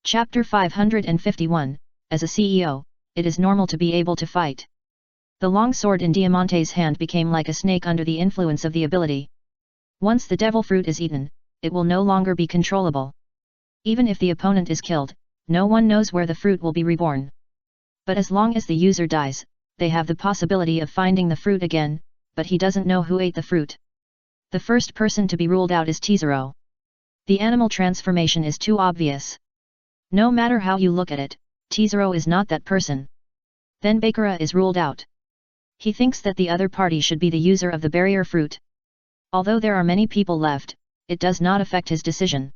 Chapter 551, As a CEO, it is normal to be able to fight. The long sword in Diamante's hand became like a snake under the influence of the ability. Once the devil fruit is eaten, it will no longer be controllable. Even if the opponent is killed, no one knows where the fruit will be reborn. But as long as the user dies, they have the possibility of finding the fruit again, but he doesn't know who ate the fruit. The first person to be ruled out is Tizero. The animal transformation is too obvious. No matter how you look at it, Tizero is not that person. Then Bakura is ruled out. He thinks that the other party should be the user of the barrier fruit. Although there are many people left, it does not affect his decision.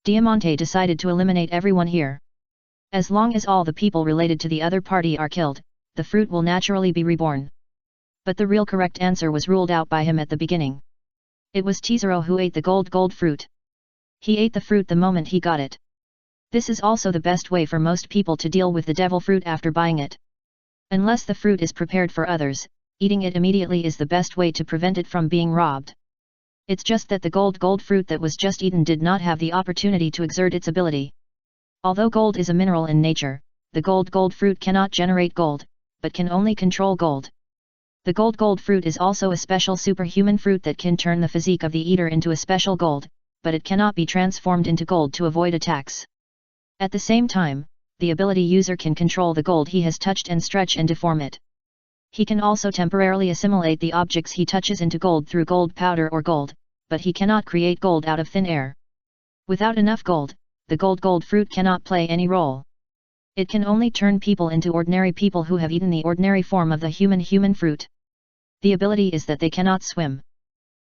Diamante decided to eliminate everyone here. As long as all the people related to the other party are killed, the fruit will naturally be reborn. But the real correct answer was ruled out by him at the beginning. It was Tizero who ate the gold fruit. He ate the fruit the moment he got it. This is also the best way for most people to deal with the devil fruit after buying it. Unless the fruit is prepared for others, eating it immediately is the best way to prevent it from being robbed. It's just that the gold fruit that was just eaten did not have the opportunity to exert its ability. Although gold is a mineral in nature, the gold fruit cannot generate gold, but can only control gold. The gold fruit is also a special superhuman fruit that can turn the physique of the eater into a special gold, but it cannot be transformed into gold to avoid attacks. At the same time, the ability user can control the gold he has touched and stretch and deform it. He can also temporarily assimilate the objects he touches into gold through gold powder or gold, but he cannot create gold out of thin air. Without enough gold, the gold fruit cannot play any role. It can only turn people into ordinary people who have eaten the ordinary form of the human fruit. The ability is that they cannot swim.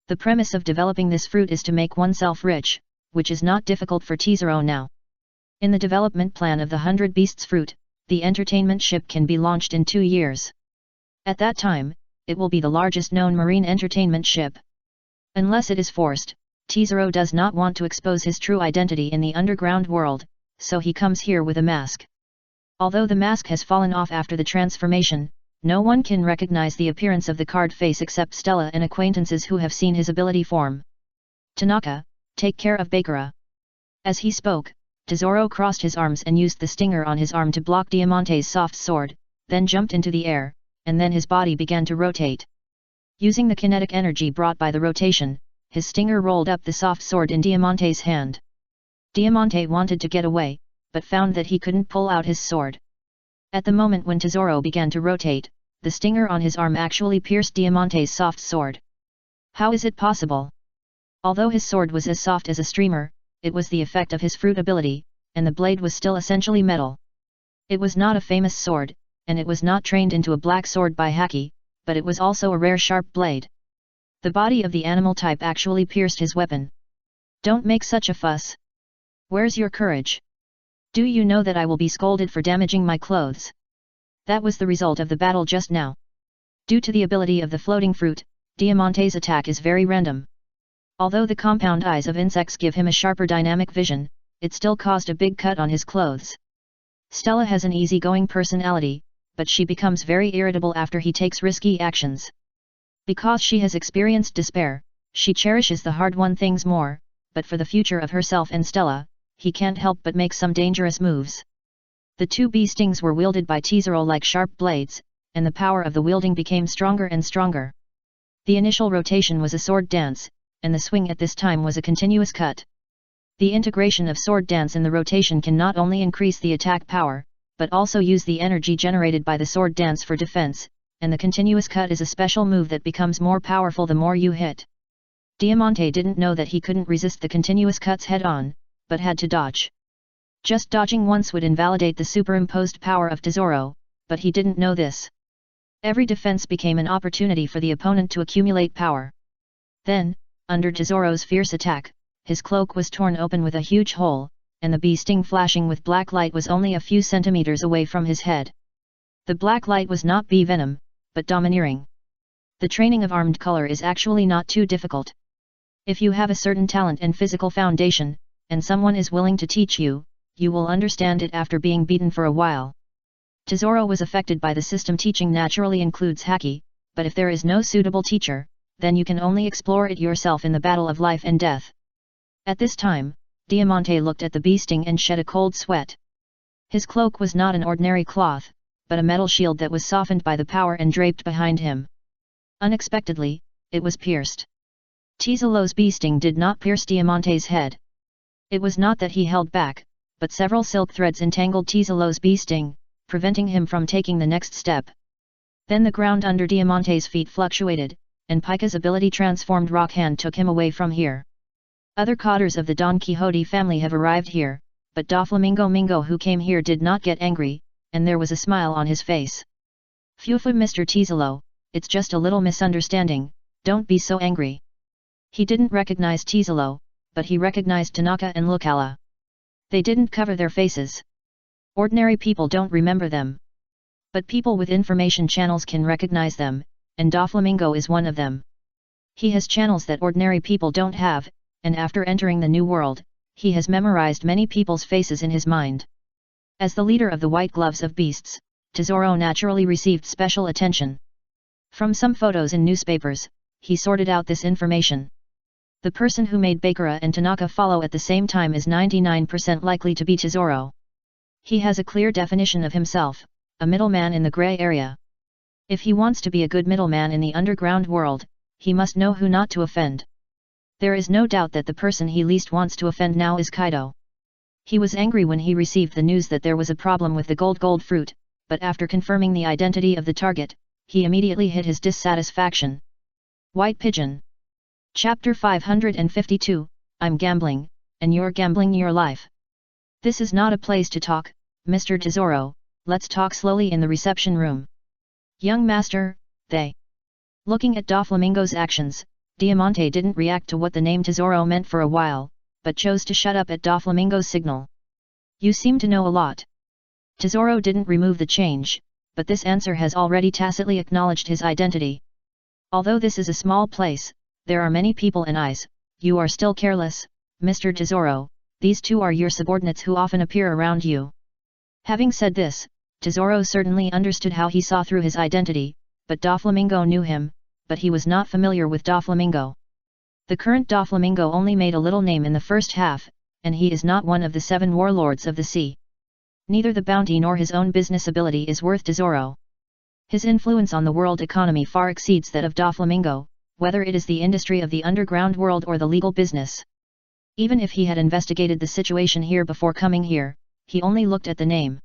The premise of developing this fruit is to make oneself rich, which is not difficult for Tizero now. In the development plan of the 100 Beasts fruit, the entertainment ship can be launched in 2 years. At that time, it will be the largest known marine entertainment ship. Unless it is forced, Tizero does not want to expose his true identity in the underground world, so he comes here with a mask. Although the mask has fallen off after the transformation, no one can recognize the appearance of the card face except Stella and acquaintances who have seen his ability form. Tanaka, take care of Bakura. As he spoke, Tizero crossed his arms and used the stinger on his arm to block Diamante's soft sword, then jumped into the air, and then his body began to rotate. Using the kinetic energy brought by the rotation, his stinger rolled up the soft sword in Diamante's hand. Diamante wanted to get away, but found that he couldn't pull out his sword. At the moment when Tizero began to rotate, the stinger on his arm actually pierced Diamante's soft sword. How is it possible? Although his sword was as soft as a streamer, it was the effect of his fruit ability, and the blade was still essentially metal. It was not a famous sword, and it was not trained into a black sword by Haki, but it was also a rare sharp blade. The body of the animal type actually pierced his weapon. Don't make such a fuss. Where's your courage? Do you know that I will be scolded for damaging my clothes? That was the result of the battle just now. Due to the ability of the floating fruit, Diamante's attack is very random. Although the compound eyes of insects give him a sharper dynamic vision, it still caused a big cut on his clothes. Stella has an easygoing personality, but she becomes very irritable after he takes risky actions. Because she has experienced despair, she cherishes the hard-won things more, but for the future of herself and Stella, he can't help but make some dangerous moves. The 2 bee stings were wielded by Tizero like sharp blades, and the power of the wielding became stronger and stronger. The initial rotation was a sword dance, and the swing at this time was a continuous cut. The integration of sword dance in the rotation can not only increase the attack power, but also use the energy generated by the sword dance for defense, and the continuous cut is a special move that becomes more powerful the more you hit. Diamante didn't know that he couldn't resist the continuous cuts head-on, but had to dodge. Just dodging once would invalidate the superimposed power of Tizero, but he didn't know this. Every defense became an opportunity for the opponent to accumulate power. Then, under Tizero's fierce attack, his cloak was torn open with a huge hole, and the bee sting flashing with black light was only a few centimeters away from his head. The black light was not bee venom, but domineering. The training of armed color is actually not too difficult. If you have a certain talent and physical foundation, and someone is willing to teach you, you will understand it after being beaten for a while. Tizero was affected by the system. Teaching naturally includes Haki, but if there is no suitable teacher, then you can only explore it yourself in the battle of life and death. At this time, Diamante looked at the beasting and shed a cold sweat. His cloak was not an ordinary cloth, but a metal shield that was softened by the power and draped behind him. Unexpectedly, it was pierced. Teselo's beasting did not pierce Diamante's head. It was not that he held back, but several silk threads entangled Teselo's beasting, preventing him from taking the next step. Then the ground under Diamante's feet fluctuated, and Pika's ability transformed rock hand took him away from here. Other cotters of the Don Quixote family have arrived here, but Doflamingo Mingo who came here did not get angry, and there was a smile on his face. Phew, Mr. Teselo, it's just a little misunderstanding, don't be so angry. He didn't recognize Teselo, but he recognized Tanaka and Lucala. They didn't cover their faces. Ordinary people don't remember them. But people with information channels can recognize them, and Doflamingo is one of them. He has channels that ordinary people don't have, and after entering the new world, he has memorized many people's faces in his mind. As the leader of the White Gloves of Beasts, Tesoro naturally received special attention. From some photos in newspapers, he sorted out this information. The person who made Bakura and Tanaka follow at the same time is 99% likely to be Tesoro. He has a clear definition of himself, a middleman in the gray area. If he wants to be a good middleman in the underground world, he must know who not to offend. There is no doubt that the person he least wants to offend now is Kaido. He was angry when he received the news that there was a problem with the gold fruit, but after confirming the identity of the target, he immediately hid his dissatisfaction. White Pigeon. Chapter 552, I'm gambling, and you're gambling your life. This is not a place to talk, Mr. Tesoro, let's talk slowly in the reception room. Young master, they. Looking at Doflamingo's actions, Diamante didn't react to what the name Tesoro meant for a while, but chose to shut up at Doflamingo's signal. You seem to know a lot. Tesoro didn't remove the change, but this answer has already tacitly acknowledged his identity. Although this is a small place, there are many people and eyes, you are still careless, Mr. Tesoro, these two are your subordinates who often appear around you. Having said this, Tesoro certainly understood how he saw through his identity, but Doflamingo knew him, but he was not familiar with Doflamingo. The current Doflamingo only made a little name in the first half, and he is not one of the 7 warlords of the sea. Neither the bounty nor his own business ability is worth Tesoro. His influence on the world economy far exceeds that of Doflamingo, whether it is the industry of the underground world or the legal business. Even if he had investigated the situation here before coming here, he only looked at the name.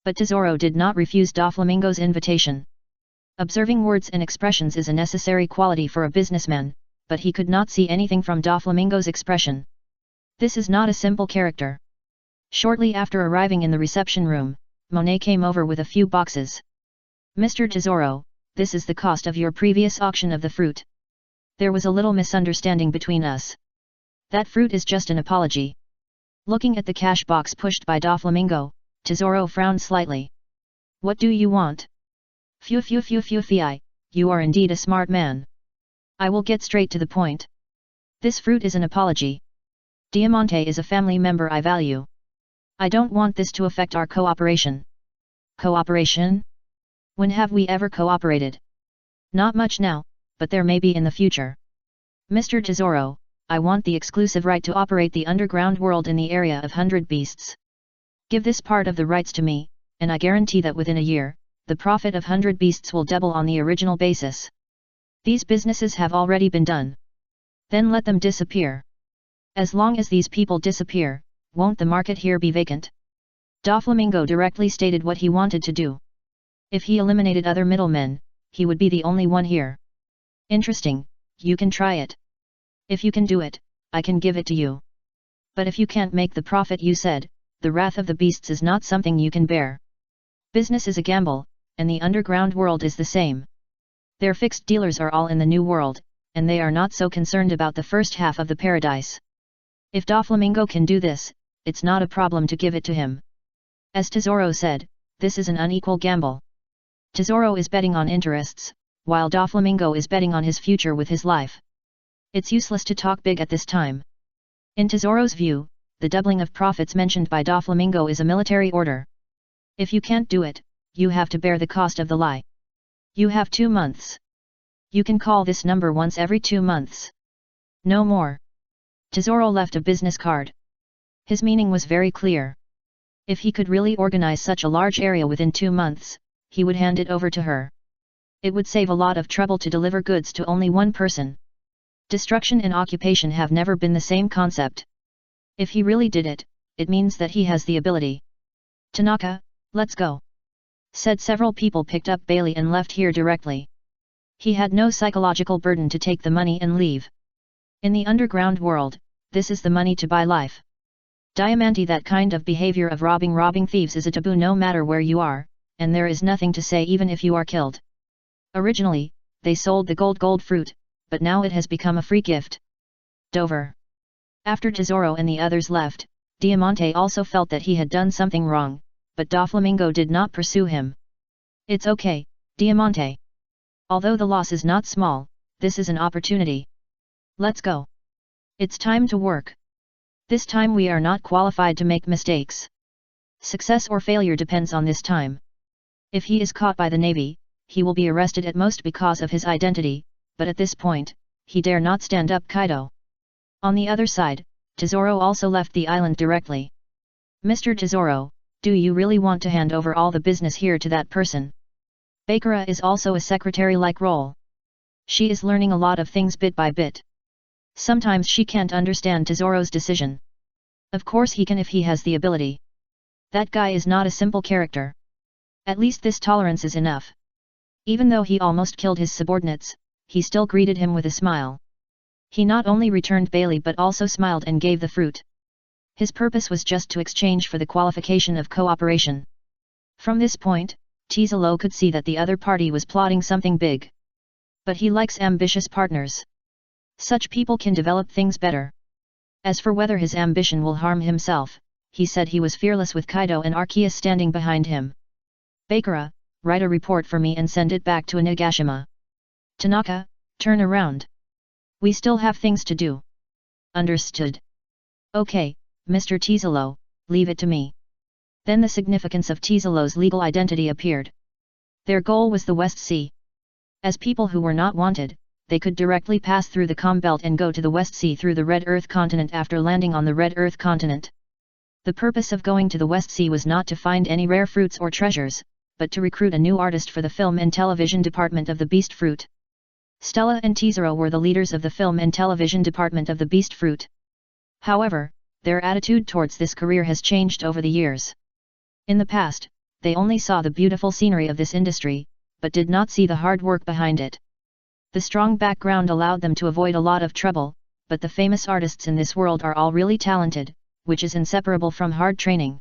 But Tesoro did not refuse Doflamingo's invitation. Observing words and expressions is a necessary quality for a businessman, but he could not see anything from Doflamingo's expression. This is not a simple character. Shortly after arriving in the reception room, Monet came over with a few boxes. Mr. Tesoro, this is the cost of your previous auction of the fruit. There was a little misunderstanding between us. That fruit is just an apology. Looking at the cash box pushed by Doflamingo, Tesoro frowned slightly. What do you want? Phew, you are indeed a smart man. I will get straight to the point. This fruit is an apology. Diamante is a family member I value. I don't want this to affect our cooperation. Cooperation? When have we ever cooperated? Not much now, but there may be in the future. Mr. Tesoro, I want the exclusive right to operate the underground world in the area of 100 beasts. Give this part of the rights to me, and I guarantee that within a year, the profit of 100 beasts will double on the original basis. These businesses have already been done. Then let them disappear. As long as these people disappear, won't the market here be vacant? Doflamingo directly stated what he wanted to do. If he eliminated other middlemen, he would be the only one here. Interesting, you can try it. If you can do it, I can give it to you. But if you can't make the profit you said, the wrath of the beasts is not something you can bear. Business is a gamble, and the underground world is the same. Their fixed dealers are all in the new world, and they are not so concerned about the first half of the paradise. If Doflamingo can do this, it's not a problem to give it to him. As Tesoro said, this is an unequal gamble. Tesoro is betting on interests, while Doflamingo is betting on his future with his life. It's useless to talk big at this time. In Tesoro's view, the doubling of profits mentioned by Doflamingo is a military order. If you can't do it, you have to bear the cost of the lie. You have 2 months. You can call this number once every 2 months. No more. Tesoro left a business card. His meaning was very clear. If he could really organize such a large area within 2 months, he would hand it over to her. It would save a lot of trouble to deliver goods to only one person. Destruction and occupation have never been the same concept. If he really did it, it means that he has the ability. Tanaka, let's go. Said several people picked up Bailey and left here directly. He had no psychological burden to take the money and leave. In the underground world, this is the money to buy life. Diamante, that kind of behavior of robbing thieves is a taboo no matter where you are, and there is nothing to say even if you are killed. Originally, they sold the gold fruit, but now it has become a free gift. Dover. After Tesoro and the others left, Diamante also felt that he had done something wrong, but Doflamingo did not pursue him. It's okay, Diamante. Although the loss is not small, this is an opportunity. Let's go. It's time to work. This time we are not qualified to make mistakes. Success or failure depends on this time. If he is caught by the Navy, he will be arrested at most because of his identity, but at this point, he dare not stand up Kaido. On the other side, Tesoro also left the island directly. Mr. Tesoro, do you really want to hand over all the business here to that person? Bakura is also a secretary-like role. She is learning a lot of things bit by bit. Sometimes she can't understand Tesoro's decision. Of course he can if he has the ability. That guy is not a simple character. At least this tolerance is enough. Even though he almost killed his subordinates, he still greeted him with a smile. He not only returned Bailey but also smiled and gave the fruit. His purpose was just to exchange for the qualification of cooperation. From this point, Tesoro could see that the other party was plotting something big. But he likes ambitious partners. Such people can develop things better. As for whether his ambition will harm himself, he said he was fearless with Kaido and Arceus standing behind him. Bakura, write a report for me and send it back to Onigashima. Tanaka, turn around. We still have things to do. Understood. Okay, Mr. Tesoro, leave it to me. Then the significance of Tesoro's legal identity appeared. Their goal was the West Sea. As people who were not wanted, they could directly pass through the Calm Belt and go to the West Sea through the Red Earth continent after landing on the Red Earth continent. The purpose of going to the West Sea was not to find any rare fruits or treasures, but to recruit a new artist for the film and television department of the Beast Fruit. Stella and Tesoro were the leaders of the film and television department of the Beast Fruit. However, their attitude towards this career has changed over the years. In the past, they only saw the beautiful scenery of this industry, but did not see the hard work behind it. The strong background allowed them to avoid a lot of trouble, but the famous artists in this world are all really talented, which is inseparable from hard training.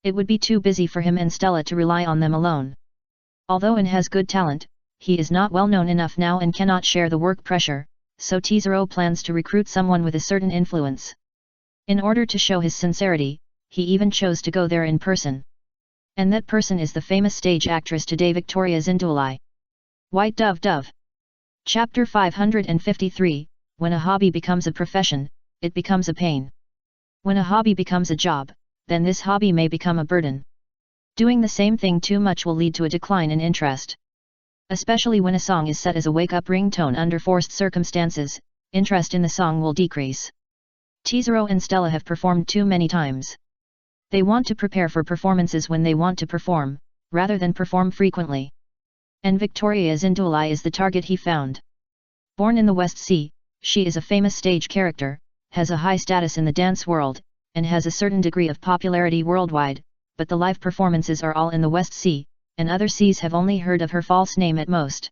It would be too busy for him and Stella to rely on them alone. Although In has good talent, he is not well known enough now and cannot share the work pressure, so Tesoro plans to recruit someone with a certain influence. In order to show his sincerity, he even chose to go there in person. And that person is the famous stage actress today Victoria Zindualai. White Dove. Chapter 553, When a hobby becomes a profession, it becomes a pain. When a hobby becomes a job, then this hobby may become a burden. Doing the same thing too much will lead to a decline in interest. Especially when a song is set as a wake-up ringtone under forced circumstances, interest in the song will decrease. Tesoro and Stella have performed too many times. They want to prepare for performances when they want to perform, rather than perform frequently. And Victoria Zindualai is the target he found. Born in the West Sea, she is a famous stage character, has a high status in the dance world, and has a certain degree of popularity worldwide, but the live performances are all in the West Sea, and other seas have only heard of her false name at most.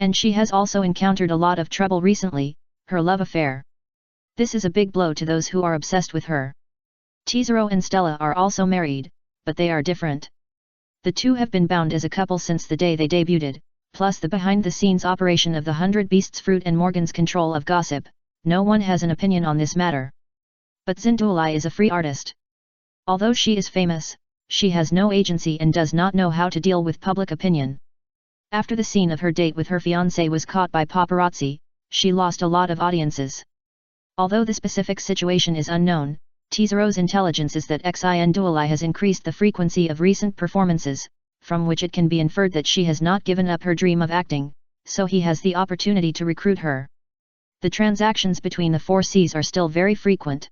And she has also encountered a lot of trouble recently, her love affair. This is a big blow to those who are obsessed with her. Tesoro and Stella are also married, but they are different. The two have been bound as a couple since the day they debuted, plus the behind-the-scenes operation of the 100 Beasts Fruit and Morgan's control of gossip. No one has an opinion on this matter. But Zindualai is a free artist. Although she is famous, she has no agency and does not know how to deal with public opinion. After the scene of her date with her fiancé was caught by paparazzi, she lost a lot of audiences. Although the specific situation is unknown, Tesoro's intelligence is that Zindualai has increased the frequency of recent performances, from which it can be inferred that she has not given up her dream of acting, so he has the opportunity to recruit her. The transactions between the four seas are still very frequent.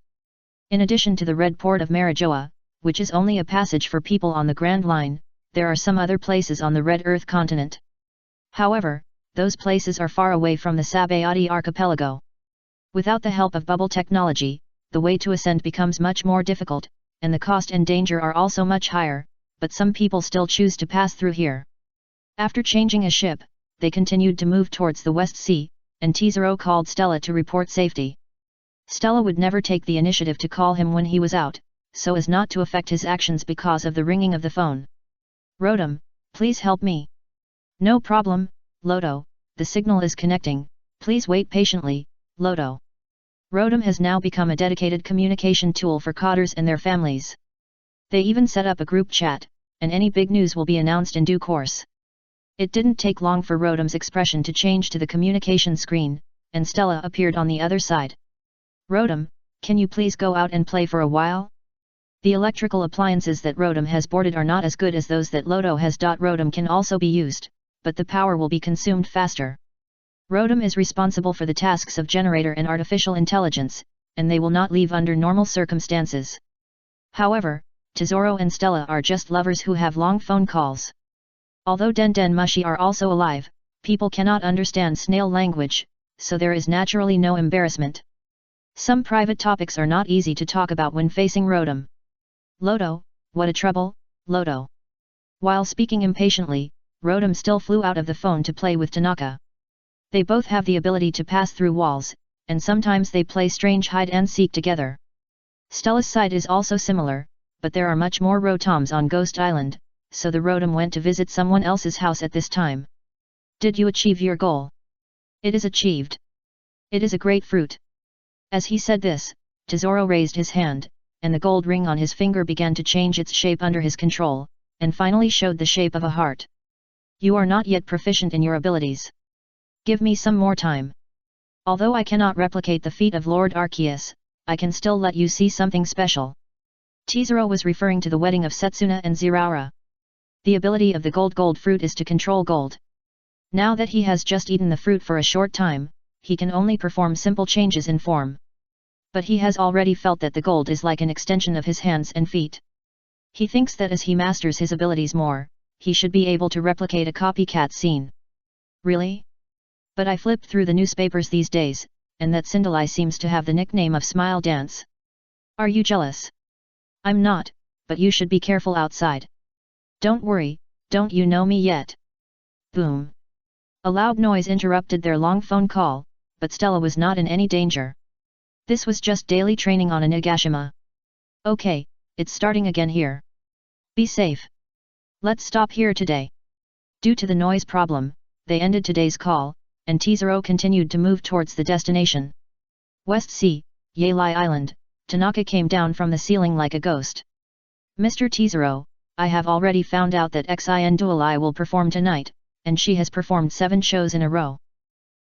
In addition to the Red Port of Marijoa, which is only a passage for people on the Grand Line, there are some other places on the Red Earth continent. However, those places are far away from the Sabayati archipelago. Without the help of bubble technology, the way to ascend becomes much more difficult, and the cost and danger are also much higher, but some people still choose to pass through here. After changing a ship, they continued to move towards the West Sea, and Tizero called Stella to report safety. Stella would never take the initiative to call him when he was out, so as not to affect his actions because of the ringing of the phone. Rotom, please help me. No problem, Loto, the signal is connecting, please wait patiently, Loto. Rotom has now become a dedicated communication tool for codders and their families. They even set up a group chat, and any big news will be announced in due course. It didn't take long for Rotom's expression to change to the communication screen, and Stella appeared on the other side. Rotom, can you please go out and play for a while? The electrical appliances that Rotom has boarded are not as good as those that Loto has. Rotom can also be used, but the power will be consumed faster. Rotom is responsible for the tasks of generator and artificial intelligence, and they will not leave under normal circumstances. However, Tizero and Stella are just lovers who have long phone calls. Although Den Den Mushi are also alive, people cannot understand snail language, so there is naturally no embarrassment. Some private topics are not easy to talk about when facing Rotom. Loto, what a trouble, Loto. While speaking impatiently, Rotom still flew out of the phone to play with Tanaka. They both have the ability to pass through walls, and sometimes they play strange hide-and-seek together. Stella's side is also similar, but there are much more Rotoms on Ghost Island, so the Rotom went to visit someone else's house at this time. Did you achieve your goal? It is achieved. It is a great fruit. As he said this, Tizero raised his hand, and the gold ring on his finger began to change its shape under his control, and finally showed the shape of a heart. You are not yet proficient in your abilities. Give me some more time. Although I cannot replicate the feat of Lord Arceus, I can still let you see something special. Tizero was referring to the wedding of Setsuna and Ziraura. The ability of the gold fruit is to control gold. Now that he has just eaten the fruit for a short time, he can only perform simple changes in form. But he has already felt that the gold is like an extension of his hands and feet. He thinks that as he masters his abilities more, he should be able to replicate a copycat scene. Really? But I flipped through the newspapers these days, and that Cinderella seems to have the nickname of Smile Dance. Are you jealous? I'm not, but you should be careful outside. Don't worry, don't you know me yet? Boom. A loud noise interrupted their long phone call, but Stella was not in any danger. This was just daily training on a Nagashima. Okay, it's starting again here. Be safe. Let's stop here today. Due to the noise problem, they ended today's call, and Tizero continued to move towards the destination. West Sea, Yalai Island, Tanaka came down from the ceiling like a ghost. Mr. Tizero, I have already found out that Xin Dualai will perform tonight, and she has performed 7 shows in a row.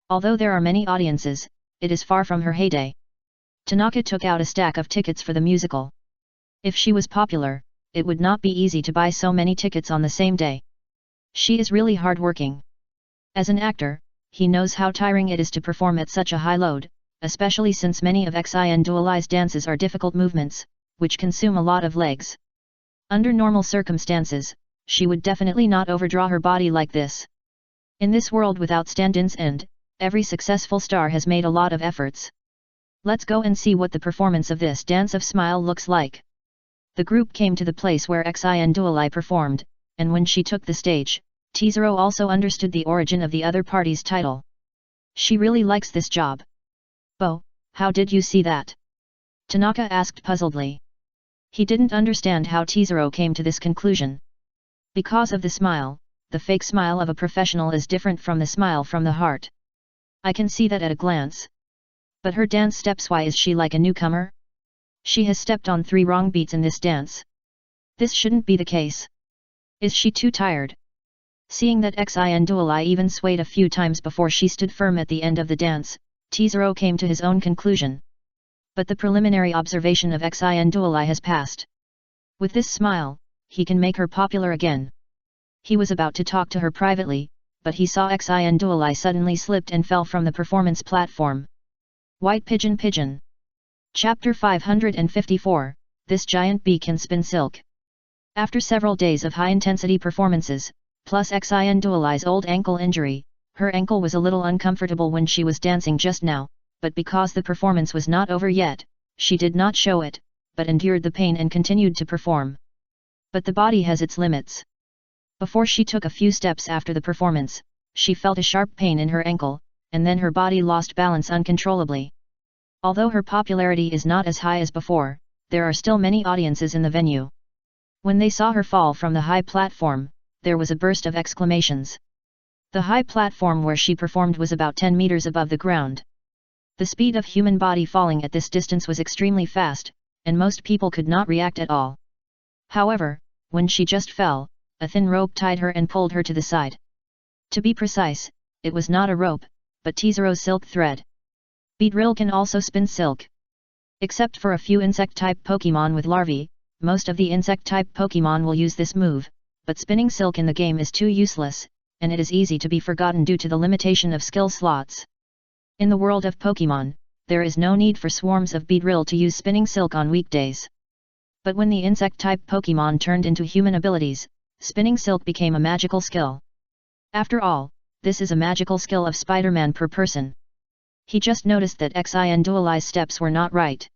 Although there are many audiences, it is far from her heyday. Tanaka took out a stack of tickets for the musical. If she was popular, it would not be easy to buy so many tickets on the same day. She is really hardworking. As an actor, he knows how tiring it is to perform at such a high load, especially since many of Xin Dualai's dances are difficult movements, which consume a lot of legs. Under normal circumstances, she would definitely not overdraw her body like this. In this world without stand-ins and, every successful star has made a lot of efforts. Let's go and see what the performance of this dance of smile looks like. The group came to the place where Xin Dualai performed, and when she took the stage, Tizero also understood the origin of the other party's title. She really likes this job. Bo, how did you see that? Tanaka asked puzzledly. He didn't understand how Tizero came to this conclusion. Because of the smile, the fake smile of a professional is different from the smile from the heart. I can see that at a glance. But her dance steps, why is she like a newcomer? She has stepped on 3 wrong beats in this dance. This shouldn't be the case. Is she too tired? Seeing that Xin Dualai even swayed a few times before she stood firm at the end of the dance, Tizero came to his own conclusion. But the preliminary observation of Xin Dualai has passed. With this smile, he can make her popular again. He was about to talk to her privately, but he saw Xin Dualai suddenly slipped and fell from the performance platform. White pigeon pigeon. Chapter 554, This Giant Bee Can Spin Silk. After several days of high-intensity performances, plus Xin Duolai's old ankle injury, her ankle was a little uncomfortable when she was dancing just now, but because the performance was not over yet, she did not show it, but endured the pain and continued to perform. But the body has its limits. Before she took a few steps after the performance, she felt a sharp pain in her ankle, and then her body lost balance uncontrollably. Although her popularity is not as high as before, there are still many audiences in the venue. When they saw her fall from the high platform, there was a burst of exclamations. The high platform where she performed was about 10 meters above the ground. The speed of human body falling at this distance was extremely fast, and most people could not react at all. However, when she just fell, a thin rope tied her and pulled her to the side. To be precise, it was not a rope, but Teezero's silk thread. Beedrill can also spin silk. Except for a few insect-type Pokémon with larvae, most of the insect-type Pokémon will use this move, but spinning silk in the game is too useless, and it is easy to be forgotten due to the limitation of skill slots. In the world of Pokémon, there is no need for swarms of Beedrill to use spinning silk on weekdays. But when the insect-type Pokémon turned into human abilities, spinning silk became a magical skill. After all, this is a magical skill of Spider-Man per person. He just noticed that Xin Duolai's steps were not right.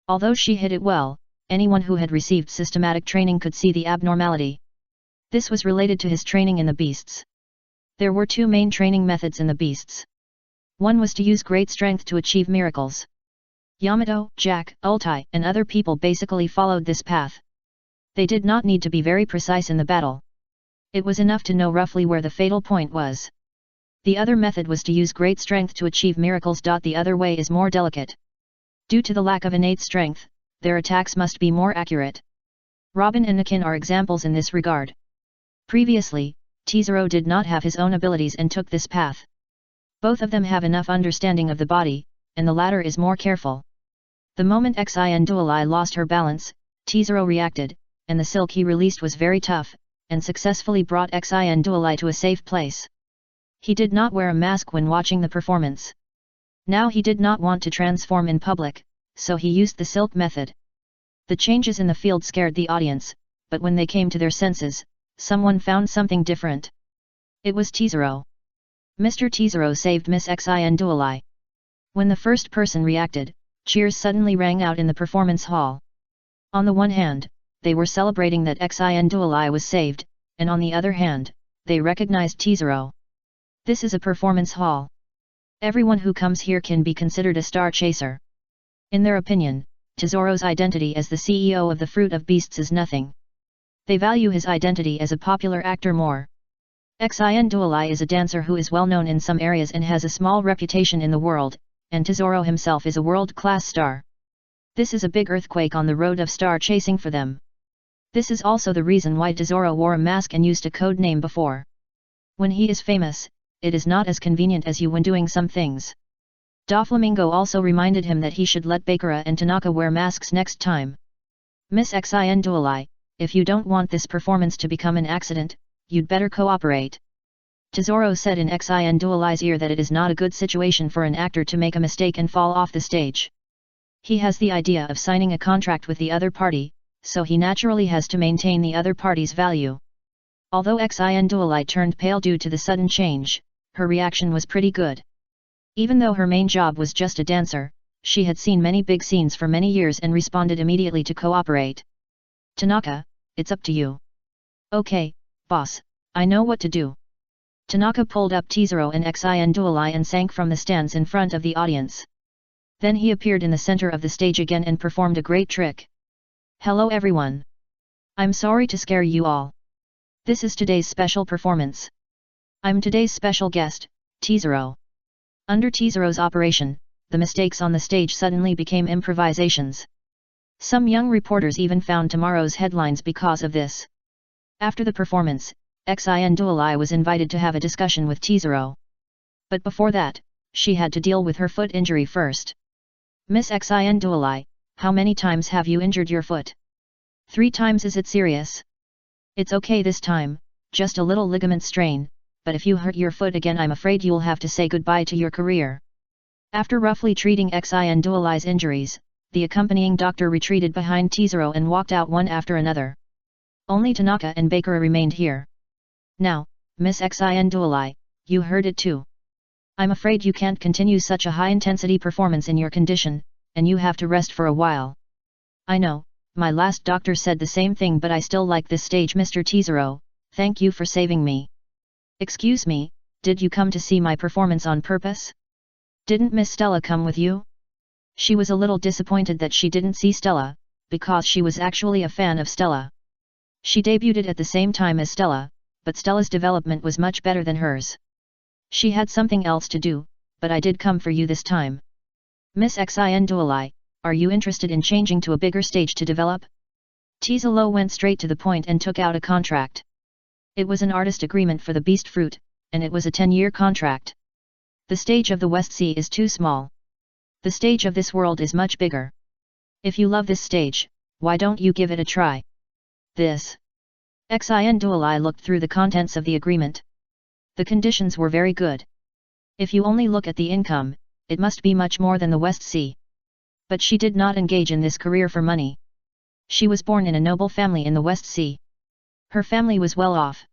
Although she hit it well, anyone who had received systematic training could see the abnormality. This was related to his training in the beasts. There were two main training methods in the beasts. One was to use great strength to achieve miracles. Yamato, Jack, Ultai, and other people basically followed this path. They did not need to be very precise in the battle. It was enough to know roughly where the fatal point was. The other method was to use great strength to achieve miracles. The other way is more delicate. Due to the lack of innate strength, their attacks must be more accurate. Robin and Nakin are examples in this regard. Previously, Teezero did not have his own abilities and took this path. Both of them have enough understanding of the body, and the latter is more careful. The moment Xin Duolai lost her balance, Teezero reacted, and the silk he released was very tough, and successfully brought Xin Duolai to a safe place. He did not wear a mask when watching the performance. Now he did not want to transform in public, so he used the silk method. The changes in the field scared the audience, but when they came to their senses, someone found something different. It was Teezero. Mr. Teezero saved Miss Xin Duolai. When the first person reacted, cheers suddenly rang out in the performance hall. On the one hand, they were celebrating that Xin Duolai was saved, and on the other hand, they recognized Teezero. This is a performance hall. Everyone who comes here can be considered a star chaser. In their opinion, Teezero's identity as the CEO of the Fruit of Beasts is nothing. They value his identity as a popular actor more. Xin Duolai is a dancer who is well known in some areas and has a small reputation in the world, and Teezero himself is a world-class star. This is a big earthquake on the road of star chasing for them. This is also the reason why Teezero wore a mask and used a code name before. When he is famous, it is not as convenient as you when doing some things. Doflamingo also reminded him that he should let Bakura and Tanaka wear masks next time. Miss Xin Duolai, if you don't want this performance to become an accident, you'd better cooperate. Teezero said in Xin Duolai's ear that it is not a good situation for an actor to make a mistake and fall off the stage. He has the idea of signing a contract with the other party, so he naturally has to maintain the other party's value. Although Xin Duolai turned pale due to the sudden change, her reaction was pretty good. Even though her main job was just a dancer, she had seen many big scenes for many years and responded immediately to cooperate. Tanaka, it's up to you. Okay, boss, I know what to do. Tanaka pulled up Teezero and Xin Duolai and sank from the stands in front of the audience. Then he appeared in the center of the stage again and performed a great trick. Hello everyone. I'm sorry to scare you all. This is today's special performance. I'm today's special guest, Teezero. Under Teezero's operation, the mistakes on the stage suddenly became improvisations. Some young reporters even found tomorrow's headlines because of this. After the performance, Xin Duolai was invited to have a discussion with Teezero. But before that, she had to deal with her foot injury first. Miss Xin Duolai, how many times have you injured your foot? 3 times. Is it serious? It's okay this time, just a little ligament strain, but if you hurt your foot again I'm afraid you'll have to say goodbye to your career. After roughly treating Xin Duolai's injuries, the accompanying doctor retreated behind Tizero and walked out one after another. Only Tanaka and Baker remained here. Now, Miss Xin Duolai, you heard it too. I'm afraid you can't continue such a high-intensity performance in your condition, and you have to rest for a while. I know, my last doctor said the same thing, but I still like this stage, Mr. Tizero, thank you for saving me. Excuse me, did you come to see my performance on purpose? Didn't Miss Stella come with you? She was a little disappointed that she didn't see Stella, because she was actually a fan of Stella. She debuted at the same time as Stella, but Stella's development was much better than hers. She had something else to do, but I did come for you this time. Miss Xin Duolai, are you interested in changing to a bigger stage to develop? Tizelo went straight to the point and took out a contract. It was an artist agreement for the beast fruit, and it was a 10-year contract. The stage of the West Sea is too small. The stage of this world is much bigger. If you love this stage, why don't you give it a try? This. Xin Duolai looked through the contents of the agreement. The conditions were very good. If you only look at the income, it must be much more than the West Sea. But she did not engage in this career for money. She was born in a noble family in the West Sea. Her family was well off.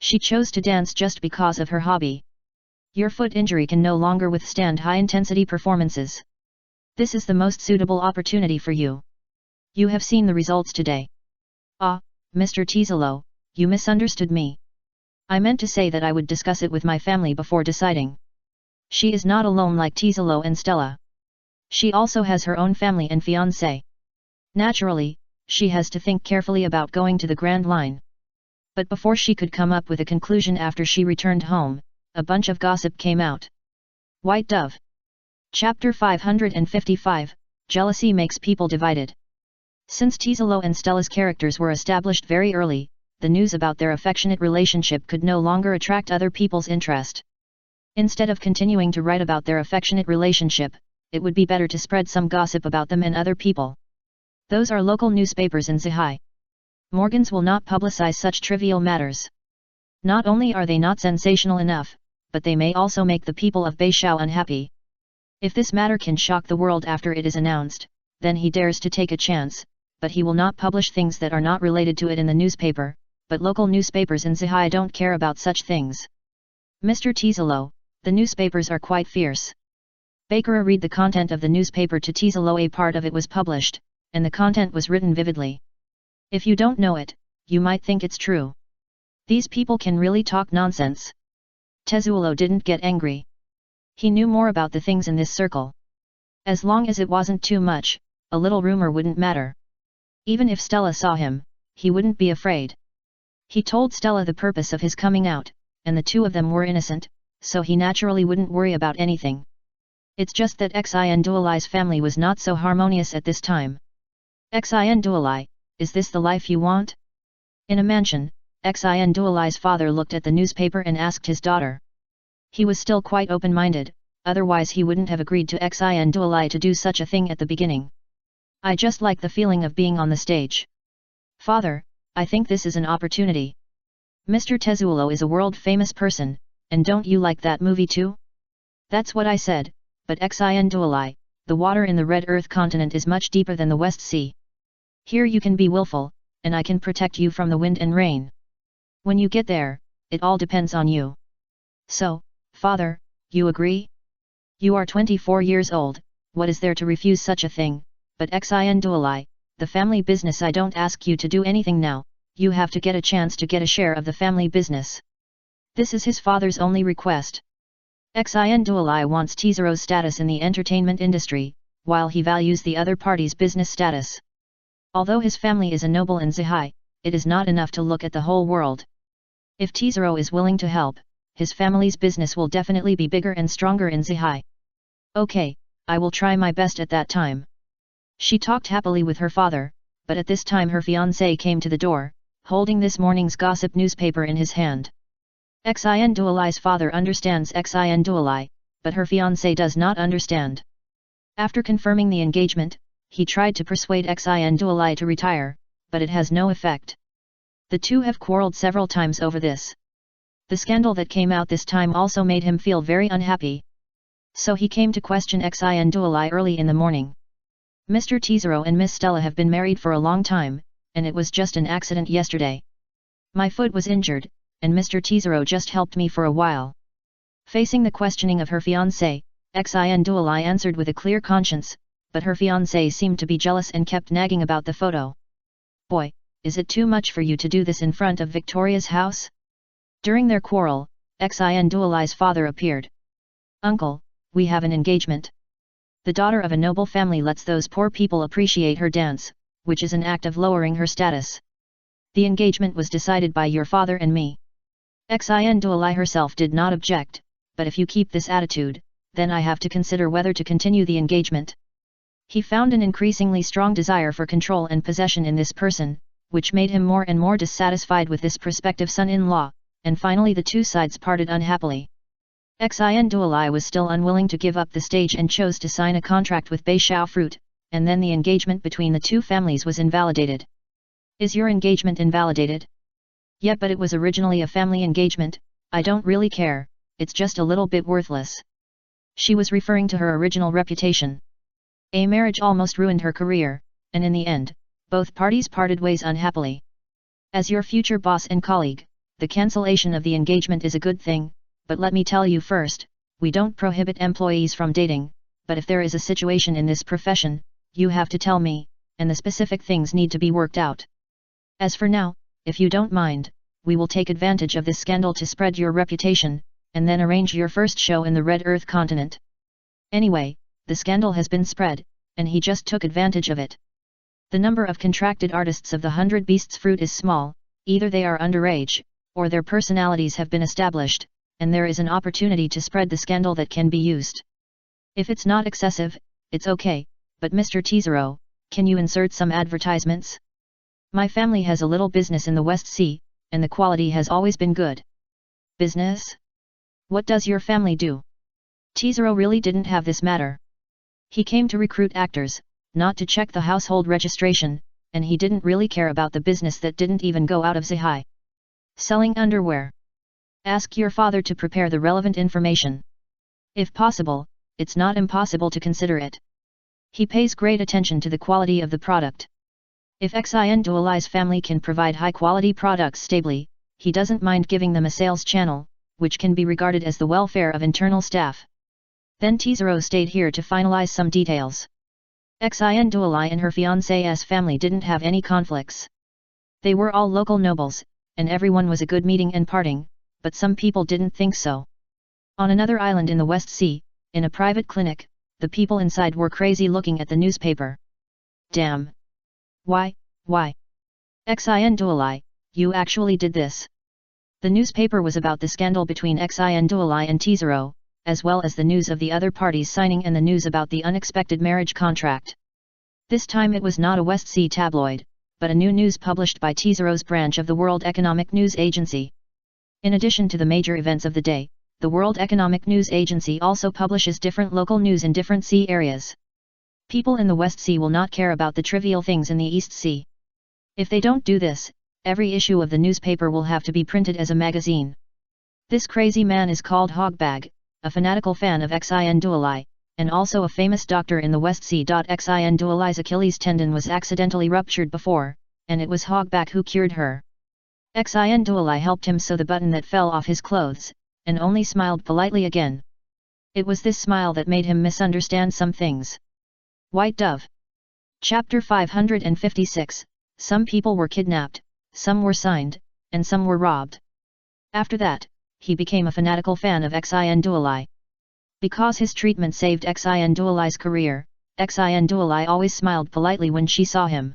She chose to dance just because of her hobby. Your foot injury can no longer withstand high-intensity performances. This is the most suitable opportunity for you. You have seen the results today. Ah, Mr. Tizelo, you misunderstood me. I meant to say that I would discuss it with my family before deciding. She is not alone like Tizelo and Stella. She also has her own family and fiancé. Naturally, she has to think carefully about going to the Grand Line. But before she could come up with a conclusion after she returned home, a bunch of gossip came out. White Dove. Chapter 555, Jealousy Makes People Divided. Since Tizelo and Stella's characters were established very early, the news about their affectionate relationship could no longer attract other people's interest. Instead of continuing to write about their affectionate relationship, it would be better to spread some gossip about them and other people. Those are local newspapers in Zihai. Morgans will not publicize such trivial matters. Not only are they not sensational enough, but they may also make the people of Beishao unhappy. If this matter can shock the world after it is announced, then he dares to take a chance, but he will not publish things that are not related to it in the newspaper, but local newspapers in Zihai don't care about such things. Mr. Tizelo, the newspapers are quite fierce. Baker read the content of the newspaper to Tizelo. A part of it was published, and the content was written vividly. If you don't know it, you might think it's true. These people can really talk nonsense. Tezuelo didn't get angry. He knew more about the things in this circle. As long as it wasn't too much, a little rumor wouldn't matter. Even if Stella saw him, he wouldn't be afraid. He told Stella the purpose of his coming out, and the two of them were innocent, so he naturally wouldn't worry about anything. It's just that Xin Duolai's family was not so harmonious at this time. Xin Duolai, is this the life you want? In a mansion, Xin Duolai's father looked at the newspaper and asked his daughter. He was still quite open-minded, otherwise he wouldn't have agreed to Xin Duolai to do such a thing at the beginning. I just like the feeling of being on the stage. Father, I think this is an opportunity. Mr. Tezuelo is a world-famous person, and don't you like that movie too? That's what I said, but Xin Duolai, the water in the Red Earth continent is much deeper than the West Sea. Here you can be willful, and I can protect you from the wind and rain. When you get there, it all depends on you. So, Father, you agree? You are 24 years old, what is there to refuse such a thing? But Xin Duolai, the family business, I don't ask you to do anything now, you have to get a chance to get a share of the family business. This is his father's only request. Xin Duolai wants Tizero's status in the entertainment industry, while he values the other party's business status. Although his family is a noble in Zihai, it is not enough to look at the whole world. If Tizero is willing to help, his family's business will definitely be bigger and stronger in Zihai. Okay, I will try my best at that time. She talked happily with her father, but at this time her fiancé came to the door, holding this morning's gossip newspaper in his hand. Xin Duolai's father understands Xin Duolai, but her fiancé does not understand. After confirming the engagement, he tried to persuade Xin Duolai to retire, but it has no effect. The two have quarreled several times over this. The scandal that came out this time also made him feel very unhappy. So he came to question Xin Duolai early in the morning. Mr. Teazero and Miss Stella have been married for a long time, and it was just an accident yesterday. My foot was injured, and Mr. Teazero just helped me for a while. Facing the questioning of her fiancé, Xin Duolai answered with a clear conscience, but her fiancé seemed to be jealous and kept nagging about the photo. Boy, is it too much for you to do this in front of Victoria's house? During their quarrel, Xin Duolai's father appeared. Uncle, we have an engagement. The daughter of a noble family lets those poor people appreciate her dance, which is an act of lowering her status. The engagement was decided by your father and me. Xin Duolai herself did not object, but if you keep this attitude, then I have to consider whether to continue the engagement. He found an increasingly strong desire for control and possession in this person, which made him more and more dissatisfied with this prospective son-in-law, and finally the two sides parted unhappily. Xin Duolai was still unwilling to give up the stage and chose to sign a contract with Bei Xiao Fruit, and then the engagement between the two families was invalidated. Is your engagement invalidated? Yeah, but it was originally a family engagement. I don't really care, it's just a little bit worthless. She was referring to her original reputation. A marriage almost ruined her career, and in the end, both parties parted ways unhappily. As your future boss and colleague, the cancellation of the engagement is a good thing, but let me tell you first, we don't prohibit employees from dating, but if there is a situation in this profession, you have to tell me, and the specific things need to be worked out. As for now, if you don't mind, we will take advantage of this scandal to spread your reputation, and then arrange your first show in the Red Earth continent. Anyway, the scandal has been spread, and he just took advantage of it. The number of contracted artists of the 100 Beasts Fruit is small, either they are underage, or their personalities have been established, and there is an opportunity to spread the scandal that can be used. If it's not excessive, it's okay, but Mr. Teazero, can you insert some advertisements? My family has a little business in the West Sea, and the quality has always been good. Business? What does your family do? Teazero really didn't have this matter. He came to recruit actors, not to check the household registration, and he didn't really care about the business that didn't even go out of Zihai. Selling underwear. Ask your father to prepare the relevant information. If possible, it's not impossible to consider it. He pays great attention to the quality of the product. If Xin Duolai's family can provide high-quality products stably, he doesn't mind giving them a sales channel, which can be regarded as the welfare of internal staff. Then Teazero stayed here to finalize some details. Xin Duolai and her fiancé's family didn't have any conflicts. They were all local nobles, and everyone was a good meeting and parting, but some people didn't think so. On another island in the West Sea, in a private clinic, the people inside were crazy looking at the newspaper. Damn! Why? Xin Duolai, you actually did this. The newspaper was about the scandal between Xin Duolai and Teazero, as well as the news of the other parties signing and the news about the unexpected marriage contract. This time it was not a West Sea tabloid, but a new news published by Teazero's branch of the World Economic News Agency. In addition to the major events of the day, the World Economic News Agency also publishes different local news in different sea areas. People in the West Sea will not care about the trivial things in the East Sea. If they don't do this, every issue of the newspaper will have to be printed as a magazine. This crazy man is called Hogbag, a fanatical fan of Xin Duolai, and also a famous doctor in the West Sea. Xin Duolai's Achilles tendon was accidentally ruptured before, and it was Hogbag who cured her. Xin Duolai helped him sew the button that fell off his clothes, and only smiled politely again. It was this smile that made him misunderstand some things. White Dove. Chapter 556, Some people were kidnapped, some were signed, and some were robbed. After that, he became a fanatical fan of Xin Duolai. Because his treatment saved Xin Duolai's career, Xin Duolai always smiled politely when she saw him.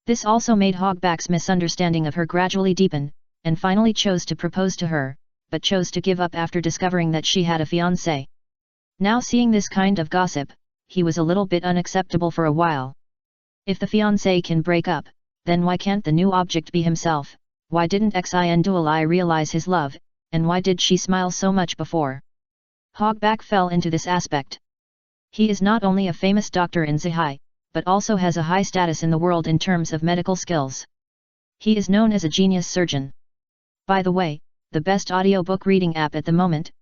This also made Hogbag's misunderstanding of her gradually deepen, and finally chose to propose to her, but chose to give up after discovering that she had a fiancé. Now seeing this kind of gossip, he was a little bit unacceptable for a while. If the fiancé can break up, then why can't the new object be himself? Why didn't Xin Duolai realize his love, and why did she smile so much before? Hogbag fell into this aspect. He is not only a famous doctor in Zihai, but also has a high status in the world in terms of medical skills. He is known as a genius surgeon. By the way, the best audiobook reading app at the moment,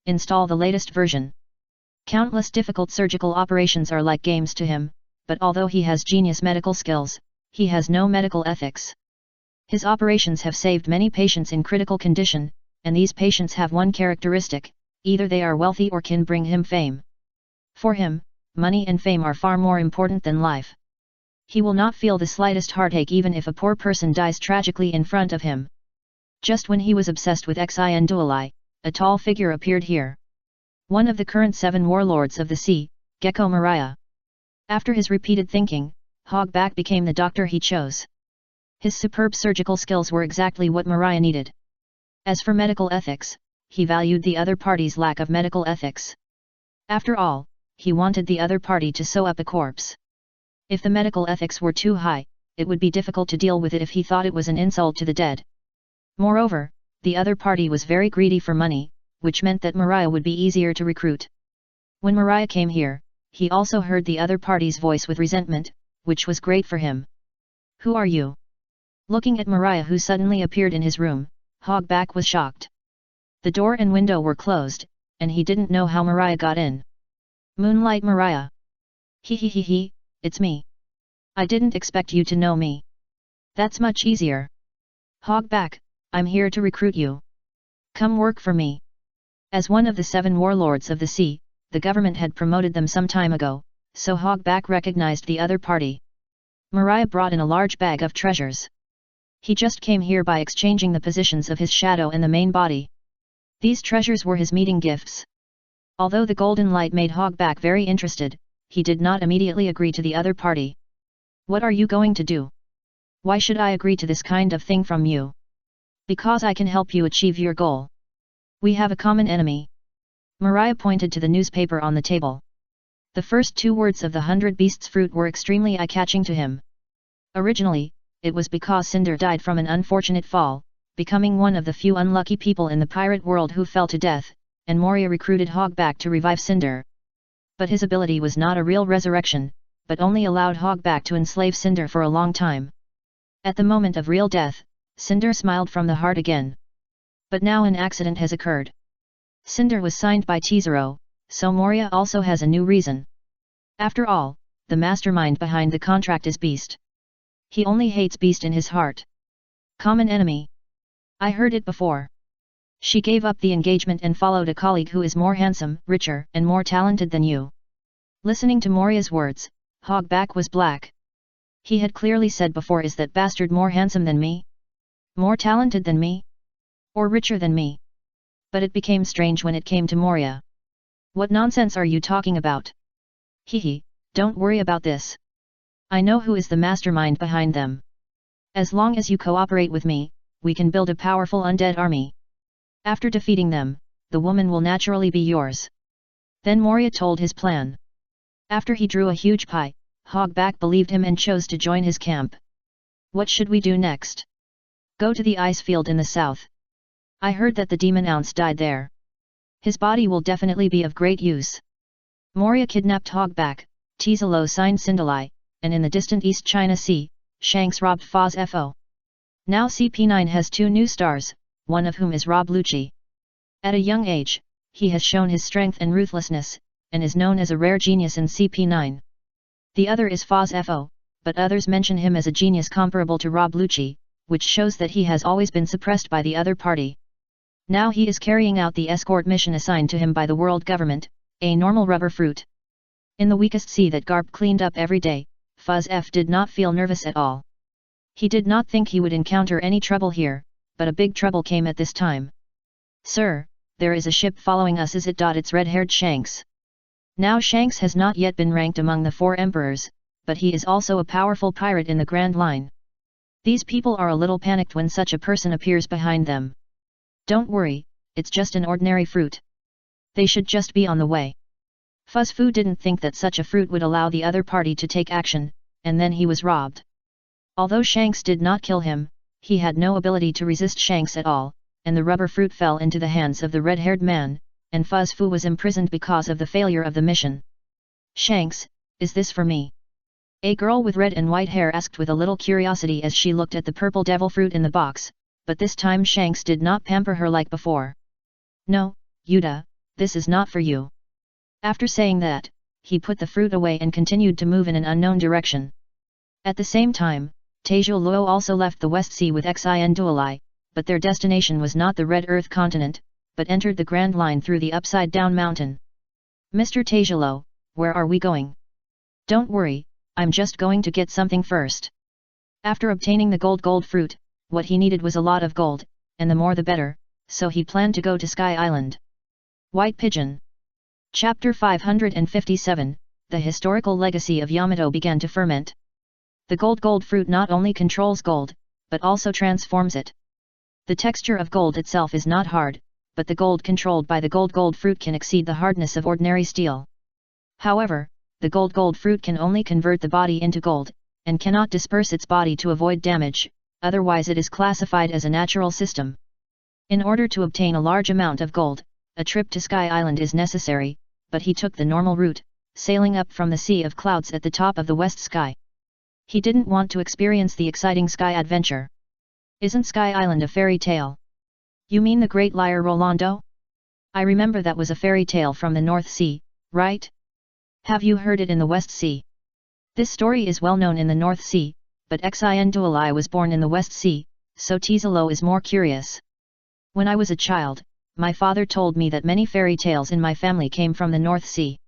install the latest version. Countless difficult surgical operations are like games to him, but although he has genius medical skills, he has no medical ethics. His operations have saved many patients in critical condition, and these patients have one characteristic: either they are wealthy or can bring him fame. For him, money and fame are far more important than life. He will not feel the slightest heartache even if a poor person dies tragically in front of him. Just when he was obsessed with Xin Duolai, a tall figure appeared here. One of the current 7 warlords of the sea, Gecko Mariah. After his repeated thinking, Hogback became the doctor he chose. His superb surgical skills were exactly what Mariah needed. As for medical ethics, he valued the other party's lack of medical ethics. After all, he wanted the other party to sew up a corpse. If the medical ethics were too high, it would be difficult to deal with it if he thought it was an insult to the dead. Moreover, the other party was very greedy for money, which meant that Mariah would be easier to recruit. When Mariah came here, he also heard the other party's voice with resentment, which was great for him. "Who are you?" Looking at Mariah, who suddenly appeared in his room, Hogback was shocked. The door and window were closed, and he didn't know how Mariah got in. "Moonlight Mariah. He, it's me. I didn't expect you to know me." "That's much easier. Hogback, I'm here to recruit you. Come work for me." As one of the 7 warlords of the sea, the government had promoted them some time ago, so Hogback recognized the other party. Mariah brought in a large bag of treasures. He just came here by exchanging the positions of his shadow and the main body. These treasures were his meeting gifts. Although the golden light made Hogback very interested, he did not immediately agree to the other party. "What are you going to do? Why should I agree to this kind of thing from you?" "Because I can help you achieve your goal. We have a common enemy." Mariah pointed to the newspaper on the table. The first 2 words of the 100 Beasts fruit were extremely eye-catching to him. Originally, it was because Cinder died from an unfortunate fall, becoming one of the few unlucky people in the pirate world who fell to death, and Moria recruited Hogback to revive Cinder. But his ability was not a real resurrection, but only allowed Hogback to enslave Cinder for a long time. At the moment of real death, Cinder smiled from the heart again. But now an accident has occurred. Cinder was signed by Teezero, so Moria also has a new reason. After all, the mastermind behind the contract is Beast. He only hates Beast in his heart. Common enemy. I heard it before. She gave up the engagement and followed a colleague who is more handsome, richer, and more talented than you. Listening to Moria's words, Hogback was black. He had clearly said before, "Is that bastard more handsome than me? More talented than me? Or richer than me?" But it became strange when it came to Moria. "What nonsense are you talking about?" "Hehe, don't worry about this. I know who is the mastermind behind them. As long as you cooperate with me, we can build a powerful undead army. After defeating them, the woman will naturally be yours." Then Moria told his plan. After he drew a huge pie, Hogback believed him and chose to join his camp. "What should we do next?" "Go to the ice field in the south. I heard that the demon ounce died there. His body will definitely be of great use." Moria kidnapped Hogback, Teezelo signed Sindalai, and in the distant East China Sea, Shanks robbed Foz Fo. Now CP9 has 2 new stars, one of whom is Rob Lucci. At a young age, he has shown his strength and ruthlessness, and is known as a rare genius in CP9. The other is Foz Fo, but others mention him as a genius comparable to Rob Lucci, which shows that he has always been suppressed by the other party. Now he is carrying out the escort mission assigned to him by the world government, a normal rubber fruit. In the weakest sea that Garp cleaned up every day, Fuzz F did not feel nervous at all. He did not think he would encounter any trouble here, but a big trouble came at this time. "Sir, there is a ship following us." "Is it?" "It's red-haired Shanks." Now Shanks has not yet been ranked among the 4 emperors, but he is also a powerful pirate in the Grand Line. These people are a little panicked when such a person appears behind them. "Don't worry, it's just an ordinary fruit. They should just be on the way." Fuzzfu didn't think that such a fruit would allow the other party to take action, and then he was robbed. Although Shanks did not kill him, he had no ability to resist Shanks at all, and the rubber fruit fell into the hands of the red-haired man, and Fuzzfu was imprisoned because of the failure of the mission. "Shanks, is this for me?" A girl with red and white hair asked with a little curiosity as she looked at the purple devil fruit in the box, but this time Shanks did not pamper her like before. "No, Yuta, this is not for you." After saying that, he put the fruit away and continued to move in an unknown direction. At the same time, Tejiluo also left the West Sea with Xin, but their destination was not the Red Earth continent, but entered the Grand Line through the upside-down mountain. Mr. Tejiluo, where are we going? Don't worry, I'm just going to get something first. After obtaining the gold fruit, what he needed was a lot of gold, and the more the better, so he planned to go to Sky Island. White Pigeon. Chapter 557, The Historical Legacy of Yamato began to ferment. The gold fruit not only controls gold, but also transforms it. The texture of gold itself is not hard, but the gold controlled by the gold fruit can exceed the hardness of ordinary steel. However, the gold fruit can only convert the body into gold, and cannot disperse its body to avoid damage, otherwise it is classified as a natural system. In order to obtain a large amount of gold, a trip to Sky Island is necessary, but he took the normal route, sailing up from the sea of clouds at the top of the west sky. He didn't want to experience the exciting sky adventure. Isn't Sky Island a fairy tale? You mean the great liar Rolando? I remember that was a fairy tale from the North Sea, right? Have you heard it in the West Sea? This story is well known in the North Sea, but Xin was born in the West Sea, so Tejiluo is more curious. When I was a child, my father told me that many fairy tales in my family came from the North Sea.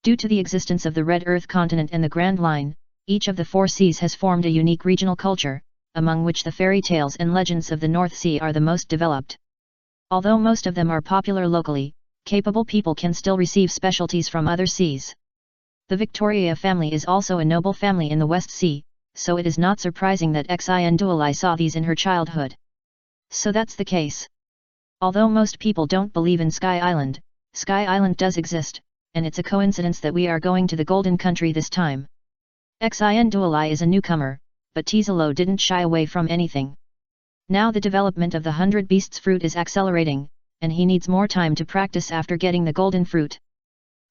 Due to the existence of the Red Earth continent and the Grand Line, each of the four seas has formed a unique regional culture, among which the fairy tales and legends of the North Sea are the most developed. Although most of them are popular locally, capable people can still receive specialties from other seas. The Victoria family is also a noble family in the West Sea, so it is not surprising that Xin saw these in her childhood. So that's the case. Although most people don't believe in Sky Island does exist, and it's a coincidence that we are going to the Golden Country this time. Xin is a newcomer, but Tejiluo didn't shy away from anything. Now the development of the 100 Beasts fruit is accelerating, and he needs more time to practice after getting the golden fruit.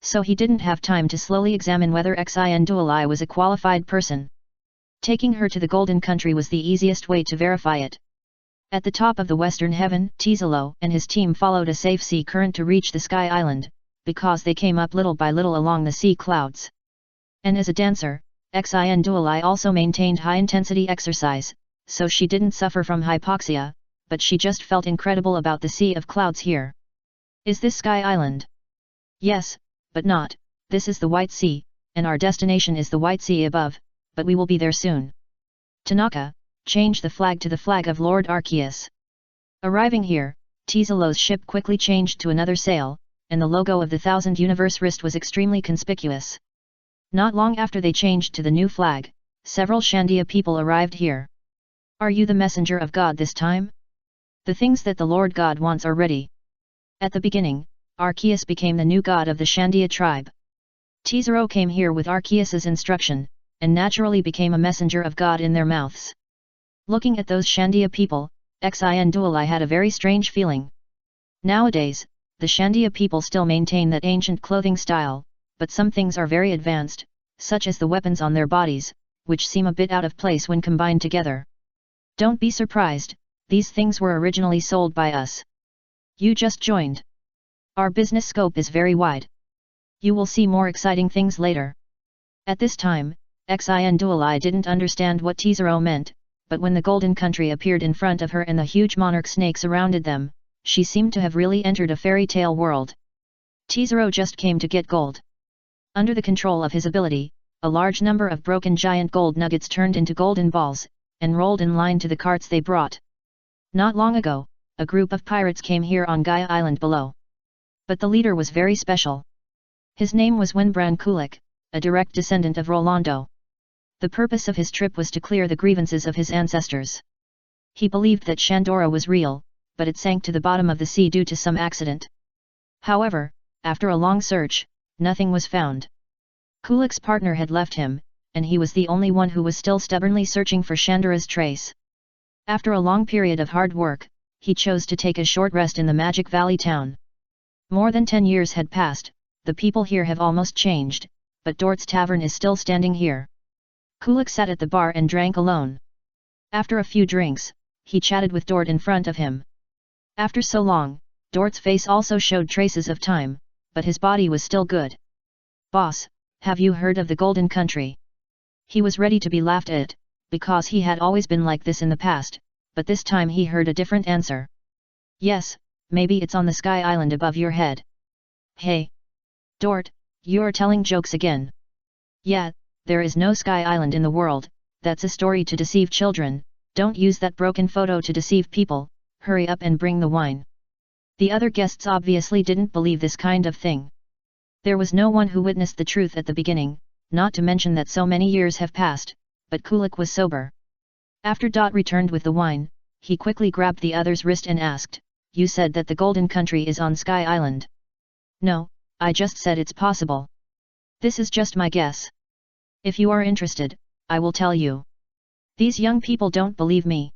So he didn't have time to slowly examine whether Xin was a qualified person. Taking her to the Golden Country was the easiest way to verify it. At the top of the western heaven, Tejiluo and his team followed a safe sea current to reach the Sky Island, because they came up little by little along the sea clouds. And as a dancer, Xin also maintained high-intensity exercise, so she didn't suffer from hypoxia, but she just felt incredible about the sea of clouds here. Is this Sky Island? Yes, but not, this is the White Sea, and our destination is the White Sea above, but we will be there soon. Tanaka, change the flag to the flag of Lord Arceus. Arriving here, Tejiluo's ship quickly changed to another sail, and the logo of the Thousand Universe wrist was extremely conspicuous. Not long after they changed to the new flag, several Shandia people arrived here. Are you the messenger of God this time? The things that the Lord God wants are ready. At the beginning, Arceus became the new god of the Shandia tribe. Tejiluo came here with Arceus's instruction, and naturally became a messenger of God in their mouths. Looking at those Shandia people, Xin had a very strange feeling. Nowadays, the Shandia people still maintain that ancient clothing style, but some things are very advanced, such as the weapons on their bodies, which seem a bit out of place when combined together. Don't be surprised, these things were originally sold by us. You just joined. Our business scope is very wide. You will see more exciting things later. At this time, Xin didn't understand what Tejiluo meant, but when the Golden Country appeared in front of her and the huge monarch snake surrounded them, she seemed to have really entered a fairy tale world. Tejiluo just came to get gold. Under the control of his ability, a large number of broken giant gold nuggets turned into golden balls, and rolled in line to the carts they brought. Not long ago, a group of pirates came here on Gaia Island below. But the leader was very special. His name was Wenbran Kulik, a direct descendant of Rolando. The purpose of his trip was to clear the grievances of his ancestors. He believed that Shandora was real, but it sank to the bottom of the sea due to some accident. However, after a long search, nothing was found. Kulik's partner had left him, and he was the only one who was still stubbornly searching for Shandora's trace. After a long period of hard work, he chose to take a short rest in the Magic Valley town. More than 10 years had passed, the people here have almost changed, but Dort's tavern is still standing here. Kulik sat at the bar and drank alone. After a few drinks, he chatted with Dort in front of him. After so long, Dort's face also showed traces of time, but his body was still good. Boss, Have you heard of the Golden Country? He was ready to be laughed at, because he had always been like this in the past, but this time he heard a different answer. Yes, maybe it's on the Sky Island above your head. Hey! Dort, you're telling jokes again. Yeah, there is no Sky Island in the world, that's a story to deceive children, don't use that broken photo to deceive people, hurry up and bring the wine. The other guests obviously didn't believe this kind of thing. There was no one who witnessed the truth at the beginning, not to mention that so many years have passed, but Kulik was sober. After Dot returned with the wine, he quickly grabbed the other's wrist and asked, "You said that the Golden Country is on Sky Island." "No, I just said it's possible. This is just my guess. If you are interested, I will tell you." These young people don't believe me.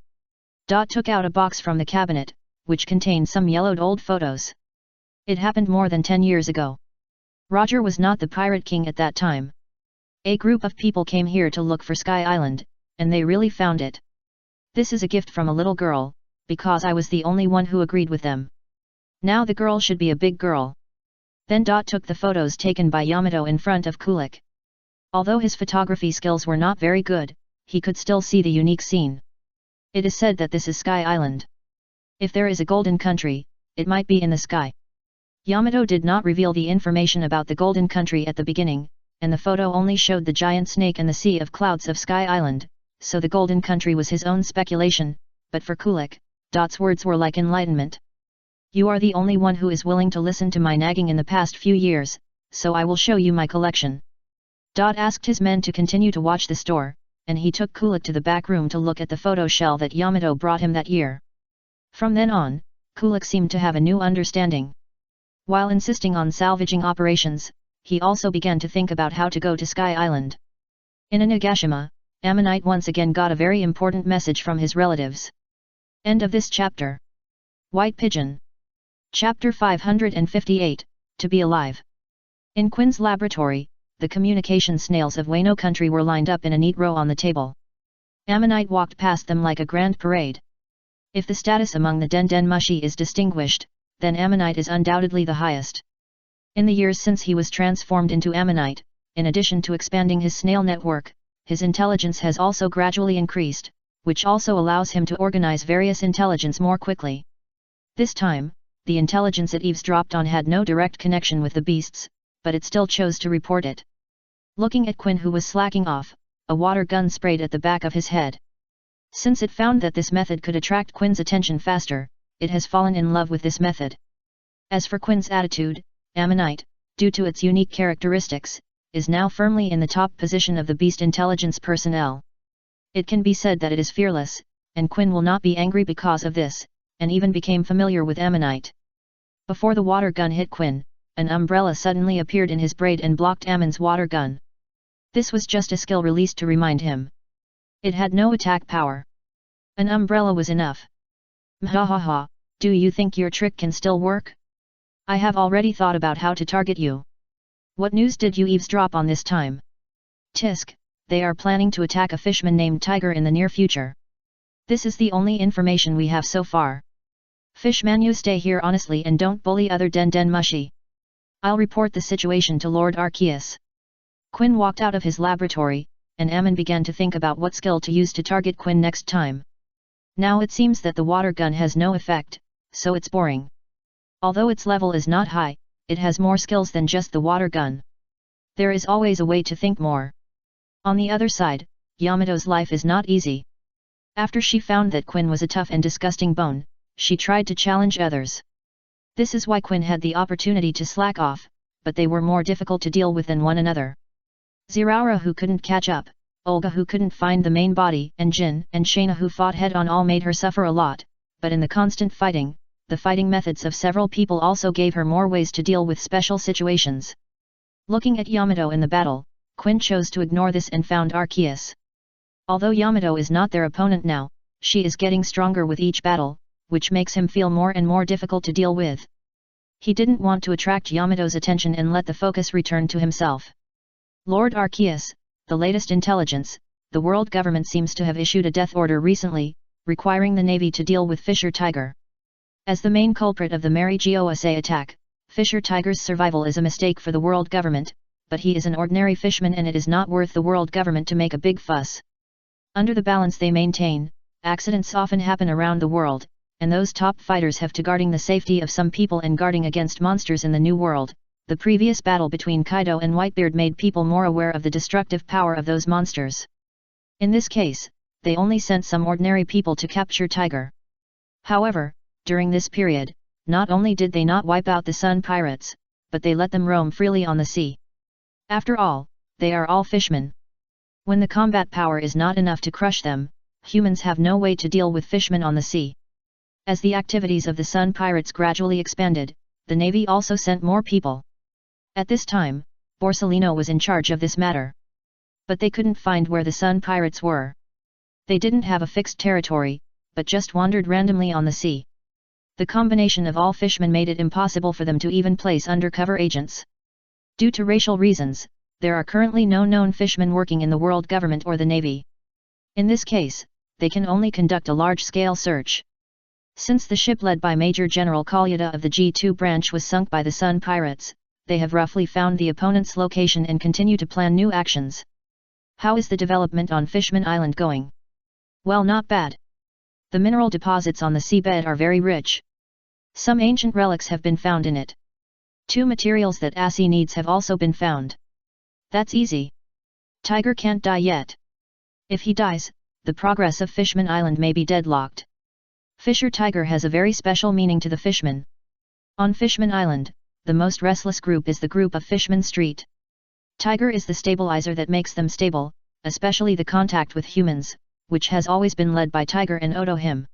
Dot took out a box from the cabinet, which contained some yellowed old photos. It happened more than 10 years ago. Roger was not the Pirate King at that time. A group of people came here to look for Sky Island, and they really found it. This is a gift from a little girl, because I was the only one who agreed with them. Now the girl should be a big girl. Then Dot took the photos taken by Yamato in front of Kulik. Although his photography skills were not very good, he could still see the unique scene. It is said that this is Sky Island. If there is a golden country, it might be in the sky. Yamato did not reveal the information about the Golden Country at the beginning, and the photo only showed the giant snake and the sea of clouds of Sky Island, so the Golden Country was his own speculation, but for Kulik, Dot's words were like enlightenment. "You are the only one who is willing to listen to my nagging in the past few years, so I will show you my collection." Dot asked his men to continue to watch the store, and he took Kulik to the back room to look at the photo shell that Yamato brought him that year. From then on, Kulik seemed to have a new understanding. While insisting on salvaging operations, he also began to think about how to go to Sky Island. In Nagashima, Ammonite once again got a very important message from his relatives. End of this chapter. White Pigeon. Chapter 558, To Be Alive. In Quinn's laboratory, the communication snails of Wano country were lined up in a neat row on the table. Ammonite walked past them like a grand parade. If the status among the Den Mushi is distinguished, then Ammonite is undoubtedly the highest. In the years since he was transformed into Ammonite, in addition to expanding his snail network, his intelligence has also gradually increased, which also allows him to organize various intelligence more quickly. This time, the intelligence it eavesdropped on had no direct connection with the beasts, but it still chose to report it. Looking at Quinn, who was slacking off, a water gun sprayed at the back of his head. Since it found that this method could attract Quinn's attention faster, it has fallen in love with this method. As for Quinn's attitude, Ammonite, due to its unique characteristics, is now firmly in the top position of the beast intelligence personnel. It can be said that it is fearless, and Quinn will not be angry because of this, and even became familiar with Ammonite. Before the water gun hit Quinn, an umbrella suddenly appeared in his braid and blocked Ammon's water gun. This was just a skill released to remind him. It had no attack power. An umbrella was enough. Mhahaha, do you think your trick can still work? I have already thought about how to target you. What news did you eavesdrop on this time? Tisk, they are planning to attack a fishman named Tiger in the near future. This is the only information we have so far. Fishman, you stay here honestly and don't bully other Den Mushi. I'll report the situation to Lord Arceus. Quinn walked out of his laboratory, and Ammon began to think about what skill to use to target Quinn next time. Now it seems that the water gun has no effect, so it's boring. Although its level is not high, it has more skills than just the water gun. There is always a way to think more. On the other side, Yamato's life is not easy. After she found that Quinn was a tough and disgusting bone, she tried to challenge others. This is why Quinn had the opportunity to slack off, but they were more difficult to deal with than one another. Ziraura, who couldn't catch up, Olga, who couldn't find the main body, and Jin and Shayna, who fought head-on, all made her suffer a lot, but in the constant fighting, the fighting methods of several people also gave her more ways to deal with special situations. Looking at Yamato in the battle, Quinn chose to ignore this and found Arceus. Although Yamato is not their opponent now, she is getting stronger with each battle, which makes him feel more and more difficult to deal with. He didn't want to attract Yamato's attention and let the focus return to himself. Lord Arceus, the latest intelligence, the world government seems to have issued a death order recently, requiring the Navy to deal with Fisher Tiger. As the main culprit of the Mary Gosa attack, Fisher Tiger's survival is a mistake for the world government, but he is an ordinary fishman and it is not worth the world government to make a big fuss. Under the balance they maintain, accidents often happen around the world, and those top fighters have to guarding the safety of some people and guarding against monsters in the new world. The previous battle between Kaido and Whitebeard made people more aware of the destructive power of those monsters. In this case, they only sent some ordinary people to capture Tiger. However, during this period, not only did they not wipe out the Sun Pirates, but they let them roam freely on the sea. After all, they are all fishmen. When the combat power is not enough to crush them, humans have no way to deal with fishmen on the sea. As the activities of the Sun Pirates gradually expanded, the Navy also sent more people. At this time, Borsellino was in charge of this matter. But they couldn't find where the Sun Pirates were. They didn't have a fixed territory, but just wandered randomly on the sea. The combination of all fishmen made it impossible for them to even place undercover agents. Due to racial reasons, there are currently no known fishmen working in the world government or the Navy. In this case, they can only conduct a large-scale search. Since the ship led by Major General Kalyada of the G2 branch was sunk by the Sun Pirates, they have roughly found the opponent's location and continue to plan new actions. How is the development on Fishman Island going? Well, not bad. The mineral deposits on the seabed are very rich. Some ancient relics have been found in it. 2 materials that Ace needs have also been found. That's easy. Tiger can't die yet. If he dies, the progress of Fishman Island may be deadlocked. Fisher Tiger has a very special meaning to the fishmen. On Fishman Island, the most restless group is the group of Fishman Street. Tiger is the stabilizer that makes them stable, especially the contact with humans, which has always been led by Tiger and Otohim.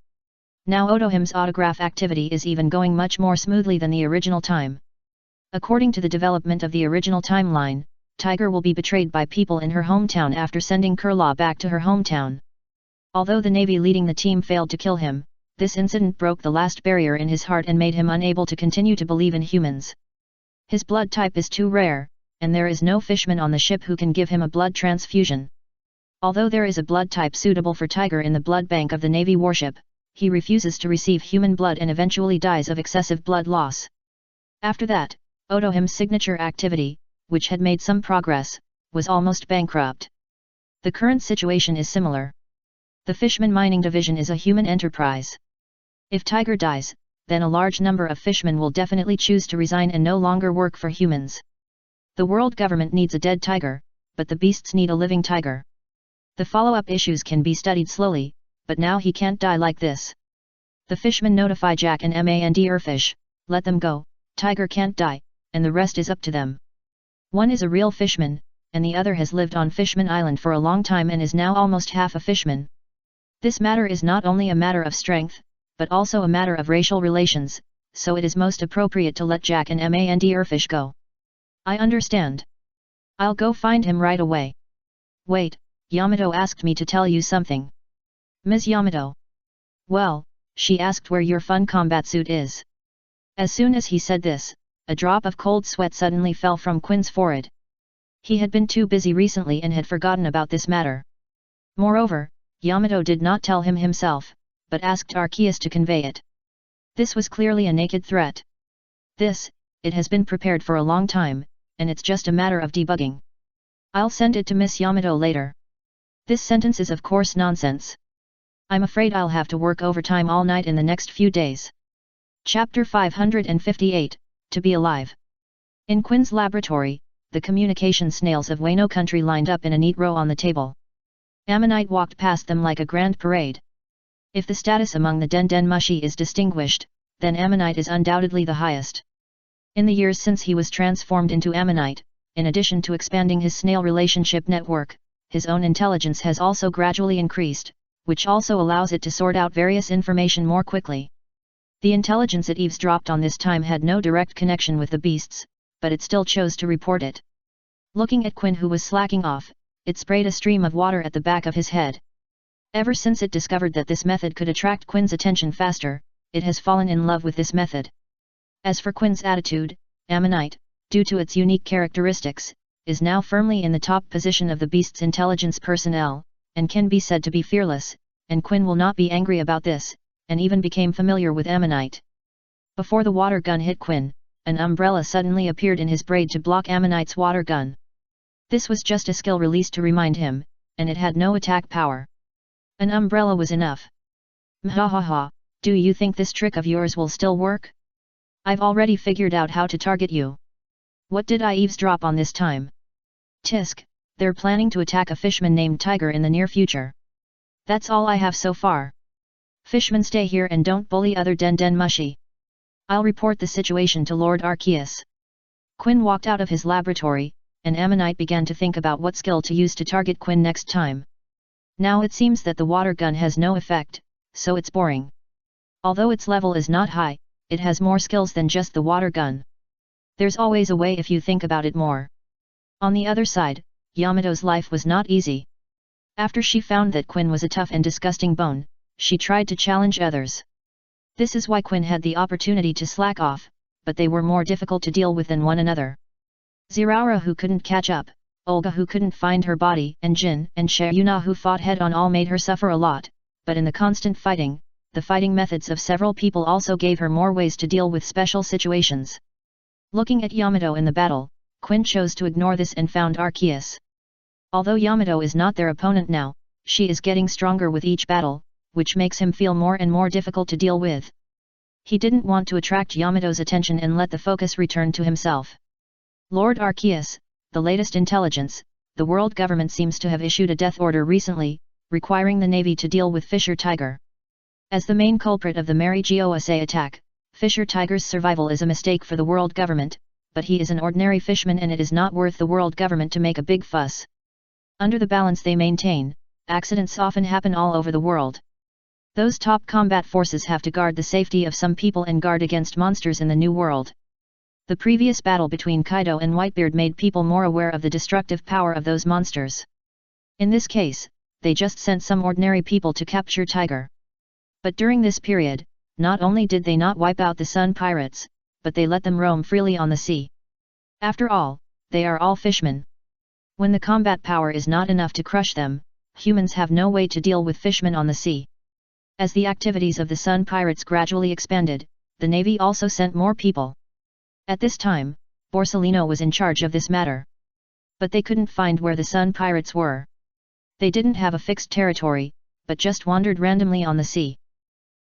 Now Otohim's autograph activity is even going much more smoothly than the original time. According to the development of the original timeline, Tiger will be betrayed by people in her hometown after sending Kurlaw back to her hometown. Although the Navy leading the team failed to kill him, this incident broke the last barrier in his heart and made him unable to continue to believe in humans. His blood type is too rare, and there is no fishman on the ship who can give him a blood transfusion. Although there is a blood type suitable for Tiger in the blood bank of the Navy warship, he refuses to receive human blood and eventually dies of excessive blood loss. After that, Otohim's signature activity, which had made some progress, was almost bankrupt. The current situation is similar. The Fishman Mining Division is a human enterprise. If Tiger dies, then a large number of fishmen will definitely choose to resign and no longer work for humans. The world government needs a dead tiger, but the beasts need a living tiger. The follow-up issues can be studied slowly, but now he can't die like this. The fishmen notify Jack and Mand Urfish, let them go, Tiger can't die, and the rest is up to them. One is a real fishman, and the other has lived on Fishman Island for a long time and is now almost half a fishman. This matter is not only a matter of strength, but also a matter of racial relations, so it is most appropriate to let Jack and Mand Urfish go. I understand. I'll go find him right away. Wait, Yamato asked me to tell you something. Ms. Yamato. Well, she asked where your fun combat suit is. As soon as he said this, a drop of cold sweat suddenly fell from Quinn's forehead. He had been too busy recently and had forgotten about this matter. Moreover, Yamato did not tell him himself, but asked Arceus to convey it. This was clearly a naked threat. It has been prepared for a long time, and it's just a matter of debugging. I'll send it to Miss Yamato later. This sentence is of course nonsense. I'm afraid I'll have to work overtime all night in the next few days. Chapter 558, To Be Alive. In Quinn's laboratory, the communication snails of Wano country lined up in a neat row on the table. Ammonite walked past them like a grand parade. If the status among the Den Mushi is distinguished, then Ammonite is undoubtedly the highest. In the years since he was transformed into Ammonite, in addition to expanding his snail relationship network, his own intelligence has also gradually increased, which also allows it to sort out various information more quickly. The intelligence it eavesdropped on this time had no direct connection with the beasts, but it still chose to report it. Looking at Quinn, who was slacking off, it sprayed a stream of water at the back of his head. Ever since it discovered that this method could attract Quinn's attention faster, it has fallen in love with this method. As for Quinn's attitude, Ammonite, due to its unique characteristics, is now firmly in the top position of the beast's intelligence personnel, and can be said to be fearless, and Quinn will not be angry about this, and even became familiar with Ammonite. Before the water gun hit Quinn, an umbrella suddenly appeared in his braid to block Ammonite's water gun. This was just a skill released to remind him, and it had no attack power. An umbrella was enough. Mhahaha, do you think this trick of yours will still work? I've already figured out how to target you. What did I eavesdrop on this time? Tisk, they're planning to attack a fishman named Tiger in the near future. That's all I have so far. Fishmen, stay here and don't bully other Den Mushi. I'll report the situation to Lord Arceus. Quinn walked out of his laboratory, and Ammonite began to think about what skill to use to target Quinn next time. Now it seems that the water gun has no effect, so it's boring. Although its level is not high, it has more skills than just the water gun. There's always a way if you think about it more. On the other side, Yamato's life was not easy. After she found that Quinn was a tough and disgusting bone, she tried to challenge others. This is why Quinn had the opportunity to slack off, but they were more difficult to deal with than one another. Ziraura, who couldn't catch up, Olga, who couldn't find her body, and Jin and Shayuna, who fought head-on, all made her suffer a lot, but in the constant fighting, the fighting methods of several people also gave her more ways to deal with special situations. Looking at Yamato in the battle, Quinn chose to ignore this and found Arceus. Although Yamato is not their opponent now, she is getting stronger with each battle, which makes him feel more and more difficult to deal with. He didn't want to attract Yamato's attention and let the focus return to himself. Lord Arceus, the latest intelligence, the world government seems to have issued a death order recently, requiring the Navy to deal with Fisher Tiger. As the main culprit of the Mary Gosa attack, Fisher Tiger's survival is a mistake for the world government, but he is an ordinary fishman and it is not worth the world government to make a big fuss. Under the balance they maintain, accidents often happen all over the world. Those top combat forces have to guard the safety of some people and guard against monsters in the new world. The previous battle between Kaido and Whitebeard made people more aware of the destructive power of those monsters. In this case, they just sent some ordinary people to capture Tiger. But during this period, not only did they not wipe out the Sun Pirates, but they let them roam freely on the sea. After all, they are all fishmen. When the combat power is not enough to crush them, humans have no way to deal with fishmen on the sea. As the activities of the Sun Pirates gradually expanded, the Navy also sent more people. At this time, Borsellino was in charge of this matter. But they couldn't find where the Sun Pirates were. They didn't have a fixed territory, but just wandered randomly on the sea.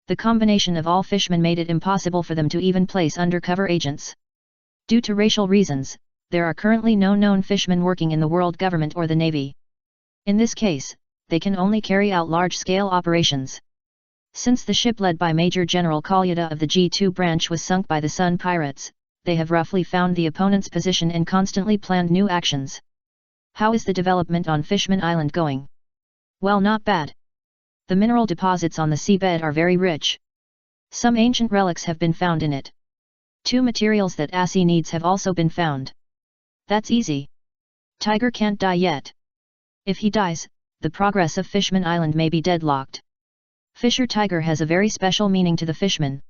The combination of all fishmen made it impossible for them to even place undercover agents. Due to racial reasons, there are currently no known fishmen working in the world government or the Navy. In this case, they can only carry out large-scale operations. Since the ship led by Major General Kalyada of the G2 branch was sunk by the Sun Pirates, they have roughly found the opponent's position and constantly planned new actions. How is the development on Fishman Island going? Well, not bad. The mineral deposits on the seabed are very rich. Some ancient relics have been found in it. 2 materials that Ace needs have also been found. That's easy. Tiger can't die yet. If he dies, the progress of Fishman Island may be deadlocked. Fisher Tiger has a very special meaning to the fishmen.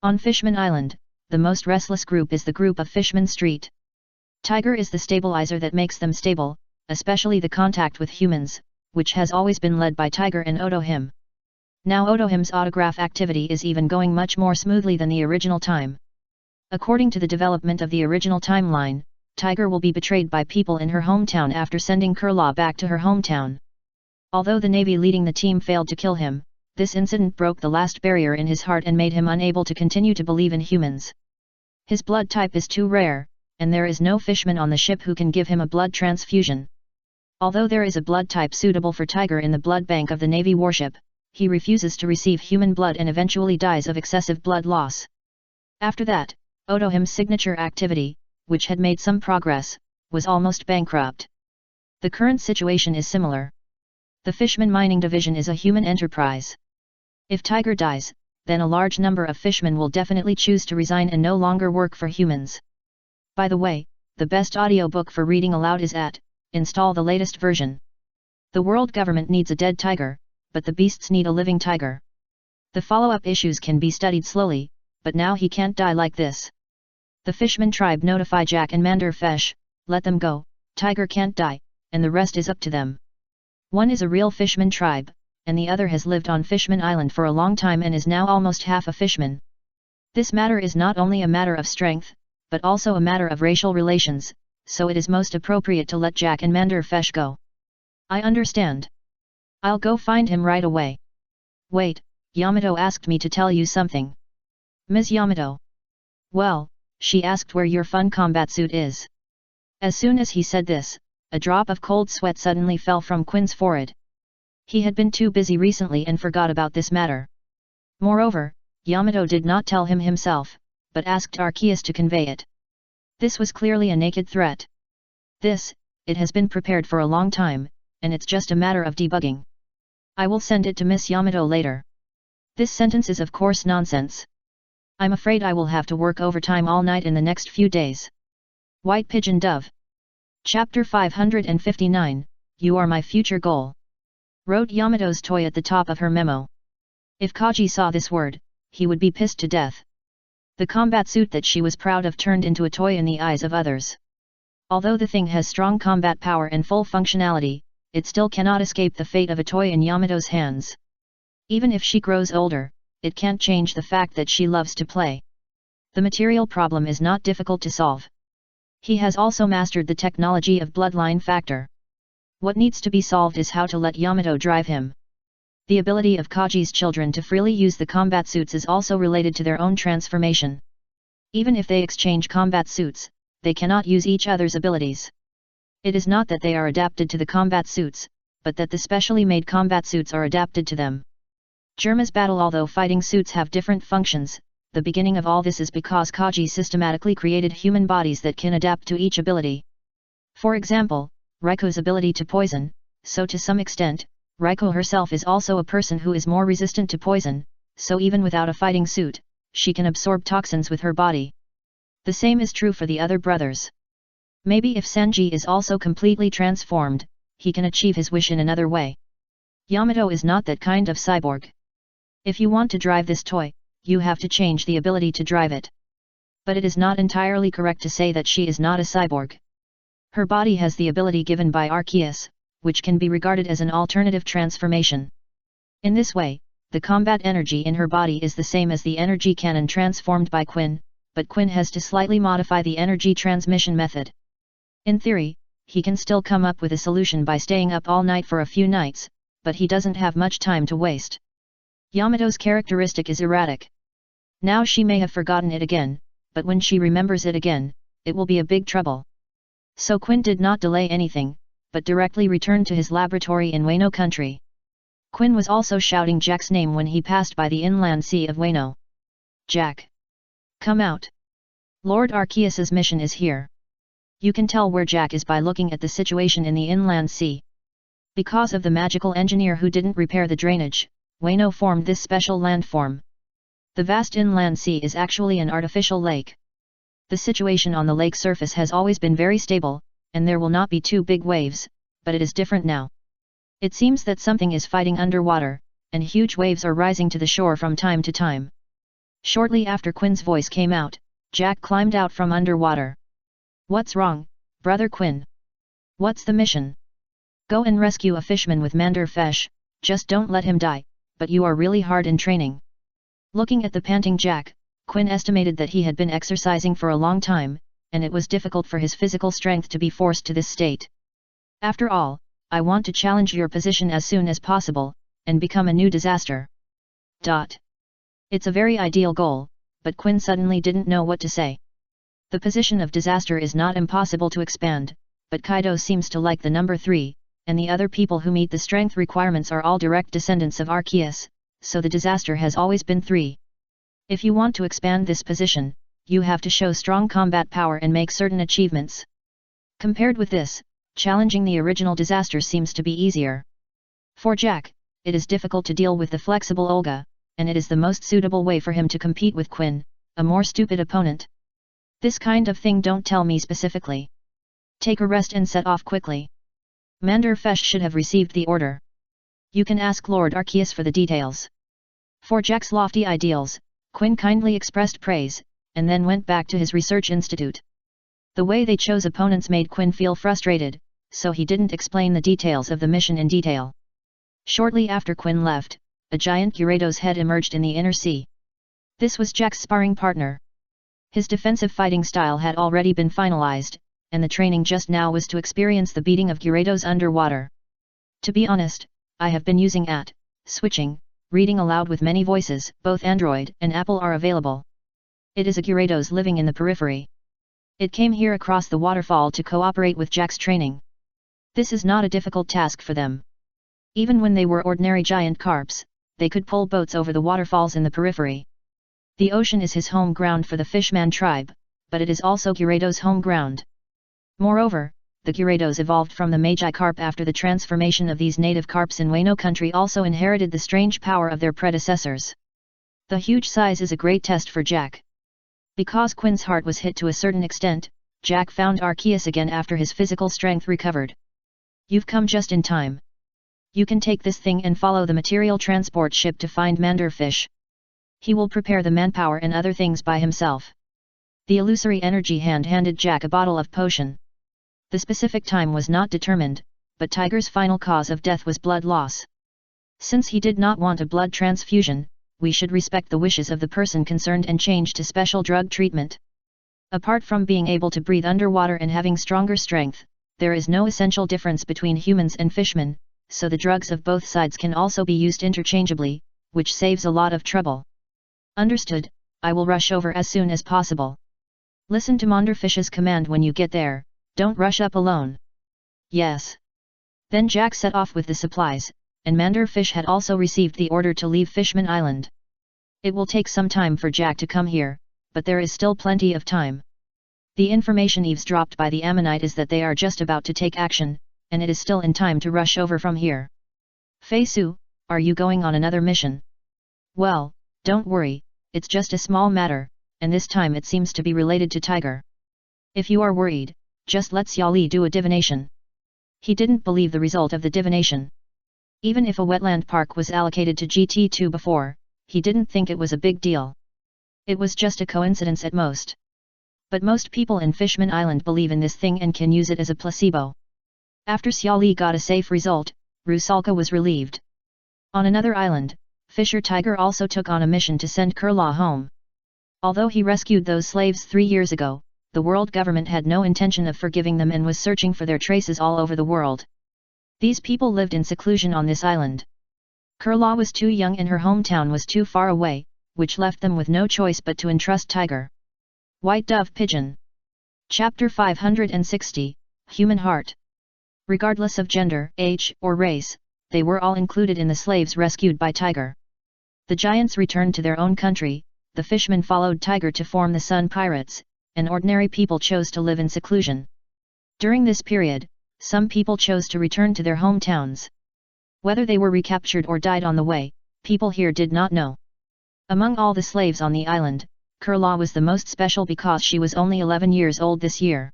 On Fishman Island, the most restless group is the group of Fishman Street. Tiger is the stabilizer that makes them stable, especially the contact with humans, which has always been led by Tiger and Otohim. Now Otohim's autograph activity is even going much more smoothly than the original time. According to the development of the original timeline, Tiger will be betrayed by people in her hometown after sending Kurla back to her hometown. Although the Navy leading the team failed to kill him, this incident broke the last barrier in his heart and made him unable to continue to believe in humans. His blood type is too rare, and there is no fishman on the ship who can give him a blood transfusion. Although there is a blood type suitable for Tiger in the blood bank of the Navy warship, he refuses to receive human blood and eventually dies of excessive blood loss. After that, Otohim's signature activity, which had made some progress, was almost bankrupt. The current situation is similar. The Fishman Mining Division is a human enterprise. If Tiger dies, then a large number of fishmen will definitely choose to resign and no longer work for humans. By the way, the best audiobook for reading aloud is at, install the latest version. The world government needs a dead tiger, but the beasts need a living tiger. The follow-up issues can be studied slowly, but now he can't die like this. The Fishman tribe notify Jack and Mander Fesh, let them go, Tiger can't die, and the rest is up to them. One is a real Fishman tribe, and the other has lived on Fishman Island for a long time and is now almost half a fishman. This matter is not only a matter of strength, but also a matter of racial relations, so it is most appropriate to let Jack and Mander Fesh go. I understand. I'll go find him right away. Wait, Yamato asked me to tell you something. Ms. Yamato. Well, she asked where your fun combat suit is. As soon as he said this, a drop of cold sweat suddenly fell from Quinn's forehead. He had been too busy recently and forgot about this matter. Moreover, Yamato did not tell him himself, but asked Arceus to convey it. This was clearly a naked threat. It has been prepared for a long time, and it's just a matter of debugging. I will send it to Miss Yamato later. This sentence is of course nonsense. I'm afraid I will have to work overtime all night in the next few days. White Pigeon Dove. Chapter 559, You Are My Future Goal. Wrote Yamato's toy at the top of her memo. If Kaji saw this word, he would be pissed to death. The combat suit that she was proud of turned into a toy in the eyes of others. Although the thing has strong combat power and full functionality, it still cannot escape the fate of a toy in Yamato's hands. Even if she grows older, it can't change the fact that she loves to play. The material problem is not difficult to solve. He has also mastered the technology of bloodline factor. What needs to be solved is how to let Yamato drive him. The ability of Kaji's children to freely use the combat suits is also related to their own transformation. Even if they exchange combat suits, they cannot use each other's abilities. It is not that they are adapted to the combat suits, but that the specially made combat suits are adapted to them. Germa's battle. Although fighting suits have different functions, the beginning of all this is because Kaji systematically created human bodies that can adapt to each ability. For example, Riko's ability to poison, so to some extent, Riko herself is also a person who is more resistant to poison, so even without a fighting suit, she can absorb toxins with her body. The same is true for the other brothers. Maybe if Sanji is also completely transformed, he can achieve his wish in another way. Yamato is not that kind of cyborg. If you want to drive this toy, you have to change the ability to drive it. But it is not entirely correct to say that she is not a cyborg. Her body has the ability given by Arceus, which can be regarded as an alternative transformation. In this way, the combat energy in her body is the same as the energy cannon transformed by Quinn, but Quinn has to slightly modify the energy transmission method. In theory, he can still come up with a solution by staying up all night for a few nights, but he doesn't have much time to waste. Yamato's characteristic is erratic. Now she may have forgotten it again, but when she remembers it again, it will be a big trouble. So Quinn did not delay anything, but directly returned to his laboratory in Wano country. Quinn was also shouting Jack's name when he passed by the inland sea of Wano. Jack! Come out! Lord Arceus's mission is here. You can tell where Jack is by looking at the situation in the inland sea. Because of the magical engineer who didn't repair the drainage, Wano formed this special landform. The vast inland sea is actually an artificial lake. The situation on the lake surface has always been very stable, and there will not be too big waves, but it is different now. It seems that something is fighting underwater, and huge waves are rising to the shore from time to time. Shortly after Quinn's voice came out, Jack climbed out from underwater. What's wrong, Brother Quinn? What's the mission? Go and rescue a fishman with Mander Fesh, just don't let him die, but you are really hard in training. Looking at the panting Jack, Quinn estimated that he had been exercising for a long time, and it was difficult for his physical strength to be forced to this state. After all, I want to challenge your position as soon as possible, and become a new disaster. It's a very ideal goal, but Quinn suddenly didn't know what to say. The position of disaster is not impossible to expand, but Kaido seems to like the number 3, and the other people who meet the strength requirements are all direct descendants of Arceus, so the disaster has always been 3. If you want to expand this position, you have to show strong combat power and make certain achievements. Compared with this, challenging the original disaster seems to be easier. For Jack, it is difficult to deal with the flexible Olga, and it is the most suitable way for him to compete with Quinn, a more stupid opponent. This kind of thing don't tell me specifically. Take a rest and set off quickly. Mander Fesh should have received the order. You can ask Lord Arceus for the details. For Jack's lofty ideals, Quinn kindly expressed praise, and then went back to his research institute. The way they chose opponents made Quinn feel frustrated, so he didn't explain the details of the mission in detail. Shortly after Quinn left, a giant Gyarados head emerged in the inner sea. This was Jack's sparring partner. His defensive fighting style had already been finalized, and the training just now was to experience the beating of Gyarados underwater. To be honest, I have been using switching, reading aloud with many voices, both Android and Apple are available. It is a Gyarados living in the periphery. It came here across the waterfall to cooperate with Jack's training. This is not a difficult task for them. Even when they were ordinary giant carps, they could pull boats over the waterfalls in the periphery. The ocean is his home ground for the Fishman tribe, but it is also Gyarados' home ground. Moreover, the Gyarados evolved from the Magikarp after the transformation of these native carps in Wano country also inherited the strange power of their predecessors. The huge size is a great test for Jack. Because Quinn's heart was hit to a certain extent, Jack found Arceus again after his physical strength recovered. You've come just in time. You can take this thing and follow the material transport ship to find Manderfish. He will prepare the manpower and other things by himself. The illusory energy hand handed Jack a bottle of potion. The specific time was not determined, but Tiger's final cause of death was blood loss. Since he did not want a blood transfusion, we should respect the wishes of the person concerned and change to special drug treatment. Apart from being able to breathe underwater and having stronger strength, there is no essential difference between humans and fishmen, so the drugs of both sides can also be used interchangeably, which saves a lot of trouble. Understood, I will rush over as soon as possible. Listen to Manderfish's command when you get there. Don't rush up alone. Yes. Then Jack set off with the supplies, and Manderfish had also received the order to leave Fishman Island. It will take some time for Jack to come here, but there is still plenty of time. The information eavesdropped by the Ammonite is that they are just about to take action, and it is still in time to rush over from here. Fei Su, are you going on another mission? Well, don't worry, it's just a small matter, and this time it seems to be related to Tiger. If you are worried, just let Xia Li do a divination. He didn't believe the result of the divination. Even if a wetland park was allocated to GT2 before, he didn't think it was a big deal. It was just a coincidence at most. But most people in Fishman Island believe in this thing and can use it as a placebo. After Xia Li got a safe result, Rusalka was relieved. On another island, Fisher Tiger also took on a mission to send Kurlaw home. Although he rescued those slaves 3 years ago, the world government had no intention of forgiving them and was searching for their traces all over the world. These people lived in seclusion on this island. Kurlaw was too young and her hometown was too far away, which left them with no choice but to entrust Tiger. White Dove Pigeon. Chapter 560, Human Heart. Regardless of gender, age, or race, they were all included in the slaves rescued by Tiger. The giants returned to their own country, the fishmen followed Tiger to form the Sun Pirates, and ordinary people chose to live in seclusion. During this period, some people chose to return to their hometowns. Whether they were recaptured or died on the way, people here did not know. Among all the slaves on the island, Kurlaw was the most special because she was only 11 years old this year.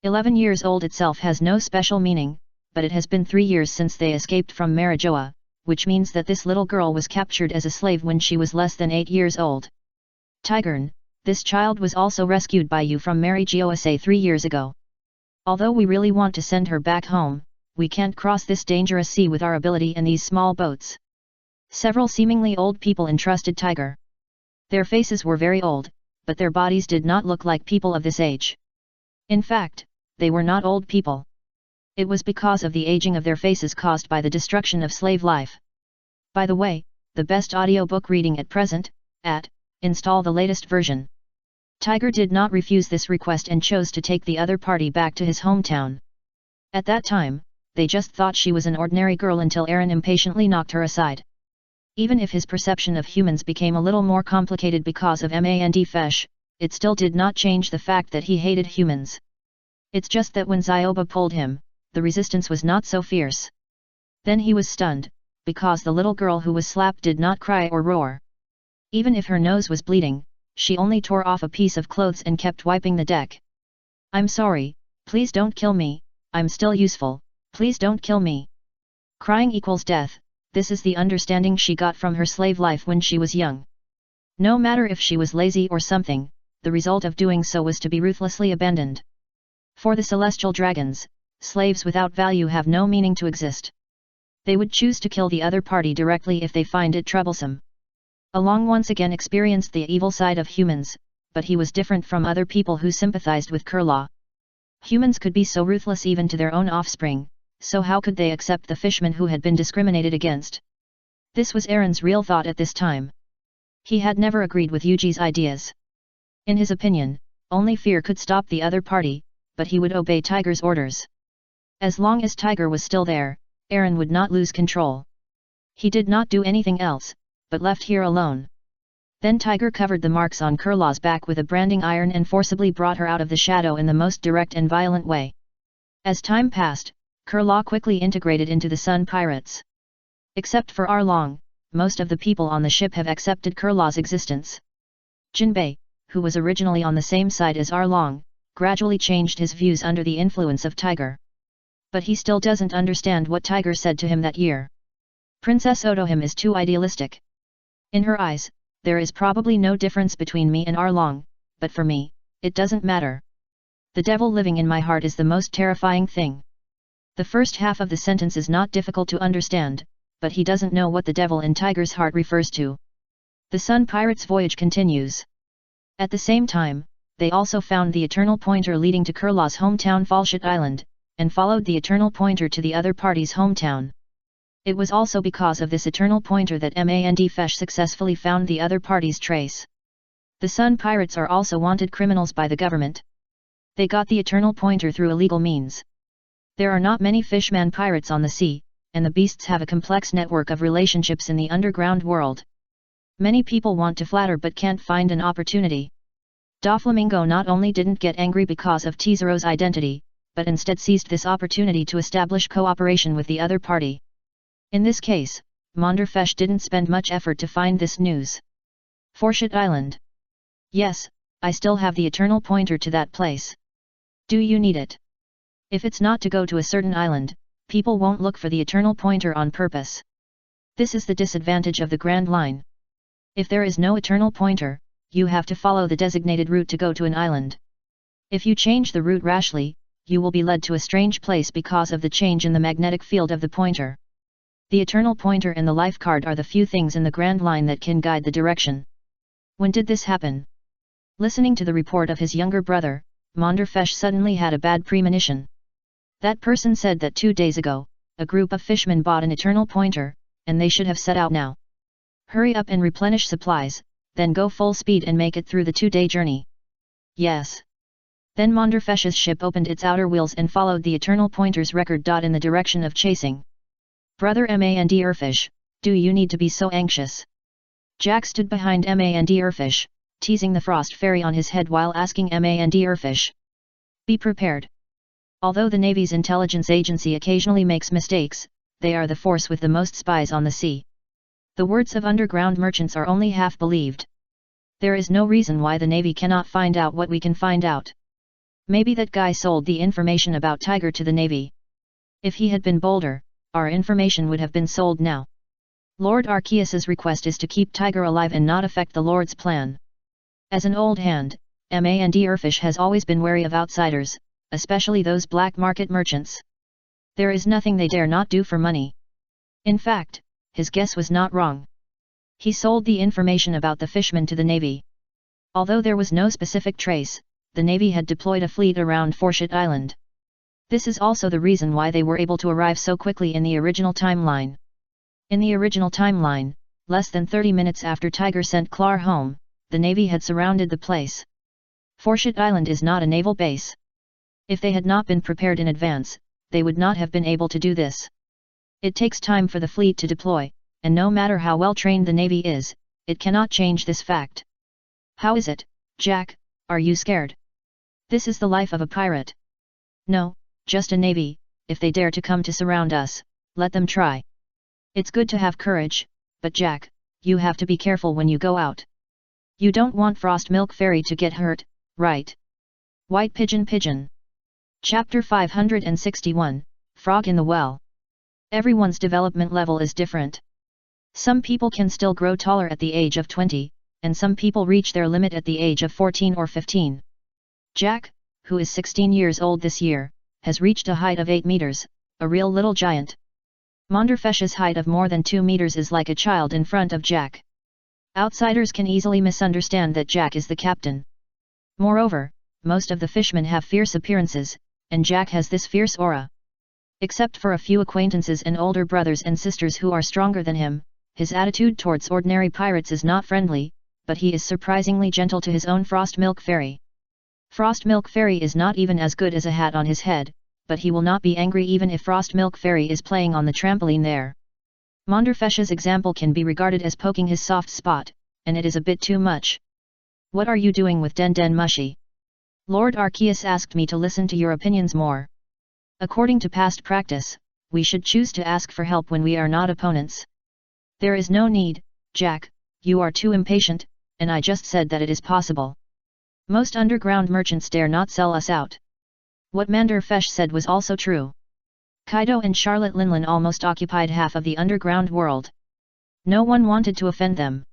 11 years old itself has no special meaning, but it has been 3 years since they escaped from Marijoa, which means that this little girl was captured as a slave when she was less than 8 years old. Tigern, this child was also rescued by you from Marijoa 3 years ago. Although we really want to send her back home, we can't cross this dangerous sea with our ability in these small boats. Several seemingly old people entrusted Tiger. Their faces were very old, but their bodies did not look like people of this age. In fact, they were not old people. It was because of the aging of their faces caused by the destruction of slave life. By the way, the best audiobook reading at present, install the latest version. Tiger did not refuse this request and chose to take the other party back to his hometown. At that time, they just thought she was an ordinary girl until Aaron impatiently knocked her aside. Even if his perception of humans became a little more complicated because of Mandfesh, it still did not change the fact that he hated humans. It's just that when Zioba pulled him, the resistance was not so fierce. Then he was stunned, because the little girl who was slapped did not cry or roar. Even if her nose was bleeding, she only tore off a piece of clothes and kept wiping the deck. I'm sorry, please don't kill me, I'm still useful, please don't kill me. Crying equals death, this is the understanding she got from her slave life when she was young. No matter if she was lazy or something, the result of doing so was to be ruthlessly abandoned. For the celestial dragons, slaves without value have no meaning to exist. They would choose to kill the other party directly if they find it troublesome. Along once again experienced the evil side of humans, but he was different from other people who sympathized with Kurlaw. Humans could be so ruthless even to their own offspring, so how could they accept the fishmen who had been discriminated against? This was Aaron's real thought at this time. He had never agreed with Yuji's ideas. In his opinion, only fear could stop the other party, but he would obey Tiger's orders. As long as Tiger was still there, Aaron would not lose control. He did not do anything else, but left here alone. Then Tiger covered the marks on Kurlaw's back with a branding iron and forcibly brought her out of the shadow in the most direct and violent way. As time passed, Kurlaw quickly integrated into the Sun Pirates. Except for Arlong, most of the people on the ship have accepted Kurlaw's existence. Jinbei, who was originally on the same side as Arlong, gradually changed his views under the influence of Tiger. But he still doesn't understand what Tiger said to him that year. Princess Otohime is too idealistic. In her eyes, there is probably no difference between me and Arlong, but for me, it doesn't matter. The devil living in my heart is the most terrifying thing. The first half of the sentence is not difficult to understand, but he doesn't know what the devil in Tiger's heart refers to. The Sun Pirates' voyage continues. At the same time, they also found the Eternal Pointer leading to Kurlaw's hometown Falshit Island, and followed the Eternal Pointer to the other party's hometown. It was also because of this Eternal Pointer that FANFIC successfully found the other party's trace. The Sun Pirates are also wanted criminals by the government. They got the Eternal Pointer through illegal means. There are not many fishman pirates on the sea, and the beasts have a complex network of relationships in the underground world. Many people want to flatter but can't find an opportunity. Doflamingo not only didn't get angry because of Tezaro's identity, but instead seized this opportunity to establish cooperation with the other party. In this case, Monderfesh didn't spend much effort to find this news. Falshit Island. Yes, I still have the Eternal Pointer to that place. Do you need it? If it's not to go to a certain island, people won't look for the Eternal Pointer on purpose. This is the disadvantage of the Grand Line. If there is no Eternal Pointer, you have to follow the designated route to go to an island. If you change the route rashly, you will be led to a strange place because of the change in the magnetic field of the pointer. The Eternal Pointer and the life card are the few things in the Grand Line that can guide the direction. When did this happen? Listening to the report of his younger brother, Monderfesh suddenly had a bad premonition. That person said that 2 days ago, a group of fishmen bought an Eternal Pointer, and they should have set out now. Hurry up and replenish supplies, then go full speed and make it through the 2-day journey. Yes. Then Monderfesh's ship opened its outer wheels and followed the Eternal Pointer's record dot in the direction of chasing. Brother Mandurfish, do you need to be so anxious? Jack stood behind Mandurfish, teasing the frost fairy on his head while asking Mandurfish. Be prepared. Although the Navy's intelligence agency occasionally makes mistakes, they are the force with the most spies on the sea. The words of underground merchants are only half believed. There is no reason why the Navy cannot find out what we can find out. Maybe that guy sold the information about Tiger to the Navy. If he had been bolder, our information would have been sold now. Lord Arceus's request is to keep Tiger alive and not affect the Lord's plan. As an old hand, Mandurfish has always been wary of outsiders, especially those black market merchants. There is nothing they dare not do for money. In fact, his guess was not wrong. He sold the information about the fishmen to the Navy. Although there was no specific trace, the Navy had deployed a fleet around Falshit Island. This is also the reason why they were able to arrive so quickly in the original timeline. In the original timeline, less than 30 minutes after Tiger sent Clar home, the Navy had surrounded the place. Falshit Island is not a naval base. If they had not been prepared in advance, they would not have been able to do this. It takes time for the fleet to deploy, and no matter how well trained the Navy is, it cannot change this fact. How is it, Jack, are you scared? This is the life of a pirate. No, just a Navy. If they dare to come to surround us, let them try. It's good to have courage, but Jack, you have to be careful when you go out. You don't want Frost Milk Fairy to get hurt, right? White Pigeon. Chapter 561, Frog in the Well. Everyone's development level is different. Some people can still grow taller at the age of 20, and some people reach their limit at the age of 14 or 15. Jack, who is 16 years old this year, has reached a height of 8 meters, a real little giant. Monderfesh's height of more than 2 meters is like a child in front of Jack. Outsiders can easily misunderstand that Jack is the captain. Moreover, most of the fishmen have fierce appearances, and Jack has this fierce aura. Except for a few acquaintances and older brothers and sisters who are stronger than him, his attitude towards ordinary pirates is not friendly, but he is surprisingly gentle to his own Frost Milk Fairy. Frost Milk Fairy is not even as good as a hat on his head, but he will not be angry even if Frost Milk Fairy is playing on the trampoline there. Monderfesh's example can be regarded as poking his soft spot, and it is a bit too much. What are you doing with Den Den Mushi? Lord Arceus asked me to listen to your opinions more. According to past practice, we should choose to ask for help when we are not opponents. There is no need, Jack, you are too impatient, and I just said that it is possible. Most underground merchants dare not sell us out. What Manderfesh said was also true. Kaido and Charlotte Linlin almost occupied half of the underground world. No one wanted to offend them.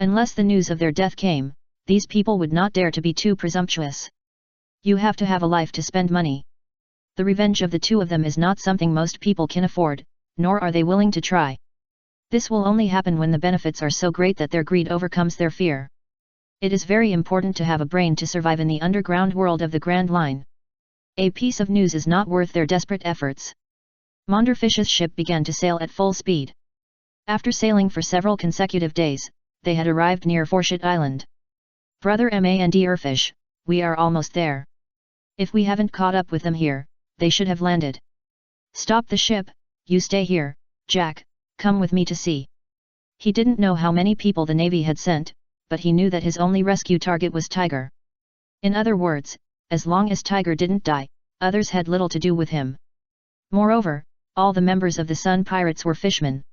Unless the news of their death came, these people would not dare to be too presumptuous. You have to have a life to spend money. The revenge of the two of them is not something most people can afford, nor are they willing to try. This will only happen when the benefits are so great that their greed overcomes their fear. It is very important to have a brain to survive in the underground world of the Grand Line. A piece of news is not worth their desperate efforts. Monderfish's ship began to sail at full speed. After sailing for several consecutive days, they had arrived near Forshit Island. Brother Manderfish, we are almost there. If we haven't caught up with them here, they should have landed. Stop the ship, you stay here, Jack, come with me to sea. He didn't know how many people the Navy had sent, but he knew that his only rescue target was Tiger. In other words, as long as Tiger didn't die, others had little to do with him. Moreover, all the members of the Sun Pirates were fishermen.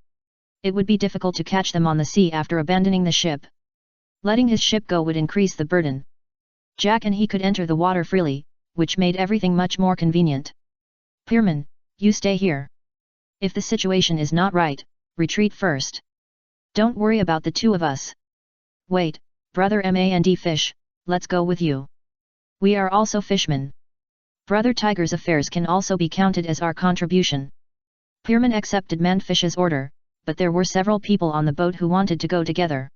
It would be difficult to catch them on the sea after abandoning the ship. Letting his ship go would increase the burden. Jack and he could enter the water freely, which made everything much more convenient. Pierman, you stay here. If the situation is not right, retreat first. Don't worry about the two of us. Wait, Brother Manderfish, let's go with you. We are also fishmen. Brother Tiger's affairs can also be counted as our contribution. Pierman accepted Manderfish's order, but there were several people on the boat who wanted to go together.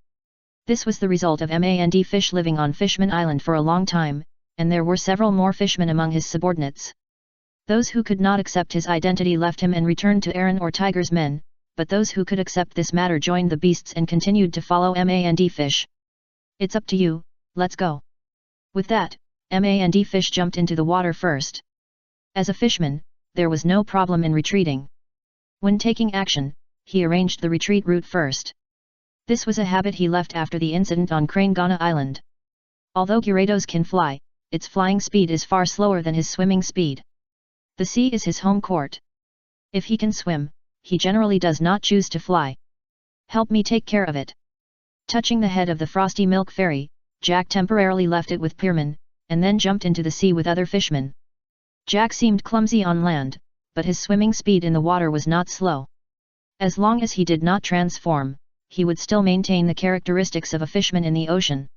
This was the result of Manderfish living on Fishman Island for a long time, and there were several more fishmen among his subordinates. Those who could not accept his identity left him and returned to Aaron or Tiger's men, but those who could accept this matter joined the beasts and continued to follow Manderfish. It's up to you, let's go. With that, Manderfish jumped into the water first. As a fishman, there was no problem in retreating. When taking action, he arranged the retreat route first. This was a habit he left after the incident on Krangana Island. Although Gyarados can fly, its flying speed is far slower than his swimming speed. The sea is his home court. If he can swim, he generally does not choose to fly. Help me take care of it. Touching the head of the Frosty Milk Fairy, Jack temporarily left it with Pierman, and then jumped into the sea with other fishmen. Jack seemed clumsy on land, but his swimming speed in the water was not slow. As long as he did not transform, he would still maintain the characteristics of a fishman in the ocean.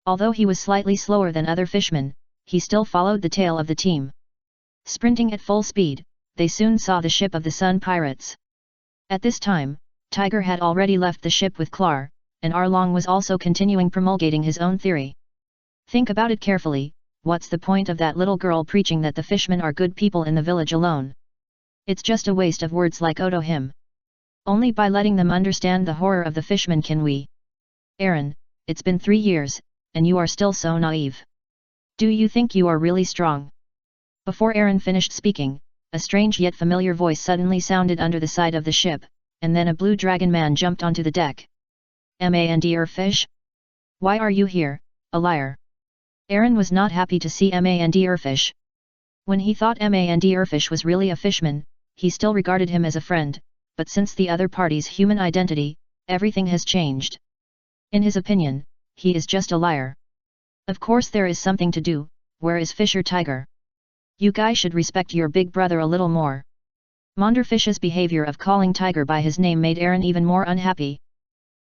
Although he was slightly slower than other fishmen, he still followed the tail of the team. Sprinting at full speed, they soon saw the ship of the Sun Pirates. At this time, Tiger had already left the ship with Clar, and Arlong was also continuing promulgating his own theory. Think about it carefully, what's the point of that little girl preaching that the fishmen are good people in the village alone? It's just a waste of words like Odo him. Only by letting them understand the horror of the fishmen can we. Aaron, it's been 3 years, and you are still so naive. Do you think you are really strong? Before Aaron finished speaking, a strange yet familiar voice suddenly sounded under the side of the ship, and then a blue dragon man jumped onto the deck. Manderfish? Why are you here, a liar? Aaron was not happy to see Manderfish. When he thought Manderfish was really a fishman, he still regarded him as a friend, but since the other party's human identity, everything has changed. In his opinion, he is just a liar. Of course there is something to do, where is Fisher Tiger? You guys should respect your big brother a little more. Monderfish's behavior of calling Tiger by his name made Aaron even more unhappy.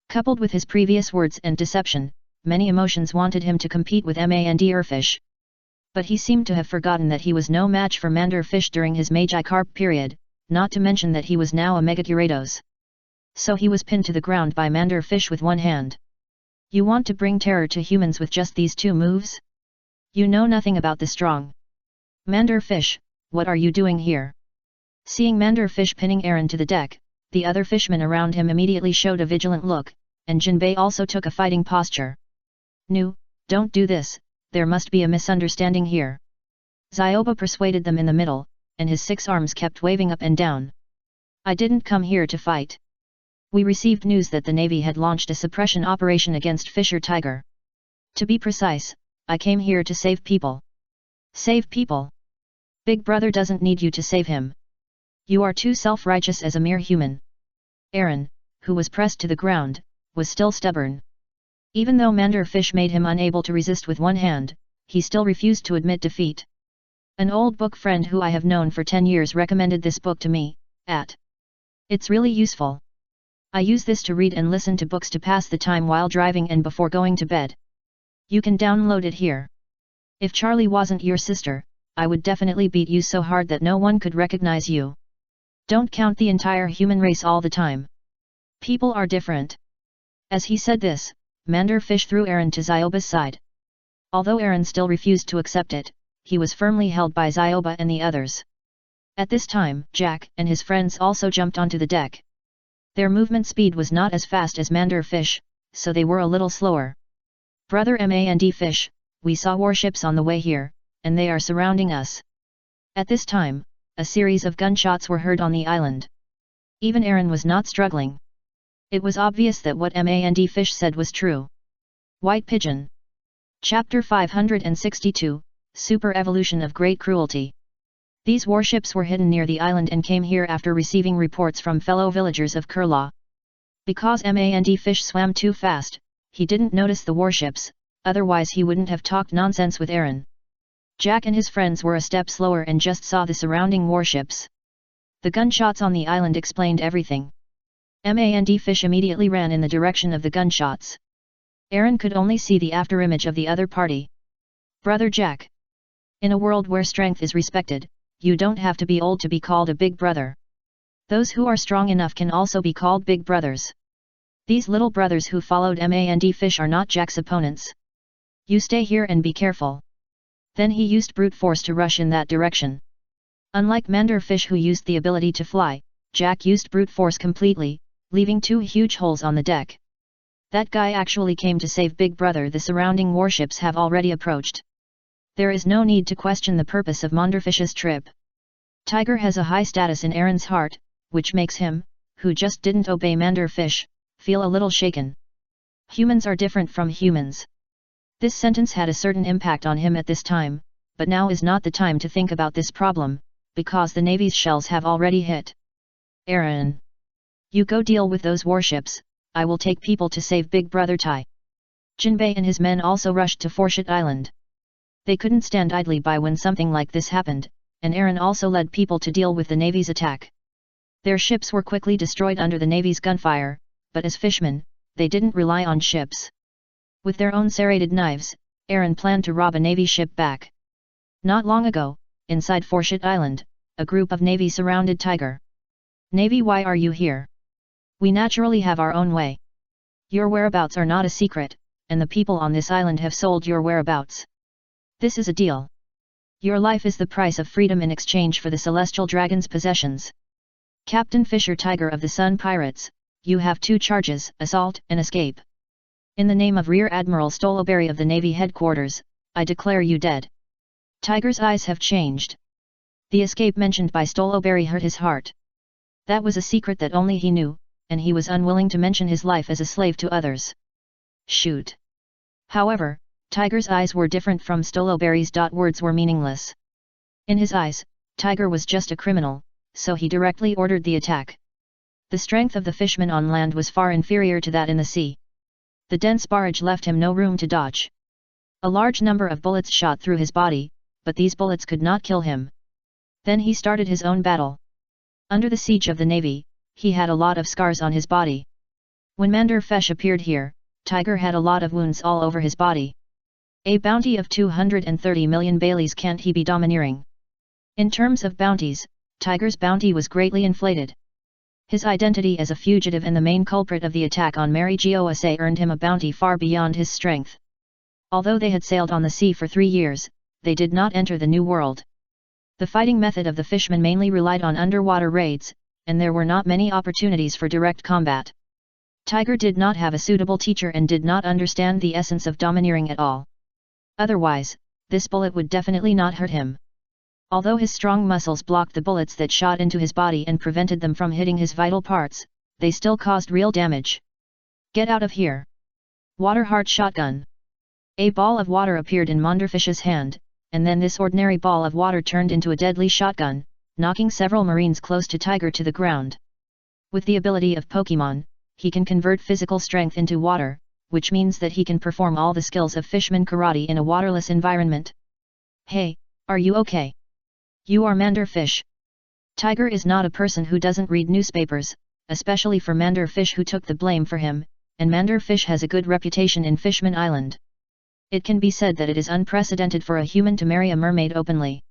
Coupled with his previous words and deception, many emotions wanted him to compete with Manderfish. But he seemed to have forgotten that he was no match for Manderfish during his Magikarp period, not to mention that he was now a Mega Gyarados. So he was pinned to the ground by Manderfish with one hand. You want to bring terror to humans with just these 2 moves? You know nothing about the strong. Mandar Fish, what are you doing here? Seeing Mandar Fish pinning Aaron to the deck, the other fishmen around him immediately showed a vigilant look, and Jinbei also took a fighting posture. No, don't do this, there must be a misunderstanding here. Zioba persuaded them in the middle, and his 6 arms kept waving up and down. I didn't come here to fight. We received news that the Navy had launched a suppression operation against Fisher Tiger. To be precise, I came here to save people. Save people? Big Brother doesn't need you to save him. You are too self-righteous as a mere human. Aaron, who was pressed to the ground, was still stubborn. Even though Mandar Fish made him unable to resist with one hand, he still refused to admit defeat. An old book friend who I have known for 10 years recommended this book to me. It's really useful. I use this to read and listen to books to pass the time while driving and before going to bed. You can download it here. If Charlie wasn't your sister, I would definitely beat you so hard that no one could recognize you. Don't count the entire human race all the time. People are different. As he said this, Mandar Fish threw Aaron to Zioba's side. Although Aaron still refused to accept it, he was firmly held by Zioba and the others. At this time, Jack and his friends also jumped onto the deck. Their movement speed was not as fast as Mandar Fish, so they were a little slower. Brother Mand Fish, we saw warships on the way here, and they are surrounding us. At this time, a series of gunshots were heard on the island. Even Aaron was not struggling. It was obvious that what Mand Fish said was true. White Pigeon. Chapter 562, Super Evolution of Great Cruelty. These warships were hidden near the island and came here after receiving reports from fellow villagers of Kurla. Because Mand Fish swam too fast, he didn't notice the warships, otherwise he wouldn't have talked nonsense with Aaron. Jack and his friends were a step slower and just saw the surrounding warships. The gunshots on the island explained everything. Mand Fish immediately ran in the direction of the gunshots. Aaron could only see the afterimage of the other party. Brother Jack. In a world where strength is respected, you don't have to be old to be called a big brother. Those who are strong enough can also be called big brothers. These little brothers who followed Mand Fish are not Jack's opponents. You stay here and be careful. Then he used brute force to rush in that direction. Unlike Mandar Fish who used the ability to fly, Jack used brute force completely, leaving 2 huge holes on the deck. That guy actually came to save Big Brother. The surrounding warships have already approached. There is no need to question the purpose of Mandar Fish's trip. Tiger has a high status in Aaron's heart, which makes him, who just didn't obey Mandar Fish, feel a little shaken. Humans are different from humans. This sentence had a certain impact on him at this time, but now is not the time to think about this problem, because the Navy's shells have already hit. Aaron. You go deal with those warships, I will take people to save Big Brother Tai. Jinbei and his men also rushed to Forshut Island. They couldn't stand idly by when something like this happened, and Aaron also led people to deal with the Navy's attack. Their ships were quickly destroyed under the Navy's gunfire, but as fishermen, they didn't rely on ships. With their own serrated knives, Aaron planned to rob a Navy ship back. Not long ago, inside Forshut Island, a group of Navy surrounded Tiger. Navy, why are you here? We naturally have our own way. Your whereabouts are not a secret, and the people on this island have sold your whereabouts. This is a deal. Your life is the price of freedom in exchange for the Celestial Dragon's possessions. Captain Fisher Tiger of the Sun Pirates, you have 2 charges, assault and escape. In the name of Rear Admiral Stoloberry of the Navy Headquarters, I declare you dead. Tiger's eyes have changed. The escape mentioned by Stoloberry hurt his heart. That was a secret that only he knew, and he was unwilling to mention his life as a slave to others. Shoot. However, Tiger's eyes were different from Stoloberry's. Words were meaningless. In his eyes, Tiger was just a criminal, so he directly ordered the attack. The strength of the fisherman on land was far inferior to that in the sea. The dense barrage left him no room to dodge. A large number of bullets shot through his body, but these bullets could not kill him. Then he started his own battle. Under the siege of the Navy, he had a lot of scars on his body. When Mandar Fish appeared here, Tiger had a lot of wounds all over his body. A bounty of 230 million Baileys, can't he be domineering? In terms of bounties, Tiger's bounty was greatly inflated. His identity as a fugitive and the main culprit of the attack on Mary Gosa earned him a bounty far beyond his strength. Although they had sailed on the sea for 3 years, they did not enter the New World. The fighting method of the fishmen mainly relied on underwater raids, and there were not many opportunities for direct combat. Tiger did not have a suitable teacher and did not understand the essence of domineering at all. Otherwise, this bullet would definitely not hurt him. Although his strong muscles blocked the bullets that shot into his body and prevented them from hitting his vital parts, they still caused real damage. Get out of here! Water Heart Shotgun. A ball of water appeared in Monderfish's hand, and then this ordinary ball of water turned into a deadly shotgun, knocking several marines close to Tiger to the ground. With the ability of Pokemon, he can convert physical strength into water, which means that he can perform all the skills of fishman karate in a waterless environment. Hey, are you okay? You are Manderfish. Tiger is not a person who doesn't read newspapers, especially for Manderfish who took the blame for him, and Manderfish has a good reputation in Fishman Island. It can be said that it is unprecedented for a human to marry a mermaid openly.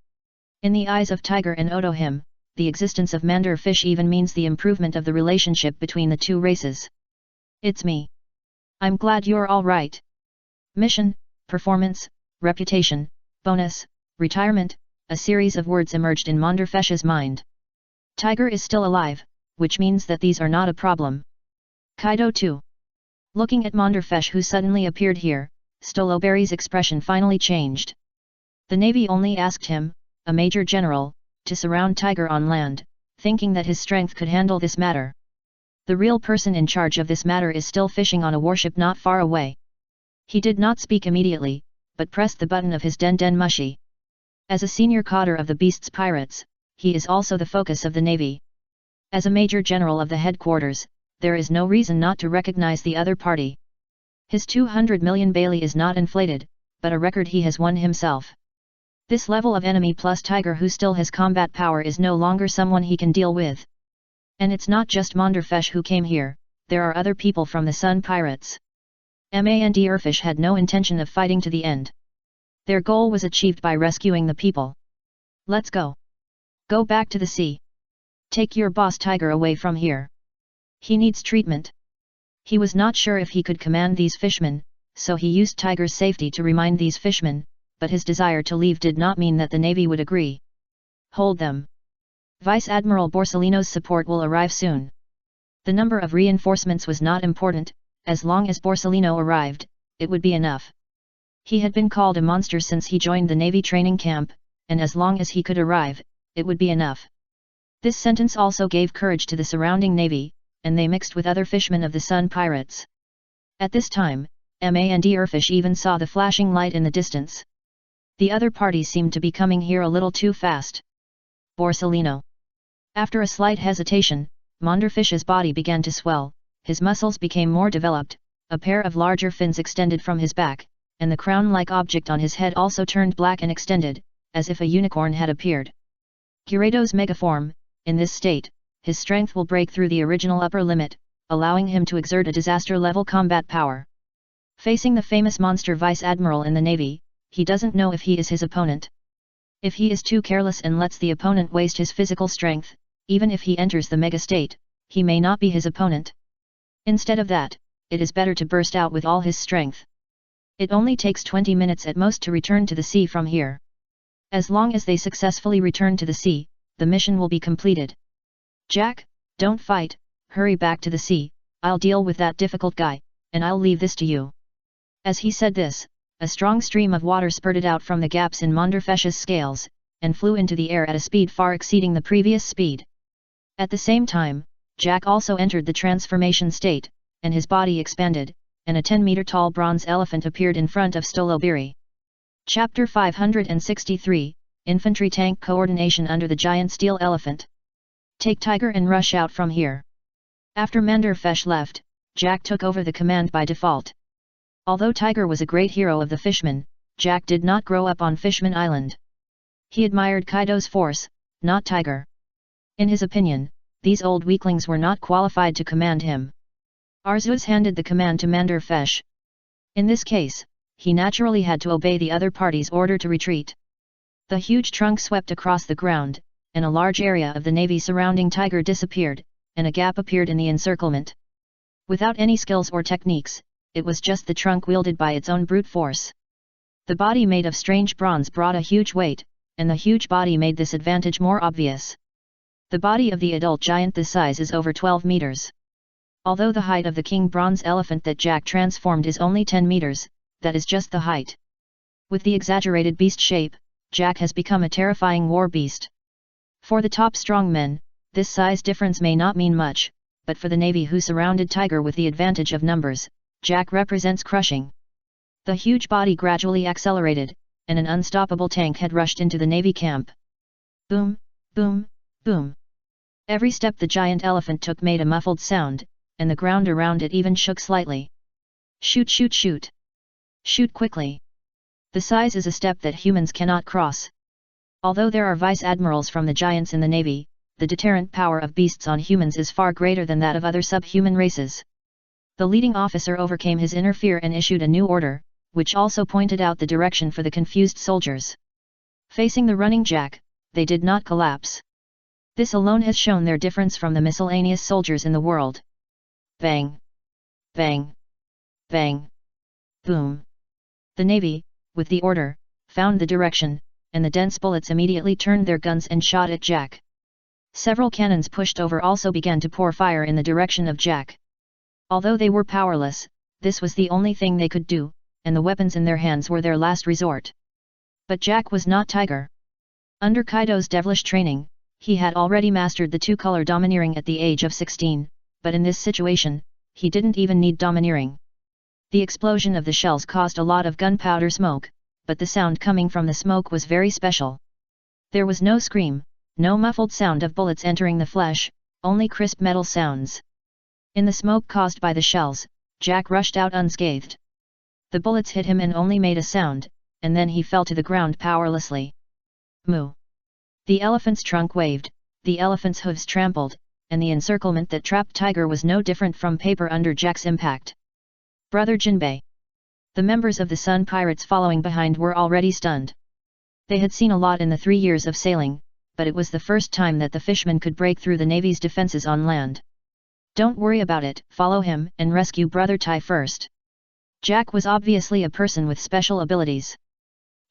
In the eyes of Tiger and Otohim, the existence of Manderfish even means the improvement of the relationship between the two races. It's me. I'm glad you're all right. Mission, performance, reputation, bonus, retirement, a series of words emerged in Monderfish's mind. Tiger is still alive, which means that these are not a problem. Kaido too. Looking at Monderfish who suddenly appeared here, Stoloberry's expression finally changed. The Navy only asked him, a major general, to surround Tiger on land, thinking that his strength could handle this matter. The real person in charge of this matter is still fishing on a warship not far away. He did not speak immediately, but pressed the button of his Den Mushi. As a senior cadre of the Beast's pirates, he is also the focus of the Navy. As a major general of the headquarters, there is no reason not to recognize the other party. His 200 million Bailey is not inflated, but a record he has won himself. This level of enemy plus Tiger who still has combat power is no longer someone he can deal with. And it's not just Monderfish who came here, there are other people from the Sun Pirates. Manderfish had no intention of fighting to the end. Their goal was achieved by rescuing the people. Let's go. Go back to the sea. Take your boss Tiger away from here. He needs treatment. He was not sure if he could command these fishmen, so he used Tiger's safety to remind these fishmen, but his desire to leave did not mean that the Navy would agree. Hold them. Vice Admiral Borsellino's support will arrive soon. The number of reinforcements was not important, as long as Borsellino arrived, it would be enough. He had been called a monster since he joined the Navy training camp, and as long as he could arrive, it would be enough. This sentence also gave courage to the surrounding Navy, and they mixed with other fishmen of the Sun Pirates. At this time, Manderfish even saw the flashing light in the distance. The other party seemed to be coming here a little too fast. Borsellino. After a slight hesitation, Monderfish's body began to swell, his muscles became more developed, a pair of larger fins extended from his back, and the crown-like object on his head also turned black and extended, as if a unicorn had appeared. Gyarados megaform, in this state, his strength will break through the original upper limit, allowing him to exert a disaster-level combat power. Facing the famous monster Vice Admiral in the Navy, he doesn't know if he is his opponent. If he is too careless and lets the opponent waste his physical strength, even if he enters the mega state, he may not be his opponent. Instead of that, it is better to burst out with all his strength. It only takes 20 minutes at most to return to the sea from here. As long as they successfully return to the sea, the mission will be completed. Jack, don't fight, hurry back to the sea, I'll deal with that difficult guy, and I'll leave this to you. As he said this, a strong stream of water spurted out from the gaps in Monderfish's scales, and flew into the air at a speed far exceeding the previous speed. At the same time, Jack also entered the transformation state, and his body expanded, and a 10-meter-tall bronze elephant appeared in front of Stoloberry. Chapter 563, Infantry Tank Coordination under the Giant Steel Elephant. Take Tiger and rush out from here. After Manderfish left, Jack took over the command by default. Although Tiger was a great hero of the fishmen, Jack did not grow up on Fishman Island. He admired Kaido's force, not Tiger. In his opinion, these old weaklings were not qualified to command him. Arceus handed the command to Manderfish. In this case, he naturally had to obey the other party's order to retreat. The huge trunk swept across the ground, and a large area of the Navy surrounding Tiger disappeared, and a gap appeared in the encirclement. Without any skills or techniques, it was just the trunk wielded by its own brute force. The body made of strange bronze brought a huge weight, and the huge body made this advantage more obvious. The body of the adult giant this size is over 12 meters. Although the height of the king bronze elephant that Jack transformed is only 10 meters, that is just the height. With the exaggerated beast shape, Jack has become a terrifying war beast. For the top strong men, this size difference may not mean much, but for the navy who surrounded Tiger with the advantage of numbers, Jack represents crushing. The huge body gradually accelerated, and an unstoppable tank had rushed into the navy camp. Boom, boom, boom. Every step the giant elephant took made a muffled sound, and the ground around it even shook slightly. Shoot, shoot, shoot. Shoot quickly. The size is a step that humans cannot cross. Although there are vice-admirals from the giants in the navy, the deterrent power of beasts on humans is far greater than that of other subhuman races. The leading officer overcame his inner fear and issued a new order, which also pointed out the direction for the confused soldiers. Facing the running Jack, they did not collapse. This alone has shown their difference from the miscellaneous soldiers in the world. Bang! Bang! Bang! Boom! The navy, with the order, found the direction, and the dense bullets immediately turned their guns and shot at Jack. Several cannons pushed over also began to pour fire in the direction of Jack. Although they were powerless, this was the only thing they could do, and the weapons in their hands were their last resort. But Jack was not Tiger. Under Kaido's devilish training, he had already mastered the two-color domineering at the age of 16, but in this situation, he didn't even need domineering. The explosion of the shells caused a lot of gunpowder smoke, but the sound coming from the smoke was very special. There was no scream, no muffled sound of bullets entering the flesh, only crisp metal sounds. In the smoke caused by the shells, Jack rushed out unscathed. The bullets hit him and only made a sound, and then he fell to the ground powerlessly. Moo! The elephant's trunk waved, the elephant's hooves trampled, and the encirclement that trapped Tiger was no different from paper under Jack's impact. Brother Jinbei. The members of the Sun Pirates following behind were already stunned. They had seen a lot in the 3 years of sailing, but it was the first time that the fishmen could break through the Navy's defenses on land. Don't worry about it, follow him and rescue Brother Tai first. Jack was obviously a person with special abilities.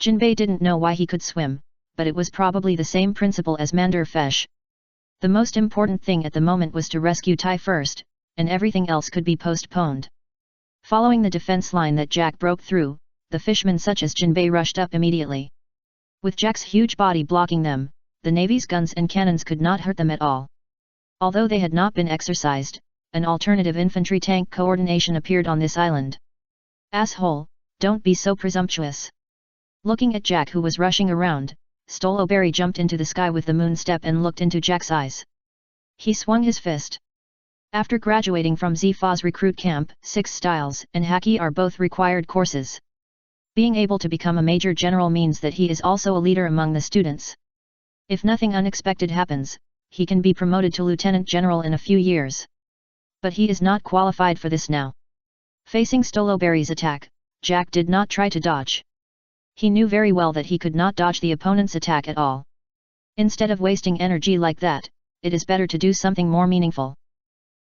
Jinbei didn't know why he could swim, but it was probably the same principle as Mander Fesh. The most important thing at the moment was to rescue Tai first, and everything else could be postponed. Following the defense line that Jack broke through, the fishmen such as Jinbei rushed up immediately. With Jack's huge body blocking them, the Navy's guns and cannons could not hurt them at all. Although they had not been exercised, an alternative infantry tank coordination appeared on this island. Asshole, don't be so presumptuous. Looking at Jack who was rushing around, Stoloberry jumped into the sky with the moon step and looked into Jack's eyes. He swung his fist. After graduating from Zifa's recruit camp, 6 styles and Haki are both required courses. Being able to become a major general means that he is also a leader among the students. If nothing unexpected happens, he can be promoted to lieutenant general in a few years. But he is not qualified for this now. Facing Stoloberry's attack, Jack did not try to dodge. He knew very well that he could not dodge the opponent's attack at all. Instead of wasting energy like that, it is better to do something more meaningful.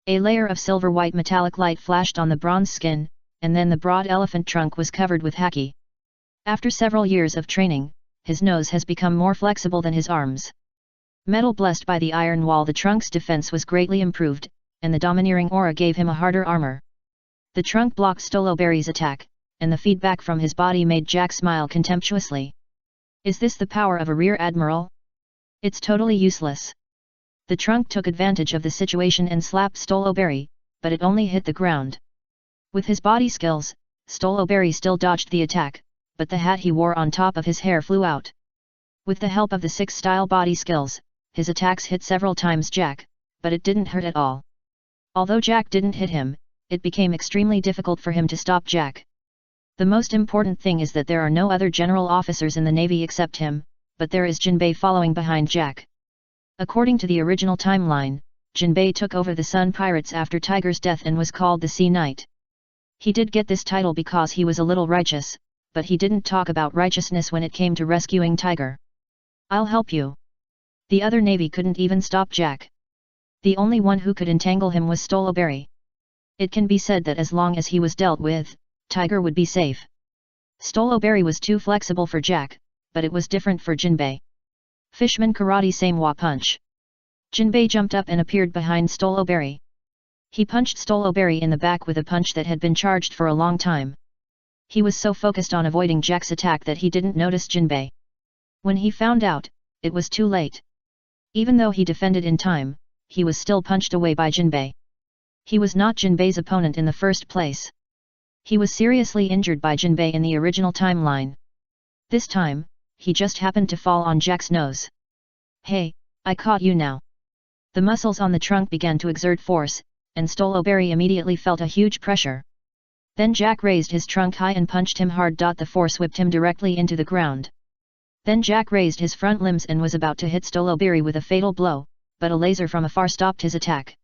A layer of silver-white metallic light flashed on the bronze skin, and then the broad elephant trunk was covered with haki. After several years of training, his nose has become more flexible than his arms. Metal blessed by the iron wall, the trunk's defense was greatly improved, and the domineering aura gave him a harder armor. The trunk blocked Stoloberry's attack, and the feedback from his body made Jack smile contemptuously. Is this the power of a rear admiral? It's totally useless. The trunk took advantage of the situation and slapped Stoloberry, but it only hit the ground. With his body skills, Stoloberry still dodged the attack, but the hat he wore on top of his hair flew out. With the help of the 6-style body skills, his attacks hit several times Jack, but it didn't hurt at all. Although Jack didn't hit him, it became extremely difficult for him to stop Jack. The most important thing is that there are no other general officers in the Navy except him, but there is Jinbei following behind Jack. According to the original timeline, Jinbei took over the Sun Pirates after Tiger's death and was called the Sea Knight. He did get this title because he was a little righteous, but he didn't talk about righteousness when it came to rescuing Tiger. I'll help you. The other Navy couldn't even stop Jack. The only one who could entangle him was Stoloberry. It can be said that as long as he was dealt with, Tiger would be safe. Stoloberry was too flexible for Jack, but it was different for Jinbei. Fishman Karate Samwa Punch. Jinbei jumped up and appeared behind Stoloberry. He punched Stoloberry in the back with a punch that had been charged for a long time. He was so focused on avoiding Jack's attack that he didn't notice Jinbei. When he found out, it was too late. Even though he defended in time, he was still punched away by Jinbei. He was not Jinbei's opponent in the first place. He was seriously injured by Jinbei in the original timeline. This time, he just happened to fall on Jack's nose. Hey, I caught you now. The muscles on the trunk began to exert force, and Stoloberry immediately felt a huge pressure. Then Jack raised his trunk high and punched him hard. The force whipped him directly into the ground. Then Jack raised his front limbs and was about to hit Stoloberry with a fatal blow, but a laser from afar stopped his attack.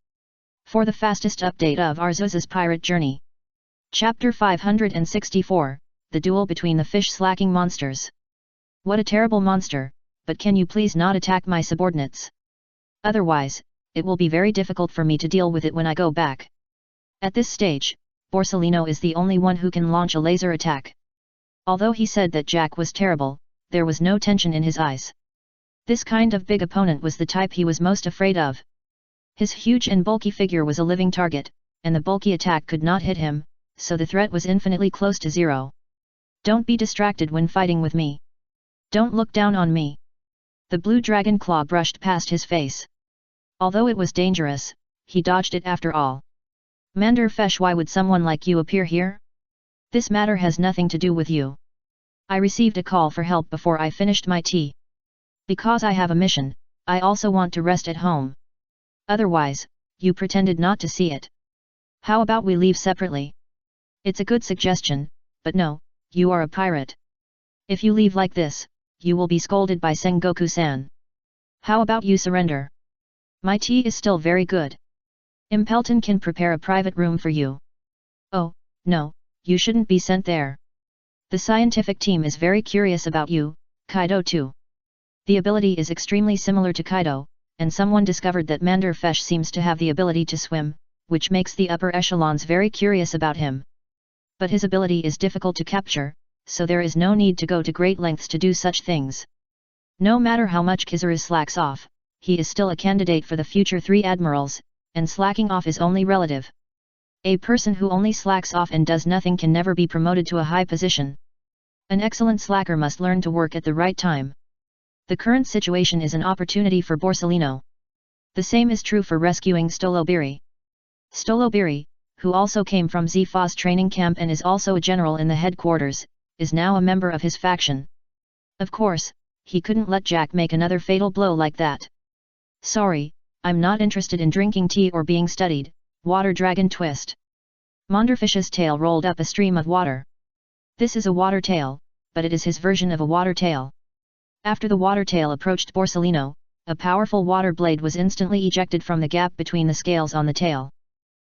For the fastest update of Arceus's pirate journey. Chapter 564, The Duel Between the Fish-Slacking Monsters. What a terrible monster, but can you please not attack my subordinates? Otherwise, it will be very difficult for me to deal with it when I go back. At this stage, Borsellino is the only one who can launch a laser attack. Although he said that Jack was terrible, there was no tension in his eyes. This kind of big opponent was the type he was most afraid of. His huge and bulky figure was a living target, and the bulky attack could not hit him, so the threat was infinitely close to zero. Don't be distracted when fighting with me. Don't look down on me. The blue dragon claw brushed past his face. Although it was dangerous, he dodged it after all. Manderfesh, why would someone like you appear here? This matter has nothing to do with you. I received a call for help before I finished my tea. Because I have a mission, I also want to rest at home. Otherwise, you pretended not to see it. How about we leave separately? It's a good suggestion, but no, you are a pirate. If you leave like this, you will be scolded by Sengoku-san. How about you surrender? My tea is still very good. Impelton can prepare a private room for you. Oh, no, you shouldn't be sent there. The scientific team is very curious about you, Kaido too. The ability is extremely similar to Kaido, and someone discovered that Manderfesh seems to have the ability to swim, which makes the upper echelons very curious about him. But his ability is difficult to capture, so there is no need to go to great lengths to do such things. No matter how much Kizaru slacks off, he is still a candidate for the future 3 admirals, and slacking off is only relative. A person who only slacks off and does nothing can never be promoted to a high position. An excellent slacker must learn to work at the right time. The current situation is an opportunity for Borsellino. The same is true for rescuing Stoloberry. Stoloberry, who also came from Zifa's training camp and is also a general in the headquarters, is now a member of his faction. Of course, he couldn't let Jack make another fatal blow like that. Sorry, I'm not interested in drinking tea or being studied, Water Dragon Twist. Manderfish's tail rolled up a stream of water. This is a water tail, but it is his version of a water tail. After the water tail approached Borsellino, a powerful water blade was instantly ejected from the gap between the scales on the tail.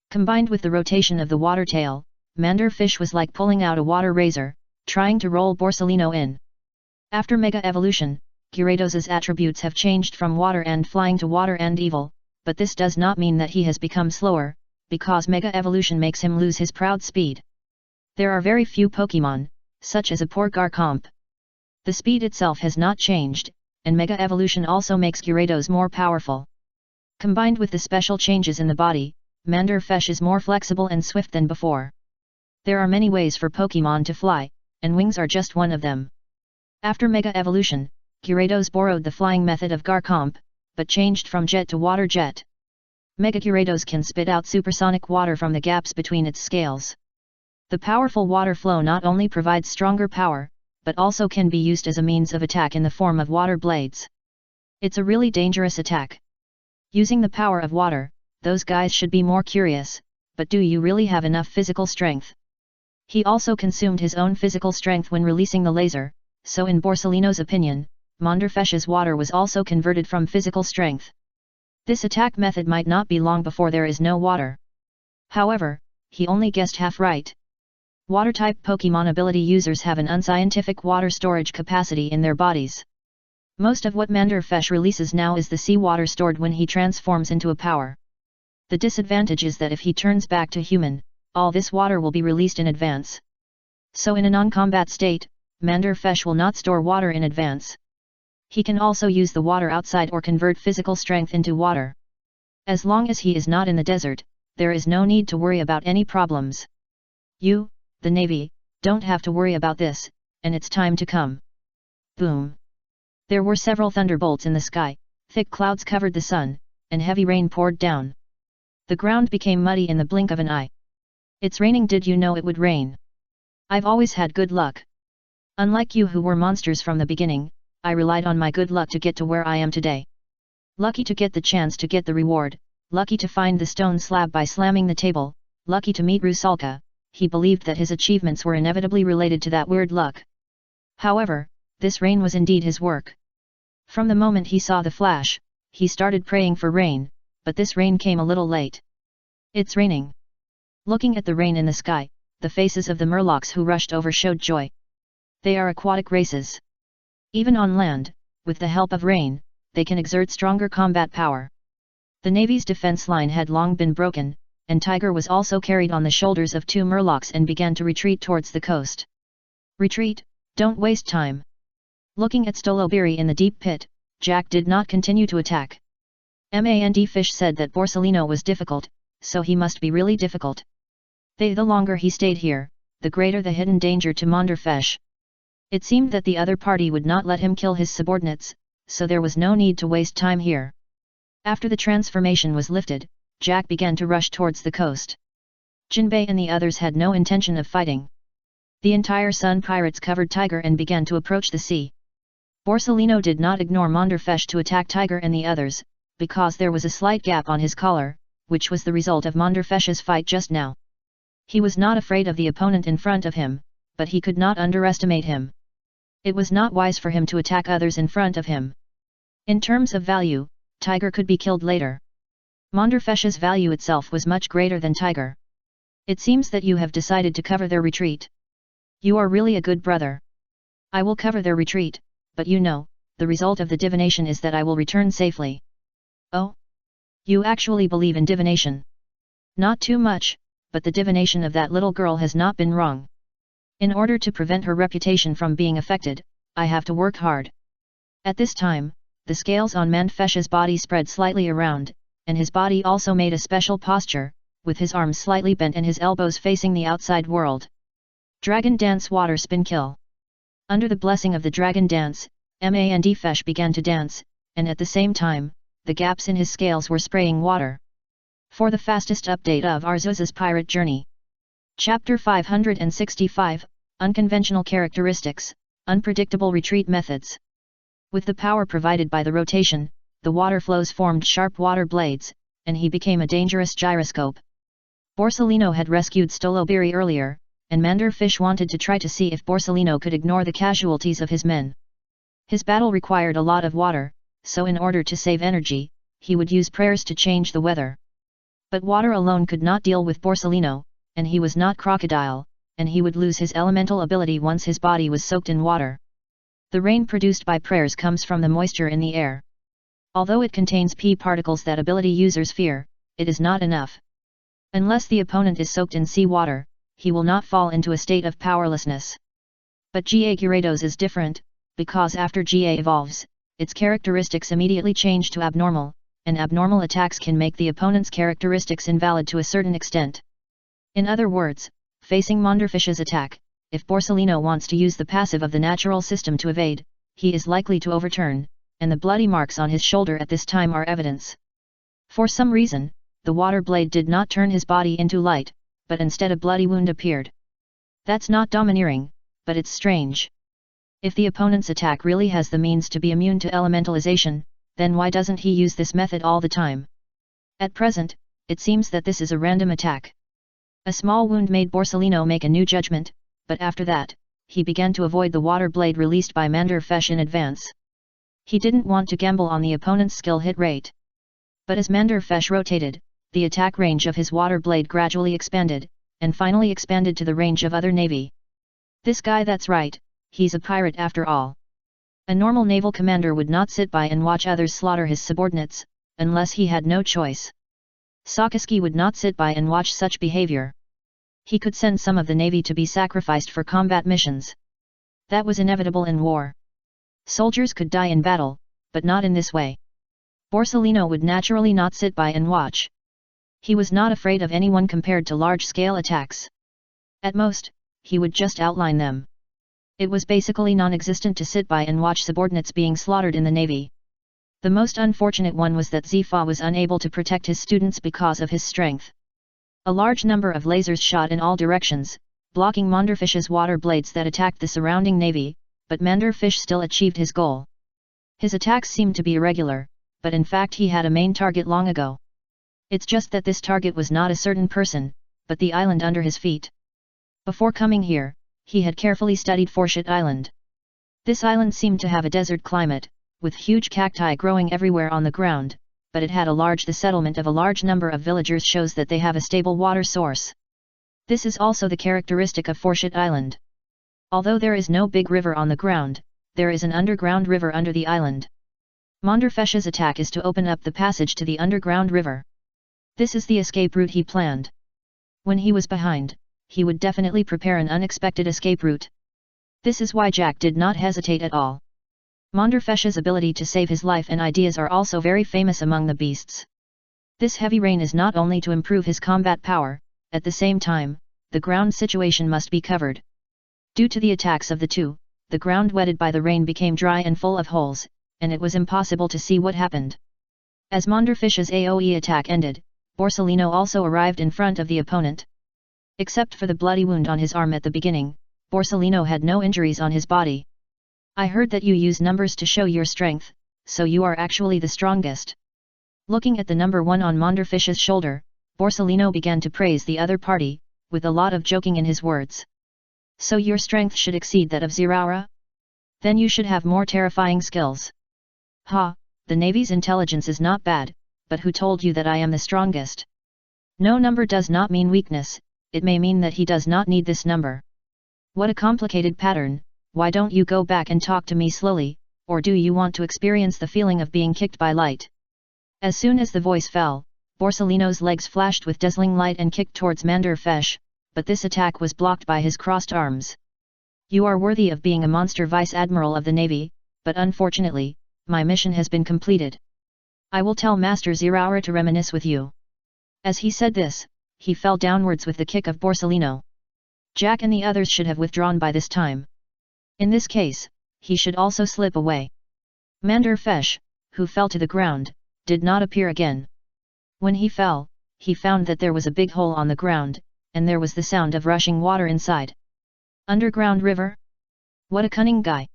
Combined with the rotation of the water tail, Manderfish was like pulling out a water razor, trying to roll Borsellino in. After Mega Evolution, Gyarados' attributes have changed from water and flying to water and evil, but this does not mean that he has become slower, because Mega Evolution makes him lose his proud speed. There are very few Pokémon, such as a poor Garchomp. The speed itself has not changed, and Mega Evolution also makes Gyarados more powerful. Combined with the special changes in the body, Manderfesh is more flexible and swift than before. There are many ways for Pokémon to fly, and wings are just one of them. After Mega Evolution, Gyarados borrowed the flying method of Garchomp, but changed from jet to water jet. Mega Gyarados can spit out supersonic water from the gaps between its scales. The powerful water flow not only provides stronger power, but also can be used as a means of attack in the form of water blades. It's a really dangerous attack. Using the power of water, those guys should be more curious, but do you really have enough physical strength? He also consumed his own physical strength when releasing the laser, so in Borsellino's opinion, Manderfesh's water was also converted from physical strength. This attack method might not be long before there is no water. However, he only guessed half right. Water-type Pokémon ability users have an unscientific water storage capacity in their bodies. Most of what Manderfesh releases now is the seawater stored when he transforms into a power. The disadvantage is that if he turns back to human, all this water will be released in advance. So in a non-combat state, Manderfesh will not store water in advance. He can also use the water outside or convert physical strength into water. As long as he is not in the desert, there is no need to worry about any problems. You, the Navy, don't have to worry about this, and it's time to come. Boom! There were several thunderbolts in the sky, thick clouds covered the sun, and heavy rain poured down. The ground became muddy in the blink of an eye. It's raining. Did you know it would rain? I've always had good luck. Unlike you who were monsters from the beginning, I relied on my good luck to get to where I am today. Lucky to get the chance to get the reward, lucky to find the stone slab by slamming the table, lucky to meet Rusalka. He believed that his achievements were inevitably related to that weird luck. However, this rain was indeed his work. From the moment he saw the flash, he started praying for rain, but this rain came a little late. It's raining. Looking at the rain in the sky, the faces of the Murlocs who rushed over showed joy. They are aquatic races. Even on land, with the help of rain, they can exert stronger combat power. The Navy's defense line had long been broken, and Tiger was also carried on the shoulders of 2 Murlocs and began to retreat towards the coast. Retreat, don't waste time. Looking at Stolobiri in the deep pit, Jack did not continue to attack. Fish said that Borsellino was difficult, so he must be really difficult. The longer he stayed here, the greater the hidden danger to Monderfesh. It seemed that the other party would not let him kill his subordinates, so there was no need to waste time here. After the transformation was lifted, Jack began to rush towards the coast. Jinbei and the others had no intention of fighting. The entire Sun Pirates covered Tiger and began to approach the sea. Borsellino did not ignore Monderfesh to attack Tiger and the others, because there was a slight gap on his collar, which was the result of Monderfesh's fight just now. He was not afraid of the opponent in front of him, but he could not underestimate him. It was not wise for him to attack others in front of him. In terms of value, Tiger could be killed later. Monderfesh's value itself was much greater than Tiger. It seems that you have decided to cover their retreat. You are really a good brother. I will cover their retreat, but you know, the result of the divination is that I will return safely. Oh? You actually believe in divination? Not too much, but the divination of that little girl has not been wrong. In order to prevent her reputation from being affected, I have to work hard. At this time, the scales on Monderfesh's body spread slightly around, and his body also made a special posture, with his arms slightly bent and his elbows facing the outside world. Dragon Dance Water Spin Kill. Under the blessing of the Dragon Dance, Monderfesh began to dance, and at the same time, the gaps in his scales were spraying water. For the fastest update of Arceus's pirate journey. Chapter 565, Unconventional Characteristics, Unpredictable Retreat Methods. With the power provided by the rotation, the water flows formed sharp water blades, and he became a dangerous gyroscope. Borsellino had rescued Stolobiri earlier, and Monderfesh wanted to try to see if Borsellino could ignore the casualties of his men. His battle required a lot of water, so in order to save energy, he would use prayers to change the weather. But water alone could not deal with Borsellino, and he was not Crocodile, and he would lose his elemental ability once his body was soaked in water. The rain produced by prayers comes from the moisture in the air. Although it contains P particles that ability users fear, it is not enough. Unless the opponent is soaked in sea water, he will not fall into a state of powerlessness. But GA Gyarados is different, because after GA evolves, its characteristics immediately change to abnormal, and abnormal attacks can make the opponent's characteristics invalid to a certain extent. In other words, facing Monderfesh's attack, if Borsellino wants to use the passive of the natural system to evade, he is likely to overturn, and the bloody marks on his shoulder at this time are evidence. For some reason, the water blade did not turn his body into light, but instead a bloody wound appeared. That's not domineering, but it's strange. If the opponent's attack really has the means to be immune to elementalization, then why doesn't he use this method all the time? At present, it seems that this is a random attack. A small wound made Borsellino make a new judgment, but after that, he began to avoid the water blade released by Monderfesh in advance. He didn't want to gamble on the opponent's skill hit rate. But as Monderfesh rotated, the attack range of his water blade gradually expanded, and finally expanded to the range of other navy. This guy, that's right, he's a pirate after all. A normal naval commander would not sit by and watch others slaughter his subordinates, unless he had no choice. Sakazuki would not sit by and watch such behavior. He could send some of the navy to be sacrificed for combat missions. That was inevitable in war. Soldiers could die in battle, but not in this way. Borsellino would naturally not sit by and watch. He was not afraid of anyone compared to large-scale attacks. At most, he would just outline them. It was basically non-existent to sit by and watch subordinates being slaughtered in the navy. The most unfortunate one was that Zifa was unable to protect his students because of his strength. A large number of lasers shot in all directions, blocking Manderfish's water blades that attacked the surrounding navy, but Manderfish still achieved his goal. His attacks seemed to be irregular, but in fact he had a main target long ago. It's just that this target was not a certain person, but the island under his feet. Before coming here, he had carefully studied Forshit Island. This island seemed to have a desert climate, with huge cacti growing everywhere on the ground, but it had the settlement of a large number of villagers shows that they have a stable water source. This is also the characteristic of Forshit Island. Although there is no big river on the ground, there is an underground river under the island. Manderfesh's attack is to open up the passage to the underground river. This is the escape route he planned. When he was behind, he would definitely prepare an unexpected escape route. This is why Jack did not hesitate at all. Manderfesh's ability to save his life and ideas are also very famous among the beasts. This heavy rain is not only to improve his combat power, at the same time, the ground situation must be covered. Due to the attacks of the two, the ground wetted by the rain became dry and full of holes, and it was impossible to see what happened. As Manderfish's AoE attack ended, Borsellino also arrived in front of the opponent. Except for the bloody wound on his arm at the beginning, Borsellino had no injuries on his body. I heard that you use numbers to show your strength, so you are actually the strongest. Looking at the number 1 on Manderfish's shoulder, Borsellino began to praise the other party, with a lot of joking in his words. So your strength should exceed that of Ziraura? Then you should have more terrifying skills. Ha, the Navy's intelligence is not bad, but who told you that I am the strongest? No number does not mean weakness, it may mean that he does not need this number. What a complicated pattern. Why don't you go back and talk to me slowly, or do you want to experience the feeling of being kicked by light? As soon as the voice fell, Borsellino's legs flashed with dazzling light and kicked towards Manderfish, but this attack was blocked by his crossed arms. You are worthy of being a monster Vice Admiral of the Navy, but unfortunately, my mission has been completed. I will tell Master Ziraura to reminisce with you. As he said this, he fell downwards with the kick of Borsellino. Jack and the others should have withdrawn by this time. In this case, he should also slip away. Manderfish, who fell to the ground, did not appear again. When he fell, he found that there was a big hole on the ground, and there was the sound of rushing water inside. Underground river? What a cunning guy!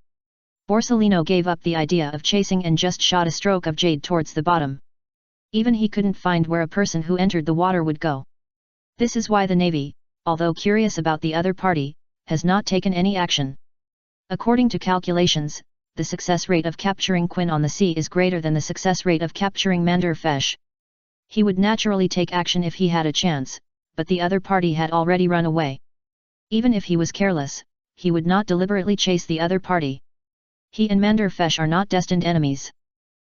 Borsellino gave up the idea of chasing and just shot a stroke of jade towards the bottom. Even he couldn't find where a person who entered the water would go. This is why the Navy, although curious about the other party, has not taken any action. According to calculations, the success rate of capturing Quinn on the sea is greater than the success rate of capturing Manderfish. He would naturally take action if he had a chance, but the other party had already run away. Even if he was careless, he would not deliberately chase the other party. He and Manderfish are not destined enemies.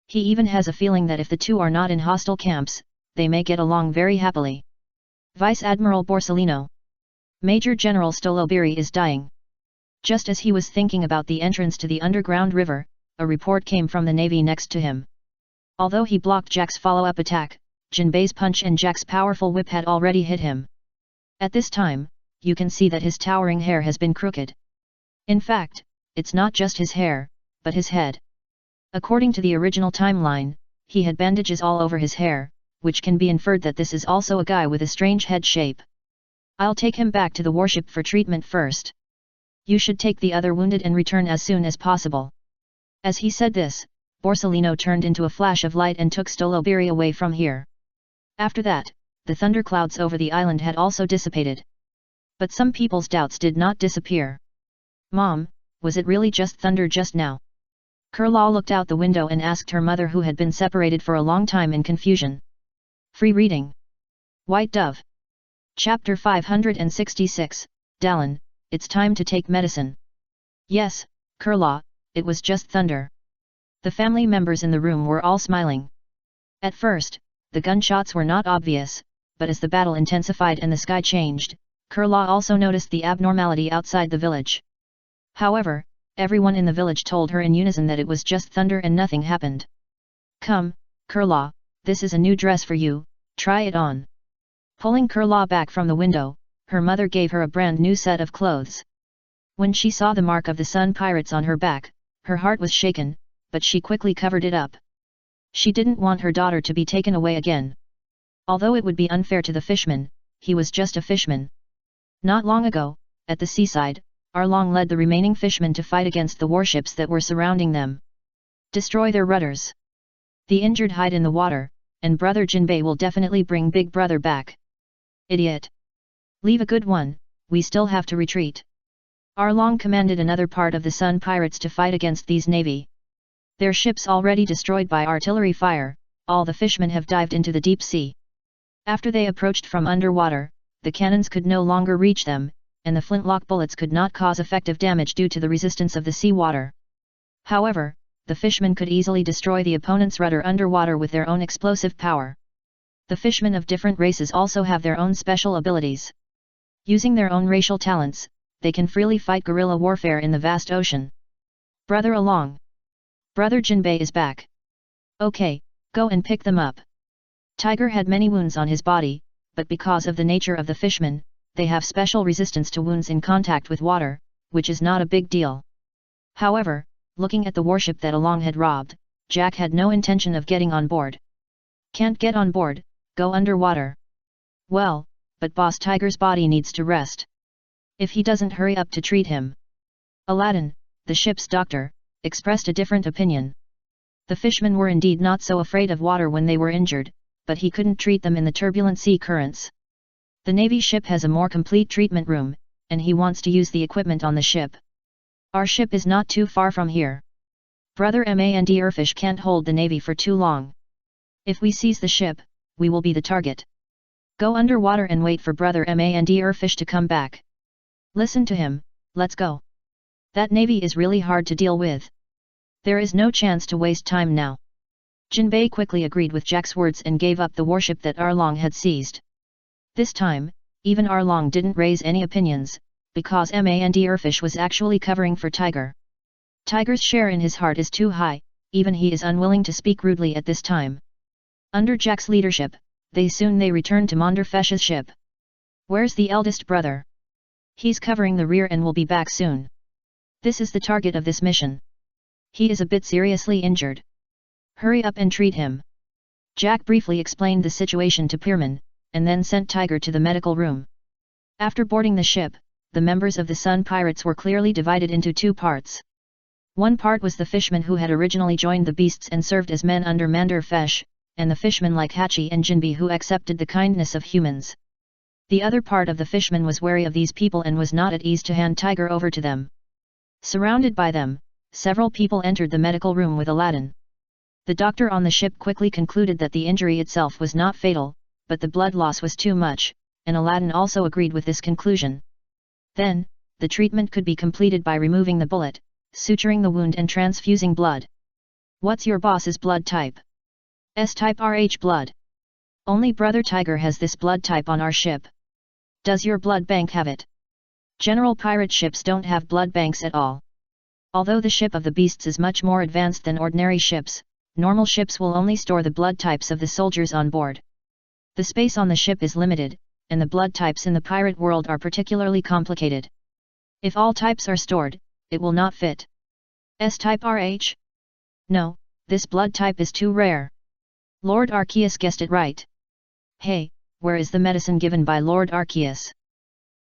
He even has a feeling that if the two are not in hostile camps, they may get along very happily. Vice Admiral Borsellino. Major General Stolobiri is dying. Just as he was thinking about the entrance to the underground river, a report came from the Navy next to him. Although he blocked Jack's follow-up attack, Jinbei's punch and Jack's powerful whip had already hit him. At this time, you can see that his towering hair has been crooked. In fact, it's not just his hair, but his head. According to the original timeline, he had bandages all over his hair, which can be inferred that this is also a guy with a strange head shape. I'll take him back to the warship for treatment first. You should take the other wounded and return as soon as possible. As he said this, Borsellino turned into a flash of light and took Stolobiri away from here. After that, the thunderclouds over the island had also dissipated. But some people's doubts did not disappear. Mom, was it really just thunder just now? Kurlaw looked out the window and asked her mother, who had been separated for a long time, in confusion. Free reading. White Dove. Chapter 566, Dallin, it's time to take medicine. Yes, Kurlaw, it was just thunder. The family members in the room were all smiling. At first, the gunshots were not obvious, but as the battle intensified and the sky changed, Kurlaw also noticed the abnormality outside the village. However, Everyone in the village told her in unison that it was just thunder and nothing happened. Come, Kurla, this is a new dress for you, try it on. Pulling Kurla back from the window, her mother gave her a brand new set of clothes. When she saw the mark of the sun pirates on her back, her heart was shaken, but she quickly covered it up. She didn't want her daughter to be taken away again. Although it would be unfair to the fishman, he was just a fishman. Not long ago, at the seaside, Arlong led the remaining fishmen to fight against the warships that were surrounding them. Destroy their rudders. The injured hide in the water, and Brother Jinbei will definitely bring Big Brother back. Idiot. Leave a good one, we still have to retreat. Arlong commanded another part of the Sun Pirates to fight against these navy. Their ships already destroyed by artillery fire, all the fishmen have dived into the deep sea. After they approached from underwater, the cannons could no longer reach them, and the flintlock bullets could not cause effective damage due to the resistance of the sea water. However, the fishmen could easily destroy the opponent's rudder underwater with their own explosive power. The fishmen of different races also have their own special abilities. Using their own racial talents, they can freely fight guerrilla warfare in the vast ocean. Brother along. Brother Jinbei is back. Okay, go and pick them up. Tiger had many wounds on his body, but because of the nature of the fishmen, they have special resistance to wounds in contact with water, which is not a big deal. However, looking at the warship that Along had robbed, Jack had no intention of getting on board. Can't get on board, go underwater. Well, but Boss Tiger's body needs to rest. If he doesn't hurry up to treat him. Aladdin, the ship's doctor, expressed a different opinion. The fishmen were indeed not so afraid of water when they were injured, but he couldn't treat them in the turbulent sea currents. The Navy ship has a more complete treatment room, and he wants to use the equipment on the ship. Our ship is not too far from here. Brother Mand Erfish can't hold the Navy for too long. If we seize the ship, we will be the target. Go underwater and wait for Brother Mand Erfish to come back. Listen to him, let's go. That Navy is really hard to deal with. There is no chance to waste time now. Jinbei quickly agreed with Jack's words and gave up the warship that Arlong had seized. This time, even Arlong didn't raise any opinions, because Mand Erfish was actually covering for Tiger. Tiger's share in his heart is too high, even he is unwilling to speak rudely at this time. Under Jack's leadership, they returned to Monderfesh's ship. Where's the eldest brother? He's covering the rear and will be back soon. This is the target of this mission. He is a bit seriously injured. Hurry up and treat him. Jack briefly explained the situation to Pierman, and then sent Tiger to the medical room. After boarding the ship, the members of the Sun Pirates were clearly divided into two parts. One part was the fishmen who had originally joined the beasts and served as men under Manderfesh, and the fishmen like Hachi and Jinbei who accepted the kindness of humans. The other part of the fishmen was wary of these people and was not at ease to hand Tiger over to them. Surrounded by them, several people entered the medical room with Aladdin. The doctor on the ship quickly concluded that the injury itself was not fatal, but the blood loss was too much, and Aladdin also agreed with this conclusion. Then, the treatment could be completed by removing the bullet, suturing the wound and transfusing blood. What's your boss's blood type? S-type RH blood. Only Brother Tiger has this blood type on our ship. Does your blood bank have it? General pirate ships don't have blood banks at all. Although the ship of the beasts is much more advanced than ordinary ships, normal ships will only store the blood types of the soldiers on board. The space on the ship is limited, and the blood types in the pirate world are particularly complicated. If all types are stored, it will not fit. S-type RH? No, this blood type is too rare. Lord Arceus guessed it right. Hey, where is the medicine given by Lord Arceus?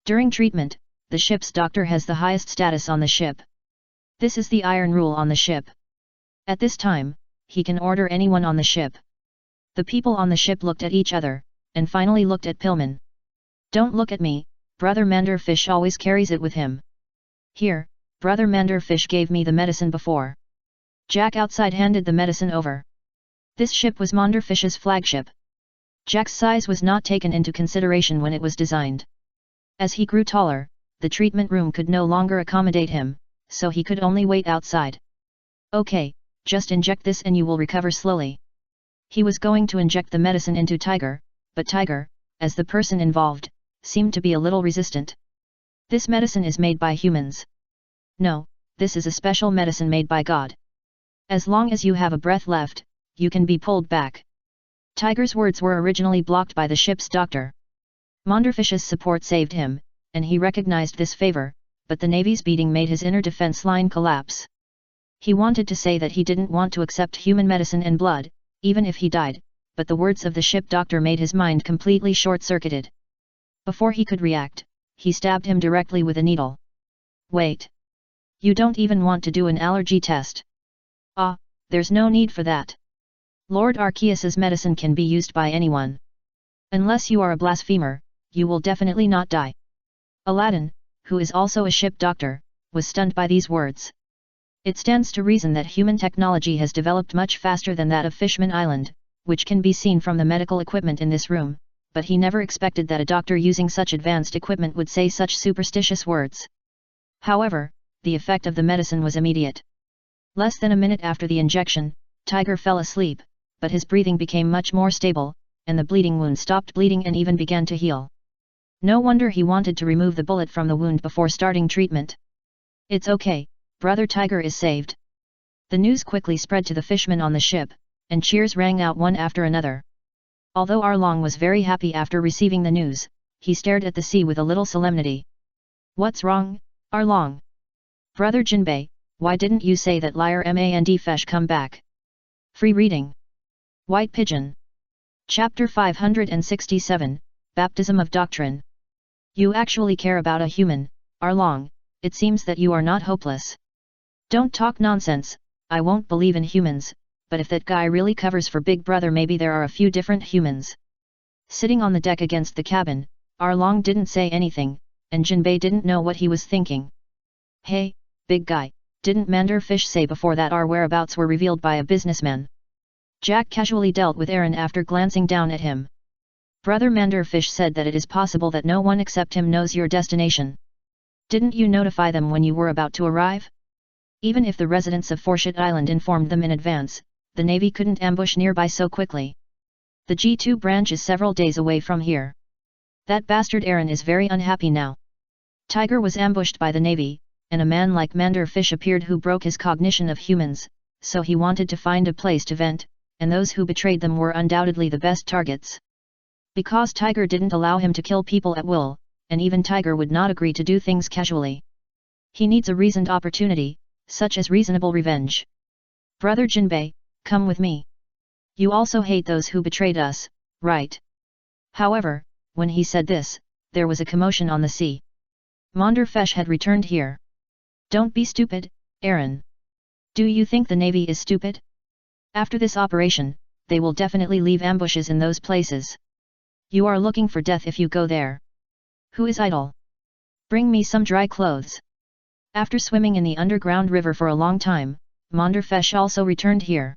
During treatment, the ship's doctor has the highest status on the ship. This is the iron rule on the ship. At this time, he can order anyone on the ship. The people on the ship looked at each other, and finally looked at Pillman. Don't look at me, Brother Manderfish always carries it with him. Here, Brother Manderfish gave me the medicine before. Jack outside handed the medicine over. This ship was Manderfish's flagship. Jack's size was not taken into consideration when it was designed. As he grew taller, the treatment room could no longer accommodate him, so he could only wait outside. Okay, just inject this and you will recover slowly. He was going to inject the medicine into Tiger, but Tiger, as the person involved, seemed to be a little resistant. This medicine is made by humans. No, this is a special medicine made by God. As long as you have a breath left, you can be pulled back. Tiger's words were originally blocked by the ship's doctor. Monderfish's support saved him, and he recognized this favor, but the Navy's beating made his inner defense line collapse. He wanted to say that he didn't want to accept human medicine and blood, even if he died, but the words of the ship doctor made his mind completely short-circuited. Before he could react, he stabbed him directly with a needle. Wait. You don't even want to do an allergy test. Ah, there's no need for that. Lord Arceus's medicine can be used by anyone. Unless you are a blasphemer, you will definitely not die. Aladdin, who is also a ship doctor, was stunned by these words. It stands to reason that human technology has developed much faster than that of Fishman Island, which can be seen from the medical equipment in this room, but he never expected that a doctor using such advanced equipment would say such superstitious words. However, the effect of the medicine was immediate. Less than a minute after the injection, Tiger fell asleep, but his breathing became much more stable, and the bleeding wound stopped bleeding and even began to heal. No wonder he wanted to remove the bullet from the wound before starting treatment. It's okay, Brother Tiger is saved. The news quickly spread to the fishermen on the ship, and cheers rang out one after another. Although Arlong was very happy after receiving the news, he stared at the sea with a little solemnity. What's wrong, Arlong? Brother Jinbei, why didn't you say that liar and Fesh come back? Free reading. White Pigeon. Chapter 567, Baptism of Doctrine. You actually care about a human, Arlong, it seems that you are not hopeless. Don't talk nonsense, I won't believe in humans, but if that guy really covers for Big Brother maybe there are a few different humans. Sitting on the deck against the cabin, Arlong didn't say anything, and Jinbei didn't know what he was thinking. Hey, big guy, didn't Manderfish say before that our whereabouts were revealed by a businessman? Jack casually dealt with Aaron after glancing down at him. Brother Manderfish said that it is possible that no one except him knows your destination. Didn't you notify them when you were about to arrive? Even if the residents of Forshit Island informed them in advance, the Navy couldn't ambush nearby so quickly. The G2 branch is several days away from here. That bastard Aaron is very unhappy now. Tiger was ambushed by the Navy, and a man like Manderfish appeared who broke his cognition of humans, so he wanted to find a place to vent, and those who betrayed them were undoubtedly the best targets. Because Tiger didn't allow him to kill people at will, and even Tiger would not agree to do things casually. He needs a reasoned opportunity, such as reasonable revenge. Brother Jinbei, come with me. You also hate those who betrayed us, right? However, when he said this, there was a commotion on the sea. Manderfish had returned here. Don't be stupid, Aaron. Do you think the Navy is stupid? After this operation, they will definitely leave ambushes in those places. You are looking for death if you go there. Who is idle? Bring me some dry clothes. After swimming in the underground river for a long time, Manderfish also returned here.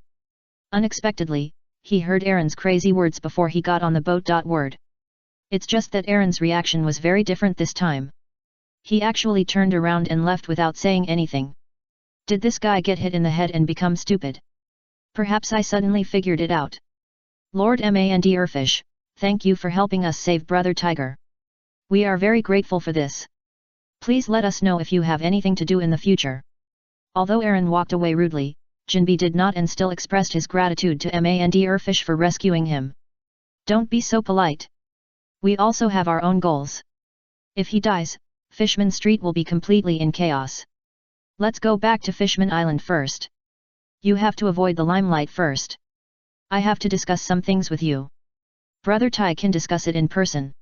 Unexpectedly, he heard Aaron's crazy words before he got on the boat. Word. It's just that Aaron's reaction was very different this time. He actually turned around and left without saying anything. Did this guy get hit in the head and become stupid? Perhaps I suddenly figured it out. Lord Manderfish, thank you for helping us save Brother Tiger. We are very grateful for this. Please let us know if you have anything to do in the future. Although Aaron walked away rudely, Jinbei did not and still expressed his gratitude to Manderfish for rescuing him. Don't be so polite. We also have our own goals. If he dies, Fishman Street will be completely in chaos. Let's go back to Fishman Island first. You have to avoid the limelight first. I have to discuss some things with you. Brother Tai can discuss it in person.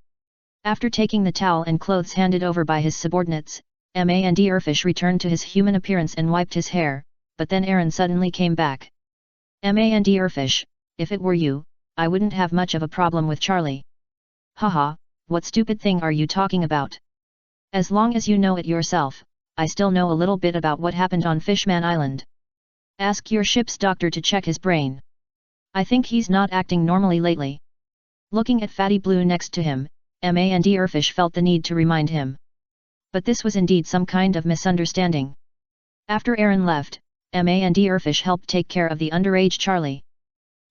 After taking the towel and clothes handed over by his subordinates, Manderfish returned to his human appearance and wiped his hair, but then Aaron suddenly came back. Manderfish, if it were you, I wouldn't have much of a problem with Charlie. Haha, what stupid thing are you talking about? As long as you know it yourself, I still know a little bit about what happened on Fishman Island. Ask your ship's doctor to check his brain. I think he's not acting normally lately. Looking at Fatty Blue next to him, Manderfish felt the need to remind him. But this was indeed some kind of misunderstanding. After Aaron left, Manderfish helped take care of the underage Charlie.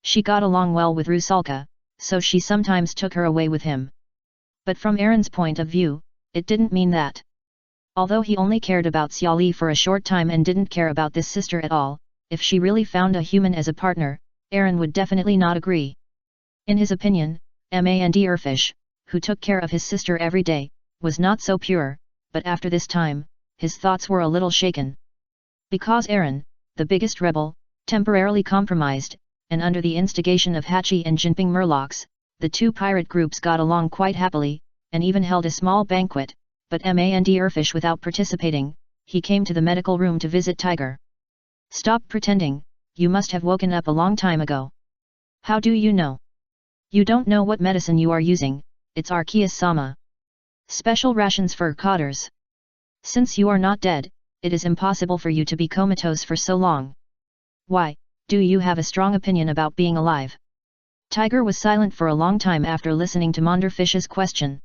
She got along well with Rusalka, so she sometimes took her away with him. But from Aaron's point of view, it didn't mean that. Although he only cared about Xiaoli for a short time and didn't care about this sister at all, if she really found a human as a partner, Aaron would definitely not agree. In his opinion, Erfish, who took care of his sister every day, was not so pure, but after this time, his thoughts were a little shaken. Because Aaron, the biggest rebel, temporarily compromised, and under the instigation of Hachi and Jinping Murlocs, the two pirate groups got along quite happily, and even held a small banquet, but Erfish without participating, he came to the medical room to visit Tiger. Stop pretending, you must have woken up a long time ago. How do you know? You don't know what medicine you are using, it's Arceus-sama. Special rations for cotters. Since you are not dead, it is impossible for you to be comatose for so long. Why, do you have a strong opinion about being alive? Tiger was silent for a long time after listening to Monderfish's question.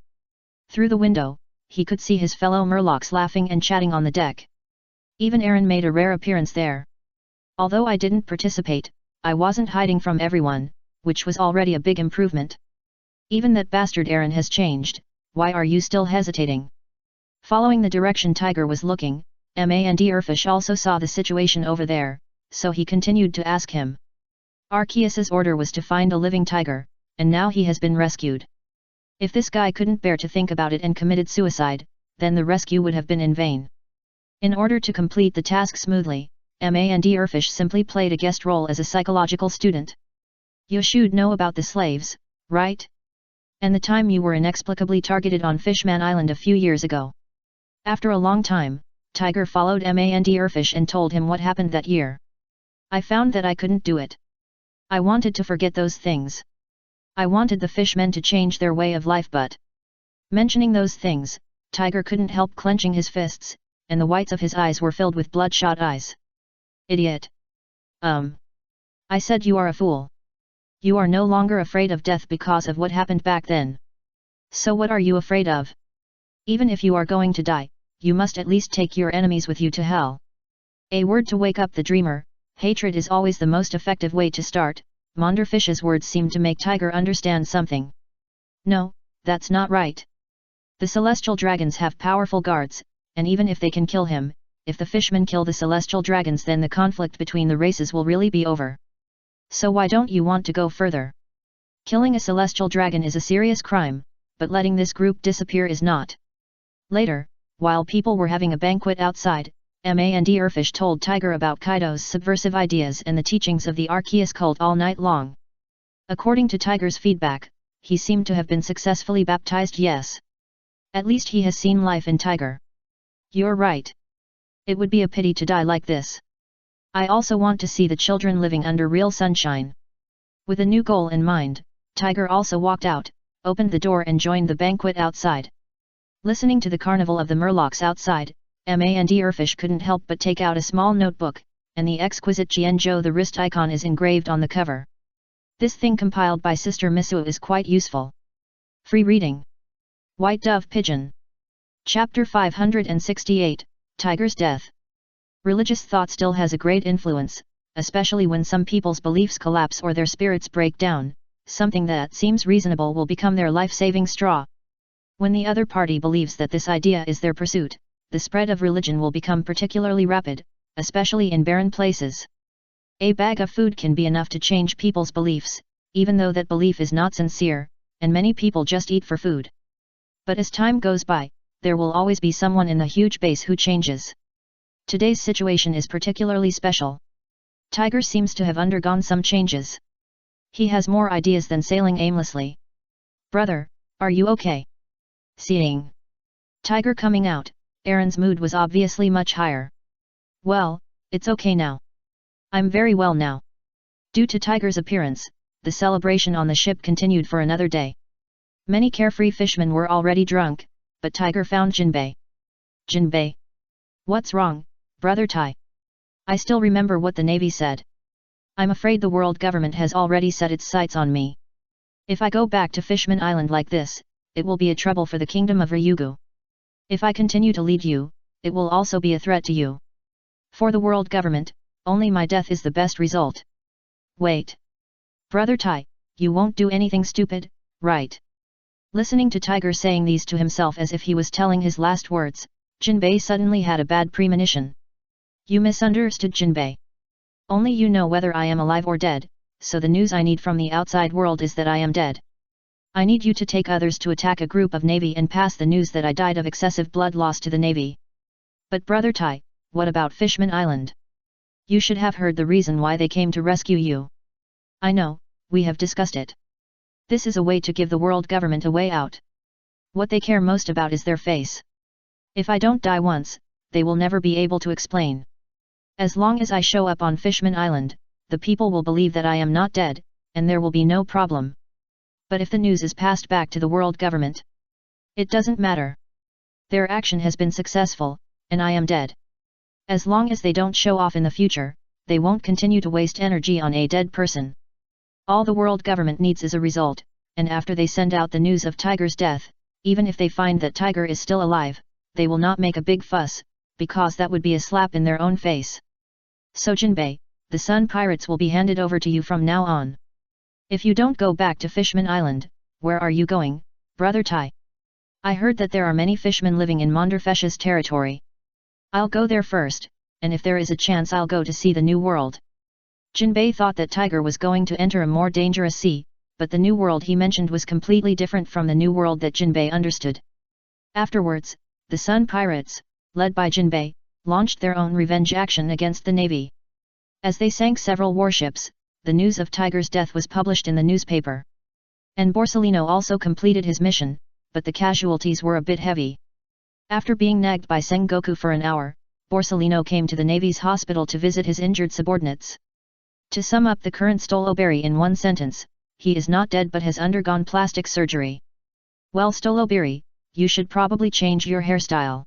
Through the window, he could see his fellow Murlocs laughing and chatting on the deck. Even Aaron made a rare appearance there. Although I didn't participate, I wasn't hiding from everyone, which was already a big improvement. Even that bastard Aaron has changed, why are you still hesitating? Following the direction Tiger was looking, Erfish also saw the situation over there, so he continued to ask him. Arceus's order was to find a living tiger, and now he has been rescued. If this guy couldn't bear to think about it and committed suicide, then the rescue would have been in vain. In order to complete the task smoothly, Erfish simply played a guest role as a psychological student. You should know about the slaves, right? And the time you were inexplicably targeted on Fishman Island a few years ago. After a long time, Tiger followed Erfish and told him what happened that year. I found that I couldn't do it. I wanted to forget those things. I wanted the fishmen to change their way of life, but mentioning those things, Tiger couldn't help clenching his fists, and the whites of his eyes were filled with bloodshot eyes. Idiot. I said you are a fool. You are no longer afraid of death because of what happened back then. So what are you afraid of? Even if you are going to die, you must at least take your enemies with you to hell. A word to wake up the dreamer, hatred is always the most effective way to start. Monderfish's words seemed to make Tiger understand something. No, that's not right. The celestial dragons have powerful guards, and even if they can kill him, if the fishmen kill the celestial dragons, then the conflict between the races will really be over. So why don't you want to go further? Killing a celestial dragon is a serious crime, but letting this group disappear is not. Later, while people were having a banquet outside, Erfish told Tiger about Kaido's subversive ideas and the teachings of the Arceus cult all night long. According to Tiger's feedback, he seemed to have been successfully baptized. Yes. At least he has seen life in Tiger. You're right. It would be a pity to die like this. I also want to see the children living under real sunshine. With a new goal in mind, Tiger also walked out, opened the door and joined the banquet outside. Listening to the carnival of the Murlocs outside, Erfish couldn't help but take out a small notebook, and the exquisite Jianzhou the wrist icon is engraved on the cover. This thing compiled by Sister Misu is quite useful. Free reading. White Dove Pigeon. Chapter 568, Tiger's Death. Religious thought still has a great influence, especially when some people's beliefs collapse or their spirits break down. Something that seems reasonable will become their life-saving straw. When the other party believes that this idea is their pursuit, the spread of religion will become particularly rapid, especially in barren places. A bag of food can be enough to change people's beliefs, even though that belief is not sincere, and many people just eat for food. But as time goes by, there will always be someone in the huge base who changes. Today's situation is particularly special. Tiger seems to have undergone some changes. He has more ideas than sailing aimlessly. Brother, are you okay? Seeing Tiger coming out, Aaron's mood was obviously much higher. Well, it's okay now. I'm very well now. Due to Tiger's appearance, the celebration on the ship continued for another day. Many carefree fishermen were already drunk, but Tiger found Jinbei. Jinbei. What's wrong, Brother Tai? I still remember what the Navy said. I'm afraid the world government has already set its sights on me. If I go back to Fishman Island like this, it will be a trouble for the kingdom of Ryugu. If I continue to lead you, it will also be a threat to you. For the world government, only my death is the best result. Wait. Brother Tai, you won't do anything stupid, right? Listening to Tiger saying these to himself as if he was telling his last words, Jinbei suddenly had a bad premonition. You misunderstood, Jinbei. Only you know whether I am alive or dead, so the news I need from the outside world is that I am dead. I need you to take others to attack a group of Navy and pass the news that I died of excessive blood loss to the Navy. But Brother Tai, what about Fishman Island? You should have heard the reason why they came to rescue you. I know, we have discussed it. This is a way to give the world government a way out. What they care most about is their face. If I don't die once, they will never be able to explain. As long as I show up on Fishman Island, the people will believe that I am not dead, and there will be no problem. But if the news is passed back to the world government, it doesn't matter. Their action has been successful, and I am dead. As long as they don't show off in the future, they won't continue to waste energy on a dead person. All the world government needs is a result, and after they send out the news of Tiger's death, even if they find that Tiger is still alive, they will not make a big fuss, because that would be a slap in their own face. So Jinbei, the Sun Pirates will be handed over to you from now on. If you don't go back to Fishman Island, where are you going, Brother Tai? I heard that there are many fishmen living in Monderfesh's territory. I'll go there first, and if there is a chance I'll go to see the new world. Jinbei thought that Tiger was going to enter a more dangerous sea, but the new world he mentioned was completely different from the new world that Jinbei understood. Afterwards, the Sun Pirates, led by Jinbei, launched their own revenge action against the Navy. As they sank several warships, the news of Tiger's death was published in the newspaper. And Borsellino also completed his mission, but the casualties were a bit heavy. After being nagged by Sengoku for an hour, Borsellino came to the Navy's hospital to visit his injured subordinates. To sum up the current Stoloberry in one sentence, he is not dead but has undergone plastic surgery. Well, Stoloberry, you should probably change your hairstyle.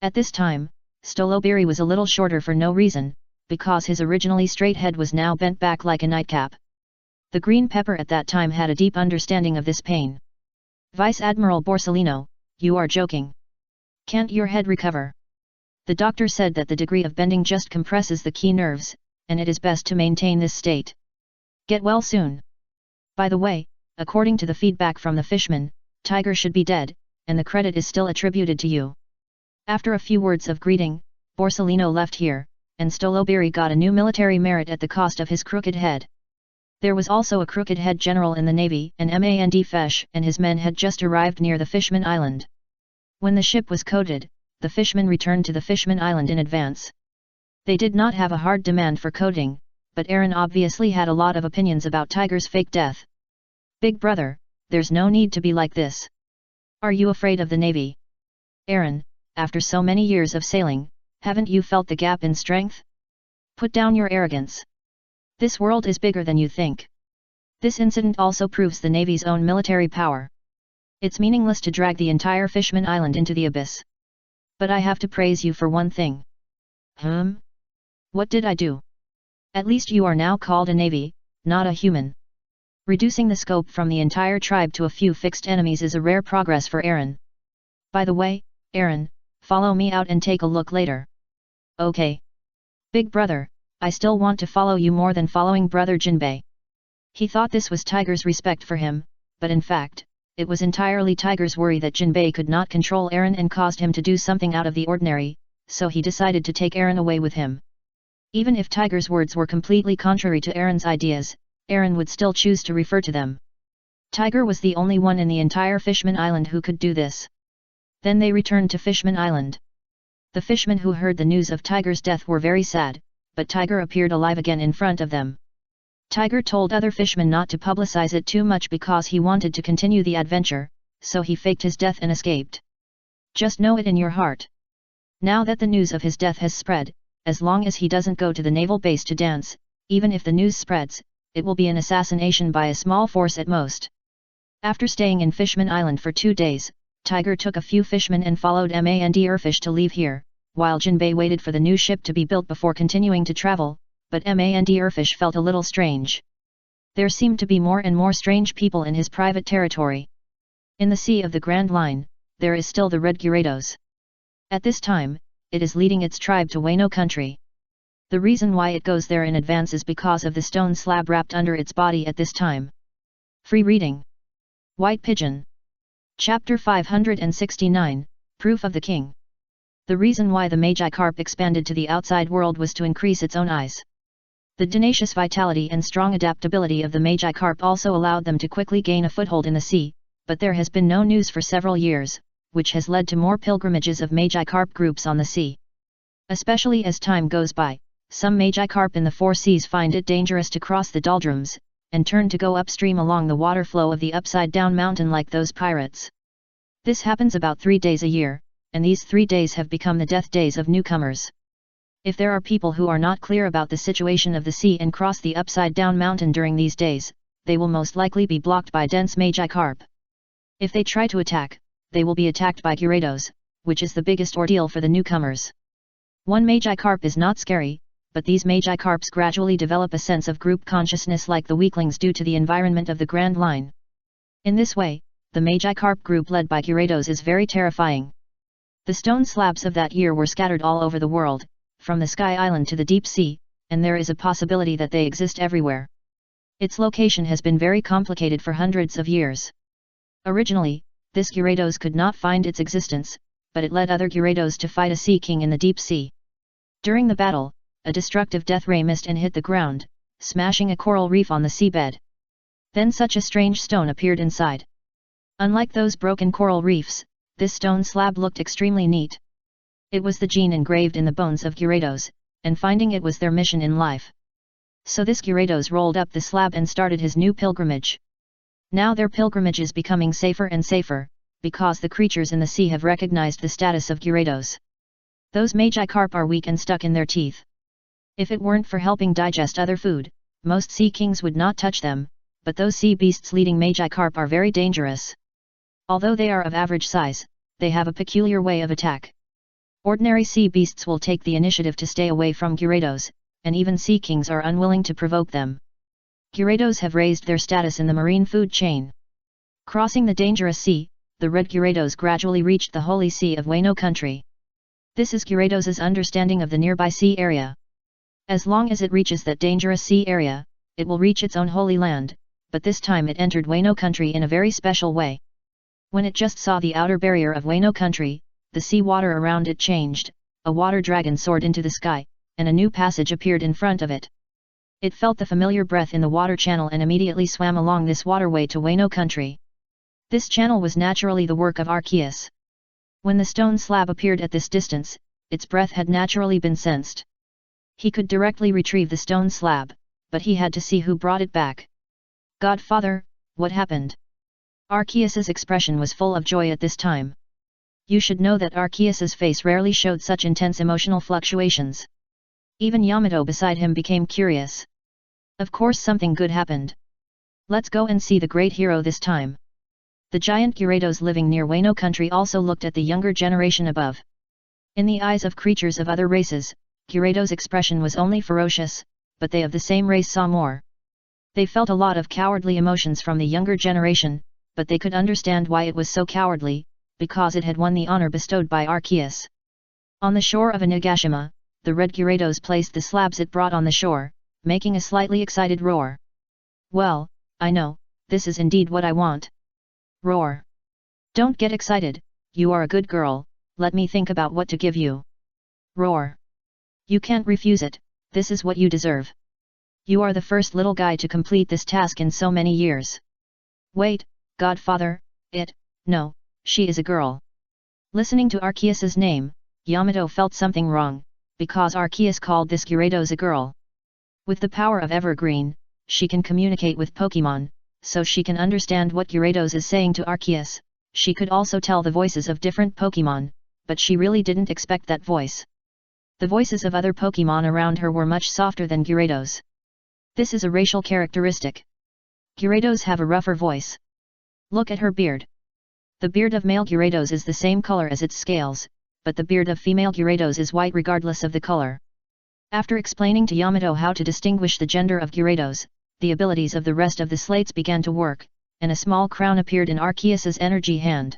At this time, Stoloberry was a little shorter for no reason, because his originally straight head was now bent back like a nightcap. The green pepper at that time had a deep understanding of this pain. Vice Admiral Borsellino, you are joking. Can't your head recover? The doctor said that the degree of bending just compresses the key nerves, and it is best to maintain this state. Get well soon. By the way, according to the feedback from the fishmen, Tiger should be dead, and the credit is still attributed to you. After a few words of greeting, Borsellino left here, and Stoloberry got a new military merit at the cost of his crooked head. There was also a crooked head general in the Navy, and Mandfesh and his men had just arrived near the Fishman Island. When the ship was coated, the fishmen returned to the Fishman Island in advance. They did not have a hard demand for coating, but Aaron obviously had a lot of opinions about Tiger's fake death. Big brother, there's no need to be like this. Are you afraid of the Navy? Aaron, after so many years of sailing, haven't you felt the gap in strength? Put down your arrogance. This world is bigger than you think. This incident also proves the Navy's own military power. It's meaningless to drag the entire Fishman Island into the abyss. But I have to praise you for one thing. What did I do? At least you are now called a Navy, not a human. Reducing the scope from the entire tribe to a few fixed enemies is a rare progress for Aaron. By the way, Aaron, follow me out and take a look later. Okay. Big brother, I still want to follow you more than following brother Jinbei. He thought this was Tiger's respect for him, but in fact, it was entirely Tiger's worry that Jinbei could not control Aaron and caused him to do something out of the ordinary, so he decided to take Aaron away with him. Even if Tiger's words were completely contrary to Aaron's ideas, Aaron would still choose to refer to them. Tiger was the only one in the entire Fishman Island who could do this. Then they returned to Fishman Island. The fishmen who heard the news of Tiger's death were very sad, but Tiger appeared alive again in front of them. Tiger told other fishmen not to publicize it too much because he wanted to continue the adventure, so he faked his death and escaped. Just know it in your heart. Now that the news of his death has spread, as long as he doesn't go to the naval base to dance, even if the news spreads, it will be an assassination by a small force at most. After staying in Fishman Island for 2 days, Tiger took a few fishmen and followed Mandfesh to leave here, while Jinbei waited for the new ship to be built before continuing to travel, but Mandfesh felt a little strange. There seemed to be more and more strange people in his private territory. In the Sea of the Grand Line, there is still the Red Gyarados. At this time, it is leading its tribe to Wano country. The reason why it goes there in advance is because of the stone slab wrapped under its body at this time. Free reading. White Pigeon. Chapter 569, Proof of the King. The reason why the Magikarp expanded to the outside world was to increase its own eyes. The tenacious vitality and strong adaptability of the Magikarp also allowed them to quickly gain a foothold in the sea, but there has been no news for several years, which has led to more pilgrimages of Magikarp groups on the sea. Especially as time goes by, some Magikarp in the four seas find it dangerous to cross the doldrums, and turn to go upstream along the water flow of the upside-down mountain like those pirates. This happens about 3 days a year, and these 3 days have become the death days of newcomers. If there are people who are not clear about the situation of the sea and cross the upside-down mountain during these days, they will most likely be blocked by dense Magikarp. If they try to attack, they will be attacked by Gyarados, which is the biggest ordeal for the newcomers. One Magikarp is not scary, but these Magikarps gradually develop a sense of group consciousness like the weaklings due to the environment of the Grand Line. In this way, the Magikarp group led by Gyarados is very terrifying. The stone slabs of that year were scattered all over the world, from the Sky Island to the deep sea, and there is a possibility that they exist everywhere. Its location has been very complicated for hundreds of years. Originally, this Gyarados could not find its existence, but it led other Gyarados to fight a sea king in the deep sea. During the battle, a destructive death ray missed and hit the ground, smashing a coral reef on the seabed. Then such a strange stone appeared inside. Unlike those broken coral reefs, this stone slab looked extremely neat. It was the gene engraved in the bones of Gyarados, and finding it was their mission in life. So this Gyarados rolled up the slab and started his new pilgrimage. Now their pilgrimage is becoming safer and safer, because the creatures in the sea have recognized the status of Gyarados. Those Magikarp are weak and stuck in their teeth. If it weren't for helping digest other food, most sea kings would not touch them, but those sea beasts leading Magikarp are very dangerous. Although they are of average size, they have a peculiar way of attack. Ordinary sea beasts will take the initiative to stay away from Gyarados, and even sea kings are unwilling to provoke them. Gyarados have raised their status in the marine food chain. Crossing the dangerous sea, the red Gyarados gradually reached the holy sea of Wano country. This is Gyarados' understanding of the nearby sea area. As long as it reaches that dangerous sea area, it will reach its own holy land, but this time it entered Wano country in a very special way. When it just saw the outer barrier of Wano country, the sea water around it changed, a water dragon soared into the sky, and a new passage appeared in front of it. It felt the familiar breath in the water channel and immediately swam along this waterway to Wano country. This channel was naturally the work of Arceus. When the stone slab appeared at this distance, its breath had naturally been sensed. He could directly retrieve the stone slab, but he had to see who brought it back. Godfather, what happened? Arceus's expression was full of joy at this time. You should know that Arceus's face rarely showed such intense emotional fluctuations. Even Yamato beside him became curious. Of course something good happened. Let's go and see the great hero this time. The giant Gyarados living near Wano country also looked at the younger generation above. In the eyes of creatures of other races, Gyarados' expression was only ferocious, but they of the same race saw more. They felt a lot of cowardly emotions from the younger generation, but they could understand why it was so cowardly, because it had won the honor bestowed by Arceus. On the shore of Onigashima, the red Gyarados placed the slabs it brought on the shore, making a slightly excited roar. Well, I know, this is indeed what I want. Roar. Don't get excited, you are a good girl, let me think about what to give you. Roar. You can't refuse it, this is what you deserve. You are the first little guy to complete this task in so many years. Wait, Godfather, no, she is a girl. Listening to Arceus's name, Yamato felt something wrong, because Arceus called this Gyarados a girl. With the power of Evergreen, she can communicate with Pokemon, so she can understand what Gyarados is saying to Arceus. She could also tell the voices of different Pokemon, but she really didn't expect that voice. The voices of other Pokemon around her were much softer than Gyarados. This is a racial characteristic. Gyarados have a rougher voice. Look at her beard. The beard of male Gyarados is the same color as its scales, but the beard of female Gyarados is white regardless of the color. After explaining to Yamato how to distinguish the gender of Gyarados, the abilities of the rest of the slates began to work, and a small crown appeared in Arceus's energy hand.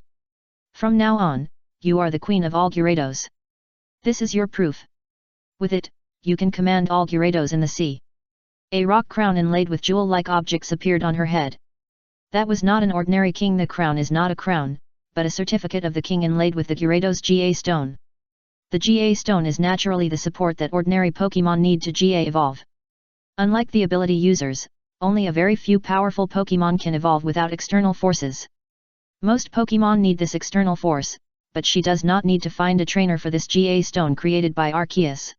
From now on, you are the queen of all Gyarados. This is your proof. With it, you can command all Gyarados in the sea. A rock crown inlaid with jewel-like objects appeared on her head. That was not an ordinary king. The crown is not a crown, but a certificate of the king inlaid with the Gyarados GA stone. The GA stone is naturally the support that ordinary Pokemon need to GA evolve. Unlike the ability users, only a very few powerful Pokemon can evolve without external forces. Most Pokemon need this external force, but she does not need to find a trainer for this GA stone created by Arceus.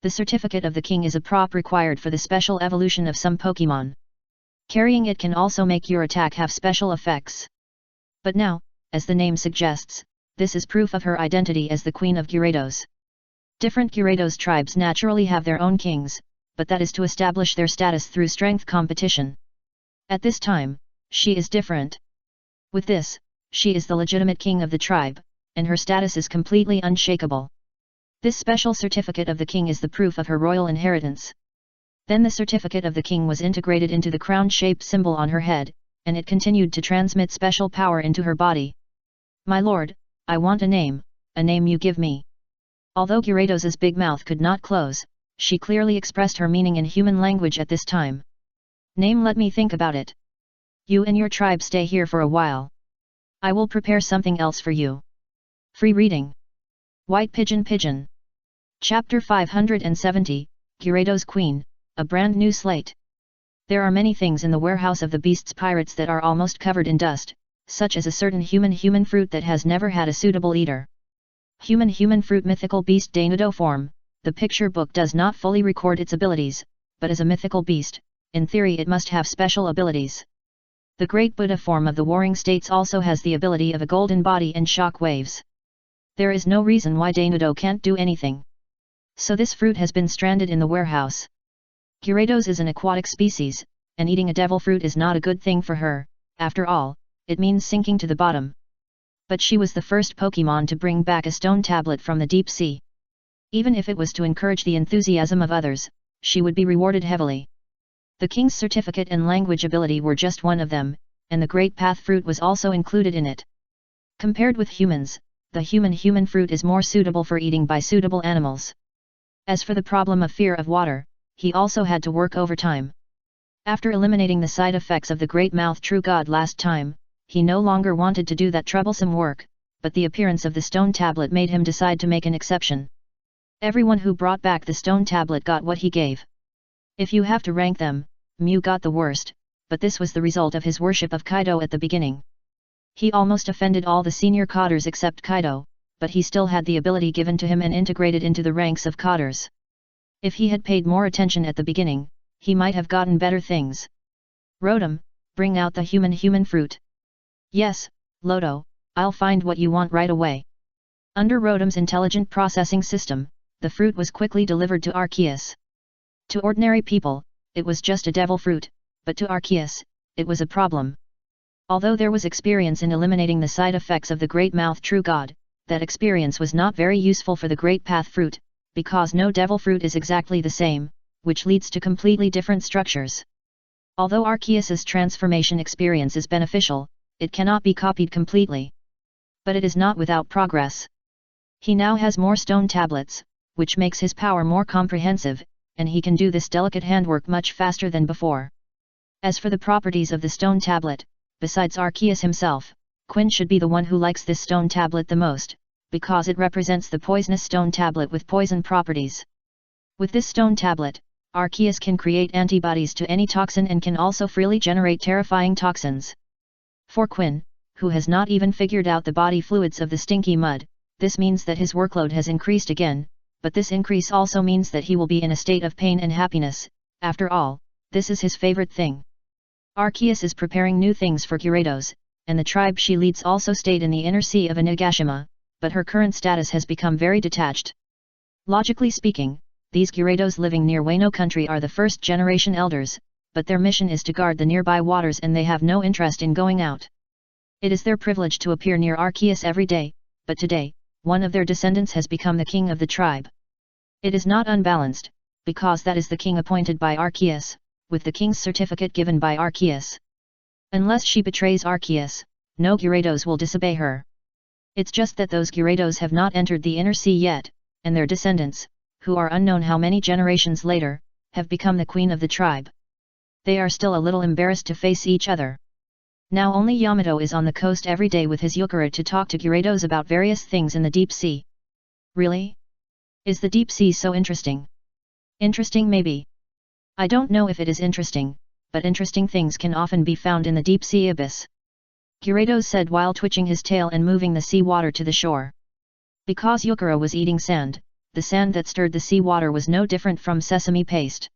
The certificate of the king is a prop required for the special evolution of some Pokemon. Carrying it can also make your attack have special effects. But now, as the name suggests, this is proof of her identity as the Queen of Gyarados. Different Gyarados tribes naturally have their own kings, but that is to establish their status through strength competition. At this time, she is different. With this, she is the legitimate king of the tribe, and her status is completely unshakable. This special certificate of the king is the proof of her royal inheritance. Then the certificate of the king was integrated into the crown-shaped symbol on her head, and it continued to transmit special power into her body. My lord, I want a name you give me. Although Gyarados' big mouth could not close, she clearly expressed her meaning in human language at this time. Name, let me think about it. You and your tribe stay here for a while. I will prepare something else for you. Free reading. White Pigeon Pigeon. Chapter 570, Gyarados Queen, a brand new slate. There are many things in the warehouse of the beast's pirates that are almost covered in dust, such as a certain human fruit that has never had a suitable eater. Human fruit mythical beast Danado form. The picture book does not fully record its abilities, but as a mythical beast, in theory it must have special abilities. The Great Buddha form of the Warring States also has the ability of a golden body and shock waves. There is no reason why Danado can't do anything. So this fruit has been stranded in the warehouse. Gyarados is an aquatic species, and eating a devil fruit is not a good thing for her. After all, it means sinking to the bottom. But she was the first Pokemon to bring back a stone tablet from the deep sea. Even if it was to encourage the enthusiasm of others, she would be rewarded heavily. The king's certificate and language ability were just one of them, and the Great Path fruit was also included in it. Compared with humans, the human fruit is more suitable for eating by suitable animals. As for the problem of fear of water, he also had to work overtime. After eliminating the side effects of the Great Mouth True God last time, he no longer wanted to do that troublesome work, but the appearance of the stone tablet made him decide to make an exception. Everyone who brought back the stone tablet got what he gave. If you have to rank them, Mew got the worst, but this was the result of his worship of Kaido at the beginning. He almost offended all the senior Codders except Kaido, but he still had the ability given to him and integrated into the ranks of Codders. If he had paid more attention at the beginning, he might have gotten better things. Rotom, bring out the human fruit. Yes, Loto, I'll find what you want right away. Under Rotom's intelligent processing system, the fruit was quickly delivered to Arceus. To ordinary people, it was just a devil fruit, but to Arceus, it was a problem. Although there was experience in eliminating the side effects of the Great Mouth True God, that experience was not very useful for the Great Path fruit, because no devil fruit is exactly the same, which leads to completely different structures. Although Arceus's transformation experience is beneficial, it cannot be copied completely. But it is not without progress. He now has more stone tablets, which makes his power more comprehensive, and he can do this delicate handwork much faster than before. As for the properties of the stone tablet, besides Arceus himself, Quinn should be the one who likes this stone tablet the most, because it represents the poisonous stone tablet with poison properties. With this stone tablet, Arceus can create antibodies to any toxin and can also freely generate terrifying toxins. For Quinn, who has not even figured out the body fluids of the stinky mud, this means that his workload has increased again, but this increase also means that he will be in a state of pain and happiness. After all, this is his favorite thing. Arceus is preparing new things for Gyarados, and the tribe she leads also stayed in the inner sea of Onigashima, but her current status has become very detached. Logically speaking, these Gyarados living near Wano country are the first generation elders, but their mission is to guard the nearby waters and they have no interest in going out. It is their privilege to appear near Arceus every day, but today, one of their descendants has become the king of the tribe. It is not unbalanced, because that is the king appointed by Arceus, with the king's certificate given by Arceus. Unless she betrays Arceus, no Gyarados will disobey her. It's just that those Gyarados have not entered the inner sea yet, and their descendants, who are unknown how many generations later, have become the queen of the tribe. They are still a little embarrassed to face each other. Now only Yamato is on the coast every day with his Yukara to talk to Gyarados about various things in the deep sea. Really? Is the deep sea so interesting? Interesting maybe. I don't know if it is interesting, but interesting things can often be found in the deep sea abyss. Gyarados said while twitching his tail and moving the sea water to the shore. Because Yukara was eating sand, the sand that stirred the sea water was no different from sesame paste.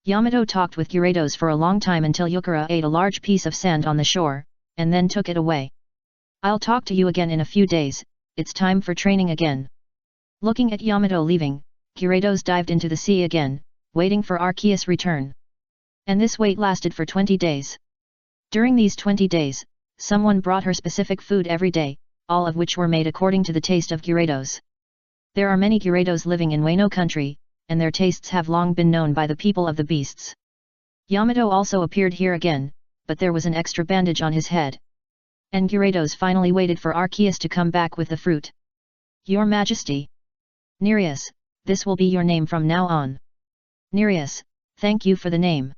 Yamato talked with Gyarados for a long time until Yukara ate a large piece of sand on the shore, and then took it away. I'll talk to you again in a few days, it's time for training again. Looking at Yamato leaving, Gyarados dived into the sea again, waiting for Arceus' return. And this wait lasted for 20 days. During these 20 days, someone brought her specific food every day, all of which were made according to the taste of Gyarados. There are many Gyarados living in Wano country, and their tastes have long been known by the people of the beasts. Yamato also appeared here again, but there was an extra bandage on his head. And Gyarados finally waited for Arceus to come back with the fruit. Your Majesty. Nereus, this will be your name from now on. Nereus, thank you for the name.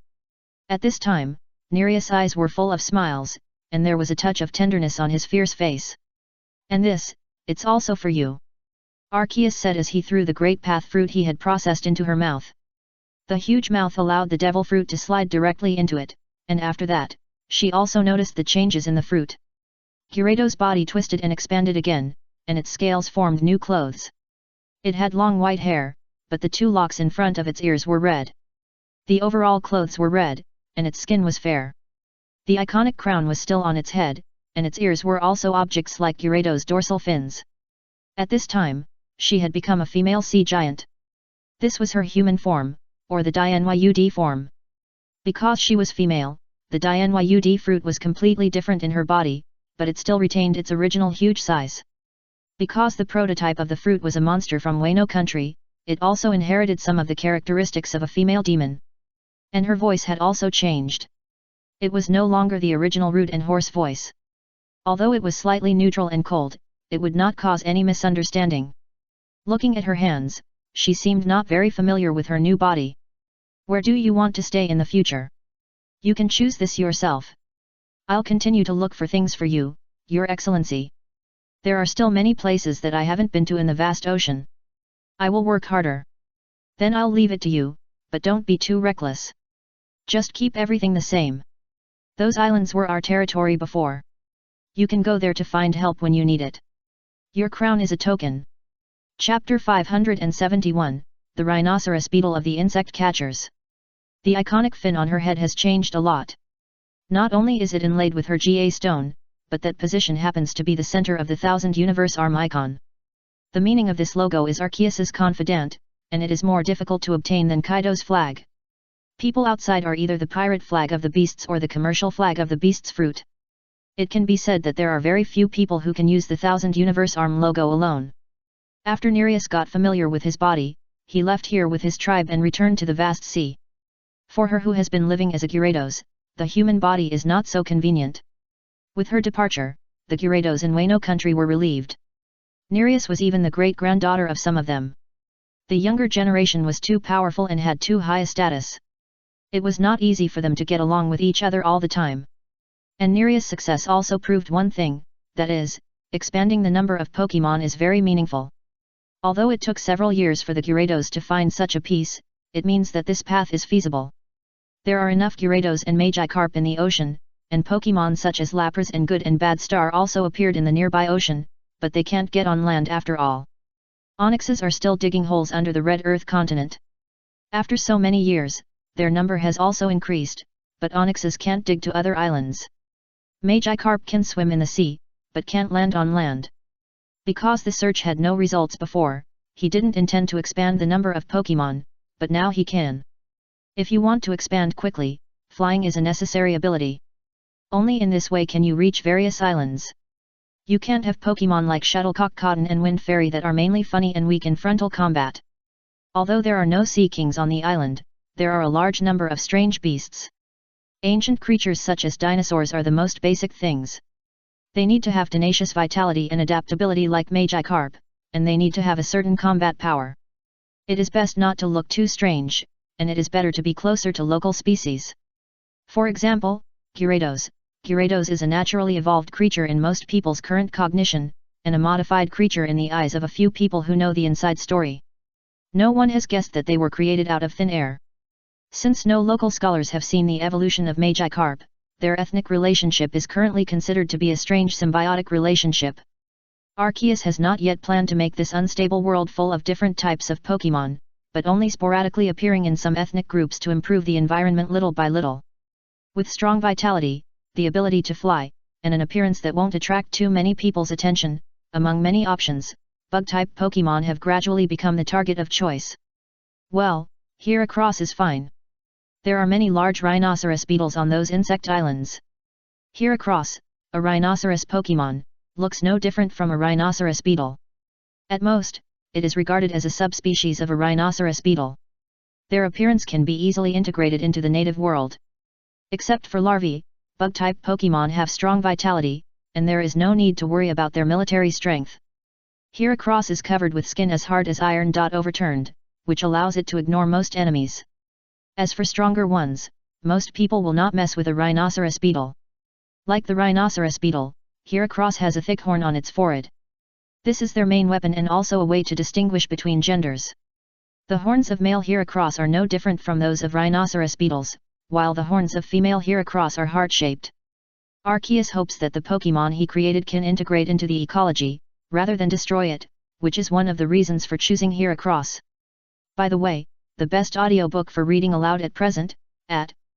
At this time, Nereus' eyes were full of smiles, and there was a touch of tenderness on his fierce face. And this, it's also for you. Arceus said as he threw the great path fruit he had processed into her mouth. The huge mouth allowed the devil fruit to slide directly into it, and after that, she also noticed the changes in the fruit. Gyarados' body twisted and expanded again, and its scales formed new clothes. It had long white hair, but the two locks in front of its ears were red. The overall clothes were red, and its skin was fair. The iconic crown was still on its head, and its ears were also objects like Gyarados' dorsal fins. At this time, she had become a female sea giant. This was her human form, or the Dnyud form. Because she was female, the Dnyud fruit was completely different in her body, but it still retained its original huge size. Because the prototype of the fruit was a monster from Wano country, it also inherited some of the characteristics of a female demon. And her voice had also changed. It was no longer the original rude and hoarse voice. Although it was slightly neutral and cold, it would not cause any misunderstanding. Looking at her hands, she seemed not very familiar with her new body. Where do you want to stay in the future? You can choose this yourself. I'll continue to look for things for you, Your Excellency. There are still many places that I haven't been to in the vast ocean. I will work harder. Then I'll leave it to you, but don't be too reckless. Just keep everything the same. Those islands were our territory before. You can go there to find help when you need it. Your crown is a token. Chapter 571, The Rhinoceros Beetle of the Insect Catchers. The iconic fin on her head has changed a lot. Not only is it inlaid with her GA stone, but that position happens to be the center of the Thousand Universe arm icon. The meaning of this logo is Arceus' confidant, and it is more difficult to obtain than Kaido's flag. People outside are either the pirate flag of the beasts or the commercial flag of the beast's fruit. It can be said that there are very few people who can use the Thousand Universe arm logo alone. After Nereus got familiar with his body, he left here with his tribe and returned to the vast sea. For her who has been living as a Gyarados, the human body is not so convenient. With her departure, the Gyarados in Wano country were relieved. Nereus was even the great-granddaughter of some of them. The younger generation was too powerful and had too high a status. It was not easy for them to get along with each other all the time. And Nereus' success also proved one thing, that is, expanding the number of Pokémon is very meaningful. Although it took several years for the Gyarados to find such a peace, it means that this path is feasible. There are enough Gyarados and Magikarp in the ocean, and Pokémon such as Lapras and Good and Bad Star also appeared in the nearby ocean, but they can't get on land after all. Onyxes are still digging holes under the Red Earth continent. After so many years, their number has also increased, but Onyxes can't dig to other islands. Magikarp can swim in the sea, but can't land on land. Because the search had no results before, he didn't intend to expand the number of Pokémon, but now he can. If you want to expand quickly, flying is a necessary ability. Only in this way can you reach various islands. You can't have Pokémon like Shuttlecock Cotton and Wind Fairy that are mainly funny and weak in frontal combat. Although there are no Sea Kings on the island, there are a large number of strange beasts. Ancient creatures such as dinosaurs are the most basic things. They need to have tenacious vitality and adaptability like Magikarp, and they need to have a certain combat power. It is best not to look too strange, and it is better to be closer to local species. For example, Gyarados. Gyarados is a naturally evolved creature in most people's current cognition, and a modified creature in the eyes of a few people who know the inside story. No one has guessed that they were created out of thin air. Since no local scholars have seen the evolution of Magikarp, their ethnic relationship is currently considered to be a strange symbiotic relationship. Arceus has not yet planned to make this unstable world full of different types of Pokémon, but only sporadically appearing in some ethnic groups to improve the environment little by little. With strong vitality, the ability to fly, and an appearance that won't attract too many people's attention, among many options, bug-type Pokémon have gradually become the target of choice. Well, Heracross is fine. There are many large rhinoceros beetles on those insect islands. Heracross, a rhinoceros Pokémon, looks no different from a rhinoceros beetle. At most, it is regarded as a subspecies of a rhinoceros beetle. Their appearance can be easily integrated into the native world. Except for larvae, bug-type Pokémon have strong vitality, and there is no need to worry about their military strength. Heracross is covered with skin as hard as iron. Overturned, which allows it to ignore most enemies. As for stronger ones, most people will not mess with a rhinoceros beetle. Like the rhinoceros beetle, Heracross has a thick horn on its forehead. This is their main weapon and also a way to distinguish between genders. The horns of male Heracross are no different from those of rhinoceros beetles, while the horns of female Heracross are heart-shaped. Arceus hopes that the Pokémon he created can integrate into the ecology, rather than destroy it, which is one of the reasons for choosing Heracross. By the way, the best audiobook for reading aloud at present,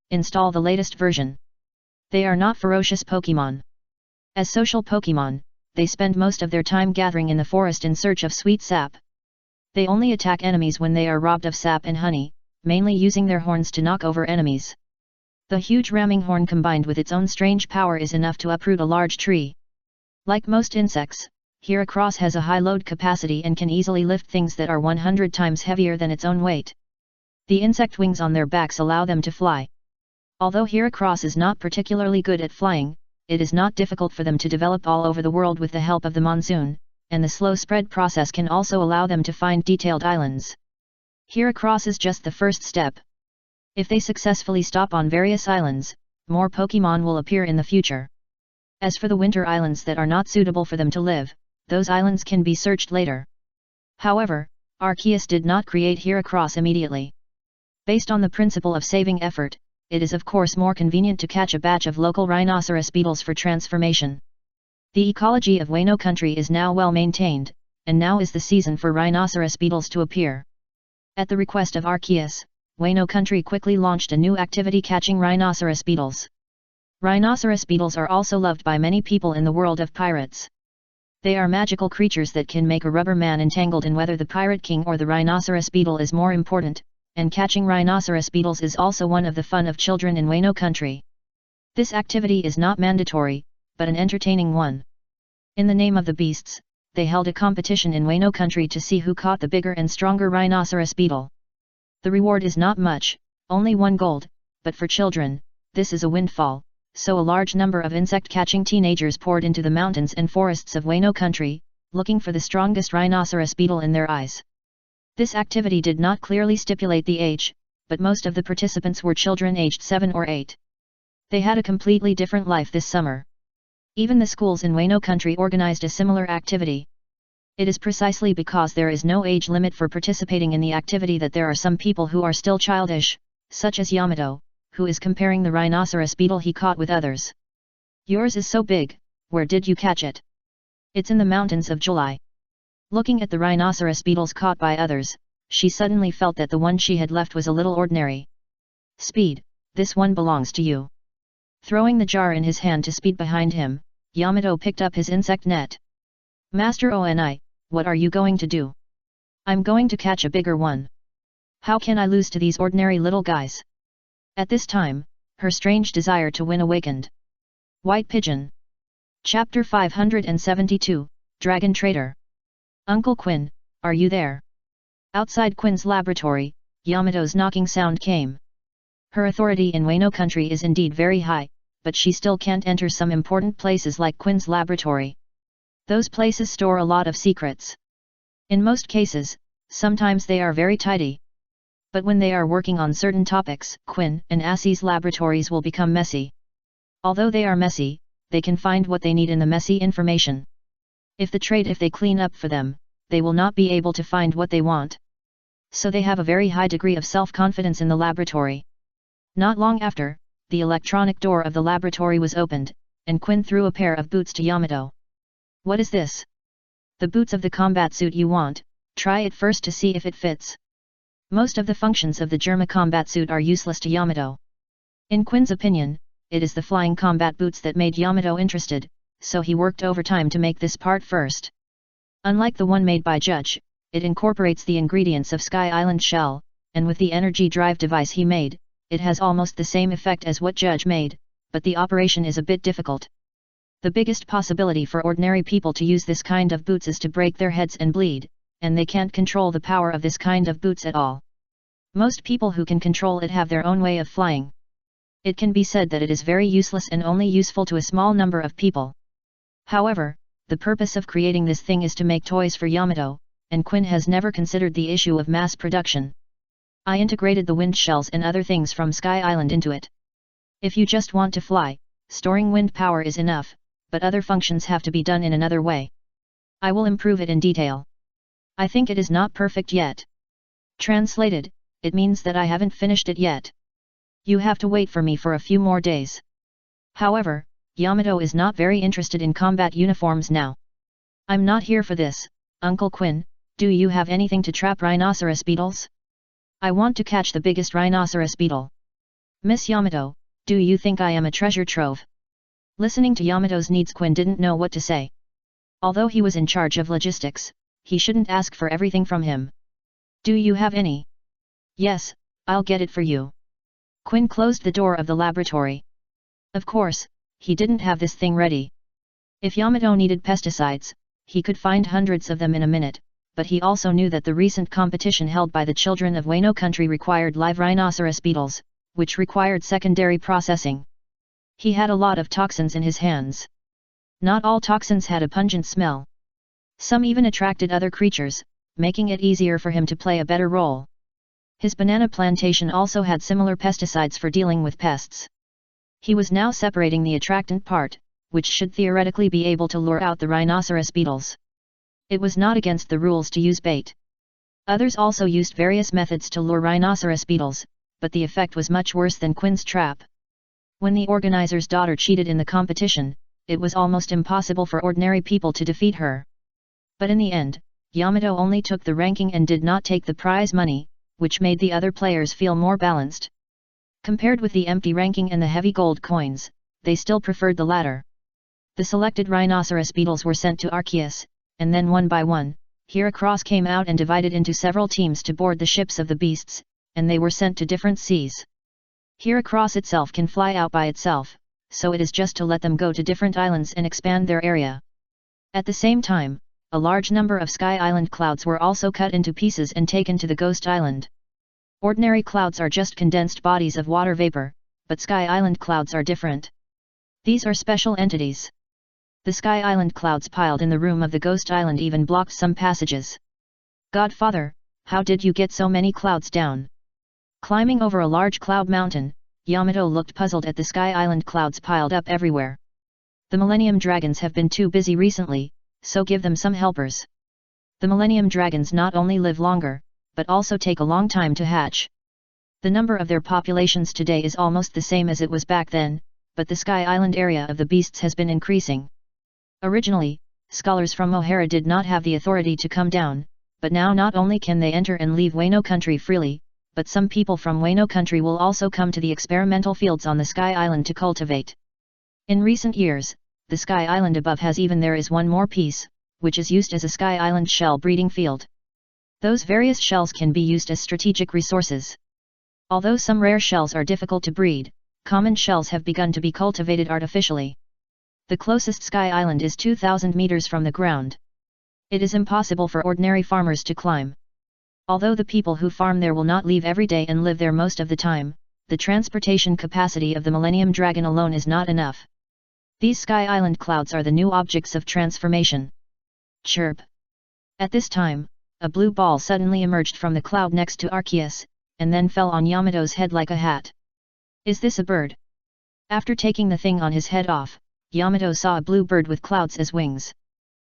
install the latest version. They are not ferocious Pokémon. As social Pokémon, they spend most of their time gathering in the forest in search of sweet sap. They only attack enemies when they are robbed of sap and honey, mainly using their horns to knock over enemies. The huge ramming horn combined with its own strange power is enough to uproot a large tree. Like most insects, Heracross has a high load capacity and can easily lift things that are 100 times heavier than its own weight. The insect wings on their backs allow them to fly. Although Heracross is not particularly good at flying, it is not difficult for them to develop all over the world with the help of the monsoon, and the slow spread process can also allow them to find detailed islands. Heracross is just the first step. If they successfully stop on various islands, more Pokémon will appear in the future. As for the winter islands that are not suitable for them to live, those islands can be searched later. However, Arceus did not create Heracross immediately. Based on the principle of saving effort, it is of course more convenient to catch a batch of local rhinoceros beetles for transformation. The ecology of Wano country is now well maintained, and now is the season for rhinoceros beetles to appear. At the request of Arceus, Wano country quickly launched a new activity catching rhinoceros beetles. Rhinoceros beetles are also loved by many people in the world of pirates. They are magical creatures that can make a rubber man entangled in whether the pirate king or the rhinoceros beetle is more important, and catching rhinoceros beetles is also one of the fun of children in Wano country. This activity is not mandatory, but an entertaining one. In the name of the beasts, they held a competition in Wano country to see who caught the bigger and stronger rhinoceros beetle. The reward is not much, only 1 gold, but for children, this is a windfall, so a large number of insect-catching teenagers poured into the mountains and forests of Wano country, looking for the strongest rhinoceros beetle in their eyes. This activity did not clearly stipulate the age, but most of the participants were children aged 7 or 8. They had a completely different life this summer. Even the schools in Wano country organized a similar activity. It is precisely because there is no age limit for participating in the activity that there are some people who are still childish, such as Yamato, who is comparing the rhinoceros beetle he caught with others. Yours is so big, where did you catch it? It's in the mountains of July. Looking at the rhinoceros beetles caught by others, she suddenly felt that the one she had left was a little ordinary. Speed, this one belongs to you. Throwing the jar in his hand to Speed behind him, Yamato picked up his insect net. Master Oni, what are you going to do? I'm going to catch a bigger one. How can I lose to these ordinary little guys? At this time, her strange desire to win awakened. White Pigeon. Chapter 572, Dragon Trader. Uncle Quinn, are you there? Outside Quinn's laboratory, Yamato's knocking sound came. Her authority in Wano country is indeed very high, but she still can't enter some important places like Quinn's laboratory. Those places store a lot of secrets. In most cases, sometimes they are very tidy. But when they are working on certain topics, Quinn and Assie's laboratories will become messy. Although they are messy, they can find what they need in the messy information. If they clean up for them, they will not be able to find what they want. so they have a very high degree of self-confidence in the laboratory. Not long after, the electronic door of the laboratory was opened, and Quinn threw a pair of boots to Yamato. "What is this?" "The boots of the combat suit you want, try it first to see if it fits." Most of the functions of the Germa combat suit are useless to Yamato. In Quinn's opinion, it is the flying combat boots that made Yamato interested, so he worked overtime to make this part first. Unlike the one made by Judge, it incorporates the ingredients of Sky Island shell, and with the energy drive device he made, it has almost the same effect as what Judge made, but the operation is a bit difficult. The biggest possibility for ordinary people to use this kind of boots is to break their heads and bleed, and they can't control the power of this kind of boots at all. Most people who can control it have their own way of flying. It can be said that it is very useless and only useful to a small number of people. However, the purpose of creating this thing is to make toys for Yamato, and Quinn has never considered the issue of mass production. "I integrated the wind shells and other things from Sky Island into it. If you just want to fly, storing wind power is enough, but other functions have to be done in another way. I will improve it in detail. I think it is not perfect yet." Translated, it means that I haven't finished it yet. You have to wait for me for a few more days. However, Yamato is not very interested in combat uniforms now. "I'm not here for this, Uncle Quinn. Do you have anything to trap rhinoceros beetles? I want to catch the biggest rhinoceros beetle." "Miss Yamato, do you think I am a treasure trove?" Listening to Yamato's needs, Quinn didn't know what to say. Although he was in charge of logistics, he shouldn't ask for everything from him. "Do you have any?" "Yes, I'll get it for you." Quinn closed the door of the laboratory. Of course, he didn't have this thing ready. If Yamato needed pesticides, he could find hundreds of them in a minute, but he also knew that the recent competition held by the children of Wano country required live rhinoceros beetles, which required secondary processing. He had a lot of toxins in his hands. Not all toxins had a pungent smell. Some even attracted other creatures, making it easier for him to play a better role. His banana plantation also had similar pesticides for dealing with pests. He was now separating the attractant part, which should theoretically be able to lure out the rhinoceros beetles. It was not against the rules to use bait. Others also used various methods to lure rhinoceros beetles, but the effect was much worse than Quinn's trap. When the organizer's daughter cheated in the competition, it was almost impossible for ordinary people to defeat her. But in the end, Yamato only took the ranking and did not take the prize money, which made the other players feel more balanced. Compared with the empty ranking and the heavy gold coins, they still preferred the latter. The selected rhinoceros beetles were sent to Arceus, and then one by one, Heracross came out and divided into several teams to board the ships of the beasts, and they were sent to different seas. Heracross itself can fly out by itself, so it is just to let them go to different islands and expand their area. At the same time, a large number of Sky Island clouds were also cut into pieces and taken to the Ghost Island. Ordinary clouds are just condensed bodies of water vapor, but Sky Island clouds are different. These are special entities. The Sky Island clouds piled in the room of the Ghost Island even blocked some passages. "Godfather, how did you get so many clouds down?" Climbing over a large cloud mountain, Yamato looked puzzled at the Sky Island clouds piled up everywhere. "The Millennium Dragons have been too busy recently, so give them some helpers." The Millennium Dragons not only live longer, but also take a long time to hatch. The number of their populations today is almost the same as it was back then, but the Sky Island area of the beasts has been increasing. Originally, scholars from O'Hara did not have the authority to come down, but now not only can they enter and leave Wano country freely, but some people from Wano country will also come to the experimental fields on the Sky Island to cultivate. In recent years, the Sky Island above has even there is one more piece, which is used as a Sky Island shell breeding field. Those various shells can be used as strategic resources. Although some rare shells are difficult to breed, common shells have begun to be cultivated artificially. The closest Sky Island is 2,000 meters from the ground. It is impossible for ordinary farmers to climb. Although the people who farm there will not leave every day and live there most of the time, the transportation capacity of the Millennium Dragon alone is not enough. These Sky Island clouds are the new objects of transformation. Chirp! At this time, a blue ball suddenly emerged from the cloud next to Arceus, and then fell on Yamato's head like a hat. "Is this a bird?" After taking the thing on his head off, Yamato saw a blue bird with clouds as wings.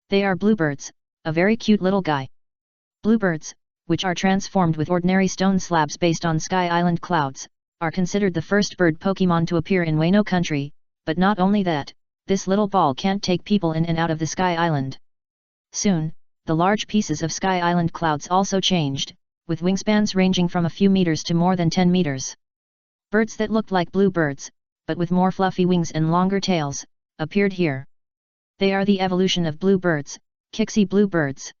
"They are bluebirds, a very cute little guy." "Bluebirds, which are transformed with ordinary stone slabs based on Sky Island clouds, are considered the first bird Pokemon to appear in Wano country, but not only that, this little ball can't take people in and out of the Sky Island. Soon, the large pieces of Sky Island clouds also changed, with wingspans ranging from a few meters to more than 10 meters. Birds that looked like bluebirds, but with more fluffy wings and longer tails, appeared here. They are the evolution of bluebirds, Kixie bluebirds.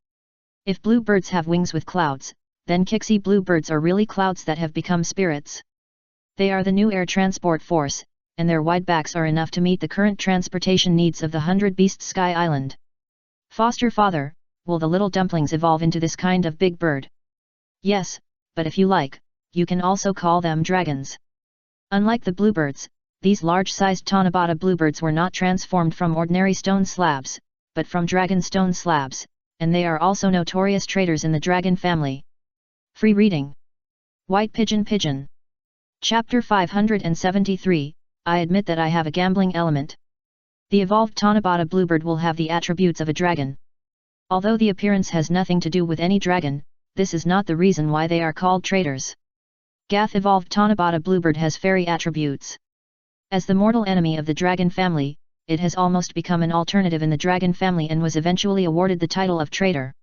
If bluebirds have wings with clouds, then Kixie bluebirds are really clouds that have become spirits. They are the new air transport force, and their wide backs are enough to meet the current transportation needs of the 100 Beasts Sky Island. Foster father, will the little dumplings evolve into this kind of big bird? Yes, but if you like, you can also call them dragons. Unlike the bluebirds, these large-sized Tanabata bluebirds were not transformed from ordinary stone slabs, but from dragon stone slabs, and they are also notorious traders in the dragon family. Free reading. White Pigeon Pigeon. Chapter 573, I admit that I have a gambling element. The evolved Tanabata bluebird will have the attributes of a dragon. Although the appearance has nothing to do with any dragon, this is not the reason why they are called traders. Gath evolved Tanabata bluebird has fairy attributes. As the mortal enemy of the dragon family, it has almost become an alternative in the dragon family and was eventually awarded the title of trader.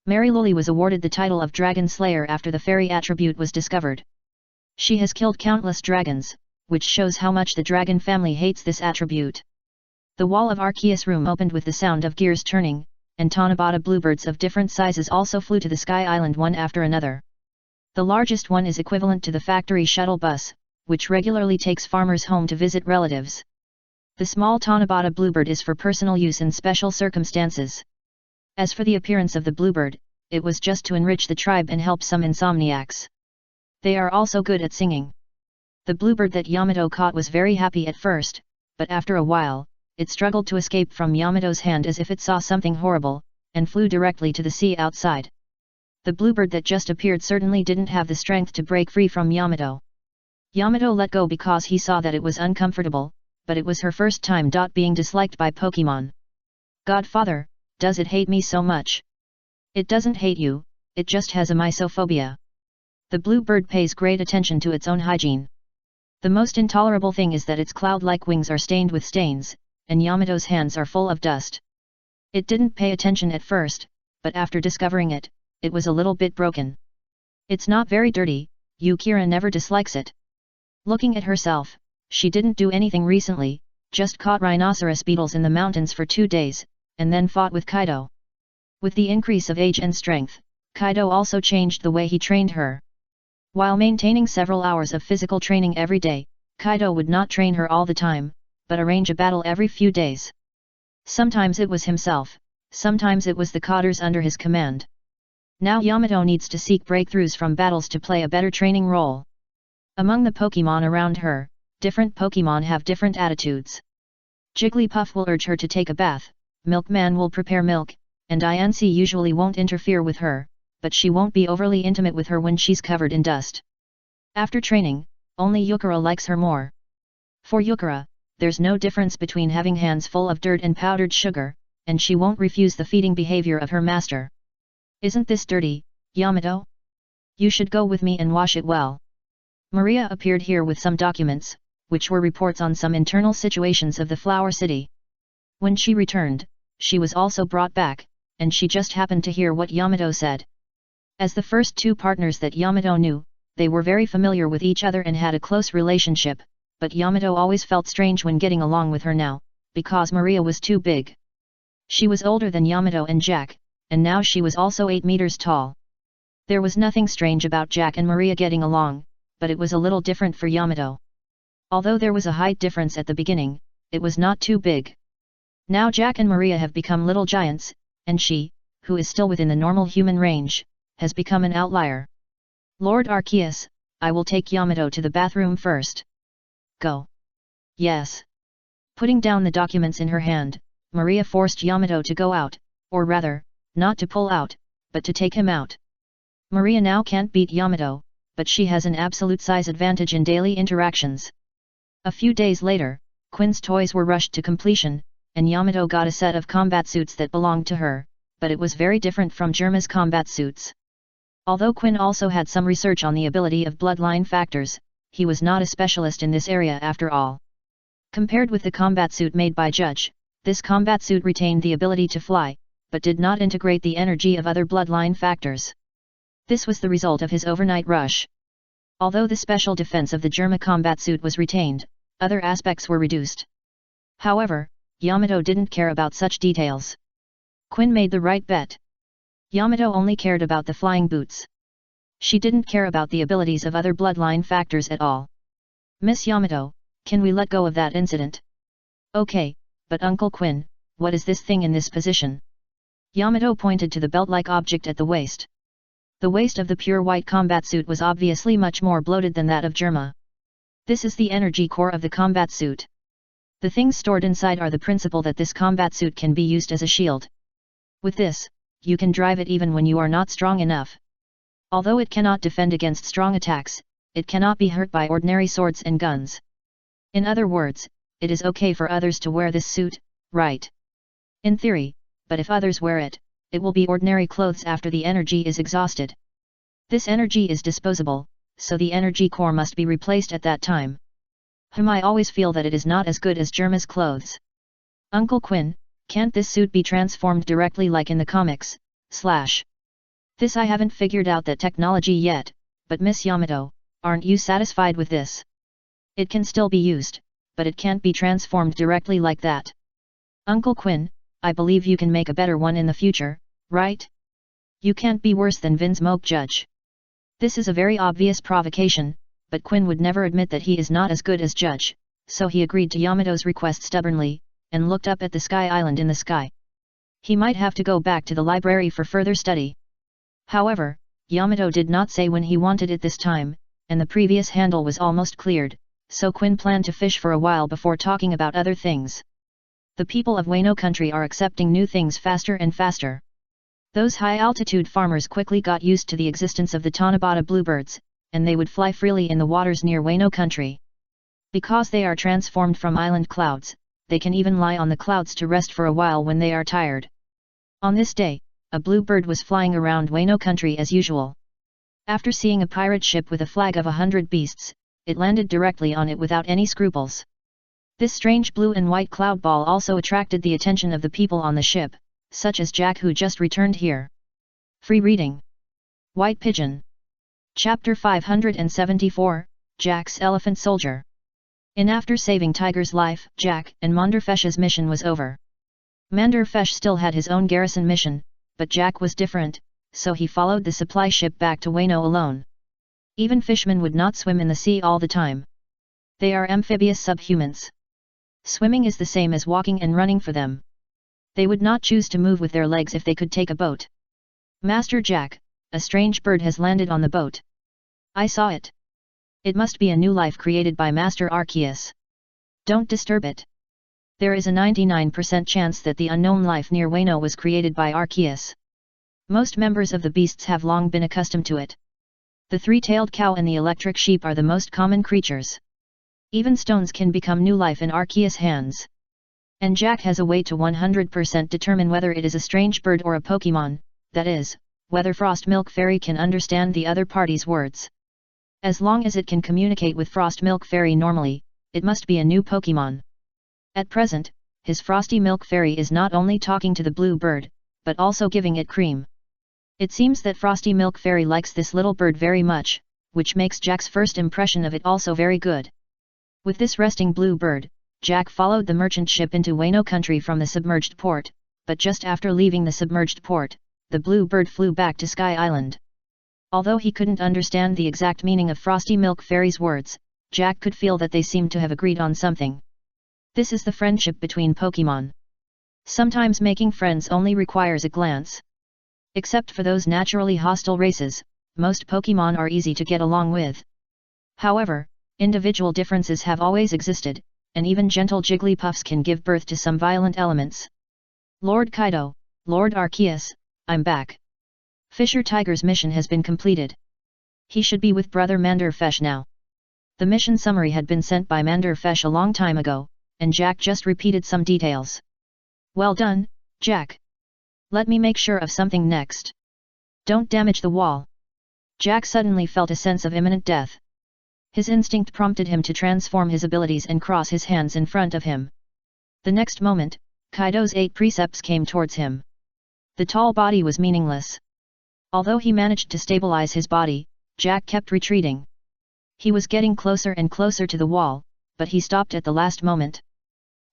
Mary Lily was awarded the title of Dragon Slayer after the fairy attribute was discovered. She has killed countless dragons, which shows how much the dragon family hates this attribute. The wall of Arceus' room opened with the sound of gears turning, and Tanabata bluebirds of different sizes also flew to the Sky Island one after another. The largest one is equivalent to the factory shuttle bus, which regularly takes farmers home to visit relatives. The small Tanabata bluebird is for personal use in special circumstances. As for the appearance of the bluebird, it was just to enrich the tribe and help some insomniacs. They are also good at singing. The bluebird that Yamato caught was very happy at first, but after a while, it struggled to escape from Yamato's hand as if it saw something horrible, and flew directly to the sea outside. The bluebird that just appeared certainly didn't have the strength to break free from Yamato. Yamato let go because he saw that it was uncomfortable, but it was her first time being disliked by Pokemon. Godfather, does it hate me so much? It doesn't hate you, it just has a mysophobia. The bluebird pays great attention to its own hygiene. The most intolerable thing is that its cloud-like wings are stained with stains, and Yamato's hands are full of dust. It didn't pay attention at first, but after discovering it, it was a little bit broken. It's not very dirty, Yukira never dislikes it. Looking at herself, she didn't do anything recently, just caught rhinoceros beetles in the mountains for 2 days, and then fought with Kaido. With the increase of age and strength, Kaido also changed the way he trained her. While maintaining several hours of physical training every day, Kaido would not train her all the time, but arrange a battle every few days. Sometimes it was himself, sometimes it was the Cotters under his command. Now Yamato needs to seek breakthroughs from battles to play a better training role. Among the Pokemon around her, different Pokemon have different attitudes. Jigglypuff will urge her to take a bath, Milkman will prepare milk, and Diancie usually won't interfere with her, but she won't be overly intimate with her when she's covered in dust. After training, only Yukira likes her more. For Yukira, there's no difference between having hands full of dirt and powdered sugar, and she won't refuse the feeding behavior of her master. Isn't this dirty, Yamato? You should go with me and wash it well. Maria appeared here with some documents, which were reports on some internal situations of the Flower City. When she returned, she was also brought back, and she just happened to hear what Yamato said. As the first 2 partners that Yamato knew, they were very familiar with each other and had a close relationship, but Yamato always felt strange when getting along with her now, because Maria was too big. She was older than Yamato and Jack, and now she was also 8 meters tall. There was nothing strange about Jack and Maria getting along, but it was a little different for Yamato. Although there was a height difference at the beginning, it was not too big. Now Jack and Maria have become little giants, and she, who is still within the normal human range, has become an outlier. Lord Arceus, I will take Yamato to the bathroom first. Go. Yes. Putting down the documents in her hand, Maria forced Yamato to go out, or rather, not to pull out, but to take him out. Maria now can't beat Yamato, but she has an absolute size advantage in daily interactions. A few days later, Quinn's toys were rushed to completion, and Yamato got a set of combat suits that belonged to her, but it was very different from Germa's combat suits. Although Quinn also had some research on the ability of bloodline factors, he was not a specialist in this area after all. Compared with the combat suit made by Judge, this combat suit retained the ability to fly, but did not integrate the energy of other bloodline factors. This was the result of his overnight rush. Although the special defense of the Germa combat suit was retained, other aspects were reduced. However, Yamato didn't care about such details. Quinn made the right bet. Yamato only cared about the flying boots. She didn't care about the abilities of other bloodline factors at all. Miss Yamato, can we let go of that incident? Okay, but Uncle Quinn, what is this thing in this position? Yamato pointed to the belt-like object at the waist. The waist of the pure white combat suit was obviously much more bloated than that of Germa. This is the energy core of the combat suit. The things stored inside are the principle that this combat suit can be used as a shield. With this, you can drive it even when you are not strong enough. Although it cannot defend against strong attacks, it cannot be hurt by ordinary swords and guns. In other words, it is okay for others to wear this suit, right? In theory, but if others wear it, it will be ordinary clothes after the energy is exhausted. This energy is disposable, so the energy core must be replaced at that time. I always feel that it is not as good as Germa's clothes. Uncle Quinn, can't this suit be transformed directly like in the comics, / This I haven't figured out that technology yet, but Miss Yamato, aren't you satisfied with this? It can still be used, but it can't be transformed directly like that. Uncle Quinn, I believe you can make a better one in the future, right? You can't be worse than Vin's Moke Judge. This is a very obvious provocation, but Quinn would never admit that he is not as good as Judge, so he agreed to Yamato's request stubbornly, and looked up at the sky island in the sky. He might have to go back to the library for further study. However, Yamato did not say when he wanted it this time, and the previous handle was almost cleared, so Quinn planned to fish for a while before talking about other things. The people of Wano country are accepting new things faster and faster. Those high-altitude farmers quickly got used to the existence of the Tanabata bluebirds, and they would fly freely in the waters near Wano country. Because they are transformed from island clouds, they can even lie on the clouds to rest for a while when they are tired. On this day, a bluebird was flying around Wano country as usual. After seeing a pirate ship with a flag of 100 beasts, it landed directly on it without any scruples. This strange blue and white cloud ball also attracted the attention of the people on the ship, such as Jack who just returned here. Free reading. White Pigeon. Chapter 574, Jack's Elephant Soldier. After saving Tiger's life, Jack and Manderfesh's mission was over. Manderfesh still had his own garrison mission, but Jack was different, so he followed the supply ship back to Wano alone. Even fishmen would not swim in the sea all the time. They are amphibious subhumans. Swimming is the same as walking and running for them. They would not choose to move with their legs if they could take a boat. Master Jack, a strange bird has landed on the boat. I saw it. It must be a new life created by Master Arceus. Don't disturb it. There is a 99% chance that the unknown life near Wano was created by Arceus. Most members of the beasts have long been accustomed to it. The three-tailed cow and the electric sheep are the most common creatures. Even stones can become new life in Arceus' hands. And Jack has a way to 100% determine whether it is a strange bird or a Pokemon, that is, whether Frost Milk Fairy can understand the other party's words. As long as it can communicate with Frost Milk Fairy normally, it must be a new Pokemon. At present, his Frosty Milk Fairy is not only talking to the blue bird, but also giving it cream. It seems that Frosty Milk Fairy likes this little bird very much, which makes Jack's first impression of it also very good. With this resting blue bird, Jack followed the merchant ship into Wano country from the submerged port, but just after leaving the submerged port, the blue bird flew back to Sky Island. Although he couldn't understand the exact meaning of Frosty Milk Fairy's words, Jack could feel that they seemed to have agreed on something. This is the friendship between Pokemon. Sometimes making friends only requires a glance. Except for those naturally hostile races, most Pokemon are easy to get along with. However, individual differences have always existed, and even gentle Jigglypuffs can give birth to some violent elements. Lord Kaido, Lord Arceus, I'm back. Fisher Tiger's mission has been completed. He should be with Brother Manderfesh now. The mission summary had been sent by Manderfesh a long time ago, and Jack just repeated some details. Well done, Jack. Let me make sure of something next. Don't damage the wall. Jack suddenly felt a sense of imminent death. His instinct prompted him to transform his abilities and cross his hands in front of him. The next moment, Kaido's 8 precepts came towards him. The tall body was meaningless. Although he managed to stabilize his body, Jack kept retreating. He was getting closer and closer to the wall, but he stopped at the last moment.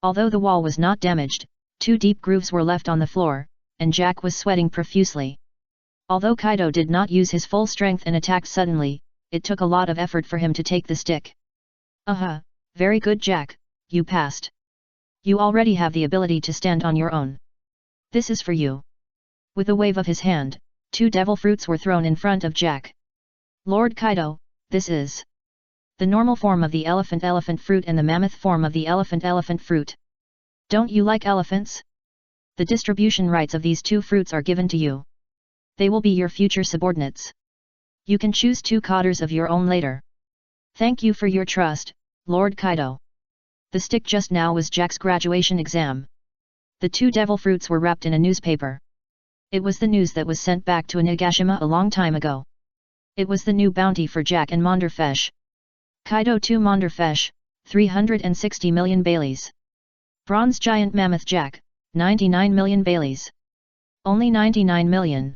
Although the wall was not damaged, 2 deep grooves were left on the floor, and Jack was sweating profusely. Although Kaido did not use his full strength and attacked suddenly, it took a lot of effort for him to take the stick. Very good Jack, you passed. You already have the ability to stand on your own. This is for you. With a wave of his hand, 2 devil fruits were thrown in front of Jack. Lord Kaido, this is the normal form of the elephant fruit and the mammoth form of the elephant fruit. Don't you like elephants? The distribution rights of these 2 fruits are given to you. They will be your future subordinates. You can choose 2 cotters of your own later. Thank you for your trust, Lord Kaido. The stick just now was Jack's graduation exam. The 2 devil fruits were wrapped in a newspaper. It was the news that was sent back to Onigashima a long time ago. It was the new bounty for Jack and Monderfesh. Kaido 2 Monderfesh, 360 million Baileys. Bronze Giant Mammoth Jack, 99 million Baileys. Only 99 million.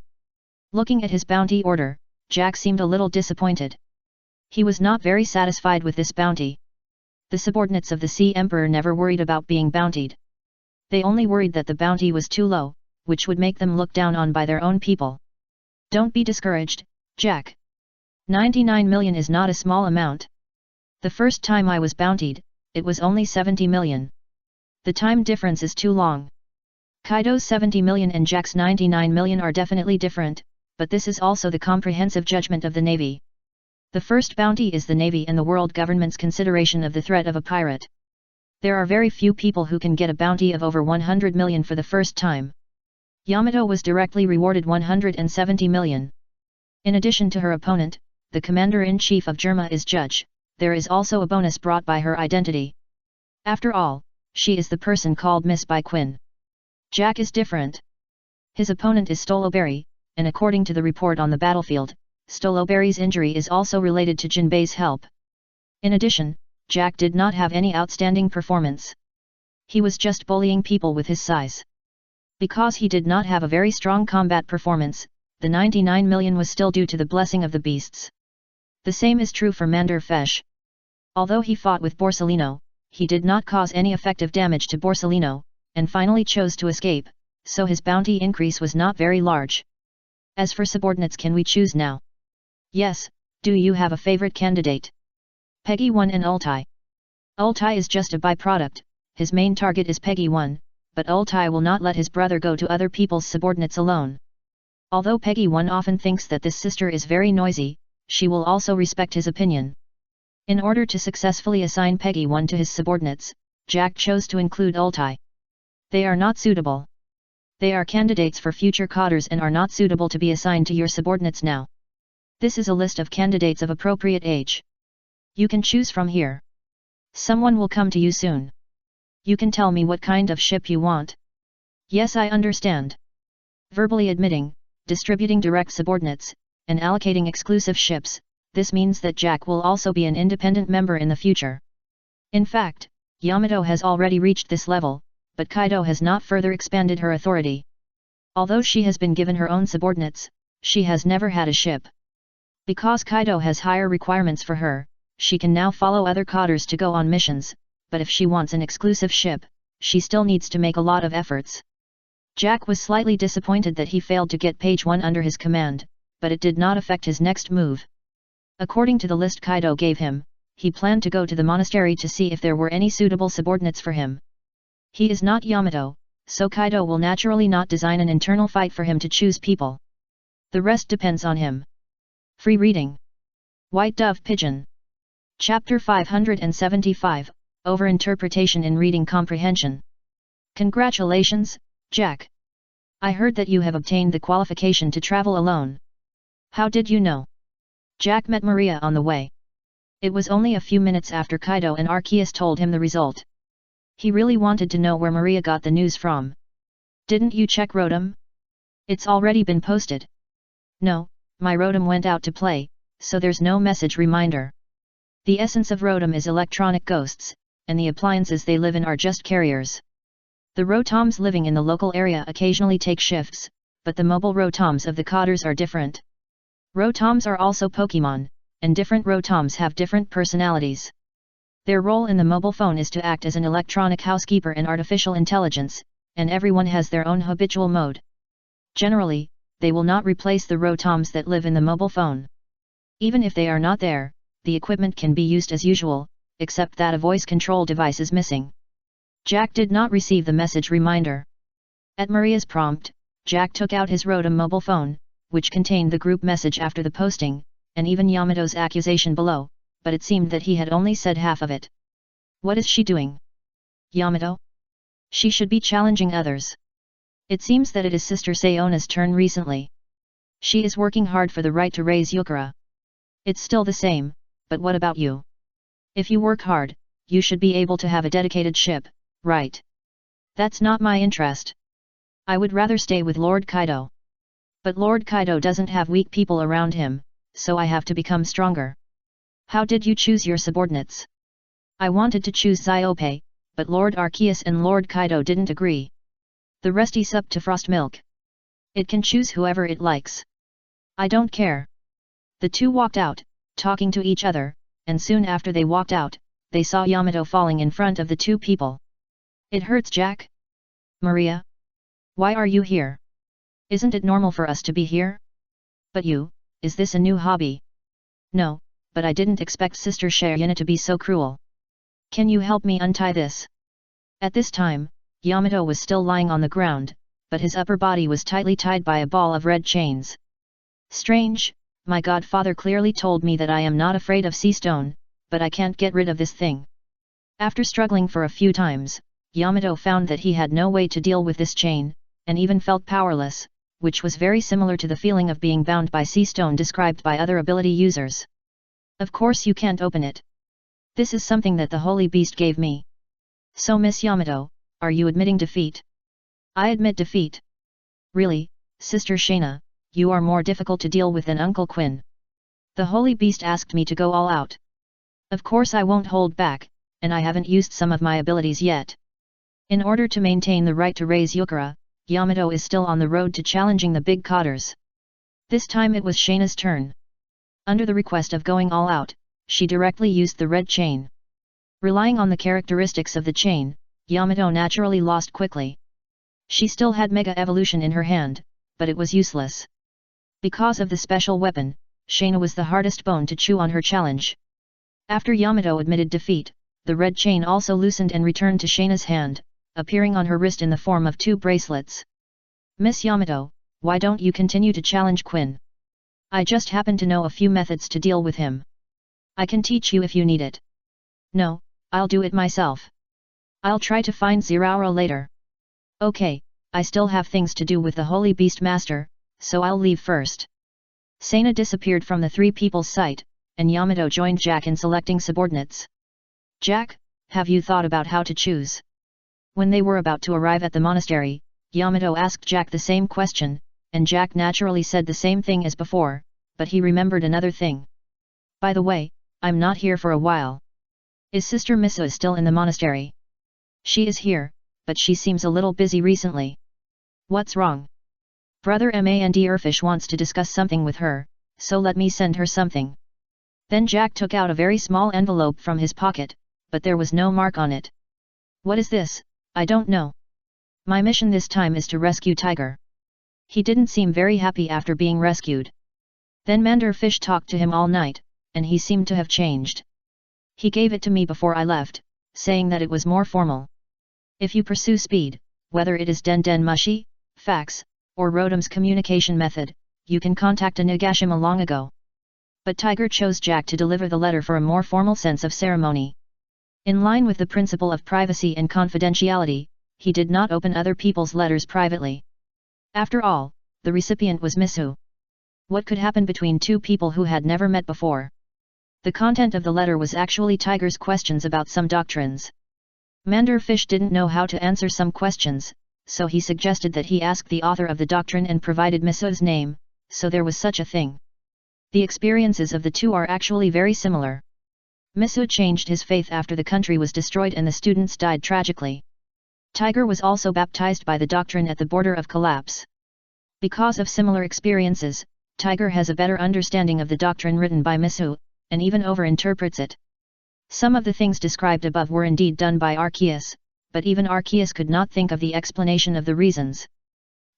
Looking at his bounty order, Jack seemed a little disappointed. He was not very satisfied with this bounty. The subordinates of the Sea Emperor never worried about being bountied. They only worried that the bounty was too low, which would make them looked down on by their own people. Don't be discouraged, Jack. 99 million is not a small amount. The first time I was bountied, it was only 70 million. The time difference is too long. Kaido's 70 million and Jack's 99 million are definitely different, but this is also the comprehensive judgment of the Navy. The first bounty is the Navy and the world government's consideration of the threat of a pirate. There are very few people who can get a bounty of over 100 million for the first time. Yamato was directly rewarded 170 million. In addition to her opponent, the Commander-in-Chief of Germa is judge. There is also a bonus brought by her identity. After all, she is the person called Miss by Quinn. Jack is different. His opponent is Stoloberry, and according to the report on the battlefield, Stoloberry's injury is also related to Jinbei's help. In addition, Jack did not have any outstanding performance. He was just bullying people with his size. Because he did not have a very strong combat performance, the 99 million was still due to the blessing of the beasts. The same is true for Manderfesh. Although he fought with Borsellino, he did not cause any effective damage to Borsellino, and finally chose to escape, so his bounty increase was not very large. As for subordinates, can we choose now? Yes, do you have a favorite candidate? Peggy 1 and Ultai. Ultai is just a byproduct, his main target is Peggy 1, but Ultai will not let his brother go to other people's subordinates alone. Although Peggy 1 often thinks that this sister is very noisy, she will also respect his opinion. In order to successfully assign Peggy 1 to his subordinates, Jack chose to include Ultai. They are not suitable. They are candidates for future cotters and are not suitable to be assigned to your subordinates now. This is a list of candidates of appropriate age. You can choose from here. Someone will come to you soon. You can tell me what kind of ship you want. Yes, I understand. Verbally admitting, distributing direct subordinates, and allocating exclusive ships, this means that Jack will also be an independent member in the future. In fact, Yamato has already reached this level, but Kaido has not further expanded her authority. Although she has been given her own subordinates, she has never had a ship. Because Kaido has higher requirements for her, she can now follow other cotters to go on missions, but if she wants an exclusive ship, she still needs to make a lot of efforts. Jack was slightly disappointed that he failed to get page 1 under his command, but it did not affect his next move. According to the list Kaido gave him, he planned to go to the monastery to see if there were any suitable subordinates for him. He is not Yamato, so Kaido will naturally not design an internal fight for him to choose people. The rest depends on him. Free reading. White Dove Pigeon. Chapter 575, Overinterpretation in Reading Comprehension. Congratulations, Jack. I heard that you have obtained the qualification to travel alone. How did you know? Jack met Maria on the way. It was only a few minutes after Kaido and Arceus told him the result. He really wanted to know where Maria got the news from. Didn't you check Rotom? It's already been posted. No, My Rotom went out to play, so there's no message reminder. The essence of Rotom is electronic ghosts, and the appliances they live in are just carriers. The Rotoms living in the local area occasionally take shifts, but the mobile Rotoms of the Cotters are different. Rotoms are also Pokemon, and different Rotoms have different personalities. Their role in the mobile phone is to act as an electronic housekeeper and artificial intelligence, and everyone has their own habitual mode. Generally, they will not replace the Rotoms that live in the mobile phone. Even if they are not there, the equipment can be used as usual, except that a voice control device is missing. Jack did not receive the message reminder. At Maria's prompt, Jack took out his Rotom mobile phone, which contained the group message after the posting, and even Yamato's accusation below, but it seemed that he had only said half of it. What is she doing? Yamato? She should be challenging others. It seems that it is Sister Sayona's turn recently. She is working hard for the right to raise Yukara. It's still the same, but what about you? If you work hard, you should be able to have a dedicated ship, right? That's not my interest. I would rather stay with Lord Kaido. But Lord Kaido doesn't have weak people around him, so I have to become stronger. How did you choose your subordinates? I wanted to choose Xiaopei, but Lord Arceus and Lord Kaido didn't agree. The rest is up to Frost Milk. It can choose whoever it likes. I don't care. The two walked out, talking to each other, and soon after they walked out, they saw Yamato falling in front of the two people. It hurts, Jack? Maria? Why are you here? Isn't it normal for us to be here? But you, is this a new hobby? No, but I didn't expect Sister Shayana to be so cruel. Can you help me untie this? At this time, Yamato was still lying on the ground, but his upper body was tightly tied by a ball of red chains. Strange, my godfather clearly told me that I am not afraid of sea stone, but I can't get rid of this thing. After struggling for a few times, Yamato found that he had no way to deal with this chain, and even felt powerless, which was very similar to the feeling of being bound by sea stone described by other ability users. Of course you can't open it. This is something that the Holy Beast gave me. So Miss Yamato, are you admitting defeat? I admit defeat. Really, Sister Shayna, you are more difficult to deal with than Uncle Quinn. The Holy Beast asked me to go all out. Of course I won't hold back, and I haven't used some of my abilities yet. In order to maintain the right to raise Yukara, Yamato is still on the road to challenging the big Cotters. This time it was Shayna's turn. Under the request of going all out, she directly used the red chain. Relying on the characteristics of the chain, Yamato naturally lost quickly. She still had Mega Evolution in her hand, but it was useless. Because of the special weapon, Shayna was the hardest bone to chew on her challenge. After Yamato admitted defeat, the red chain also loosened and returned to Shayna's hand, appearing on her wrist in the form of 2 bracelets. Miss Yamato, why don't you continue to challenge Quinn? I just happen to know a few methods to deal with him. I can teach you if you need it. No, I'll do it myself. I'll try to find Zeraora later. Okay, I still have things to do with the Holy Beast Master, so I'll leave first. Shayna disappeared from the 3 people's sight, and Yamato joined Jack in selecting subordinates. Jack, have you thought about how to choose? When they were about to arrive at the monastery, Yamato asked Jack the same question, and Jack naturally said the same thing as before, but he remembered another thing. By the way, I'm not here for a while. Is Sister Misa still in the monastery? She is here, but she seems a little busy recently. What's wrong? Brother Mandurfish wants to discuss something with her, so let me send her something. Then Jack took out a very small envelope from his pocket, but there was no mark on it. What is this? I don't know. My mission this time is to rescue Tiger. He didn't seem very happy after being rescued. Then Mandurfish talked to him all night, and he seemed to have changed. He gave it to me before I left, saying that it was more formal. If you pursue speed, whether it is Den Den Mushi, fax, or Rotom's communication method, you can contact a Nagashima long ago. But Tiger chose Jack to deliver the letter for a more formal sense of ceremony. In line with the principle of privacy and confidentiality, he did not open other people's letters privately. After all, the recipient was Misu. What could happen between 2 people who had never met before? The content of the letter was actually Tiger's questions about some doctrines. Mandurfish didn't know how to answer some questions, so he suggested that he ask the author of the doctrine and provided Misu's name, so there was such a thing. The experiences of the two are actually very similar. Misu changed his faith after the country was destroyed and the students died tragically. Tiger was also baptized by the doctrine at the border of collapse. Because of similar experiences, Tiger has a better understanding of the doctrine written by Misu, and even overinterprets it. Some of the things described above were indeed done by Arceus, but even Arceus could not think of the explanation of the reasons.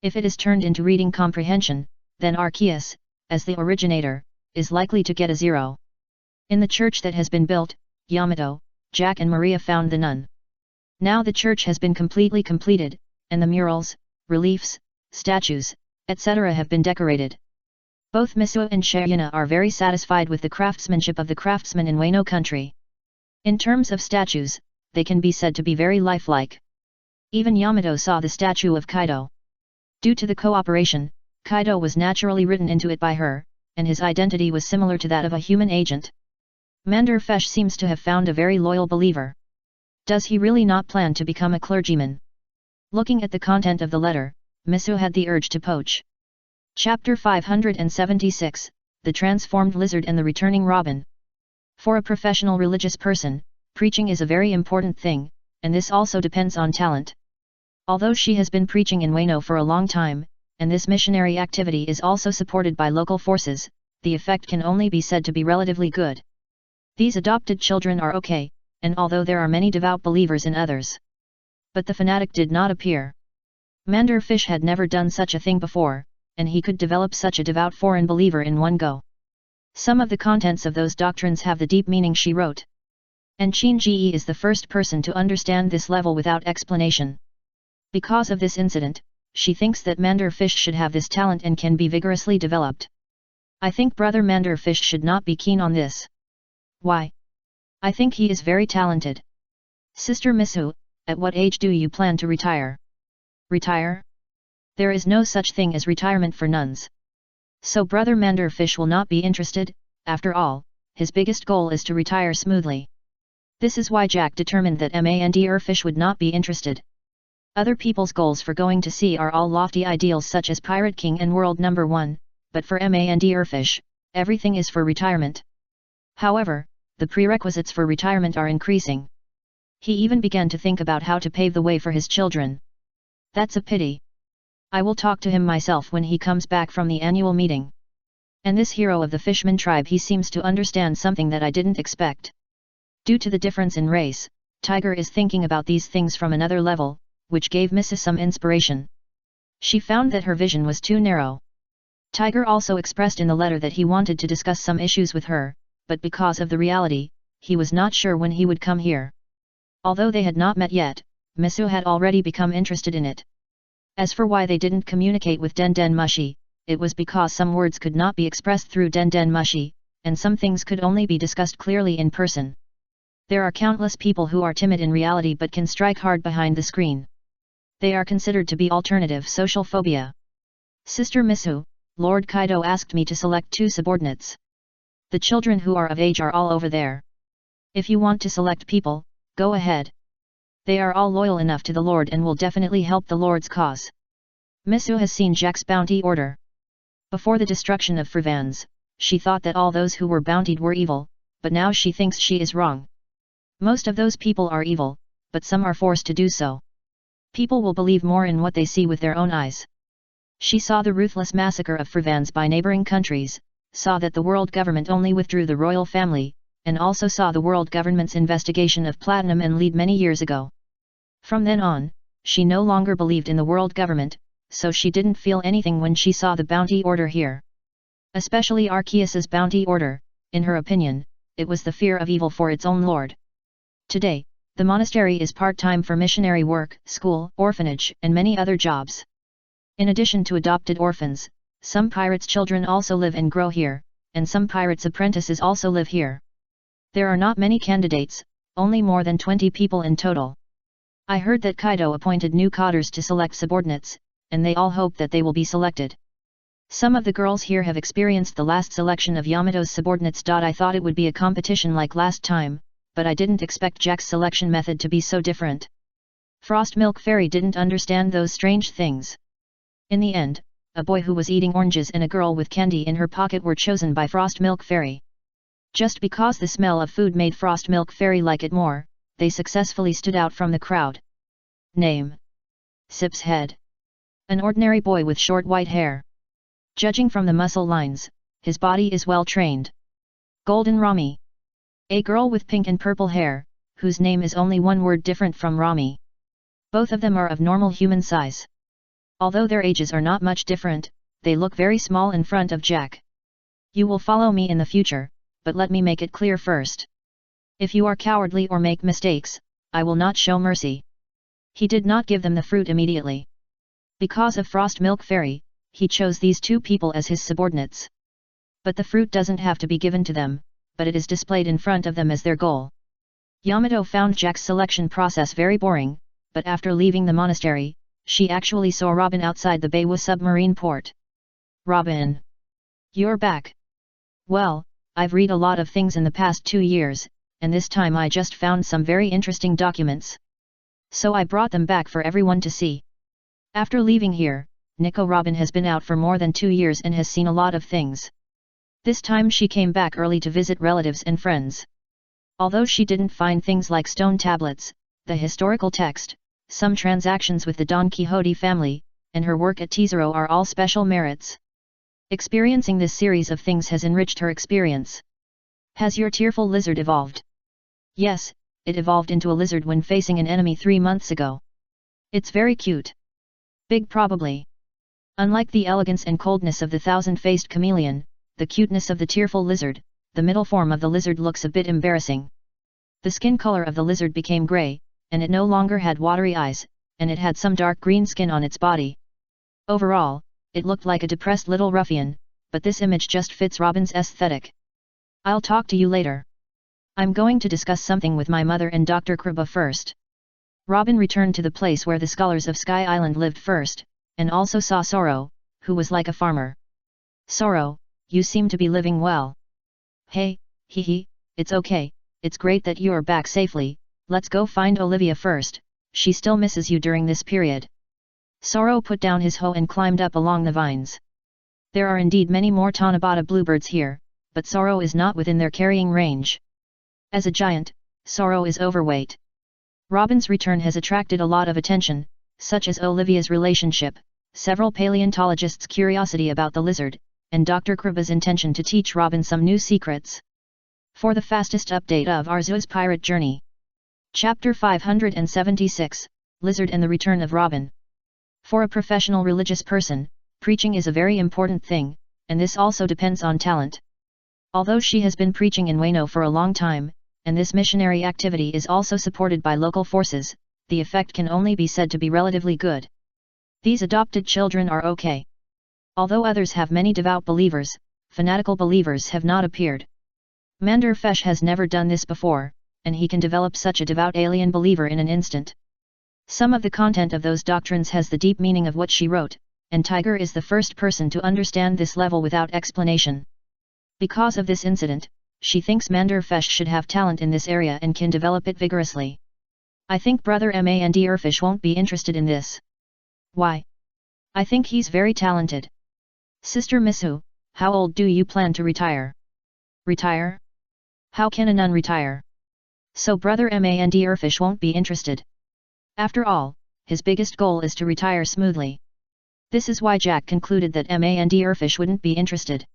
If it is turned into reading comprehension, then Arceus, as the originator, is likely to get a 0. In the church that has been built, Yamato, Jack and Maria found the nun. Now the church has been completely completed, and the murals, reliefs, statues, etc. have been decorated. Both Misu and Shayuna are very satisfied with the craftsmanship of the craftsmen in Wano country. In terms of statues, they can be said to be very lifelike. Even Yamato saw the statue of Kaido. Due to the cooperation, Kaido was naturally written into it by her, and his identity was similar to that of a human agent. Manderfesh seems to have found a very loyal believer. Does he really not plan to become a clergyman? Looking at the content of the letter, Misu had the urge to poach. Chapter 576, The Transformed Lizard and the Returning Robin. For a professional religious person, preaching is a very important thing, and this also depends on talent. Although she has been preaching in Wano for a long time, and this missionary activity is also supported by local forces, the effect can only be said to be relatively good. These adopted children are okay, and although there are many devout believers in others. But the fanatic did not appear. Manderfish had never done such a thing before, and he could develop such a devout foreign believer in one go. Some of the contents of those doctrines have the deep meaning she wrote. And Shinji is the first person to understand this level without explanation. Because of this incident, she thinks that Manderfish should have this talent and can be vigorously developed. I think Brother Manderfish should not be keen on this. Why? I think he is very talented. Sister Misu, at what age do you plan to retire? Retire? There is no such thing as retirement for nuns. So Brother Manderfish will not be interested. After all, his biggest goal is to retire smoothly. This is why Jack determined that Manderfish would not be interested. Other people's goals for going to sea are all lofty ideals such as Pirate King and World Number 1, but for Manderfish, everything is for retirement. However, the prerequisites for retirement are increasing. He even began to think about how to pave the way for his children. That's a pity. I will talk to him myself when he comes back from the annual meeting. And this hero of the Fishman tribe, he seems to understand something that I didn't expect. Due to the difference in race, Tiger is thinking about these things from another level, which gave Mrs. some inspiration. She found that her vision was too narrow. Tiger also expressed in the letter that he wanted to discuss some issues with her, but because of the reality, he was not sure when he would come here. Although they had not met yet, Misu had already become interested in it. As for why they didn't communicate with Den Den Mushi, it was because some words could not be expressed through Den Den Mushi, and some things could only be discussed clearly in person. There are countless people who are timid in reality but can strike hard behind the screen. They are considered to be alternative social phobia. Sister Misu, Lord Kaido asked me to select 2 subordinates. The children who are of age are all over there. If you want to select people, go ahead. They are all loyal enough to the Lord and will definitely help the Lord's cause. Misu has seen Jack's bounty order. Before the destruction of Frivans, she thought that all those who were bountied were evil, but now she thinks she is wrong. Most of those people are evil, but some are forced to do so. People will believe more in what they see with their own eyes. She saw the ruthless massacre of Frivans by neighboring countries, saw that the world government only withdrew the royal family, and also saw the world government's investigation of Platinum and Lead many years ago. From then on, she no longer believed in the world government, so she didn't feel anything when she saw the bounty order here. Especially Arceus's bounty order, in her opinion, it was the fear of evil for its own lord. Today, the monastery is part-time for missionary work, school, orphanage, and many other jobs. In addition to adopted orphans, some pirates' children also live and grow here, and some pirates' apprentices also live here. There are not many candidates, only more than 20 people in total. I heard that Kaido appointed new cadres to select subordinates, and they all hope that they will be selected. Some of the girls here have experienced the last selection of Yamato's subordinates. I thought it would be a competition like last time, but I didn't expect Jack's selection method to be so different. Frost Milk Fairy didn't understand those strange things. In the end, a boy who was eating oranges and a girl with candy in her pocket were chosen by Frost Milk Fairy. Just because the smell of food made Frost Milk Fairy like it more, they successfully stood out from the crowd. Name: Sip's Head. An ordinary boy with short white hair. Judging from the muscle lines, his body is well trained. Golden Rami. A girl with pink and purple hair, whose name is only one word different from Rami. Both of them are of normal human size. Although their ages are not much different, they look very small in front of Jack. You will follow me in the future, but let me make it clear first. If you are cowardly or make mistakes, I will not show mercy. He did not give them the fruit immediately. Because of Frost Milk Fairy, he chose these two people as his subordinates. But the fruit doesn't have to be given to them, but it is displayed in front of them as their goal. Yamato found Jack's selection process very boring, but after leaving the monastery, she actually saw Robin outside the Baywa submarine port. Robin. You're back. Well, I've read a lot of things in the past 2 years, and this time I just found some very interesting documents. So I brought them back for everyone to see. After leaving here, Nico Robin has been out for more than 2 years and has seen a lot of things. This time she came back early to visit relatives and friends. Although she didn't find things like stone tablets, the historical text, some transactions with the Don Quixote family, and her work at Tesoro are all special merits. Experiencing this series of things has enriched her experience. Has your tearful lizard evolved? Yes, it evolved into a lizard when facing an enemy 3 months ago. It's very cute. Big probably. Unlike the elegance and coldness of the thousand-faced chameleon, the cuteness of the tearful lizard, the middle form of the lizard looks a bit embarrassing. The skin color of the lizard became grey, and it no longer had watery eyes, and it had some dark green skin on its body. Overall, it looked like a depressed little ruffian, but this image just fits Robin's aesthetic. I'll talk to you later. I'm going to discuss something with my mother and Dr. Kruba first. Robin returned to the place where the scholars of Sky Island lived first, and also saw Sorrow, who was like a farmer. Sorrow, you seem to be living well. Hey, hee, it's okay, it's great that you're back safely. Let's go find Olivia first, she still misses you during this period. Sorrow put down his hoe and climbed up along the vines. There are indeed many more Tanabata bluebirds here, but Sorrow is not within their carrying range. As a giant, Sorrow is overweight. Robin's return has attracted a lot of attention, such as Olivia's relationship, several paleontologists' curiosity about the lizard, and Dr. Kruba's intention to teach Robin some new secrets. For the fastest update of Arceus' pirate journey. Chapter 576, Lizard and the Return of Robin. For a professional religious person, preaching is a very important thing, and this also depends on talent. Although she has been preaching in Wano for a long time, and this missionary activity is also supported by local forces, the effect can only be said to be relatively good. These adopted children are okay. Although others have many devout believers, fanatical believers have not appeared. Mander Fesh has never done this before, and he can develop such a devout alien believer in an instant. Some of the content of those doctrines has the deep meaning of what she wrote, and Tiger is the first person to understand this level without explanation. Because of this incident, she thinks Mander Fesh should have talent in this area and can develop it vigorously. I think Brother Mand Urfish won't be interested in this. Why? I think he's very talented. Sister Misu, how old do you plan to retire? Retire? How can a nun retire? So Brother Mand Urfish won't be interested. After all, his biggest goal is to retire smoothly. This is why Jack concluded that Mand Urfish wouldn't be interested.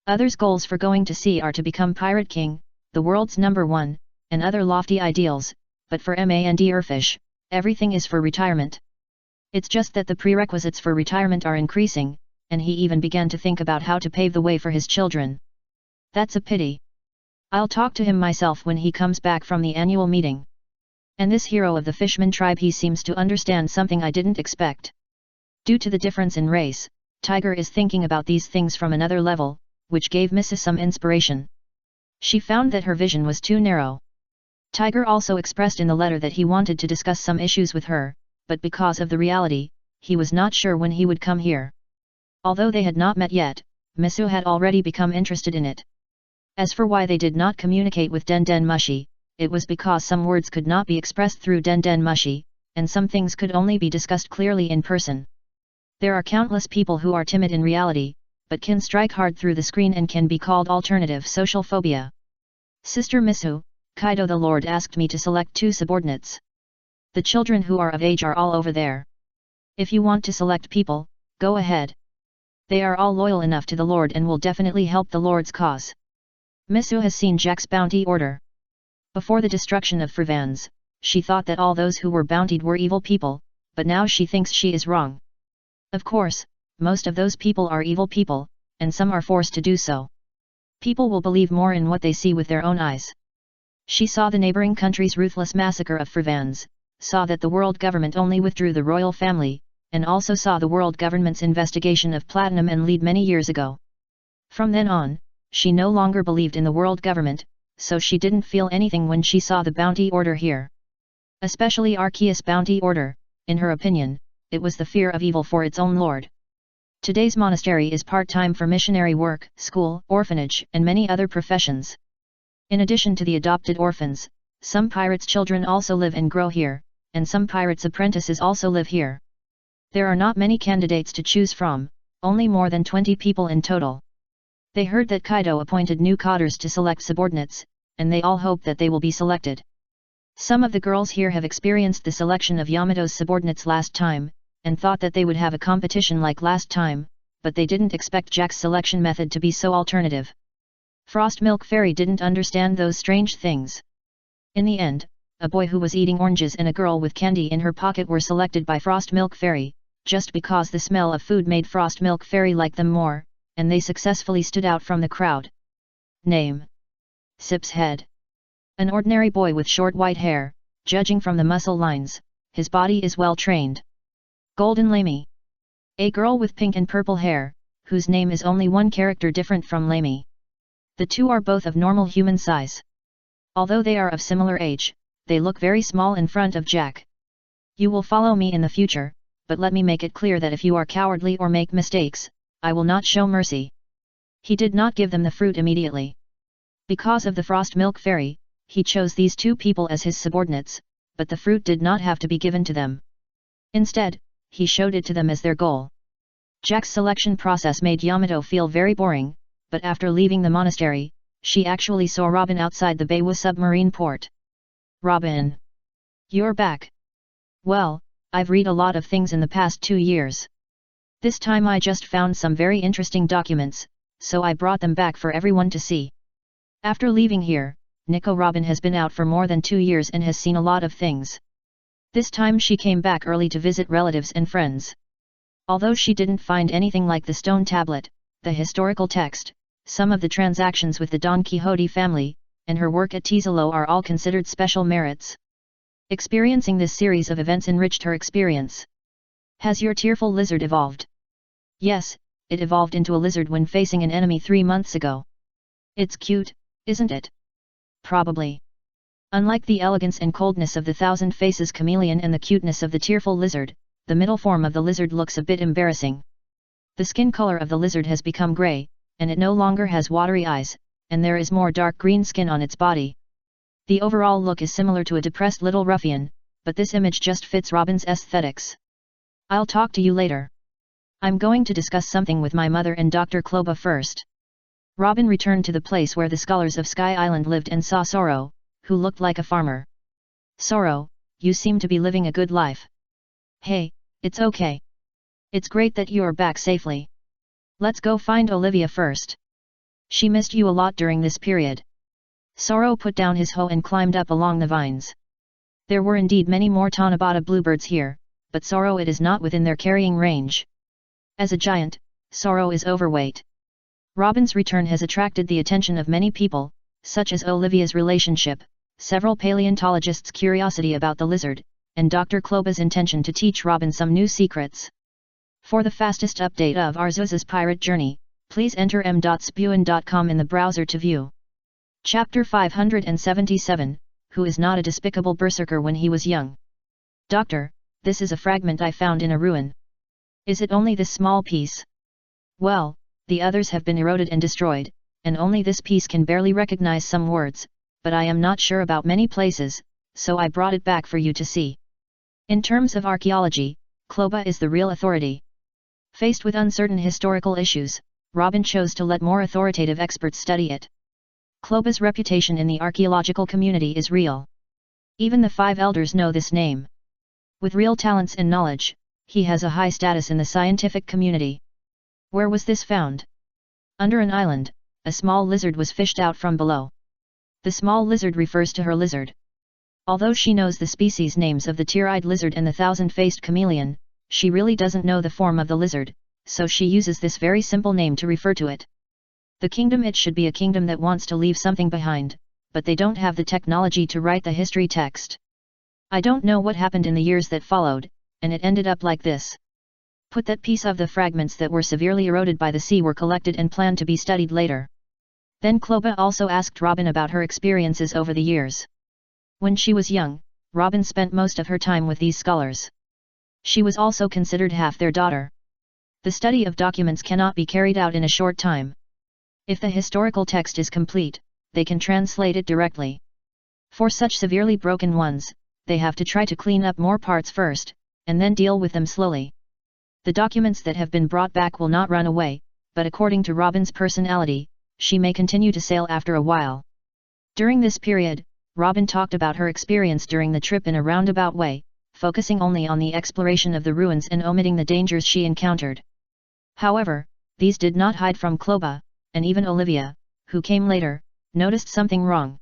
Others' goals for going to sea are to become Pirate King, the world's #1, and other lofty ideals, but for Mand Urfish, everything is for retirement. It's just that the prerequisites for retirement are increasing, and he even began to think about how to pave the way for his children. That's a pity. I'll talk to him myself when he comes back from the annual meeting. And this hero of the Fishman tribe, he seems to understand something I didn't expect. Due to the difference in race, Tiger is thinking about these things from another level, which gave Mrs. some inspiration. She found that her vision was too narrow. Tiger also expressed in the letter that he wanted to discuss some issues with her, but because of the reality, he was not sure when he would come here. Although they had not met yet, Misu had already become interested in it. As for why they did not communicate with Den Den Mushi, it was because some words could not be expressed through Den Den Mushi, and some things could only be discussed clearly in person. There are countless people who are timid in reality, but can strike hard through the screen and can be called alternative social phobia. Sister Misu, Kaido the Lord asked me to select 2 subordinates. The children who are of age are all over there. If you want to select people, go ahead. They are all loyal enough to the Lord and will definitely help the Lord's cause. Misu has seen Jack's bounty order. Before the destruction of Frivans, she thought that all those who were bountied were evil people, but now she thinks she is wrong. Of course, most of those people are evil people, and some are forced to do so. People will believe more in what they see with their own eyes. She saw the neighboring country's ruthless massacre of Frivans, saw that the world government only withdrew the royal family, and also saw the world government's investigation of Platinum and Lead many years ago. From then on, she no longer believed in the world government, so she didn't feel anything when she saw the bounty order here. Especially Arceus' bounty order, in her opinion, it was the fear of evil for its own lord. Today's monastery is part-time for missionary work, school, orphanage, and many other professions. In addition to the adopted orphans, some pirates' children also live and grow here, and some pirates' apprentices also live here. There are not many candidates to choose from, only more than 20 people in total. They heard that Kaido appointed new cadres to select subordinates, and they all hope that they will be selected. Some of the girls here have experienced the selection of Yamato's subordinates last time, and thought that they would have a competition like last time, but they didn't expect Jack's selection method to be so alternative. Frost Milk Fairy didn't understand those strange things. In the end, a boy who was eating oranges and a girl with candy in her pocket were selected by Frost Milk Fairy, just because the smell of food made Frost Milk Fairy like them more, and they successfully stood out from the crowd. Name: Sip's Head. An ordinary boy with short white hair, judging from the muscle lines, his body is well trained. Golden Lamy. A girl with pink and purple hair, whose name is only one character different from Lamy. The two are both of normal human size. Although they are of similar age, they look very small in front of Jack. You will follow me in the future, but let me make it clear that if you are cowardly or make mistakes, I will not show mercy. He did not give them the fruit immediately. Because of the Frost Milk Fairy, he chose these 2 people as his subordinates, but the fruit did not have to be given to them. Instead, he showed it to them as their goal. Jack's selection process made Yamato feel very boring, but after leaving the monastery, she actually saw Robin outside the Baywa submarine port. Robin! You're back. Well, I've read a lot of things in the past 2 years. This time I just found some very interesting documents, so I brought them back for everyone to see. After leaving here, Nico Robin has been out for more than 2 years and has seen a lot of things. This time she came back early to visit relatives and friends. Although she didn't find anything like the stone tablet, the historical text, some of the transactions with the Don Quixote family, and her work at Tizolo are all considered special merits. Experiencing this series of events enriched her experience. Has your tearful lizard evolved? Yes, it evolved into a lizard when facing an enemy 3 months ago. It's cute, isn't it? Probably. Unlike the elegance and coldness of the Thousand Faces chameleon and the cuteness of the tearful lizard, the middle form of the lizard looks a bit embarrassing. The skin color of the lizard has become gray, and it no longer has watery eyes, and there is more dark green skin on its body. The overall look is similar to a depressed little ruffian, but this image just fits Robin's aesthetics. I'll talk to you later. I'm going to discuss something with my mother and Dr. Kloba first. Robin returned to the place where the scholars of Sky Island lived and saw Soro, who looked like a farmer. Soro, you seem to be living a good life. Hey, it's okay. It's great that you're back safely. Let's go find Olivia first. She missed you a lot during this period. Soro put down his hoe and climbed up along the vines. There were indeed many more Tanabata bluebirds here, but Soro it is not within their carrying range. As a giant, Soro is overweight. Robin's return has attracted the attention of many people, such as Olivia's relationship, several paleontologists' curiosity about the lizard, and Dr. Kloba's intention to teach Robin some new secrets. For the fastest update of Arceus's pirate journey, please enter m.spuin.com in the browser to view. Chapter 577, Who is not a despicable berserker when he was young? Doctor, this is a fragment I found in a ruin. Is it only this small piece? Well, the others have been eroded and destroyed, and only this piece can barely recognize some words, but I am not sure about many places, so I brought it back for you to see. In terms of archaeology, Kloba is the real authority. Faced with uncertain historical issues, Robin chose to let more authoritative experts study it. Kloba's reputation in the archaeological community is real. Even the 5 elders know this name. With real talents and knowledge, he has a high status in the scientific community. Where was this found? Under an island, a small lizard was fished out from below. The small lizard refers to her lizard. Although she knows the species names of the tear-eyed lizard and the thousand-faced chameleon, she really doesn't know the form of the lizard, so she uses this very simple name to refer to it. The kingdom. It should be a kingdom that wants to leave something behind, but they don't have the technology to write the history text. I don't know what happened in the years that followed, and it ended up like this. Put that piece of the fragments that were severely eroded by the sea were collected and planned to be studied later. Then Kloba also asked Robin about her experiences over the years. When she was young, Robin spent most of her time with these scholars. She was also considered half their daughter. The study of documents cannot be carried out in a short time. If the historical text is complete, they can translate it directly. For such severely broken ones, they have to try to clean up more parts first, and then deal with them slowly. The documents that have been brought back will not run away, but according to Robin's personality, she may continue to sail after a while. During this period, Robin talked about her experience during the trip in a roundabout way, focusing only on the exploration of the ruins and omitting the dangers she encountered. However, these did not hide from Kloba, and even Olivia, who came later, noticed something wrong.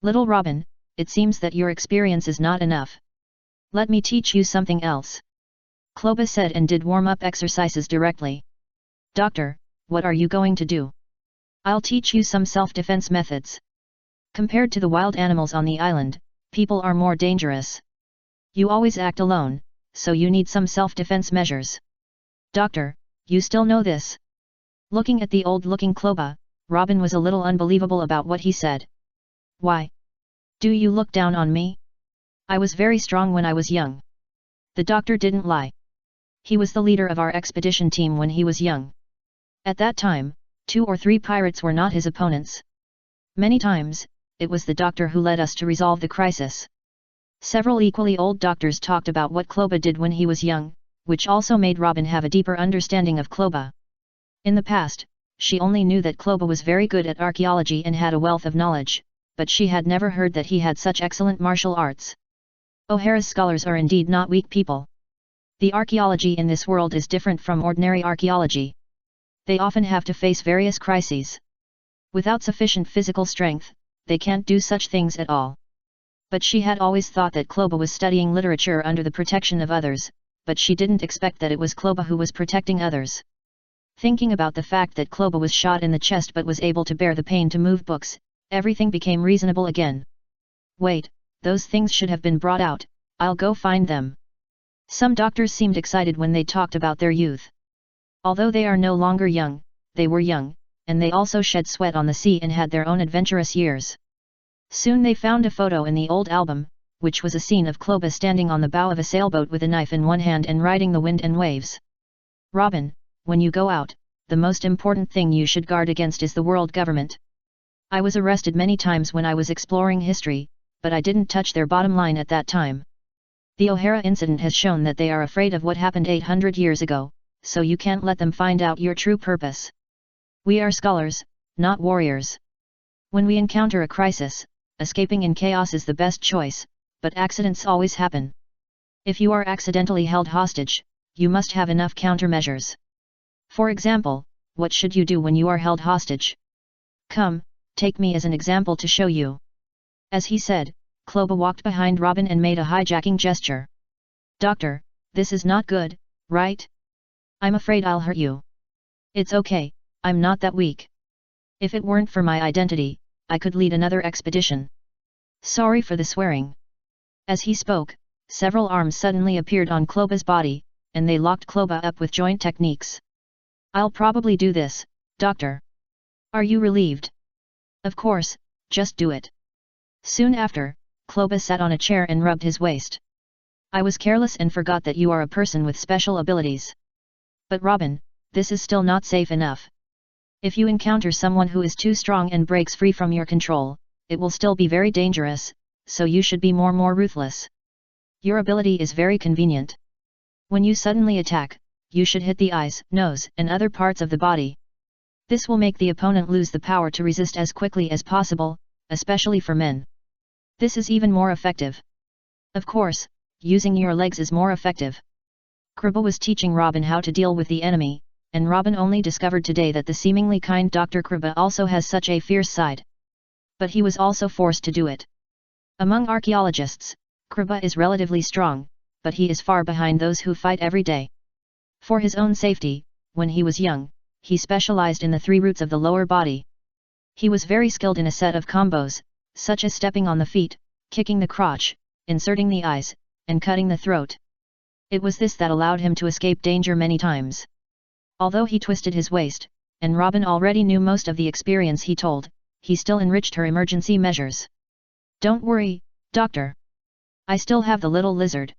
Little Robin, it seems that your experience is not enough. Let me teach you something else. Kloba said and did warm-up exercises directly. Doctor, what are you going to do? I'll teach you some self-defense methods. Compared to the wild animals on the island, people are more dangerous. You always act alone, so you need some self-defense measures. Doctor, you still know this? Looking at the old-looking Kloba, Robin was a little unbelievable about what he said. Why? Do you look down on me? I was very strong when I was young. The doctor didn't lie. He was the leader of our expedition team when he was young. At that time, 2 or 3 pirates were not his opponents. Many times, it was the doctor who led us to resolve the crisis. Several equally old doctors talked about what Kloba did when he was young, which also made Robin have a deeper understanding of Kloba. In the past, she only knew that Kloba was very good at archaeology and had a wealth of knowledge, but she had never heard that he had such excellent martial arts. O'Hara's scholars are indeed not weak people. The archaeology in this world is different from ordinary archaeology. They often have to face various crises. Without sufficient physical strength, they can't do such things at all. But she had always thought that Kloba was studying literature under the protection of others, but she didn't expect that it was Kloba who was protecting others. Thinking about the fact that Kloba was shot in the chest but was able to bear the pain to move books, everything became reasonable again. Wait, those things should have been brought out, I'll go find them. Some doctors seemed excited when they talked about their youth. Although they are no longer young, they were young, and they also shed sweat on the sea and had their own adventurous years. Soon they found a photo in the old album, which was a scene of Kloba standing on the bow of a sailboat with a knife in one hand and riding the wind and waves. Robin, when you go out, the most important thing you should guard against is the world government. I was arrested many times when I was exploring history, but I didn't touch their bottom line at that time. The O'Hara incident has shown that they are afraid of what happened 800 years ago, so you can't let them find out your true purpose. We are scholars, not warriors. When we encounter a crisis, escaping in chaos is the best choice, but accidents always happen. If you are accidentally held hostage, you must have enough countermeasures. For example, what should you do when you are held hostage? Come, take me as an example to show you. As he said, Kloba walked behind Robin and made a hijacking gesture. Doctor, this is not good, right? I'm afraid I'll hurt you. It's okay, I'm not that weak. If it weren't for my identity, I could lead another expedition. Sorry for the swearing. As he spoke, several arms suddenly appeared on Kloba's body, and they locked Kloba up with joint techniques. I'll probably do this, doctor. Are you relieved? Of course, just do it. Soon after, Kloba sat on a chair and rubbed his waist. I was careless and forgot that you are a person with special abilities. But Robin, this is still not safe enough. If you encounter someone who is too strong and breaks free from your control, it will still be very dangerous, so you should be more ruthless. Your ability is very convenient. When you suddenly attack, you should hit the eyes, nose, and other parts of the body. This will make the opponent lose the power to resist as quickly as possible, especially for men. This is even more effective. Of course, using your legs is more effective. Kriba was teaching Robin how to deal with the enemy, and Robin only discovered today that the seemingly kind Dr. Kriba also has such a fierce side. But he was also forced to do it. Among archaeologists, Kriba is relatively strong, but he is far behind those who fight every day. For his own safety, when he was young, he specialized in the 3 roots of the lower body. He was very skilled in a set of combos, such as stepping on the feet, kicking the crotch, inserting the eyes, and cutting the throat. It was this that allowed him to escape danger many times. Although he twisted his waist, and Robin already knew most of the experience he told, he still enriched her emergency measures. Don't worry, doctor. I still have the little lizard.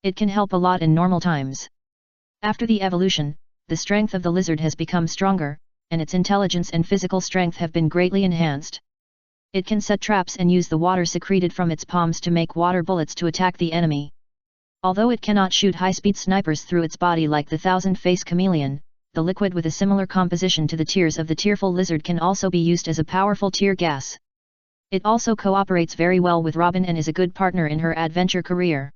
It can help a lot in normal times. After the evolution, the strength of the lizard has become stronger, and its intelligence and physical strength have been greatly enhanced. It can set traps and use the water secreted from its palms to make water bullets to attack the enemy. Although it cannot shoot high-speed snipers through its body like the thousand-face chameleon, the liquid with a similar composition to the tears of the tearful lizard can also be used as a powerful tear gas. It also cooperates very well with Robin and is a good partner in her adventure career.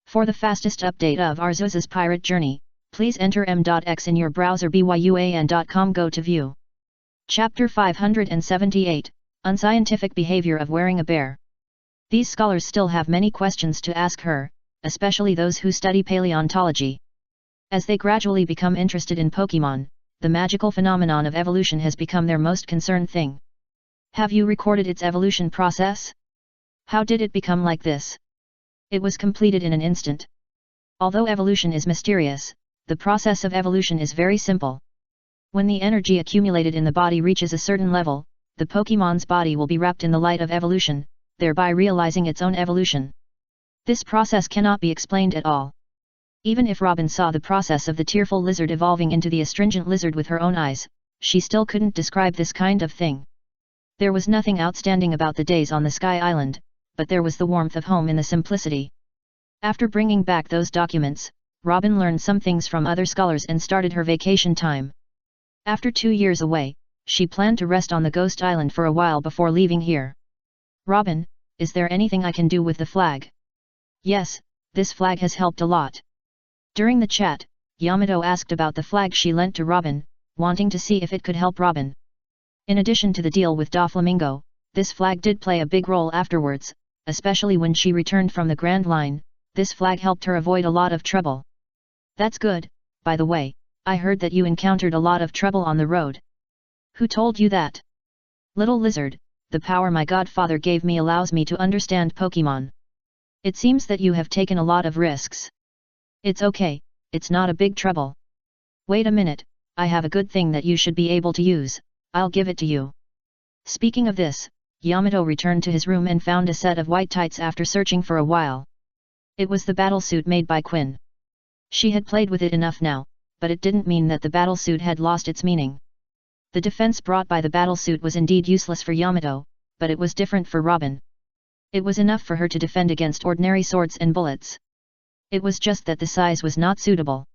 For the fastest update of Arceus's pirate journey, please enter m.x in your browser byuan.com. Go to view. Chapter 578, Unscientific Behavior of Wearing a Bear. These scholars still have many questions to ask her, especially those who study paleontology. As they gradually become interested in Pokemon, the magical phenomenon of evolution has become their most concerned thing. Have you recorded its evolution process? How did it become like this? It was completed in an instant. Although evolution is mysterious, the process of evolution is very simple. When the energy accumulated in the body reaches a certain level, the Pokemon's body will be wrapped in the light of evolution, thereby realizing its own evolution. This process cannot be explained at all. Even if Robin saw the process of the tearful lizard evolving into the astringent lizard with her own eyes, she still couldn't describe this kind of thing. There was nothing outstanding about the days on the Sky Island, but there was the warmth of home in the simplicity. After bringing back those documents, Robin learned some things from other scholars and started her vacation time. After 2 years away, she planned to rest on the Ghost Island for a while before leaving here. Robin, is there anything I can do with the flag? Yes, this flag has helped a lot. During the chat, Yamato asked about the flag she lent to Robin, wanting to see if it could help Robin. In addition to the deal with Doflamingo, this flag did play a big role afterwards, especially when she returned from the Grand Line. This flag helped her avoid a lot of trouble. That's good. By the way, I heard that you encountered a lot of trouble on the road. Who told you that? Little lizard, the power my godfather gave me allows me to understand Pokemon. It seems that you have taken a lot of risks. It's okay, it's not a big trouble. Wait a minute, I have a good thing that you should be able to use, I'll give it to you. Speaking of this, Yamato returned to his room and found a set of white tights after searching for a while. It was the battlesuit made by Quinn. She had played with it enough now, but it didn't mean that the battlesuit had lost its meaning. The defense brought by the battlesuit was indeed useless for Yamato, but it was different for Robin. It was enough for her to defend against ordinary swords and bullets. It was just that the size was not suitable.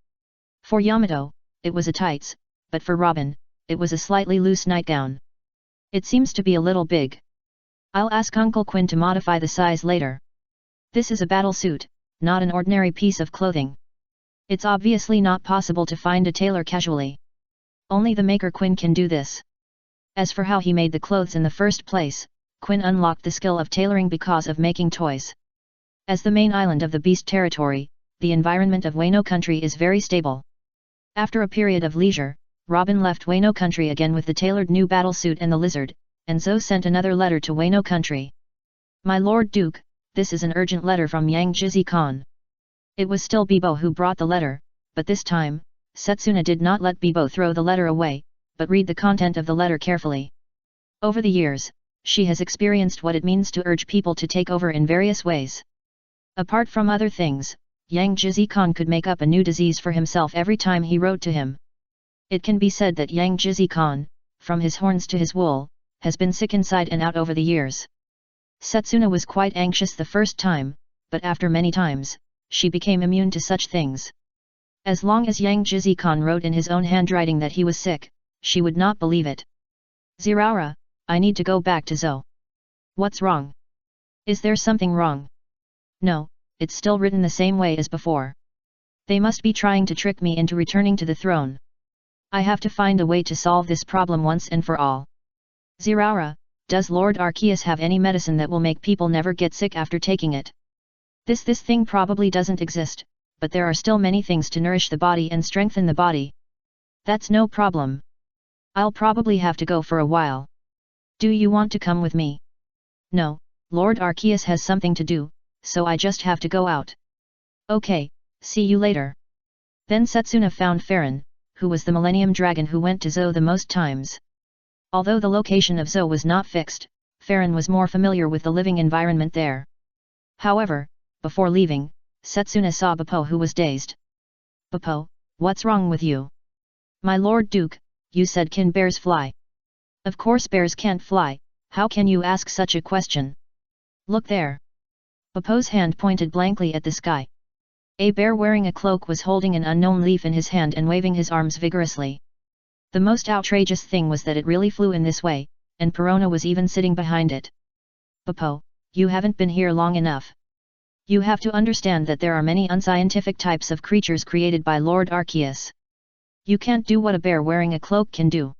For Yamato, it was a tights, but for Robin, it was a slightly loose nightgown. It seems to be a little big. I'll ask Uncle Quinn to modify the size later. This is a battlesuit, not an ordinary piece of clothing. It's obviously not possible to find a tailor casually. Only the maker Quinn can do this. As for how he made the clothes in the first place, Quinn unlocked the skill of tailoring because of making toys. As the main island of the Beast Territory, the environment of Wano Country is very stable. After a period of leisure, Robin left Wano Country again with the tailored new battlesuit and the lizard, and Zoe sent another letter to Wano Country. My Lord Duke, this is an urgent letter from Yang Jizi Khan. It was still Bibo who brought the letter, but this time, Setsuna did not let Bibo throw the letter away, but read the content of the letter carefully. Over the years, she has experienced what it means to urge people to take over in various ways. Apart from other things, Yang Jizi Khan could make up a new disease for himself every time he wrote to him. It can be said that Yang Jizi Khan, from his horns to his wool, has been sick inside and out over the years. Setsuna was quite anxious the first time, but after many times, she became immune to such things. As long as Yang Jizi Khan wrote in his own handwriting that he was sick, she would not believe it. Ziraura, I need to go back to Zhou. What's wrong? Is there something wrong? No, it's still written the same way as before. They must be trying to trick me into returning to the throne. I have to find a way to solve this problem once and for all. Ziraura, does Lord Arceus have any medicine that will make people never get sick after taking it? This thing probably doesn't exist, but there are still many things to nourish the body and strengthen the body. That's no problem. I'll probably have to go for a while. Do you want to come with me? No, Lord Arceus has something to do, so I just have to go out. Okay, see you later. Then Setsuna found Farron, who was the Millennium Dragon who went to Zhou the most times. Although the location of Zhou was not fixed, Farron was more familiar with the living environment there. However, before leaving, Setsuna saw Beppo, who was dazed. Beppo, what's wrong with you? My Lord Duke, you said can bears fly? Of course bears can't fly, how can you ask such a question? Look there. Beppo's hand pointed blankly at the sky. A bear wearing a cloak was holding an unknown leaf in his hand and waving his arms vigorously. The most outrageous thing was that it really flew in this way, and Perona was even sitting behind it. Beppo, you haven't been here long enough. You have to understand that there are many unscientific types of creatures created by Lord Arceus. You can't do what a bear wearing a cloak can do.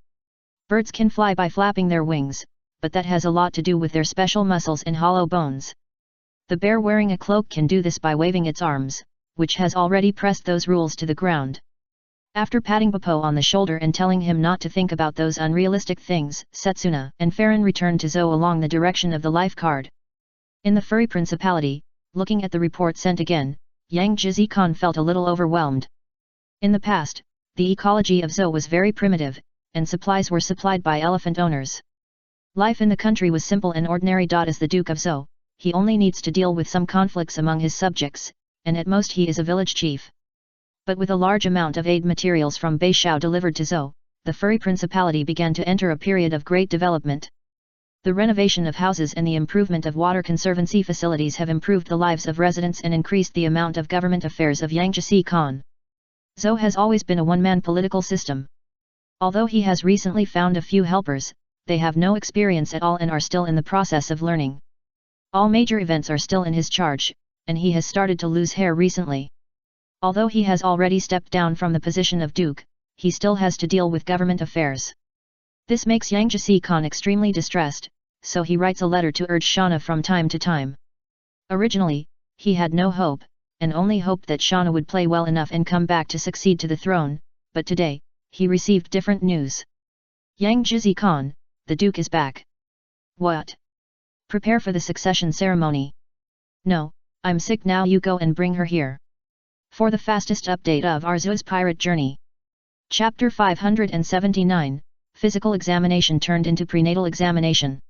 Birds can fly by flapping their wings, but that has a lot to do with their special muscles and hollow bones. The bear wearing a cloak can do this by waving its arms, which has already pressed those rules to the ground. After patting Beppo on the shoulder and telling him not to think about those unrealistic things, Setsuna and Farron returned to Zhou along the direction of the life card. In the Furry Principality, looking at the report sent again, Yang Jizi Khan felt a little overwhelmed. In the past, the ecology of Zhou was very primitive, and supplies were supplied by elephant owners. Life in the country was simple and ordinary. As the Duke of Zhou, he only needs to deal with some conflicts among his subjects, and at most he is a village chief. But with a large amount of aid materials from Beishao delivered to Zhou, the Furry Principality began to enter a period of great development. The renovation of houses and the improvement of water conservancy facilities have improved the lives of residents and increased the amount of government affairs of Yang Jizi Khan. Zhou has always been a one-man political system. Although he has recently found a few helpers, they have no experience at all and are still in the process of learning. All major events are still in his charge, and he has started to lose hair recently. Although he has already stepped down from the position of Duke, he still has to deal with government affairs. This makes Yang Jizi Khan extremely distressed, so he writes a letter to urge Shana from time to time. Originally, he had no hope, and only hoped that Shana would play well enough and come back to succeed to the throne, but today, he received different news. Yang Jizi Khan, the Duke is back. What? Prepare for the succession ceremony. No, I'm sick now, you go and bring her here. For the fastest update of Arceus' pirate journey. Chapter 579, Physical examination turned into prenatal examination.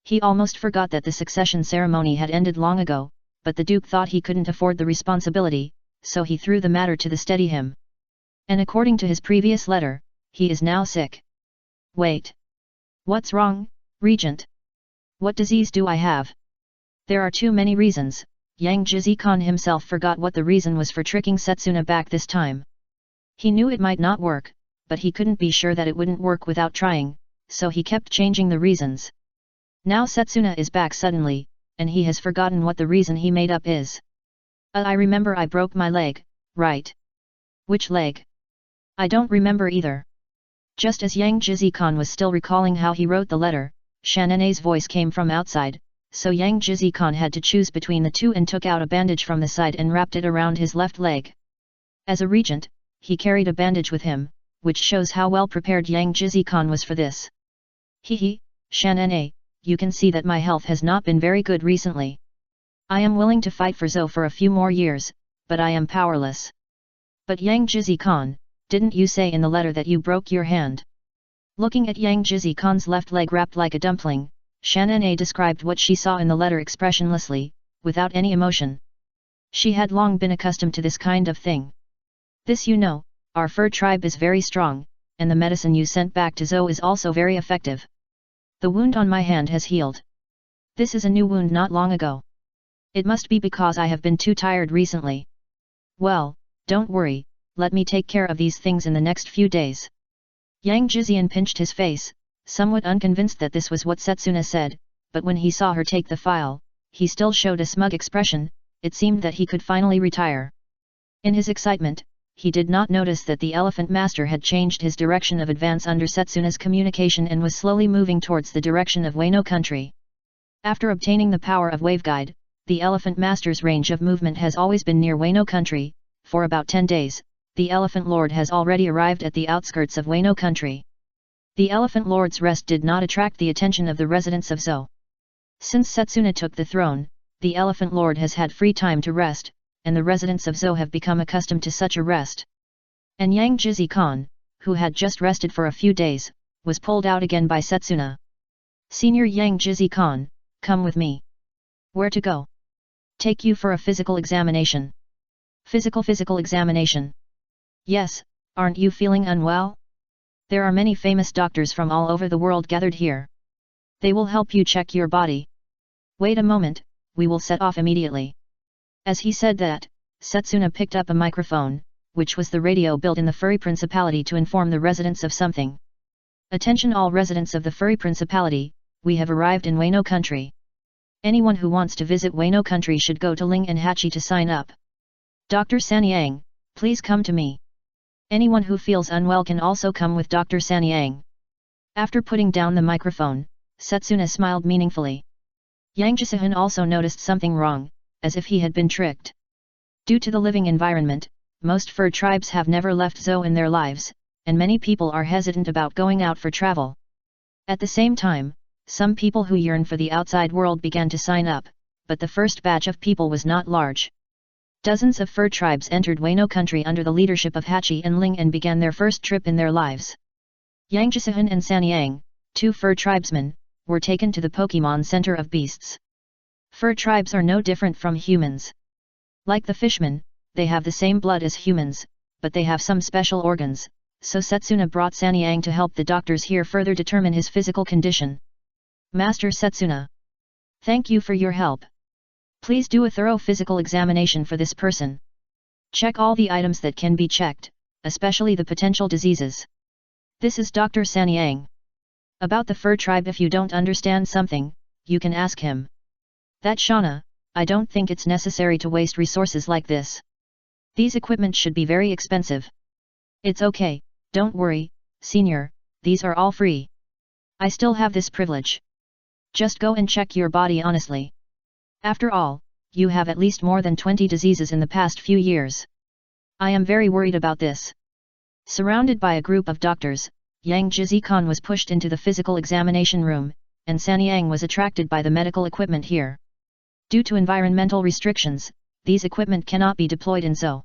He almost forgot that the succession ceremony had ended long ago, but the Duke thought he couldn't afford the responsibility, so he threw the matter to the steady him. And according to his previous letter, he is now sick. Wait. What's wrong, Regent? What disease do I have? There are too many reasons. Yang Jizi Khan himself forgot what the reason was for tricking Setsuna back this time. He knew it might not work, but he couldn't be sure that it wouldn't work without trying, so he kept changing the reasons. Now Setsuna is back suddenly, and he has forgotten what the reason he made up is. I remember I broke my leg, right? Which leg? I don't remember either. Just as Yang Jizi Khan was still recalling how he wrote the letter, Shanane's voice came from outside, so Yang Jizi Khan had to choose between the two and took out a bandage from the side and wrapped it around his left leg. As a regent, he carried a bandage with him, which shows how well prepared Yang Jizi Khan was for this. Hehe, Shanane, you can see that my health has not been very good recently. I am willing to fight for Zhou for a few more years, but I am powerless. But Yang Jizi Khan, didn't you say in the letter that you broke your hand? Looking at Yang Jizi Khan's left leg wrapped like a dumpling, Shanane described what she saw in the letter expressionlessly, without any emotion. She had long been accustomed to this kind of thing. This you know, our fur tribe is very strong, and the medicine you sent back to Zhou is also very effective. The wound on my hand has healed. This is a new wound not long ago. It must be because I have been too tired recently. Well, don't worry, let me take care of these things in the next few days. Yang Jixian pinched his face, somewhat unconvinced that this was what Setsuna said, but when he saw her take the file, he still showed a smug expression. It seemed that he could finally retire. In his excitement, he did not notice that the Elephant Master had changed his direction of advance under Setsuna's communication and was slowly moving towards the direction of Wano country. After obtaining the power of Waveguide, the Elephant Master's range of movement has always been near Wano country. For about 10 days, the Elephant Lord has already arrived at the outskirts of Wano country. The Elephant Lord's rest did not attract the attention of the residents of Zou. Since Setsuna took the throne, the Elephant Lord has had free time to rest, and the residents of Zou have become accustomed to such a rest. And Yang Jizi-kan, who had just rested for a few days, was pulled out again by Setsuna. Senior Yang Jizi-kan, come with me. Where to go? Take you for a physical examination. Physical examination. Yes, aren't you feeling unwell? There are many famous doctors from all over the world gathered here. They will help you check your body. Wait a moment, we will set off immediately. As he said that, Setsuna picked up a microphone, which was the radio built in the Furry Principality, to inform the residents of something. Attention all residents of the Furry Principality, we have arrived in Wano country. Anyone who wants to visit Wano country should go to Ling and Hachi to sign up. Dr. Sanyang, please come to me. Anyone who feels unwell can also come with Dr. Sanyang. After putting down the microphone, Setsuna smiled meaningfully. Yang Jisuhan also noticed something wrong, as if he had been tricked. Due to the living environment, most fur tribes have never left Zou in their lives, and many people are hesitant about going out for travel. At the same time, some people who yearn for the outside world began to sign up, but the first batch of people was not large. Dozens of fur tribes entered Wano country under the leadership of Hachi and Ling and began their first trip in their lives. Yang Jisuhan and Sanyang, 2 fur tribesmen, were taken to the Pokemon Center of Beasts. Fur tribes are no different from humans. Like the fishmen, they have the same blood as humans, but they have some special organs, so Setsuna brought Sanyang to help the doctors here further determine his physical condition. Master Setsuna, thank you for your help. Please do a thorough physical examination for this person. Check all the items that can be checked, especially the potential diseases. This is Dr. Sanyang. About the fur tribe, if you don't understand something, you can ask him. That Shauna, I don't think it's necessary to waste resources like this. These equipment should be very expensive. It's okay, don't worry, senior, these are all free. I still have this privilege. Just go and check your body honestly. After all, you have at least more than 20 diseases in the past few years. I am very worried about this. Surrounded by a group of doctors, Yang Jizi-kan was pushed into the physical examination room, and Sanyang was attracted by the medical equipment here. Due to environmental restrictions, these equipment cannot be deployed in Zou.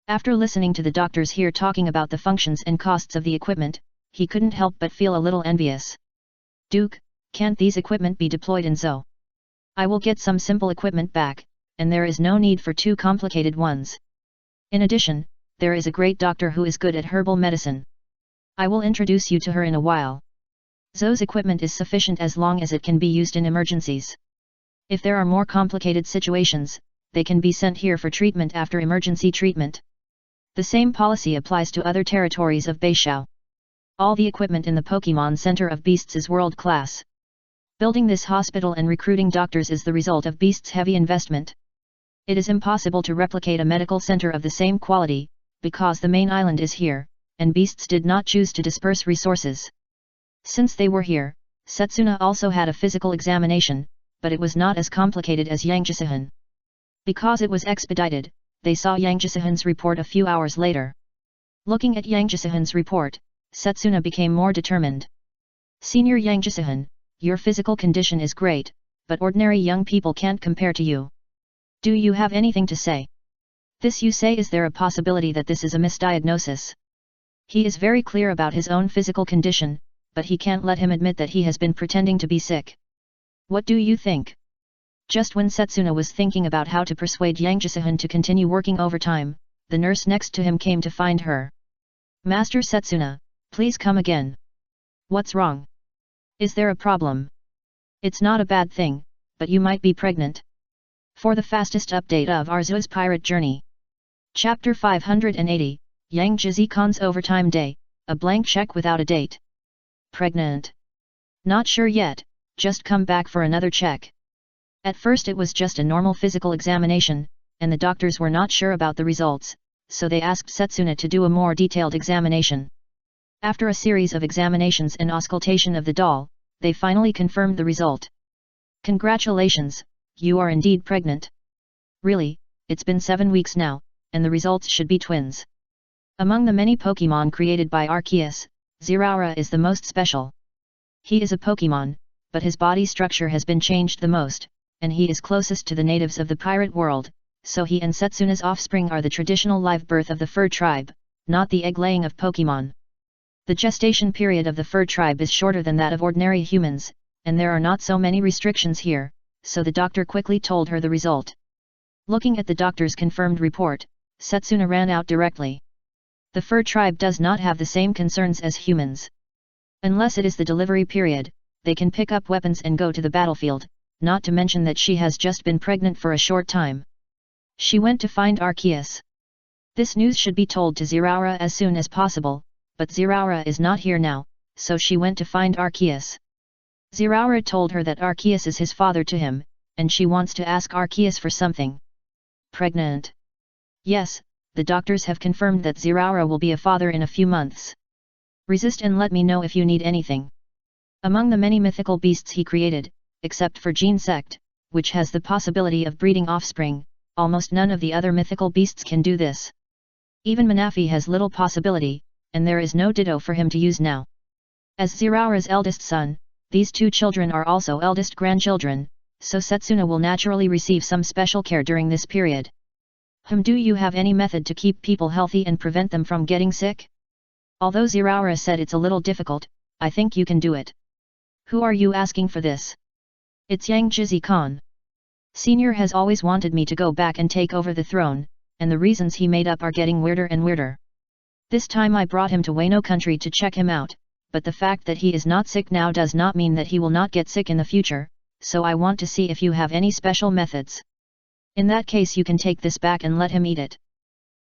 After listening to the doctors here talking about the functions and costs of the equipment, he couldn't help but feel a little envious. Duke, can't these equipment be deployed in Zou? I will get some simple equipment back, and there is no need for 2 complicated ones. In addition, there is a great doctor who is good at herbal medicine. I will introduce you to her in a while. Zou's equipment is sufficient as long as it can be used in emergencies. If there are more complicated situations, they can be sent here for treatment after emergency treatment. The same policy applies to other territories of Beishao. All the equipment in the Pokemon Center of Beasts is world class. Building this hospital and recruiting doctors is the result of Beasts' heavy investment. It is impossible to replicate a medical center of the same quality, because the main island is here, and Beasts did not choose to disperse resources. Since they were here, Setsuna also had a physical examination, but it was not as complicated as Yang Jisuhan. Because it was expedited, they saw Yang Jisuhan's report a few hours later. Looking at Yang Jisuhan's report, Setsuna became more determined. Senior Yang Jisuhan, your physical condition is great, but ordinary young people can't compare to you. Do you have anything to say? This you say, is there a possibility that this is a misdiagnosis? He is very clear about his own physical condition, but he can't let him admit that he has been pretending to be sick. What do you think? Just when Setsuna was thinking about how to persuade Yang Jisuhan to continue working overtime, the nurse next to him came to find her. Master Setsuna, please come again. What's wrong? Is there a problem? It's not a bad thing, but you might be pregnant. For the fastest update of Arceus Pirate Journey. Chapter 580, Yang Jizi Khan's overtime day, a blank check without a date. Pregnant. Not sure yet, just come back for another check. At first it was just a normal physical examination, and the doctors were not sure about the results, so they asked Setsuna to do a more detailed examination. After a series of examinations and auscultation of the doll, they finally confirmed the result. Congratulations, you are indeed pregnant. Really, it's been 7 weeks now, and the results should be twins. Among the many Pokémon created by Arceus, Zeraora is the most special. He is a Pokémon, but his body structure has been changed the most, and he is closest to the natives of the pirate world, so he and Setsuna's offspring are the traditional live birth of the fur tribe, not the egg-laying of Pokémon. The gestation period of the fur tribe is shorter than that of ordinary humans, and there are not so many restrictions here, so the doctor quickly told her the result. Looking at the doctor's confirmed report, Setsuna ran out directly. The fur tribe does not have the same concerns as humans. Unless it is the delivery period, they can pick up weapons and go to the battlefield, not to mention that she has just been pregnant for a short time. She went to find Arceus. This news should be told to Zeraora as soon as possible, but Zeraora is not here now, so she went to find Arceus. Zeraora told her that Arceus is his father to him, and she wants to ask Arceus for something. Pregnant. Yes, the doctors have confirmed that Zeraora will be a father in a few months. Resist and let me know if you need anything. Among the many mythical beasts he created, except for Gene Sect, which has the possibility of breeding offspring, almost none of the other mythical beasts can do this. Even Manafi has little possibility, and there is no Ditto for him to use now. As Zeraora's eldest son, these two children are also eldest grandchildren, so Setsuna will naturally receive some special care during this period. Do you have any method to keep people healthy and prevent them from getting sick? Although Zeraora said it's a little difficult, I think you can do it. Who are you asking for this? It's Yang Jizi Khan. Senior has always wanted me to go back and take over the throne, and the reasons he made up are getting weirder and weirder. This time I brought him to Wano country to check him out, but the fact that he is not sick now does not mean that he will not get sick in the future, so I want to see if you have any special methods. In that case you can take this back and let him eat it.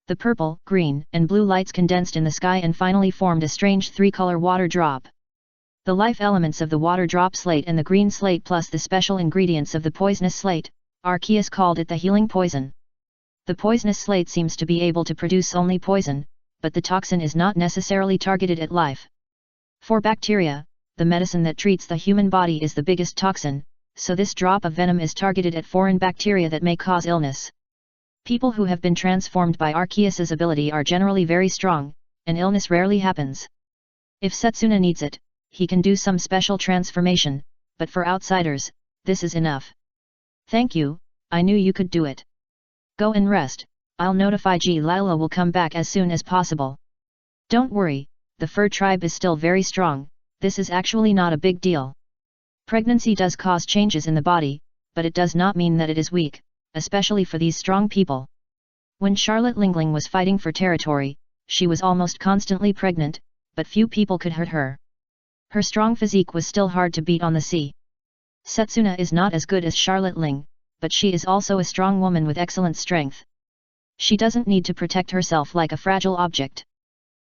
The purple, green, and blue lights condensed in the sky and finally formed a strange three-color water drop. The life elements of the water drop slate and the green slate plus the special ingredients of the poisonous slate, Arceus called it the healing poison. The poisonous slate seems to be able to produce only poison, but the toxin is not necessarily targeted at life. For bacteria, the medicine that treats the human body is the biggest toxin, so this drop of venom is targeted at foreign bacteria that may cause illness. People who have been transformed by Arceus's ability are generally very strong, and illness rarely happens. If Setsuna needs it, he can do some special transformation, but for outsiders, this is enough. Thank you, I knew you could do it. Go and rest, I'll notify G. Lila will come back as soon as possible. Don't worry, the fur tribe is still very strong, this is actually not a big deal. Pregnancy does cause changes in the body, but it does not mean that it is weak, especially for these strong people. When Charlotte Lingling was fighting for territory, she was almost constantly pregnant, but few people could hurt her. Her strong physique was still hard to beat on the sea. Setsuna is not as good as Charlotte Ling, but she is also a strong woman with excellent strength. She doesn't need to protect herself like a fragile object.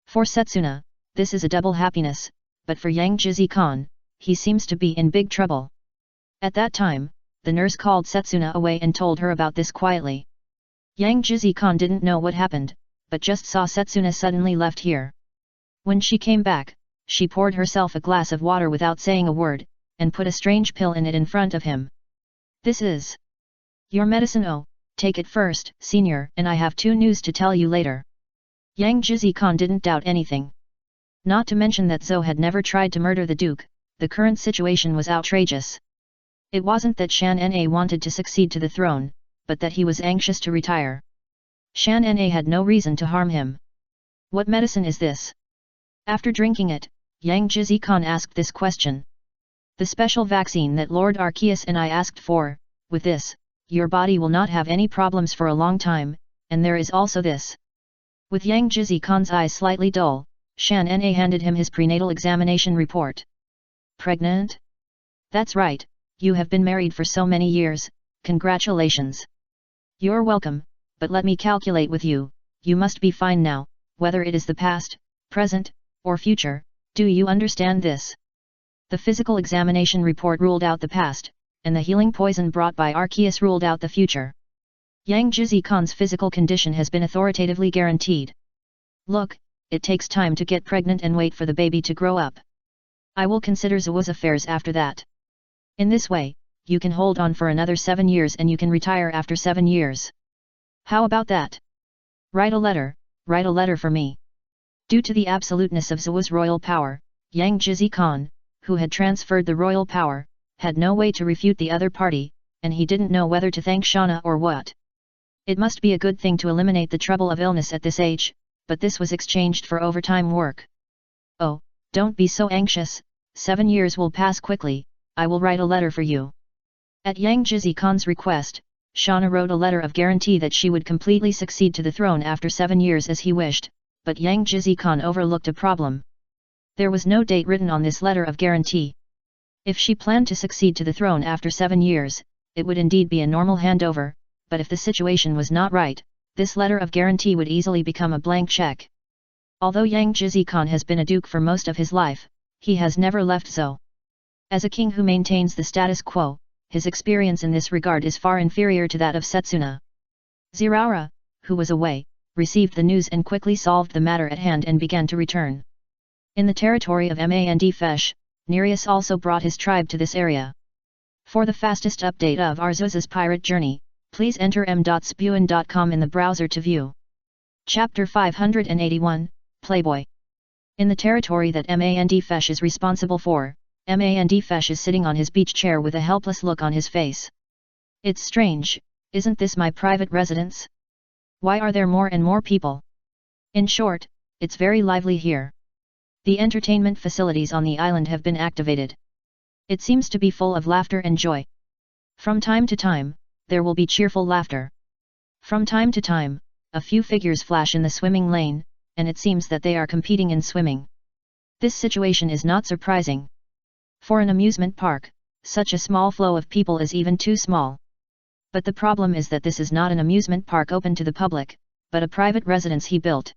For Setsuna, this is a double happiness, but for Yang Jizi Khan, he seems to be in big trouble. At that time, the nurse called Setsuna away and told her about this quietly. Yang Jizi Khan didn't know what happened, but just saw Setsuna suddenly left here. When she came back, she poured herself a glass of water without saying a word, and put a strange pill in it in front of him. This is your medicine. Oh, take it first, senior, and I have 2 news to tell you later. Yang Jizi Khan didn't doubt anything. Not to mention that Zhou had never tried to murder the Duke, the current situation was outrageous. It wasn't that Shan Na wanted to succeed to the throne, but that he was anxious to retire. Shan Na had no reason to harm him. What medicine is this? After drinking it, Yang Jizi Khan asked this question. The special vaccine that Lord Arceus and I asked for, with this, your body will not have any problems for a long time, and there is also this. With Yang Jizi Khan's eyes slightly dull, Shan Na handed him his prenatal examination report. Pregnant? That's right, you have been married for so many years, congratulations. You're welcome, but let me calculate with you, you must be fine now, whether it is the past, present, or future. Do you understand this? The physical examination report ruled out the past, and the healing poison brought by Arceus ruled out the future. Yang Jizi Khan's physical condition has been authoritatively guaranteed. Look, it takes time to get pregnant and wait for the baby to grow up. I will consider Zuo's affairs after that. In this way, you can hold on for another 7 years and you can retire after 7 years. How about that? Write a letter for me. Due to the absoluteness of Zuo's royal power, Yang Jizi Khan, who had transferred the royal power, had no way to refute the other party, and he didn't know whether to thank Shauna or what. It must be a good thing to eliminate the trouble of illness at this age, but this was exchanged for overtime work. Oh, don't be so anxious, 7 years will pass quickly, I will write a letter for you. At Yang Jizi Khan's request, Shauna wrote a letter of guarantee that she would completely succeed to the throne after 7 years as he wished, but Yang Jizi Khan overlooked a problem. There was no date written on this letter of guarantee. If she planned to succeed to the throne after 7 years, it would indeed be a normal handover, but if the situation was not right, this letter of guarantee would easily become a blank check. Although Yang Jizi Khan has been a duke for most of his life, he has never left Zhou. As a king who maintains the status quo, his experience in this regard is far inferior to that of Setsuna. Ziraura, who was away, received the news and quickly solved the matter at hand and began to return. In the territory of FANFIC, Nereus also brought his tribe to this area. For the fastest update of Arceus's pirate journey, please enter m.spuin.com in the browser to view. Chapter 581, Playboy. In the territory that FANFIC is responsible for, FANFIC is sitting on his beach chair with a helpless look on his face. It's strange, isn't this my private residence? Why are there more and more people? In short, it's very lively here. The entertainment facilities on the island have been activated. It seems to be full of laughter and joy. From time to time, there will be cheerful laughter. From time to time, a few figures flash in the swimming lane, and it seems that they are competing in swimming. This situation is not surprising. For an amusement park, such a small flow of people is even too small. But the problem is that this is not an amusement park open to the public, but a private residence he built.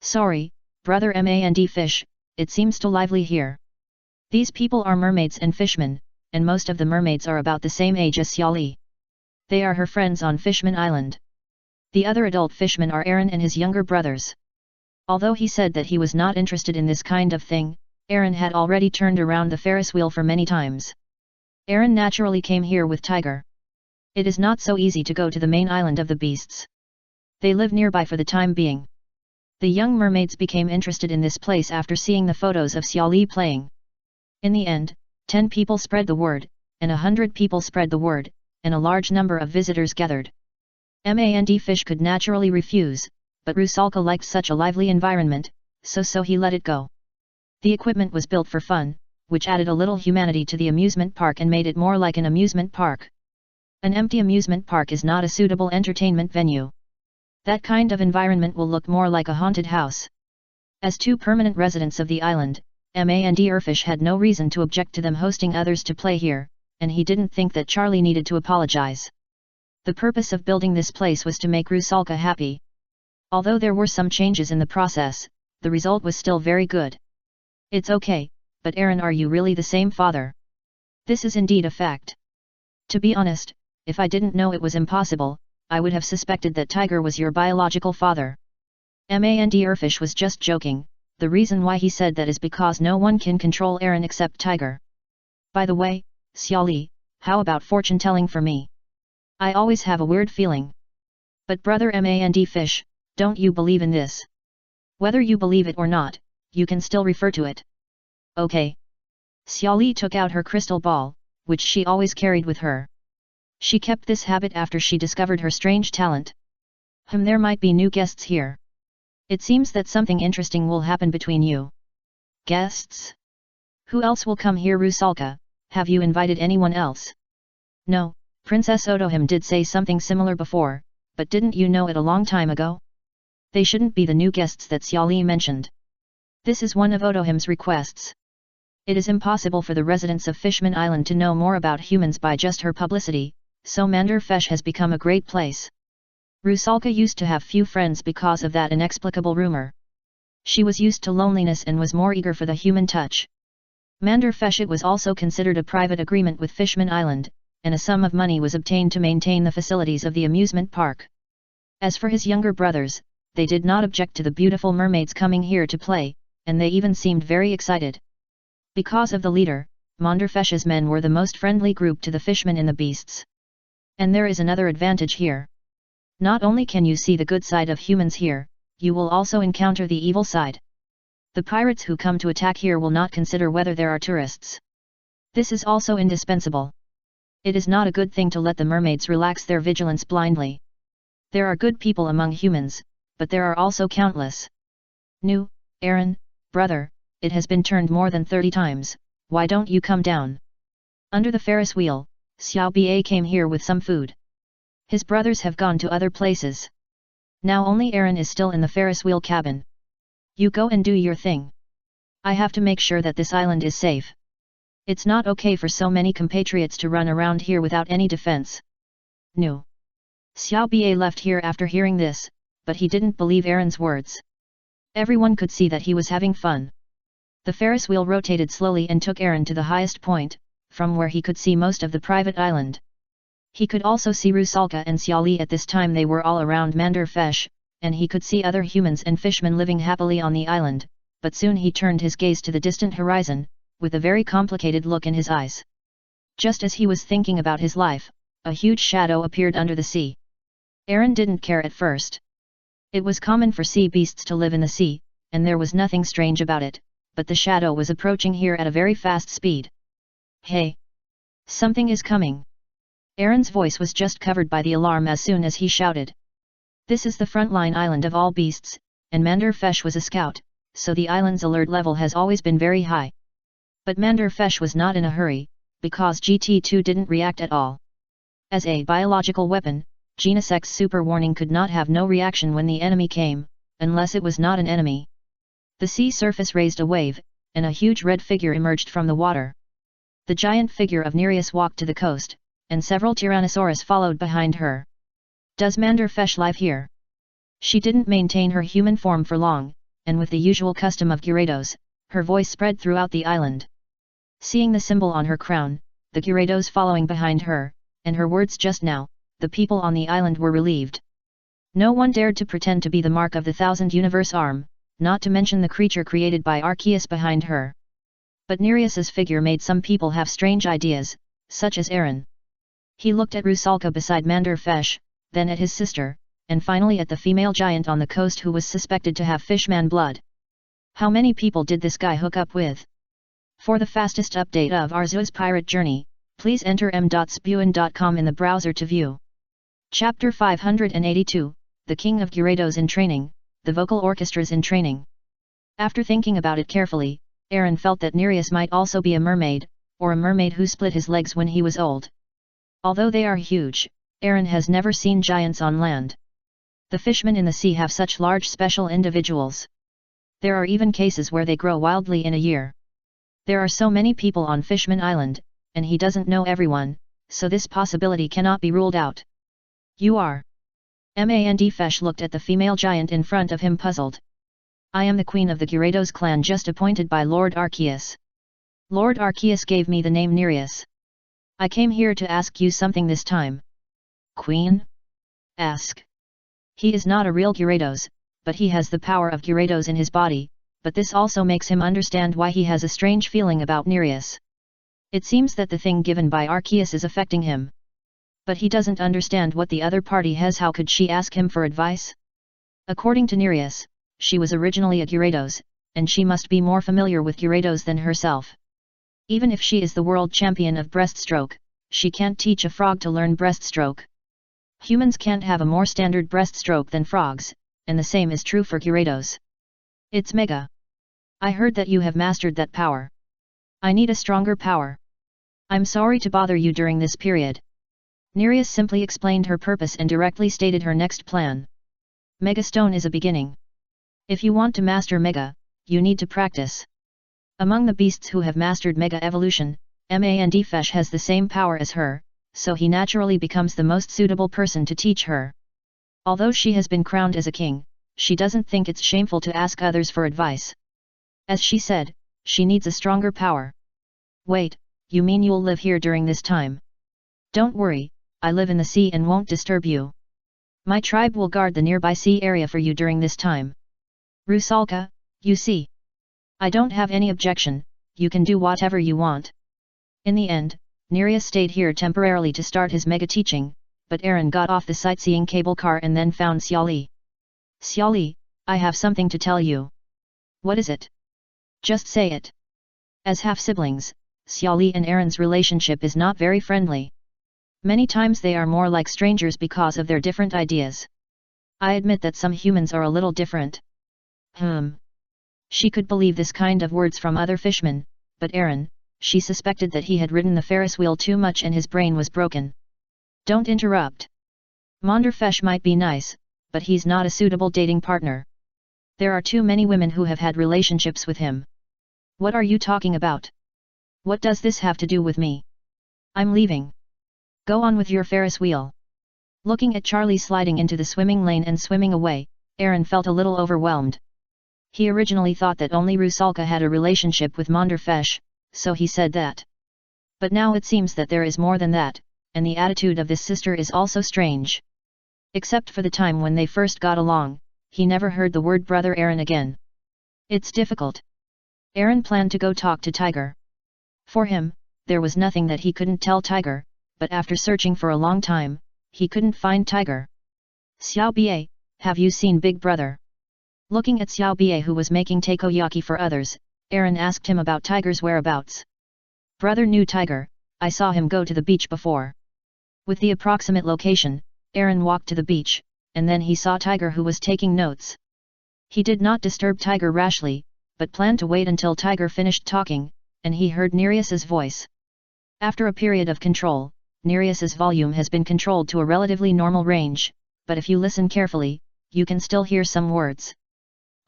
Sorry, brother FANFIC, it seems too lively here. These people are mermaids and fishmen, and most of the mermaids are about the same age as Xiaoli. They are her friends on Fishman Island. The other adult fishmen are Aaron and his younger brothers. Although he said that he was not interested in this kind of thing, Aaron had already turned around the Ferris wheel for many times. Aaron naturally came here with Tiger. It is not so easy to go to the main island of the beasts. They live nearby for the time being. The young mermaids became interested in this place after seeing the photos of Xiaoli playing. In the end, 10 people spread the word, and 100 people spread the word, and a large number of visitors gathered. FANFIC could naturally refuse, but Rusalka liked such a lively environment, so he let it go. The equipment was built for fun, which added a little humanity to the amusement park and made it more like an amusement park. An empty amusement park is not a suitable entertainment venue. That kind of environment will look more like a haunted house. As 2 permanent residents of the island, FANFIC had no reason to object to them hosting others to play here, and he didn't think that Charlie needed to apologize. The purpose of building this place was to make Rusalka happy. Although there were some changes in the process, the result was still very good. It's okay, but Aaron, are you really the same father? This is indeed a fact. To be honest, if I didn't know it was impossible, I would have suspected that Tiger was your biological father. FANFIC was just joking. The reason why he said that is because no one can control Aaron except Tiger. By the way, Xiaoli, how about fortune-telling for me? I always have a weird feeling. But brother FANFIC, don't you believe in this? Whether you believe it or not, you can still refer to it. Okay. Xiaoli took out her crystal ball, which she always carried with her. She kept this habit after she discovered her strange talent. There might be new guests here. It seems that something interesting will happen between you. Guests? Who else will come here? Rusalka, have you invited anyone else? No, Princess Otohim did say something similar before, but didn't you know it a long time ago? They shouldn't be the new guests that Xiaoli mentioned. This is one of Otohim's requests. It is impossible for the residents of Fishman Island to know more about humans by just her publicity, so Manderfesh has become a great place. Rusalka used to have few friends because of that inexplicable rumor. She was used to loneliness and was more eager for the human touch. Manderfesh. It was also considered a private agreement with Fishman Island, and a sum of money was obtained to maintain the facilities of the amusement park. As for his younger brothers, they did not object to the beautiful mermaids coming here to play, and they even seemed very excited. Because of the leader, Manderfesh's men were the most friendly group to the fishmen and the beasts. And there is another advantage here. Not only can you see the good side of humans here, you will also encounter the evil side. The pirates who come to attack here will not consider whether there are tourists. This is also indispensable. It is not a good thing to let the mermaids relax their vigilance blindly. There are good people among humans, but there are also countless. Nu, Aaron, brother, it has been turned more than 30 times, why don't you come down? Under the Ferris wheel, Xiao Ba came here with some food. His brothers have gone to other places. Now only Aaron is still in the Ferris wheel cabin. You go and do your thing. I have to make sure that this island is safe. It's not okay for so many compatriots to run around here without any defense. Nu. Xiao Ba left here after hearing this, but he didn't believe Aaron's words. Everyone could see that he was having fun. The Ferris wheel rotated slowly and took Aaron to the highest point, from where he could see most of the private island. He could also see Rusalka and Xiaoli. At this time they were all around Manderfesh, and he could see other humans and fishmen living happily on the island, but soon he turned his gaze to the distant horizon, with a very complicated look in his eyes. Just as he was thinking about his life, a huge shadow appeared under the sea. Aaron didn't care at first. It was common for sea beasts to live in the sea, and there was nothing strange about it, but the shadow was approaching here at a very fast speed. Hey! Something is coming! Aaron's voice was just covered by the alarm as soon as he shouted. This is the frontline island of all beasts, and Manderfesh was a scout, so the island's alert level has always been very high. But Manderfesh was not in a hurry, because GT2 didn't react at all. As a biological weapon, Genus X super warning could not have no reaction when the enemy came, unless it was not an enemy. The sea surface raised a wave, and a huge red figure emerged from the water. The giant figure of Nereus walked to the coast, and several Tyrannosaurus followed behind her. Does Manderfesh live here? She didn't maintain her human form for long, and with the usual custom of Gyarados, her voice spread throughout the island. Seeing the symbol on her crown, the Gyarados following behind her, and her words just now, the people on the island were relieved. No one dared to pretend to be the mark of the Thousand Universe arm, not to mention the creature created by Arceus behind her. But Nereus's figure made some people have strange ideas, such as Aaron. He looked at Rusalka beside Manderfesh, then at his sister, and finally at the female giant on the coast who was suspected to have fishman blood. How many people did this guy hook up with? For the fastest update of Arceus pirate journey, please enter m.spuin.com in the browser to view. Chapter 582, The King of Gyarados in Training, The Vocal Orchestras in Training. After thinking about it carefully, Aaron felt that Nereus might also be a mermaid, or a mermaid who split his legs when he was old. Although they are huge, Aaron has never seen giants on land. The fishmen in the sea have such large special individuals. There are even cases where they grow wildly in a year. There are so many people on Fishman Island, and he doesn't know everyone, so this possibility cannot be ruled out. You are? Manderfesh looked at the female giant in front of him puzzled. I am the queen of the Gyarados clan just appointed by Lord Arceus. Lord Arceus gave me the name Nereus. I came here to ask you something this time. Queen? Ask. He is not a real Gyarados, but he has the power of Gyarados in his body, but this also makes him understand why he has a strange feeling about Nereus. It seems that the thing given by Arceus is affecting him. But he doesn't understand what the other party has. How could she ask him for advice? According to Nereus, she was originally a Gyarados, and she must be more familiar with Gyarados than herself. Even if she is the world champion of breaststroke, she can't teach a frog to learn breaststroke. Humans can't have a more standard breaststroke than frogs, and the same is true for Gyarados. It's mega. I heard that you have mastered that power. I need a stronger power. I'm sorry to bother you during this period. Nereus simply explained her purpose and directly stated her next plan. Mega Stone is a beginning. If you want to master Mega, you need to practice. Among the beasts who have mastered Mega Evolution, Manderfesh has the same power as her, so he naturally becomes the most suitable person to teach her. Although she has been crowned as a king, she doesn't think it's shameful to ask others for advice. As she said, she needs a stronger power. Wait, you mean you'll live here during this time? Don't worry, I live in the sea and won't disturb you. My tribe will guard the nearby sea area for you during this time. Rusalka, you see. I don't have any objection, you can do whatever you want. In the end, Nereus stayed here temporarily to start his mega teaching, but Aaron got off the sightseeing cable car and then found Xiaoli. Xiaoli, I have something to tell you. What is it? Just say it. As half-siblings, Xiaoli and Aaron's relationship is not very friendly. Many times they are more like strangers because of their different ideas. I admit that some humans are a little different. She could believe this kind of words from other fishmen, but Aaron, she suspected that he had ridden the Ferris wheel too much and his brain was broken. Don't interrupt. Monderfesh might be nice, but he's not a suitable dating partner. There are too many women who have had relationships with him. What are you talking about? What does this have to do with me? I'm leaving. Go on with your Ferris wheel. Looking at Charlie sliding into the swimming lane and swimming away, Aaron felt a little overwhelmed. He originally thought that only Rusalka had a relationship with Monderfesh, so he said that. But now it seems that there is more than that, and the attitude of this sister is also strange. Except for the time when they first got along, he never heard the word brother Aaron again. It's difficult. Aaron planned to go talk to Tiger. For him, there was nothing that he couldn't tell Tiger, but after searching for a long time, he couldn't find Tiger. Xiao Bie, have you seen Big Brother? Looking at Xiao Bie who was making takoyaki for others, Aaron asked him about Tiger's whereabouts. Brother knew Tiger, I saw him go to the beach before. With the approximate location, Aaron walked to the beach, and then he saw Tiger who was taking notes. He did not disturb Tiger rashly, but planned to wait until Tiger finished talking, and he heard Nereus's voice. After a period of control, Nereus's volume has been controlled to a relatively normal range, but if you listen carefully, you can still hear some words.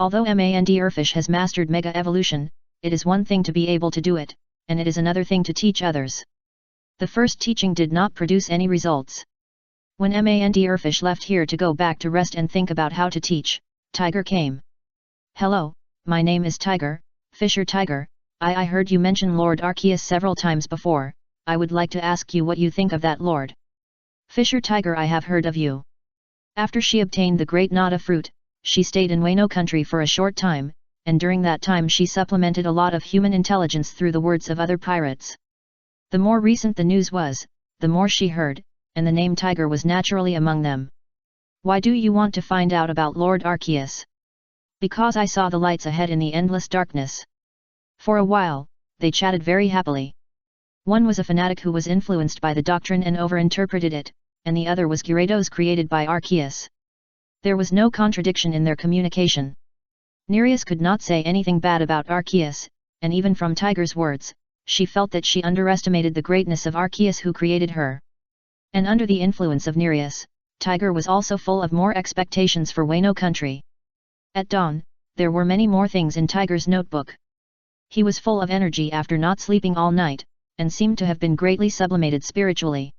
Although Mandrfish has mastered Mega Evolution, it is one thing to be able to do it, and it is another thing to teach others. The first teaching did not produce any results. When Mandrfish left here to go back to rest and think about how to teach, Tiger came. Hello, my name is Tiger, Fisher Tiger. I heard you mention Lord Arceus several times before. I would like to ask you what you think of that lord. Fisher Tiger, I have heard of you. After she obtained the Great Nada fruit, she stayed in Wano country for a short time, and during that time she supplemented a lot of human intelligence through the words of other pirates. The more recent the news was, the more she heard, and the name Tiger was naturally among them. Why do you want to find out about Lord Arceus? Because I saw the lights ahead in the endless darkness. For a while, they chatted very happily. One was a fanatic who was influenced by the doctrine and overinterpreted it, and the other was Gyarados created by Arceus. There was no contradiction in their communication. Nereus could not say anything bad about Arceus, and even from Tiger's words, she felt that she underestimated the greatness of Arceus who created her. And under the influence of Nereus, Tiger was also full of more expectations for Wano country. At dawn, there were many more things in Tiger's notebook. He was full of energy after not sleeping all night, and seemed to have been greatly sublimated spiritually.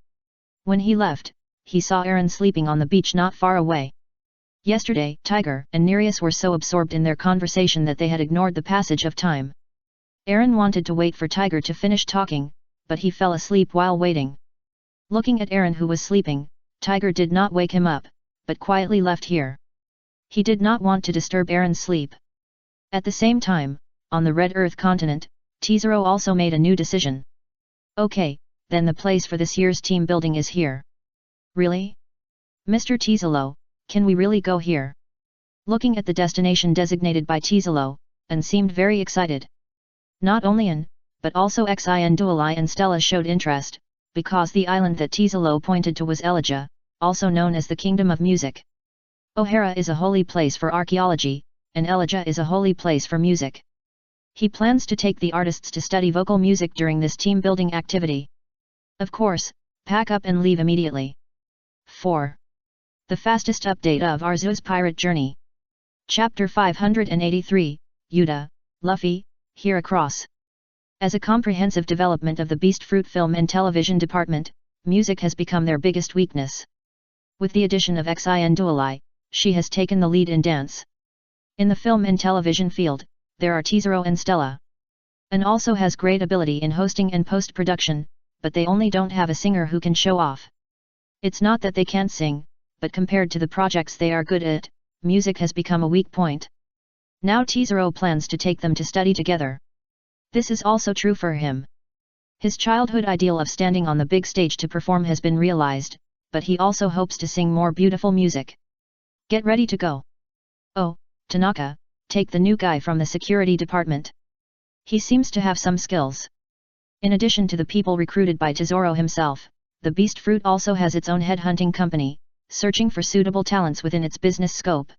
When he left, he saw Aaron sleeping on the beach not far away. Yesterday, Tiger and Nereus were so absorbed in their conversation that they had ignored the passage of time. Aaron wanted to wait for Tiger to finish talking, but he fell asleep while waiting. Looking at Aaron who was sleeping, Tiger did not wake him up, but quietly left here. He did not want to disturb Aaron's sleep. At the same time, on the Red Earth continent, Tizero also made a new decision. Okay, then the place for this year's team building is here. Really? Mr. Tizelo, can we really go here? Looking at the destination designated by Tizelo, An seemed very excited. Not only An, but also Xi and Duali and Stella showed interest, because the island that Tizelo pointed to was Elijah, also known as the Kingdom of Music. O'Hara is a holy place for archaeology, and Elijah is a holy place for music. He plans to take the artists to study vocal music during this team-building activity. Of course, pack up and leave immediately. 4. The fastest update of Arceus pirate journey. Chapter 583, Yuta, Luffy, Here Across. As a comprehensive development of the Beast Fruit film and television department, music has become their biggest weakness. With the addition of Xi and Duali, she has taken the lead in dance. In the film and television field, there are Tizero and Stella. And also has great ability in hosting and post-production, but they only don't have a singer who can show off. It's not that they can't sing, but compared to the projects they are good at, music has become a weak point. Now Tizero plans to take them to study together. This is also true for him. His childhood ideal of standing on the big stage to perform has been realized, but he also hopes to sing more beautiful music. Get ready to go. Oh, Tanaka, take the new guy from the security department. He seems to have some skills. In addition to the people recruited by Tizero himself, the Beast Fruit also has its own headhunting company, searching for suitable talents within its business scope.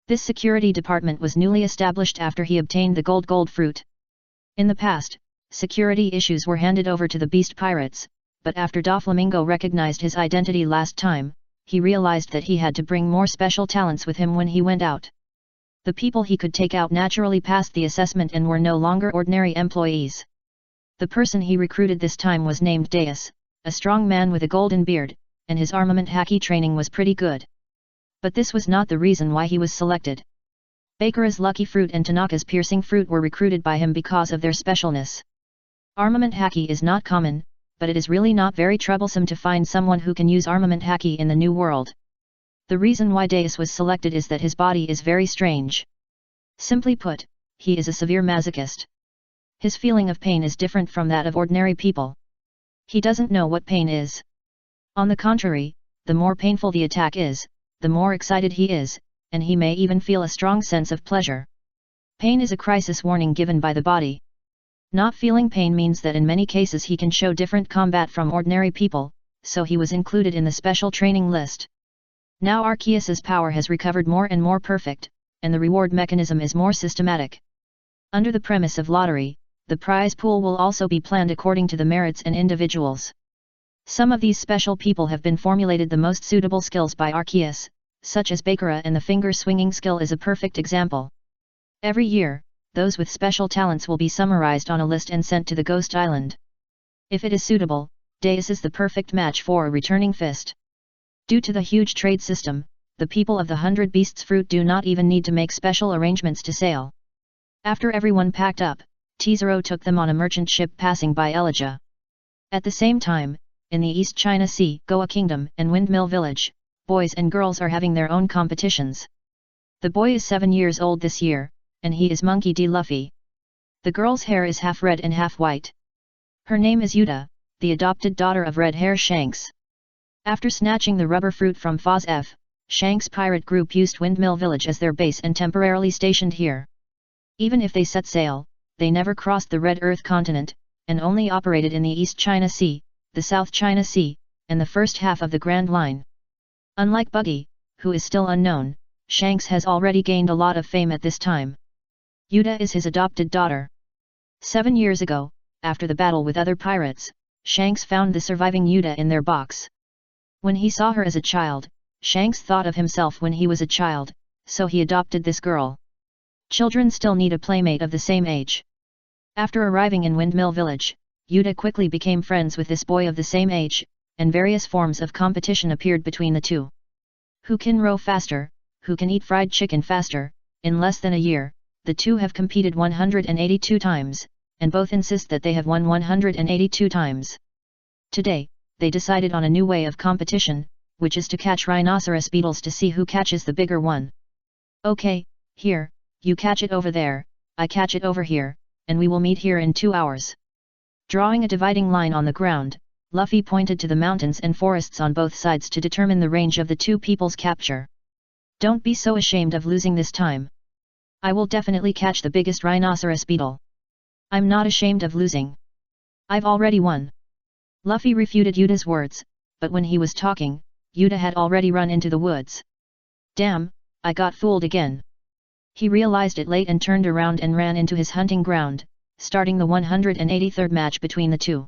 This security department was newly established after he obtained the gold fruit. In the past, security issues were handed over to the Beast Pirates, but after Doflamingo recognized his identity last time, he realized that he had to bring more special talents with him when he went out. The people he could take out naturally passed the assessment and were no longer ordinary employees. The person he recruited this time was named Deus, a strong man with a golden beard, and his armament haki training was pretty good. But this was not the reason why he was selected. Bakura's lucky fruit and Tanaka's piercing fruit were recruited by him because of their specialness. Armament haki is not common, but it is really not very troublesome to find someone who can use armament haki in the new world. The reason why Deus was selected is that his body is very strange. Simply put, he is a severe masochist. His feeling of pain is different from that of ordinary people. He doesn't know what pain is. On the contrary, the more painful the attack is, the more excited he is, and he may even feel a strong sense of pleasure. Pain is a crisis warning given by the body. Not feeling pain means that in many cases he can show different combat from ordinary people, so he was included in the special training list. Now Arceus's power has recovered more and more perfect, and the reward mechanism is more systematic. Under the premise of lottery, the prize pool will also be planned according to the merits and individuals. Some of these special people have been formulated the most suitable skills by Arceus, such as Bakura, and the finger-swinging skill is a perfect example. Every year, those with special talents will be summarized on a list and sent to the Ghost Island. If it is suitable, Deus is the perfect match for a returning fist. Due to the huge trade system, the people of the 100 Beasts Fruit do not even need to make special arrangements to sail. After everyone packed up, Tizero took them on a merchant ship passing by Elijah. At the same time, in the East China Sea, Goa Kingdom and Windmill Village, boys and girls are having their own competitions. The boy is 7 years old this year, and he is Monkey D. Luffy. The girl's hair is half red and half white. Her name is Yuta, the adopted daughter of Red Hair Shanks. After snatching the rubber fruit from Foz F, Shanks' pirate group used Windmill Village as their base and temporarily stationed here. Even if they set sail, they never crossed the Red Earth continent, and only operated in the East China Sea, the South China Sea, and the first half of the Grand Line. Unlike Buggy, who is still unknown, Shanks has already gained a lot of fame at this time. Yuta is his adopted daughter. 7 years ago, after the battle with other pirates, Shanks found the surviving Yuta in their box. When he saw her as a child, Shanks thought of himself when he was a child, so he adopted this girl. Children still need a playmate of the same age. After arriving in Windmill Village, Yuta quickly became friends with this boy of the same age, and various forms of competition appeared between the two. Who can row faster, who can eat fried chicken faster? In less than a year, the two have competed 182 times, and both insist that they have won 182 times. Today, they decided on a new way of competition, which is to catch rhinoceros beetles to see who catches the bigger one. Okay, here, you catch it over there, I catch it over here, and we will meet here in 2 hours. Drawing a dividing line on the ground, Luffy pointed to the mountains and forests on both sides to determine the range of the two people's capture. Don't be so ashamed of losing this time. I will definitely catch the biggest rhinoceros beetle. I'm not ashamed of losing. I've already won. Luffy refuted Yuta's words, but when he was talking, Yuta had already run into the woods. Damn, I got fooled again. He realized it late and turned around and ran into his hunting ground, starting the 183rd match between the two.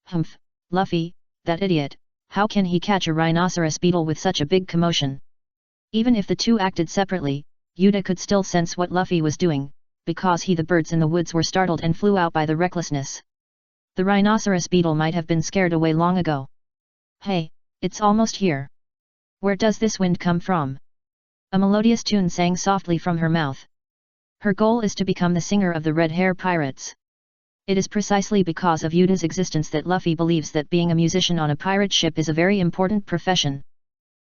Humph, Luffy, that idiot, how can he catch a rhinoceros beetle with such a big commotion? Even if the two acted separately, Yuta could still sense what Luffy was doing, because the birds in the woods were startled and flew out by the recklessness. The rhinoceros beetle might have been scared away long ago. Hey, it's almost here. Where does this wind come from? A melodious tune sang softly from her mouth. Her goal is to become the singer of the Red Hair Pirates. It is precisely because of Yuda's existence that Luffy believes that being a musician on a pirate ship is a very important profession.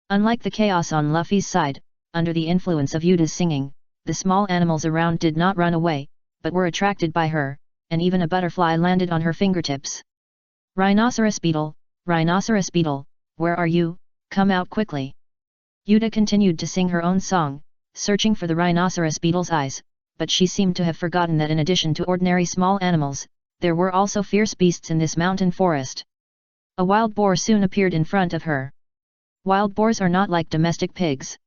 Unlike the chaos on Luffy's side, under the influence of Yuda's singing, the small animals around did not run away, but were attracted by her, and even a butterfly landed on her fingertips. Rhinoceros beetle, where are you? Come out quickly. Yuda continued to sing her own song, searching for the rhinoceros beetle's eyes, but she seemed to have forgotten that in addition to ordinary small animals, there were also fierce beasts in this mountain forest. A wild boar soon appeared in front of her. Wild boars are not like domestic pigs.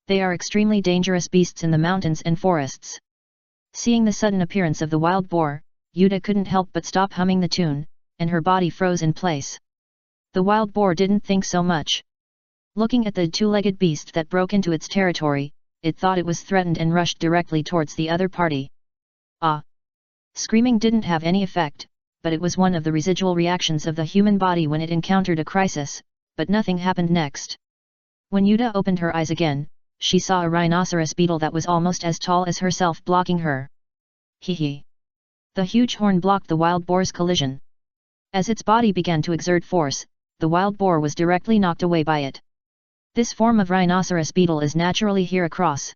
They are extremely dangerous beasts in the mountains and forests. Seeing the sudden appearance of the wild boar, Yuda couldn't help but stop humming the tune, and her body froze in place. The wild boar didn't think so much. Looking at the two-legged beast that broke into its territory, it thought it was threatened and rushed directly towards the other party. Ah! Screaming didn't have any effect, but it was one of the residual reactions of the human body when it encountered a crisis, but nothing happened next. When Yuda opened her eyes again, she saw a rhinoceros beetle that was almost as tall as herself blocking her. Hee. The huge horn blocked the wild boar's collision. As its body began to exert force, the wild boar was directly knocked away by it. This form of rhinoceros beetle is naturally Heracross.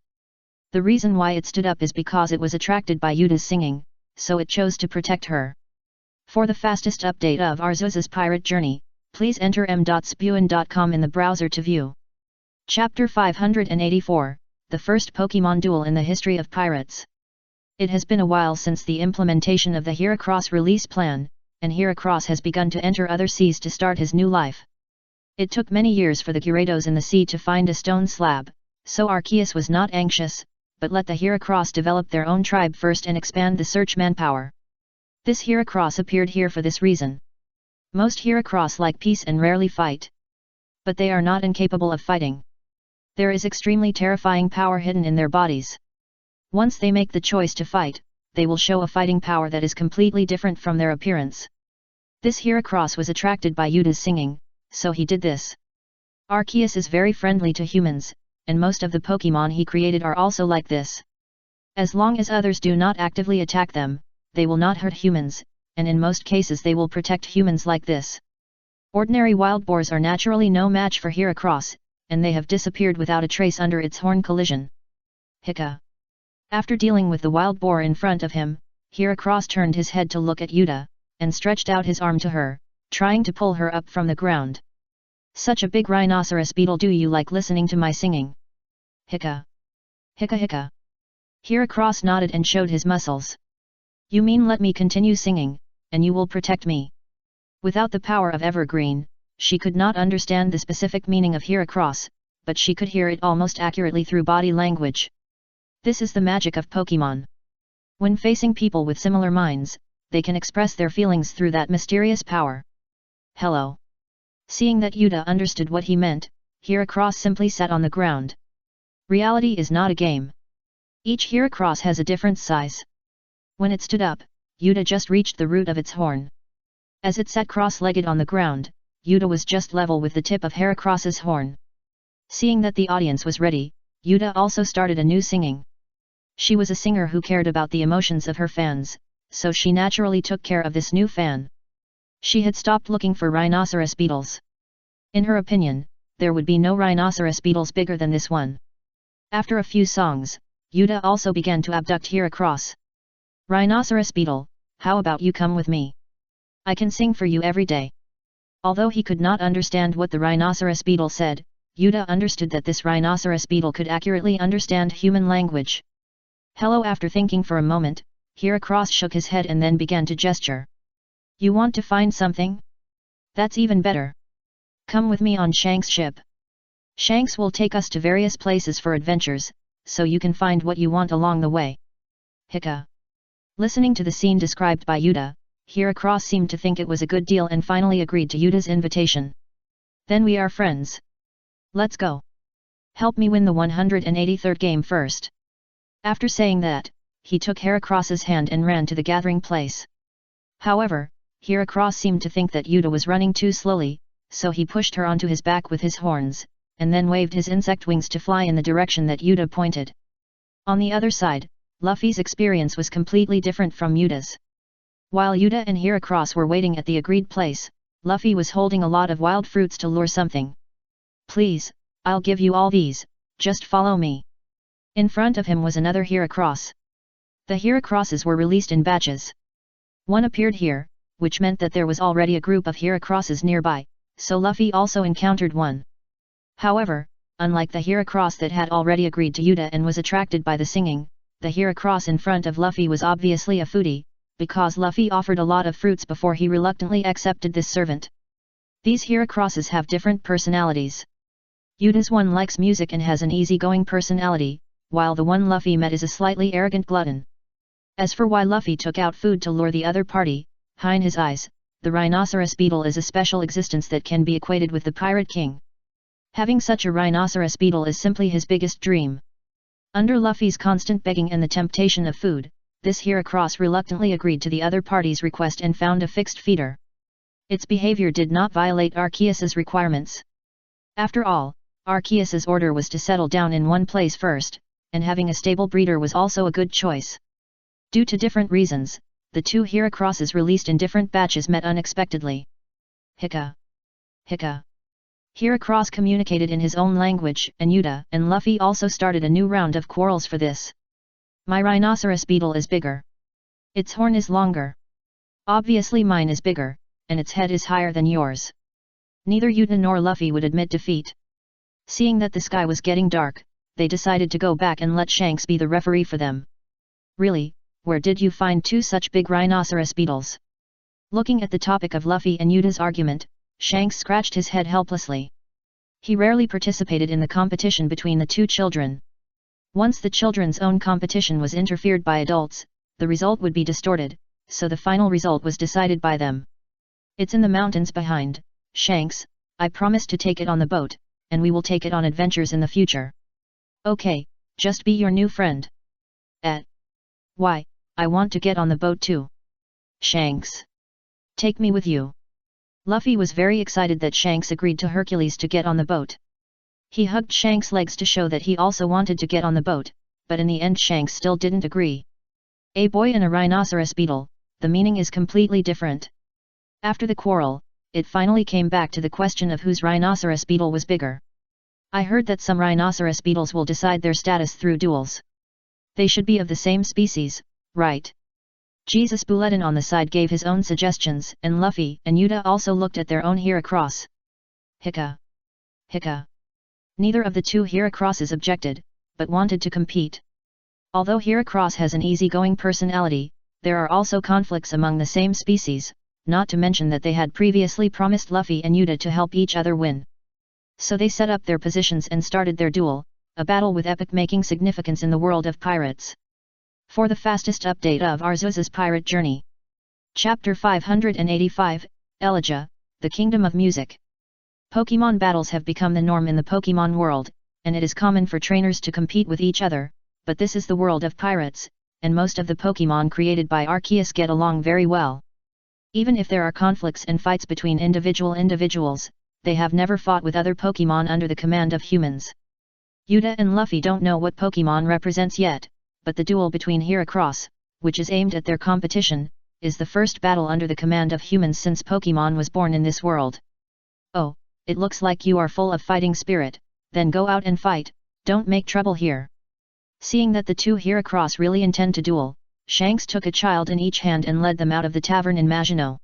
The reason why it stood up is because it was attracted by Yuda's singing, so it chose to protect her. For the fastest update of Arceus's pirate journey, please enter m.spuin.com in the browser to view. Chapter 584, The First Pokemon Duel in the History of Pirates. It has been a while since the implementation of the Heracross release plan, and Heracross has begun to enter other seas to start his new life. It took many years for the Gyarados in the sea to find a stone slab, so Arceus was not anxious, but let the Heracross develop their own tribe first and expand the search manpower. This Heracross appeared here for this reason. Most Heracross like peace and rarely fight. But they are not incapable of fighting. There is extremely terrifying power hidden in their bodies. Once they make the choice to fight, they will show a fighting power that is completely different from their appearance. This Heracross was attracted by Yuda's singing, so he did this. Arceus is very friendly to humans, and most of the Pokemon he created are also like this. As long as others do not actively attack them, they will not hurt humans, and in most cases they will protect humans like this. Ordinary wild boars are naturally no match for Heracross, and they have disappeared without a trace under its horn collision. Hicka. After dealing with the wild boar in front of him, Heracross turned his head to look at Yuda, and stretched out his arm to her, trying to pull her up from the ground. Such a big rhinoceros beetle, do you like listening to my singing? Hicka. Hicka hicka. Heracross nodded and showed his muscles. You mean let me continue singing, and you will protect me? Without the power of Evergreen, she could not understand the specific meaning of Heracross, but she could hear it almost accurately through body language. This is the magic of Pokemon. When facing people with similar minds, they can express their feelings through that mysterious power. Hello. Seeing that Yuda understood what he meant, Heracross simply sat on the ground. Reality is not a game. Each Heracross has a different size. When it stood up, Yuda just reached the root of its horn. As it sat cross-legged on the ground, Yuda was just level with the tip of Heracross's horn. Seeing that the audience was ready, Yuda also started a new singing. She was a singer who cared about the emotions of her fans, so she naturally took care of this new fan. She had stopped looking for rhinoceros beetles. In her opinion, there would be no rhinoceros beetles bigger than this one. After a few songs, Yuda also began to abduct Heracross. Rhinoceros beetle, how about you come with me? I can sing for you every day. Although he could not understand what the rhinoceros beetle said, Yuda understood that this rhinoceros beetle could accurately understand human language. Hello. After thinking for a moment, Heracross shook his head and then began to gesture. You want to find something? That's even better. Come with me on Shanks' ship. Shanks will take us to various places for adventures, so you can find what you want along the way. Hicka. Listening to the scene described by Yuda, Heracross seemed to think it was a good deal and finally agreed to Yuda's invitation. Then we are friends. Let's go. Help me win the 183rd game first. After saying that, he took Heracross's hand and ran to the gathering place. However, Heracross seemed to think that Yuda was running too slowly, so he pushed her onto his back with his horns, and then waved his insect wings to fly in the direction that Yuta pointed. On the other side, Luffy's experience was completely different from Yuta's. While Yuta and Heracross were waiting at the agreed place, Luffy was holding a lot of wild fruits to lure something. "Please, I'll give you all these, just follow me." In front of him was another Heracross. The Heracrosses were released in batches. One appeared here, which meant that there was already a group of Heracrosses nearby, so Luffy also encountered one. However, unlike the Heracross that had already agreed to Yuta and was attracted by the singing, the Heracross in front of Luffy was obviously a foodie, because Luffy offered a lot of fruits before he reluctantly accepted this servant. These Heracrosses have different personalities. Yuta's one likes music and has an easygoing personality, while the one Luffy met is a slightly arrogant glutton. As for why Luffy took out food to lure the other party, high in his eyes, the rhinoceros beetle is a special existence that can be equated with the Pirate King. Having such a rhinoceros beetle is simply his biggest dream. Under Luffy's constant begging and the temptation of food, this Heracross reluctantly agreed to the other party's request and found a fixed feeder. Its behavior did not violate Arceus's requirements. After all, Arceus's order was to settle down in one place first, and having a stable breeder was also a good choice. Due to different reasons, the two Heracrosses released in different batches met unexpectedly. Hika. Hika. Heracross communicated in his own language, and Yuta and Luffy also started a new round of quarrels for this. "My rhinoceros beetle is bigger. Its horn is longer. Obviously mine is bigger, and its head is higher than yours." Neither Yuta nor Luffy would admit defeat. Seeing that the sky was getting dark, they decided to go back and let Shanks be the referee for them. "Really, where did you find two such big rhinoceros beetles?" Looking at the topic of Luffy and Yuta's argument, Shanks scratched his head helplessly. He rarely participated in the competition between the two children. Once the children's own competition was interfered by adults, the result would be distorted, so the final result was decided by them. "It's in the mountains behind, Shanks. I promise to take it on the boat, and we will take it on adventures in the future." "Okay, just be your new friend." Why, I want to get on the boat too." "Shanks, take me with you." Luffy was very excited that Shanks agreed to Hercules to get on the boat. He hugged Shanks' legs to show that he also wanted to get on the boat, but in the end Shanks still didn't agree. A boy and a rhinoceros beetle, the meaning is completely different. After the quarrel, it finally came back to the question of whose rhinoceros beetle was bigger. "I heard that some rhinoceros beetles will decide their status through duels. They should be of the same species, right?" Jesus Bulletin on the side gave his own suggestions, and Luffy and Yuta also looked at their own Heracross. Hika. Hika. Neither of the two Heracrosses objected, but wanted to compete. Although Heracross has an easygoing personality, there are also conflicts among the same species, not to mention that they had previously promised Luffy and Yuta to help each other win. So they set up their positions and started their duel, a battle with epic-making significance in the world of pirates. For the fastest update of Arceus's pirate journey. Chapter 585, Elijah, the Kingdom of Music. Pokémon battles have become the norm in the Pokémon world, and it is common for trainers to compete with each other, but this is the world of pirates, and most of the Pokémon created by Arceus get along very well. Even if there are conflicts and fights between individuals, they have never fought with other Pokémon under the command of humans. Yuta and Luffy don't know what Pokémon represents yet, but the duel between Heracross, which is aimed at their competition, is the first battle under the command of humans since Pokémon was born in this world. "Oh, it looks like you are full of fighting spirit, then go out and fight, don't make trouble here." Seeing that the two Heracross really intend to duel, Shanks took a child in each hand and led them out of the tavern in Maginot.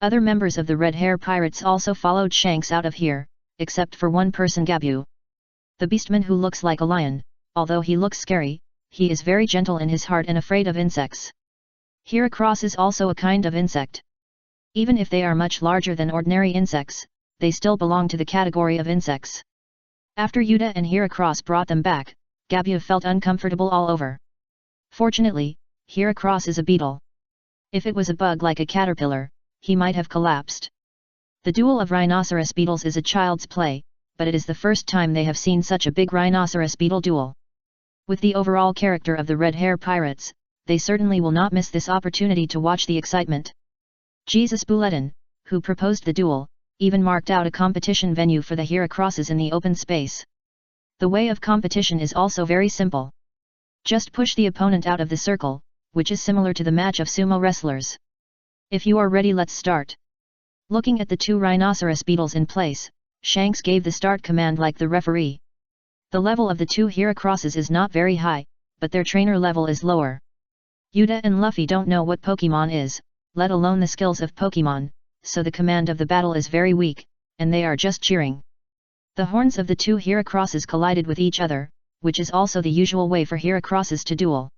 Other members of the Red Hair Pirates also followed Shanks out of here, except for one person, Gabu. The beastman who looks like a lion, although he looks scary, he is very gentle in his heart and afraid of insects. Heracross is also a kind of insect. Even if they are much larger than ordinary insects, they still belong to the category of insects. After Yuta and Heracross brought them back, Gabu felt uncomfortable all over. Fortunately, Heracross is a beetle. If it was a bug like a caterpillar, he might have collapsed. The duel of rhinoceros beetles is a child's play, but it is the first time they have seen such a big rhinoceros beetle duel. With the overall character of the Red Hair Pirates, they certainly will not miss this opportunity to watch the excitement. Jesus Bulletin, who proposed the duel, even marked out a competition venue for the Heracrosses in the open space. The way of competition is also very simple. Just push the opponent out of the circle, which is similar to the match of sumo wrestlers. If you are ready, let's start. Looking at the two rhinoceros beetles in place, Shanks gave the start command like the referee. The level of the two Heracrosses is not very high, but their trainer level is lower. Yuta and Luffy don't know what Pokemon is, let alone the skills of Pokemon, so the command of the battle is very weak, and they are just cheering. The horns of the two Heracrosses collided with each other, which is also the usual way for Heracrosses to duel.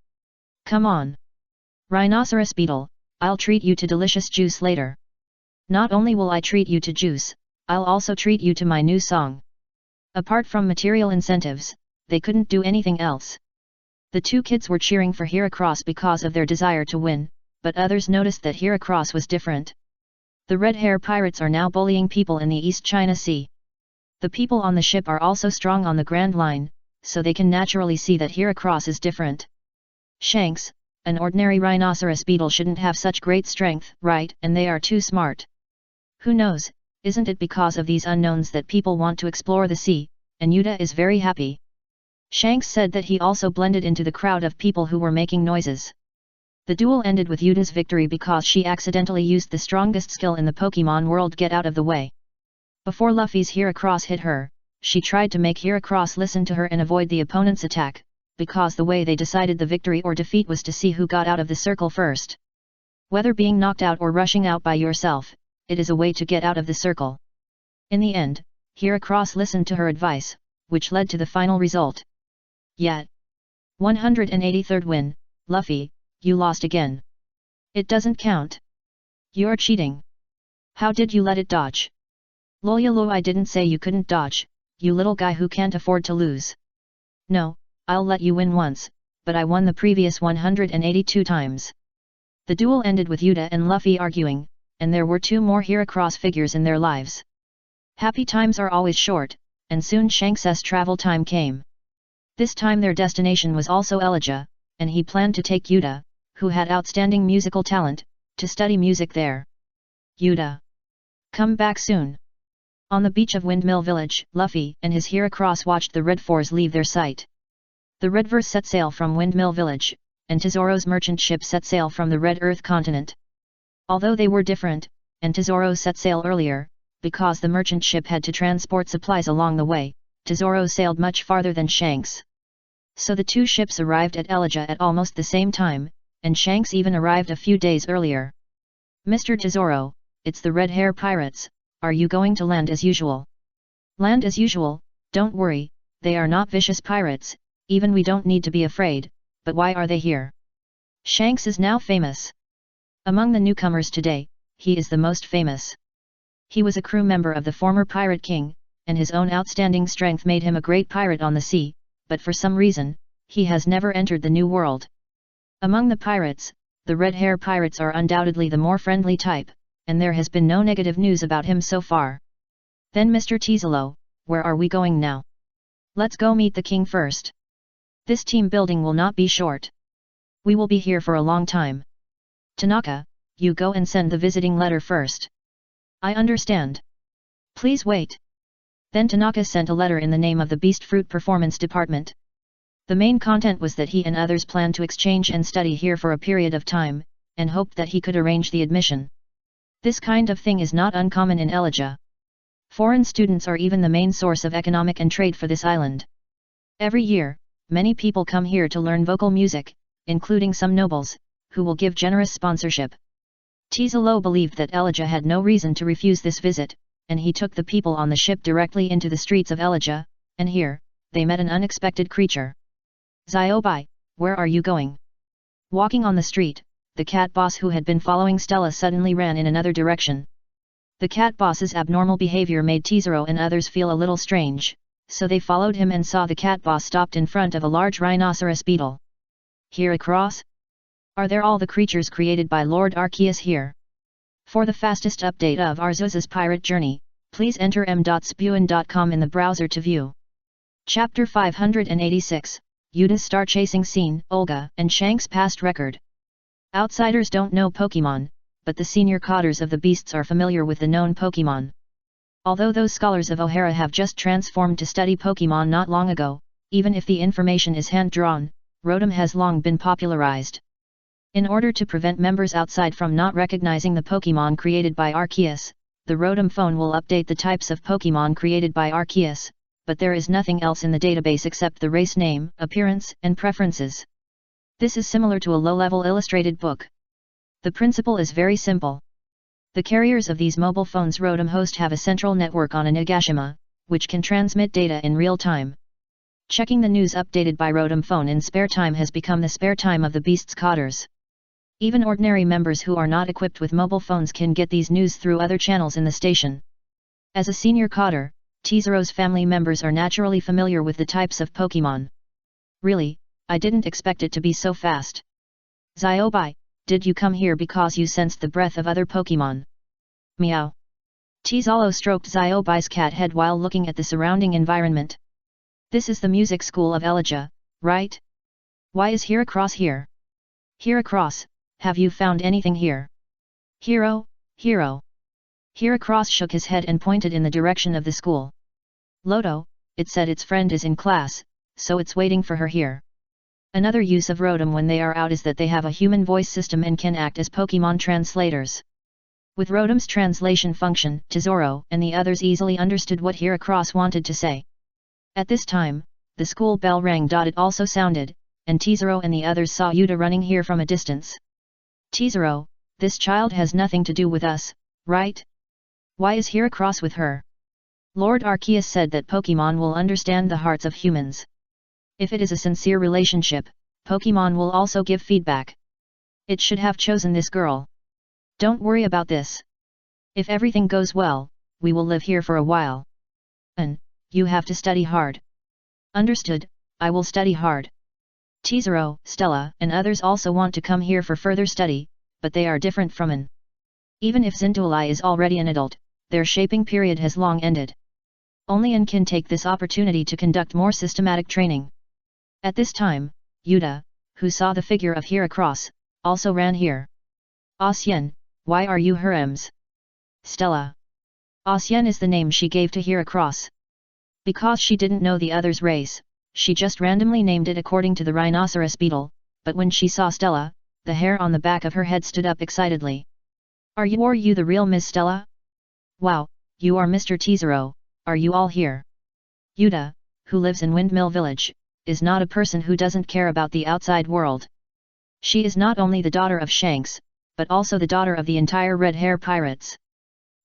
Come on! Rhinoceros beetle, I'll treat you to delicious juice later. Not only will I treat you to juice, I'll also treat you to my new song. Apart from material incentives, they couldn't do anything else. The two kids were cheering for Heracross because of their desire to win, but others noticed that Heracross was different. The red hair pirates are now bullying people in the East China Sea. The people on the ship are also strong on the Grand Line, so they can naturally see that Heracross is different. Shanks, an ordinary rhinoceros beetle shouldn't have such great strength, right? And they are too smart. Who knows, isn't it because of these unknowns that people want to explore the sea, and Yuta is very happy. Shanks said that he also blended into the crowd of people who were making noises. The duel ended with Yuta's victory because she accidentally used the strongest skill in the Pokemon world, Get Out of the Way. Before Luffy's Heracross hit her, she tried to make Heracross listen to her and avoid the opponent's attack, because the way they decided the victory or defeat was to see who got out of the circle first. Whether being knocked out or rushing out by yourself, it is a way to get out of the circle. In the end, Heracross listened to her advice, which led to the final result. Yet. 183rd win, Luffy, you lost again. It doesn't count. You're cheating. How did you let it dodge? Loyalo, I didn't say you couldn't dodge, you little guy who can't afford to lose. No, I'll let you win once, but I won the previous 182 times. The duel ended with Yuta and Luffy arguing, and there were two more Heracross figures in their lives. Happy times are always short, and soon Shanks' travel time came. This time their destination was also Elijah, and he planned to take Yuta, who had outstanding musical talent, to study music there. Yuta! Come back soon! On the beach of Windmill Village, Luffy and his Heracross watched the Red Fours leave their sight. The Red Fours set sail from Windmill Village, and Tesoro's merchant ship set sail from the Red Earth continent. Although they were different, and Tesoro set sail earlier, because the merchant ship had to transport supplies along the way, Tesoro sailed much farther than Shanks. So the two ships arrived at Elijah at almost the same time, and Shanks even arrived a few days earlier. Mr. Tesoro, it's the Red Hair Pirates, are you going to land as usual? Land as usual, don't worry, they are not vicious pirates, even we don't need to be afraid, but why are they here? Shanks is now famous. Among the newcomers today, he is the most famous. He was a crew member of the former Pirate King, and his own outstanding strength made him a great pirate on the sea, but for some reason, he has never entered the New World. Among the pirates, the Red Hair Pirates are undoubtedly the more friendly type, and there has been no negative news about him so far. Then Mr. Tesoro, where are we going now? Let's go meet the king first. This team building will not be short. We will be here for a long time. Tanaka, you go and send the visiting letter first. I understand. Please wait. Then Tanaka sent a letter in the name of the Beast Fruit Performance Department. The main content was that he and others planned to exchange and study here for a period of time, and hoped that he could arrange the admission. This kind of thing is not uncommon in Elijah. Foreign students are even the main source of economic and trade for this island. Every year, many people come here to learn vocal music, including some nobles, who will give generous sponsorship. Tesoro believed that Elijah had no reason to refuse this visit, and he took the people on the ship directly into the streets of Elijah, and here, they met an unexpected creature. Ziobai, where are you going? Walking on the street, the cat boss who had been following Stella suddenly ran in another direction. The cat boss's abnormal behavior made Tesoro and others feel a little strange, so they followed him and saw the cat boss stopped in front of a large rhinoceros beetle. Heracross? Are there all the creatures created by Lord Arceus here? For the fastest update of Arceus's pirate journey, please enter m.spuin.com in the browser to view. Chapter 586, Yuta's Star Chasing Scene, Olga and Shanks' Past Record. Outsiders don't know Pokemon, but the senior codders of the beasts are familiar with the known Pokemon. Although those scholars of O'Hara have just transformed to study Pokemon not long ago, even if the information is hand-drawn, Rotom has long been popularized. In order to prevent members outside from not recognizing the Pokemon created by Arceus, the Rotom phone will update the types of Pokemon created by Arceus, but there is nothing else in the database except the race name, appearance, and preferences. This is similar to a low-level illustrated book. The principle is very simple. The carriers of these mobile phones Rotom host have a central network on a Nagashima, which can transmit data in real time. Checking the news updated by Rotom phone in spare time has become the spare time of the beast's cotters. Even ordinary members who are not equipped with mobile phones can get these news through other channels in the station. As a senior cotter, Tezaro's family members are naturally familiar with the types of Pokemon. Really, I didn't expect it to be so fast. Ziobai, did you come here because you sensed the breath of other Pokemon? Meow. Tezalo stroked Ziobai's cat head while looking at the surrounding environment. This is the music school of Elijah, right? Why is Heracross here? Heracross, have you found anything here? Hero. Heracross shook his head and pointed in the direction of the school. Loto, it said its friend is in class, so it's waiting for her here. Another use of Rotom when they are out is that they have a human voice system and can act as Pokemon translators. With Rotom's translation function, Tezoro and the others easily understood what Heracross wanted to say. At this time, the school bell rang. It also sounded, and Tezoro and the others saw Yuta running here from a distance. Tezoro, this child has nothing to do with us, right? Why is Heracross with her? Lord Arceus said that Pokemon will understand the hearts of humans. If it is a sincere relationship, Pokemon will also give feedback. It should have chosen this girl. Don't worry about this. If everything goes well, we will live here for a while. And, you have to study hard. Understood, I will study hard. Tezoro, Stella, and others also want to come here for further study, but they are different from An. Even if Zinduli is already an adult, their shaping period has long ended. Only An can take this opportunity to conduct more systematic training. At this time, Yuta, who saw the figure of Heracross, also ran here. Asyen, why are you Herems? Stella. Asyen is the name she gave to Heracross. Because she didn't know the other's race, she just randomly named it according to the rhinoceros beetle, but when she saw Stella, the hair on the back of her head stood up excitedly. Are you the real Miss Stella? Wow, you are Mr. Tezoro, are you all here? Yuta, who lives in Windmill Village, is not a person who doesn't care about the outside world. She is not only the daughter of Shanks, but also the daughter of the entire Red Hair Pirates.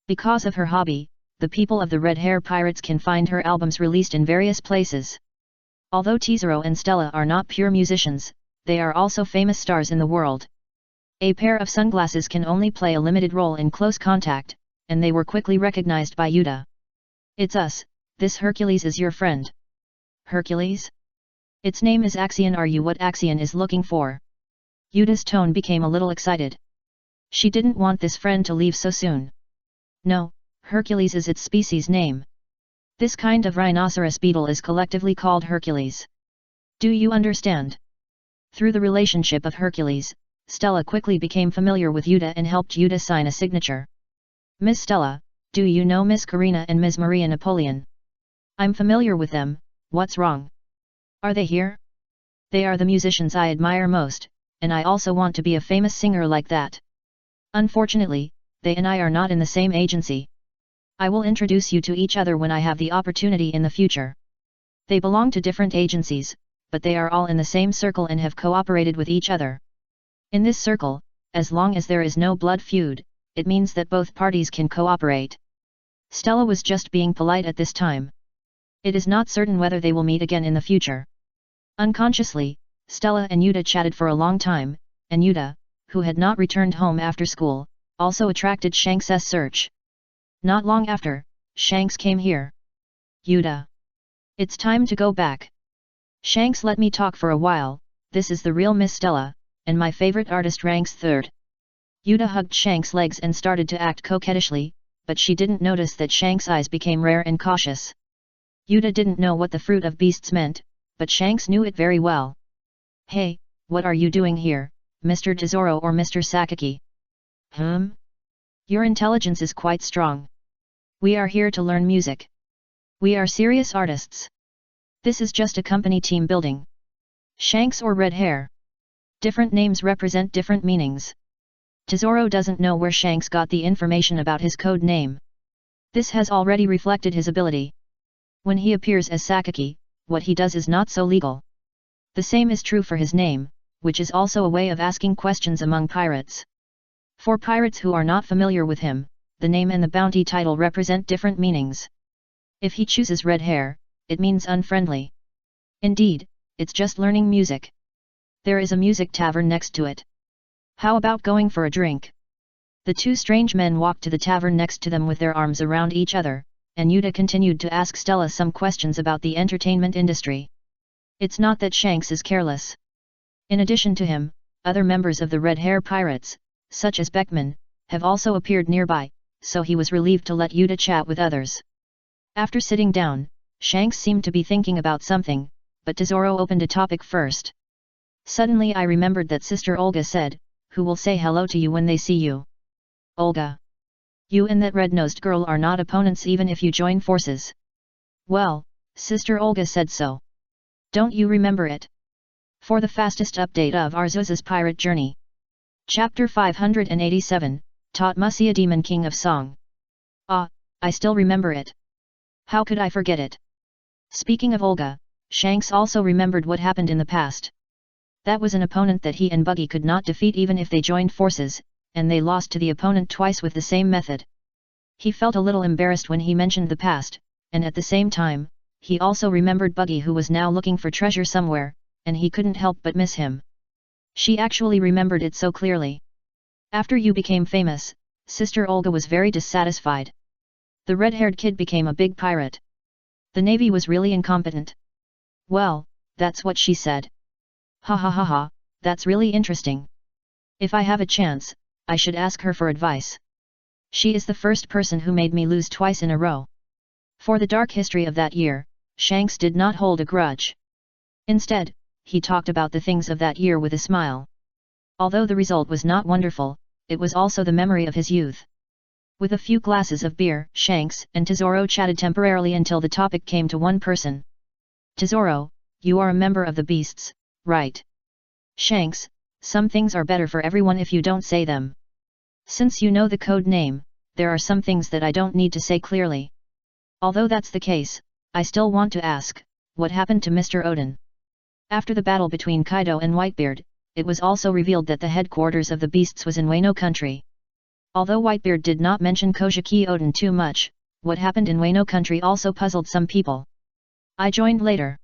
Because of her hobby, the people of the Red Hair Pirates can find her albums released in various places. Although Tezoro and Stella are not pure musicians, they are also famous stars in the world. A pair of sunglasses can only play a limited role in close contact, and they were quickly recognized by Yuta. It's us, this Hercules is your friend. Hercules? Its name is Axion. Are you what Axion is looking for? Yuta's tone became a little excited. She didn't want this friend to leave so soon. No, Hercules is its species name. This kind of rhinoceros beetle is collectively called Hercules. Do you understand? Through the relationship of Hercules, Stella quickly became familiar with Yuta and helped Yuta sign a signature. Miss Stella, do you know Miss Karina and Ms. Maria Napoleon? I'm familiar with them, what's wrong? Are they here? They are the musicians I admire most, and I also want to be a famous singer like that. Unfortunately, they and I are not in the same agency. I will introduce you to each other when I have the opportunity in the future. They belong to different agencies, but they are all in the same circle and have cooperated with each other. In this circle, as long as there is no blood feud, it means that both parties can cooperate. Stella was just being polite at this time. It is not certain whether they will meet again in the future. Unconsciously, Stella and Yuta chatted for a long time, and Yuta, who had not returned home after school, also attracted Shanks' search. Not long after, Shanks came here. Yuta. It's time to go back. Shanks, let me talk for a while. This is the real Miss Stella, and my favorite artist ranks third. Yuta hugged Shanks' legs and started to act coquettishly, but she didn't notice that Shanks' eyes became rare and cautious. Yuta didn't know what the fruit of beasts meant, but Shanks knew it very well. Hey, what are you doing here, Mr. Tezoro or Mr. Sakaki? Your intelligence is quite strong. We are here to learn music. We are serious artists. This is just a company team building. Shanks or red hair. Different names represent different meanings. Tesoro doesn't know where Shanks got the information about his code name. This has already reflected his ability. When he appears as Sakaki, what he does is not so legal. The same is true for his name, which is also a way of asking questions among pirates. For pirates who are not familiar with him, the name and the bounty title represent different meanings. If he chooses red hair, it means unfriendly. Indeed, it's just learning music. There is a music tavern next to it. How about going for a drink? The two strange men walked to the tavern next to them with their arms around each other, and Yuta continued to ask Stella some questions about the entertainment industry. It's not that Shanks is careless. In addition to him, other members of the Red Hair Pirates, such as Beckman, have also appeared nearby, so he was relieved to let Yuta chat with others. After sitting down, Shanks seemed to be thinking about something, but Tesoro opened a topic first. Suddenly I remembered that Sister Olga said, "Who will say hello to you when they see you?" Olga. You and that red-nosed girl are not opponents even if you join forces. Well, Sister Olga said so. Don't you remember it? For the fastest update of Arceus's pirate journey. Chapter 587, Tatmasiya Demon King of Song. Ah, I still remember it. How could I forget it? Speaking of Olga, Shanks also remembered what happened in the past. That was an opponent that he and Buggy could not defeat even if they joined forces, and they lost to the opponent twice with the same method. He felt a little embarrassed when he mentioned the past, and at the same time, he also remembered Buggy who was now looking for treasure somewhere, and he couldn't help but miss him. She actually remembered it so clearly. After you became famous, Sister Olga was very dissatisfied. The red-haired kid became a big pirate. The navy was really incompetent. Well, that's what she said. Ha ha ha ha, that's really interesting. If I have a chance, I should ask her for advice. She is the first person who made me lose twice in a row. For the dark history of that year, Shanks did not hold a grudge. Instead, he talked about the things of that year with a smile. Although the result was not wonderful, it was also the memory of his youth. With a few glasses of beer, Shanks and Tesoro chatted temporarily until the topic came to one person. Tesoro, you are a member of the beasts, right? Shanks, some things are better for everyone if you don't say them. Since you know the code name, there are some things that I don't need to say clearly. Although that's the case, I still want to ask, what happened to Mr. Odin? After the battle between Kaido and Whitebeard, it was also revealed that the headquarters of the beasts was in Wano country. Although Whitebeard did not mention Kojiki Odin too much, what happened in Wano country also puzzled some people. I joined later.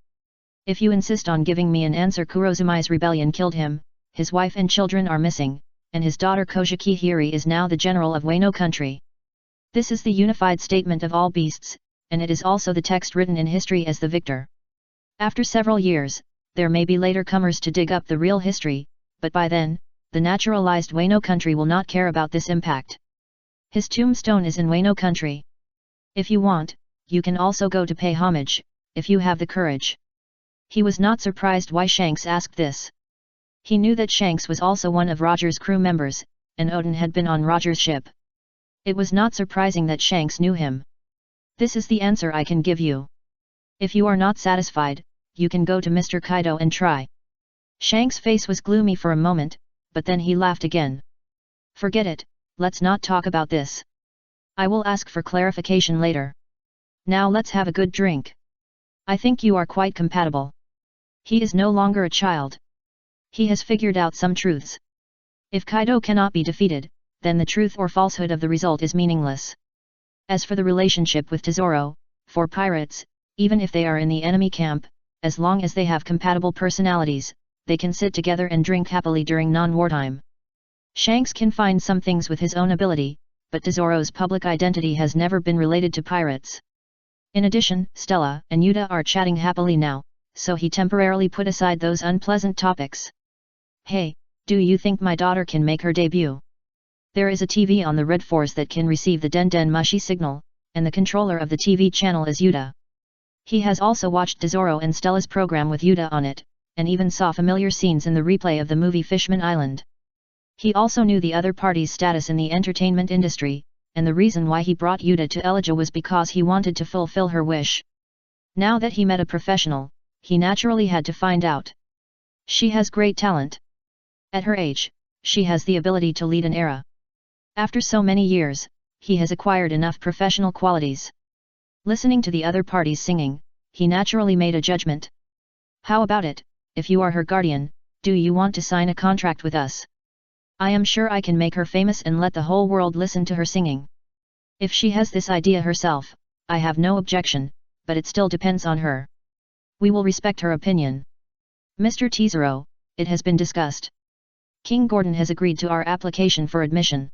If you insist on giving me an answer, Kurozumi's rebellion killed him, his wife and children are missing, and his daughter Kojiki Hiri is now the general of Wano country. This is the unified statement of all beasts, and it is also the text written in history as the victor. After several years, there may be later comers to dig up the real history, but by then, the naturalized Wano country will not care about this impact. His tombstone is in Wano country. If you want, you can also go to pay homage, if you have the courage. He was not surprised why Shanks asked this. He knew that Shanks was also one of Roger's crew members, and Odin had been on Roger's ship. It was not surprising that Shanks knew him. This is the answer I can give you. If you are not satisfied, you can go to Mr. Kaido and try. Shanks' face was gloomy for a moment, but then he laughed again. Forget it, let's not talk about this. I will ask for clarification later. Now let's have a good drink. I think you are quite compatible. He is no longer a child. He has figured out some truths. If Kaido cannot be defeated, then the truth or falsehood of the result is meaningless. As for the relationship with Tesoro, for pirates, even if they are in the enemy camp, as long as they have compatible personalities, they can sit together and drink happily during non-wartime. Shanks can find some things with his own ability, but Tesoro's public identity has never been related to pirates. In addition, Stella and Yuta are chatting happily now, so he temporarily put aside those unpleasant topics. Hey, do you think my daughter can make her debut? There is a TV on the Red Force that can receive the Den Den Mushi signal, and the controller of the TV channel is Yuta. He has also watched Tesoro and Stella's program with Yuta on it, and even saw familiar scenes in the replay of the movie Fishman Island. He also knew the other party's status in the entertainment industry, and the reason why he brought Yuta to Elijah was because he wanted to fulfill her wish. Now that he met a professional, he naturally had to find out. She has great talent. At her age, she has the ability to lead an era. After so many years, he has acquired enough professional qualities. Listening to the other parties singing, he naturally made a judgment. How about it, if you are her guardian, do you want to sign a contract with us? I am sure I can make her famous and let the whole world listen to her singing. If she has this idea herself, I have no objection, but it still depends on her. We will respect her opinion. Mr. Teazero, it has been discussed. King Gordon has agreed to our application for admission.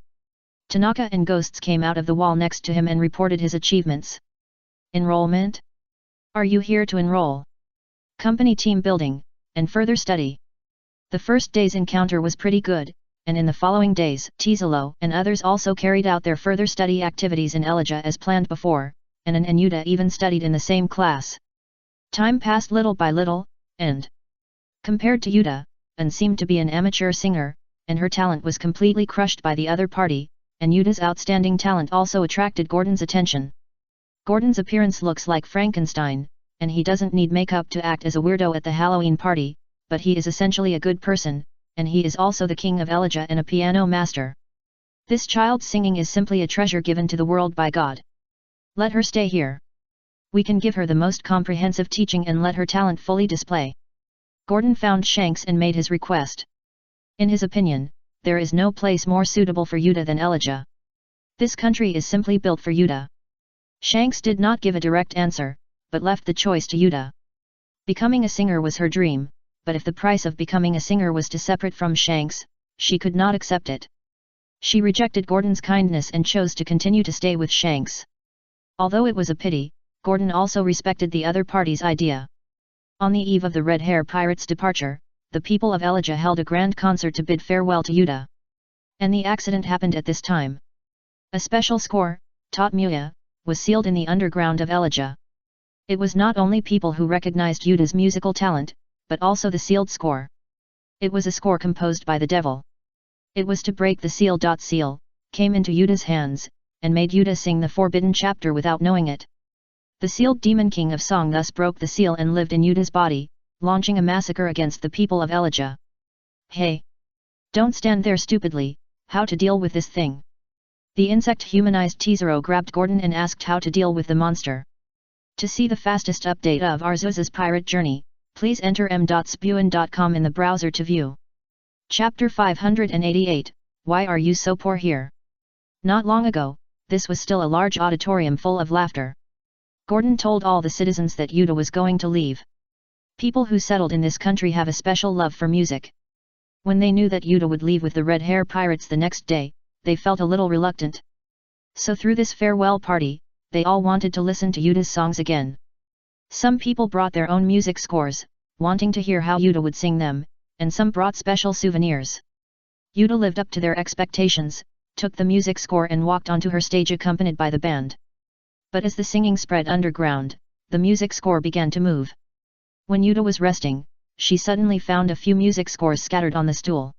Tanaka and Ghosts came out of the wall next to him and reported his achievements. Enrollment? Are you here to enroll? Company team building, and further study. The first day's encounter was pretty good, and in the following days, Teazelo and others also carried out their further study activities in Elijah as planned before, and An and Yuta even studied in the same class. Time passed little by little, and compared to Yuta, An seemed to be an amateur singer, and her talent was completely crushed by the other party, and Yuta's outstanding talent also attracted Gordon's attention. Gordon's appearance looks like Frankenstein, and he doesn't need makeup to act as a weirdo at the Halloween party, but he is essentially a good person, and he is also the king of Elijah and a piano master. This child's singing is simply a treasure given to the world by God. Let her stay here. We can give her the most comprehensive teaching and let her talent fully display. Gordon found Shanks and made his request. In his opinion, there is no place more suitable for Yuta than Elijah. This country is simply built for Yuta. Shanks did not give a direct answer, but left the choice to Yuta. Becoming a singer was her dream, but if the price of becoming a singer was to separate from Shanks, she could not accept it. She rejected Gordon's kindness and chose to continue to stay with Shanks. Although it was a pity, Gordon also respected the other party's idea. On the eve of the Red Hair Pirate's departure, the people of Elijah held a grand concert to bid farewell to Yuta. And the accident happened at this time. A special score, Tatmuya, was sealed in the underground of Elijah. It was not only people who recognized Yuta's musical talent, but also the sealed score. It was a score composed by the devil. It was to break the seal. Seal came into Yuta's hands, and made Yuta sing the forbidden chapter without knowing it. The sealed demon king of song thus broke the seal and lived in Yuta's body, launching a massacre against the people of Elijah. Hey! Don't stand there stupidly, how to deal with this thing? The insect-humanized Teazero grabbed Gordon and asked how to deal with the monster. To see the fastest update of Arceus's pirate journey, please enter m.spuin.com in the browser to view. Chapter 588, Why are you so poor here? Not long ago, this was still a large auditorium full of laughter. Gordon told all the citizens that Yuta was going to leave. People who settled in this country have a special love for music. When they knew that Yuta would leave with the Red Hair Pirates the next day, they felt a little reluctant. So through this farewell party, they all wanted to listen to Yuta's songs again. Some people brought their own music scores, wanting to hear how Yuta would sing them, and some brought special souvenirs. Yuta lived up to their expectations, took the music score and walked onto her stage accompanied by the band. But as the singing spread underground, the music score began to move. When Yuta was resting, she suddenly found a few music scores scattered on the stool.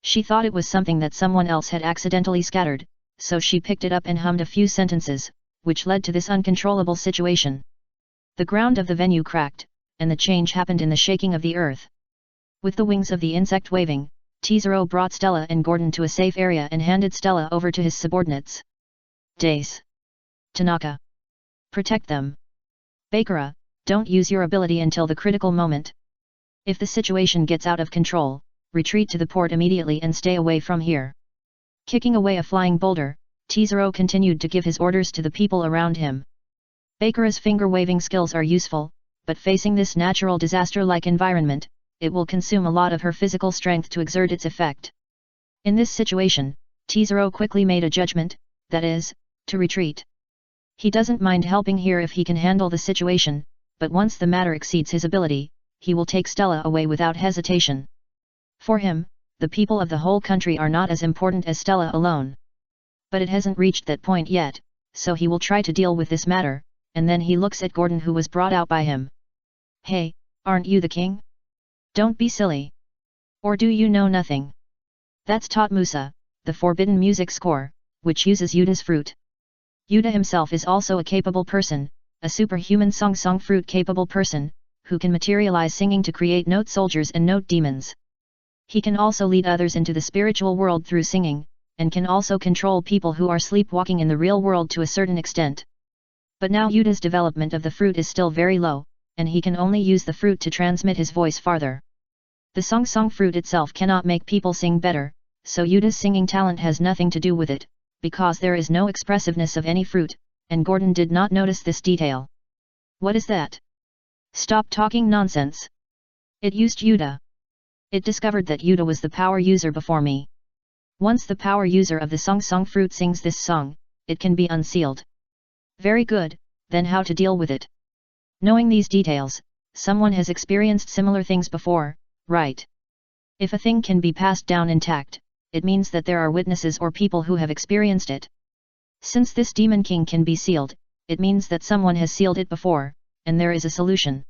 She thought it was something that someone else had accidentally scattered, so she picked it up and hummed a few sentences, which led to this uncontrollable situation. The ground of the venue cracked, and the change happened in the shaking of the earth. With the wings of the insect waving, Teazero brought Stella and Gordon to a safe area and handed Stella over to his subordinates. Dace. Tanaka. Protect them. Bakura, don't use your ability until the critical moment. If the situation gets out of control, retreat to the port immediately and stay away from here. Kicking away a flying boulder, Teazero continued to give his orders to the people around him. Bakura's finger-waving skills are useful, but facing this natural disaster-like environment, it will consume a lot of her physical strength to exert its effect. In this situation, Teazero quickly made a judgment, that is, to retreat. He doesn't mind helping here if he can handle the situation, but once the matter exceeds his ability, he will take Stella away without hesitation. For him, the people of the whole country are not as important as Stella alone. But it hasn't reached that point yet, so he will try to deal with this matter, and then he looks at Gordon who was brought out by him. Hey, aren't you the king? Don't be silly. Or do you know nothing? That's Tatmusa, the forbidden music score, which uses Yuda's fruit. Yuda himself is also a capable person, a superhuman song fruit capable person, who can materialize singing to create note soldiers and note demons. He can also lead others into the spiritual world through singing, and can also control people who are sleepwalking in the real world to a certain extent. But now Yuda's development of the fruit is still very low, and he can only use the fruit to transmit his voice farther. The song fruit itself cannot make people sing better, so Yuda's singing talent has nothing to do with it, because there is no expressiveness of any fruit, and Gordon did not notice this detail. What is that? Stop talking nonsense. It used Yuda. It discovered that Yuda was the power user before me. Once the power user of the song fruit sings this song, it can be unsealed. Very good, then how to deal with it? Knowing these details, someone has experienced similar things before, right? If a thing can be passed down intact, it means that there are witnesses or people who have experienced it. Since this Demon King can be sealed, it means that someone has sealed it before, and there is a solution.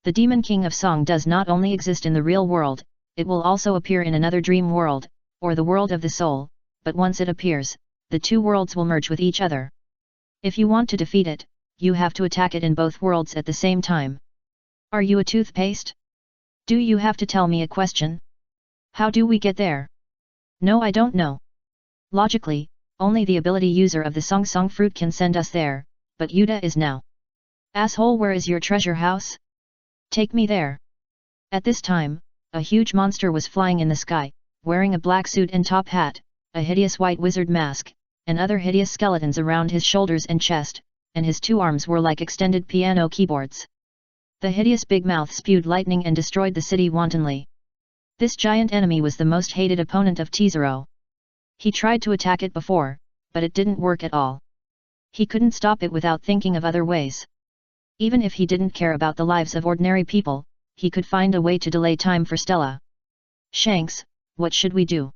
The Demon King of Song does not only exist in the real world, it will also appear in another dream world, or the world of the soul, but once it appears, the two worlds will merge with each other. If you want to defeat it, you have to attack it in both worlds at the same time. Are you a toothpaste? Do you have to tell me a question? How do we get there? No, I don't know. Logically, only the ability user of the song fruit can send us there, but Yuda is now. Asshole, where is your treasure house? Take me there. At this time, a huge monster was flying in the sky, wearing a black suit and top hat, a hideous white wizard mask, and other hideous skeletons around his shoulders and chest, and his two arms were like extended piano keyboards. The hideous big mouth spewed lightning and destroyed the city wantonly. This giant enemy was the most hated opponent of T-Zero. He tried to attack it before, but it didn't work at all. He couldn't stop it without thinking of other ways. Even if he didn't care about the lives of ordinary people, he could find a way to delay time for Stella. Shanks, what should we do?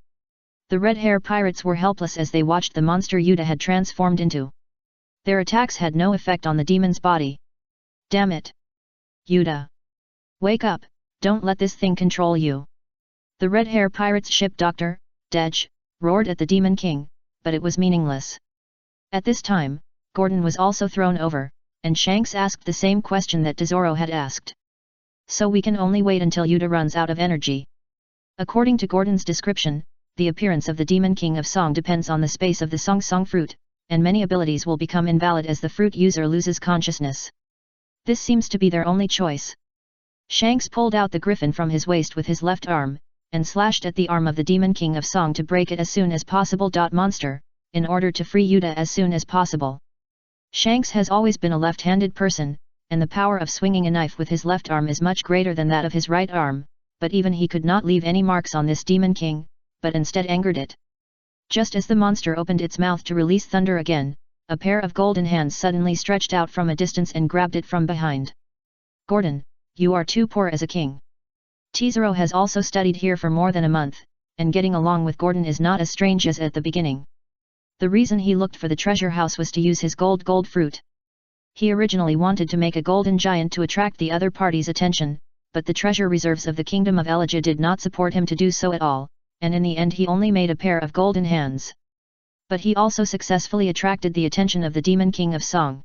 The red hair pirates were helpless as they watched the monster Yuda had transformed into. Their attacks had no effect on the demon's body. Damn it! Yuda! Wake up, don't let this thing control you! The red hair pirates' ship Dr. Dej roared at the Demon King, but it was meaningless. At this time, Gordon was also thrown over, and Shanks asked the same question that Tesoro had asked. So we can only wait until Yuda runs out of energy. According to Gordon's description, the appearance of the Demon King of Song depends on the space of the song fruit, and many abilities will become invalid as the fruit user loses consciousness. This seems to be their only choice. Shanks pulled out the griffin from his waist with his left arm, and slashed at the arm of the Demon King of Song to break it as soon as possible. Monster, in order to free Yuda as soon as possible. Shanks has always been a left-handed person, and the power of swinging a knife with his left arm is much greater than that of his right arm, but even he could not leave any marks on this Demon King, but instead angered it. Just as the monster opened its mouth to release thunder again, a pair of golden hands suddenly stretched out from a distance and grabbed it from behind. Gordon, you are too poor as a king. T-Zero has also studied here for more than a month, and getting along with Gordon is not as strange as at the beginning. The reason he looked for the treasure house was to use his gold fruit. He originally wanted to make a golden giant to attract the other party's attention, but the treasure reserves of the kingdom of Elijah did not support him to do so at all, and in the end he only made a pair of golden hands. But he also successfully attracted the attention of the Demon King of Song.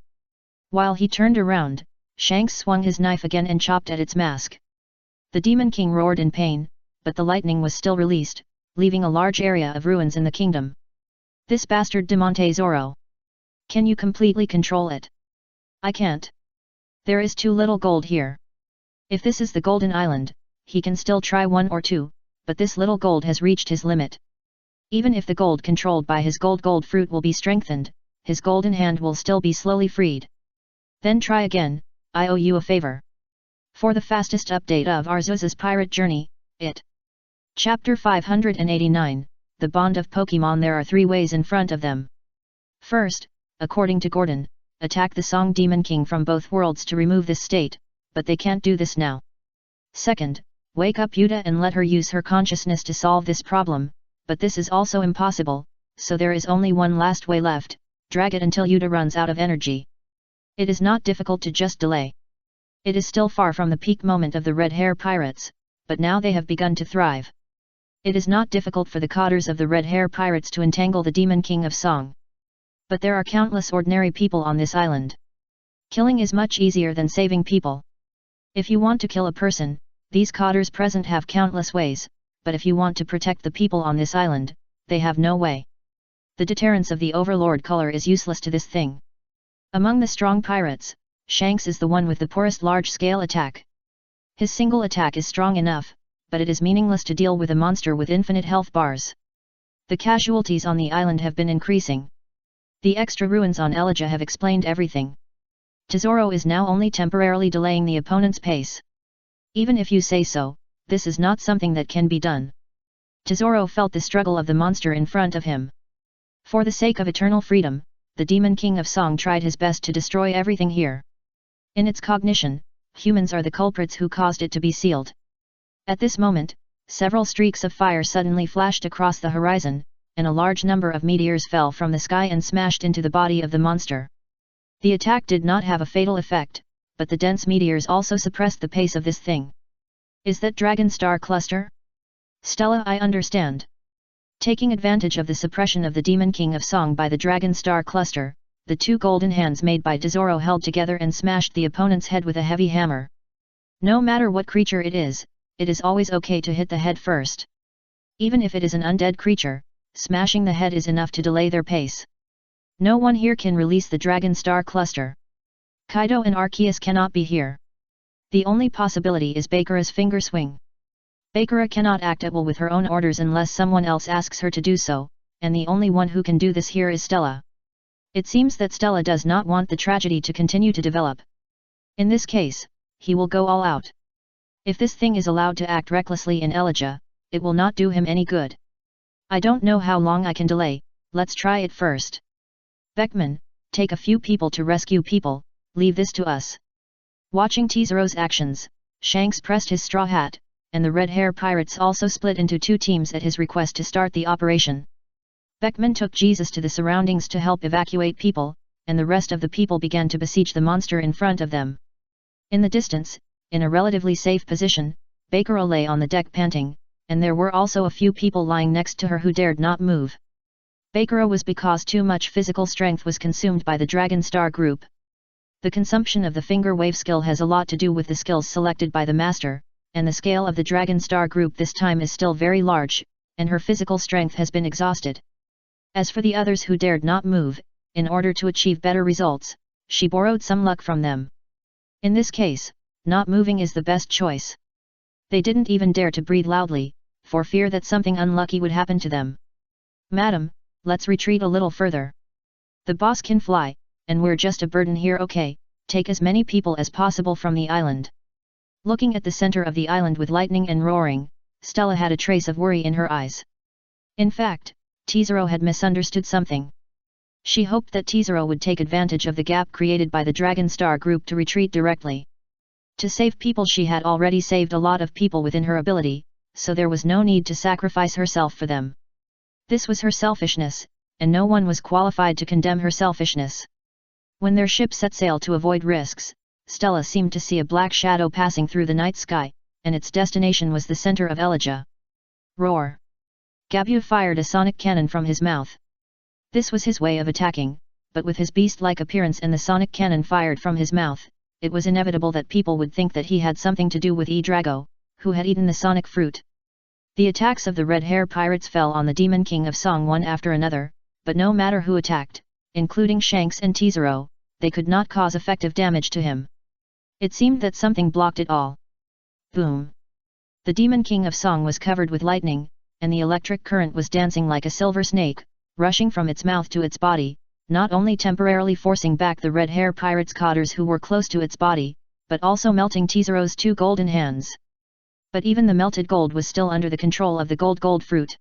While he turned around, Shanks swung his knife again and chopped at its mask. The Demon King roared in pain, but the lightning was still released, leaving a large area of ruins in the kingdom. This bastard Demonte Zoro. Can you completely control it? I can't. There is too little gold here. If this is the Golden Island, he can still try one or two, but this little gold has reached his limit. Even if the gold controlled by his gold fruit will be strengthened, his golden hand will still be slowly freed. Then try again, I owe you a favor. For the fastest update of Arceus's pirate journey, it. Chapter 589, The Bond of Pokemon. There are 3 ways in front of them. First, according to Gordon, attack the Song Demon King from both worlds to remove this state, but they can't do this now. Second, wake up Yuda and let her use her consciousness to solve this problem, but this is also impossible, so there is only one last way left, drag it until Yuda runs out of energy. It is not difficult to just delay. It is still far from the peak moment of the red hair pirates, but now they have begun to thrive. It is not difficult for the cotters of the Red Hair Pirates to entangle the Demon King of Song. But there are countless ordinary people on this island. Killing is much easier than saving people. If you want to kill a person, these cotters present have countless ways, but if you want to protect the people on this island, they have no way. The deterrence of the Overlord color is useless to this thing. Among the strong pirates, Shanks is the one with the poorest large-scale attack. His single attack is strong enough, but it is meaningless to deal with a monster with infinite health bars. The casualties on the island have been increasing. The extra ruins on Elijah have explained everything. Tesoro is now only temporarily delaying the opponent's pace. Even if you say so, this is not something that can be done. Tesoro felt the struggle of the monster in front of him. For the sake of eternal freedom, the Demon King of Song tried his best to destroy everything here. In its cognition, humans are the culprits who caused it to be sealed. At this moment, several streaks of fire suddenly flashed across the horizon, and a large number of meteors fell from the sky and smashed into the body of the monster. The attack did not have a fatal effect, but the dense meteors also suppressed the pace of this thing. Is that Dragon Star Cluster? Stella, I understand. Taking advantage of the suppression of the Demon King of Song by the Dragon Star Cluster, the two golden hands made by Tesoro held together and smashed the opponent's head with a heavy hammer. No matter what creature it is always okay to hit the head first. Even if it is an undead creature, smashing the head is enough to delay their pace. No one here can release the Dragon Star Cluster. Kaido and Arceus cannot be here. The only possibility is Bakura's finger swing. Bakura cannot act at will with her own orders unless someone else asks her to do so, and the only one who can do this here is Stella. It seems that Stella does not want the tragedy to continue to develop. In this case, he will go all out. If this thing is allowed to act recklessly in Elijah, it will not do him any good. I don't know how long I can delay, let's try it first. Beckman, take a few people to rescue people, leave this to us. Watching Tezuro's actions, Shanks pressed his straw hat, and the Red Hair Pirates also split into two teams at his request to start the operation. Beckman took Jesus to the surroundings to help evacuate people, and the rest of the people began to besiege the monster in front of them. In the distance, in a relatively safe position, Bakura lay on the deck panting, and there were also a few people lying next to her who dared not move. Bakura was because too much physical strength was consumed by the Dragon Star group. The consumption of the finger wave skill has a lot to do with the skills selected by the master, and the scale of the Dragon Star group this time is still very large, and her physical strength has been exhausted. As for the others who dared not move, in order to achieve better results, she borrowed some luck from them. In this case, not moving is the best choice. They didn't even dare to breathe loudly, for fear that something unlucky would happen to them. Madam, let's retreat a little further. The boss can fly, and we're just a burden here. Okay, take as many people as possible from the island. Looking at the center of the island with lightning and roaring, Stella had a trace of worry in her eyes. In fact, Tesoro had misunderstood something. She hoped that Tesoro would take advantage of the gap created by the Dragon Star group to retreat directly. To save people, she had already saved a lot of people within her ability, so there was no need to sacrifice herself for them. This was her selfishness, and no one was qualified to condemn her selfishness. When their ship set sail to avoid risks, Stella seemed to see a black shadow passing through the night sky, and its destination was the center of Elijah. Roar! Gabu fired a sonic cannon from his mouth. This was his way of attacking, but with his beast-like appearance and the sonic cannon fired from his mouth, it was inevitable that people would think that he had something to do with Drago, who had eaten the sonic fruit. The attacks of the Red Hair Pirates fell on the Demon King of Song one after another, but no matter who attacked, including Shanks and Tesoro, they could not cause effective damage to him. It seemed that something blocked it all. Boom! The Demon King of Song was covered with lightning, and the electric current was dancing like a silver snake, rushing from its mouth to its body, not only temporarily forcing back the Red Hair Pirates' cotters who were close to its body, but also melting Tesoro's two golden hands. But even the melted gold was still under the control of the gold fruit.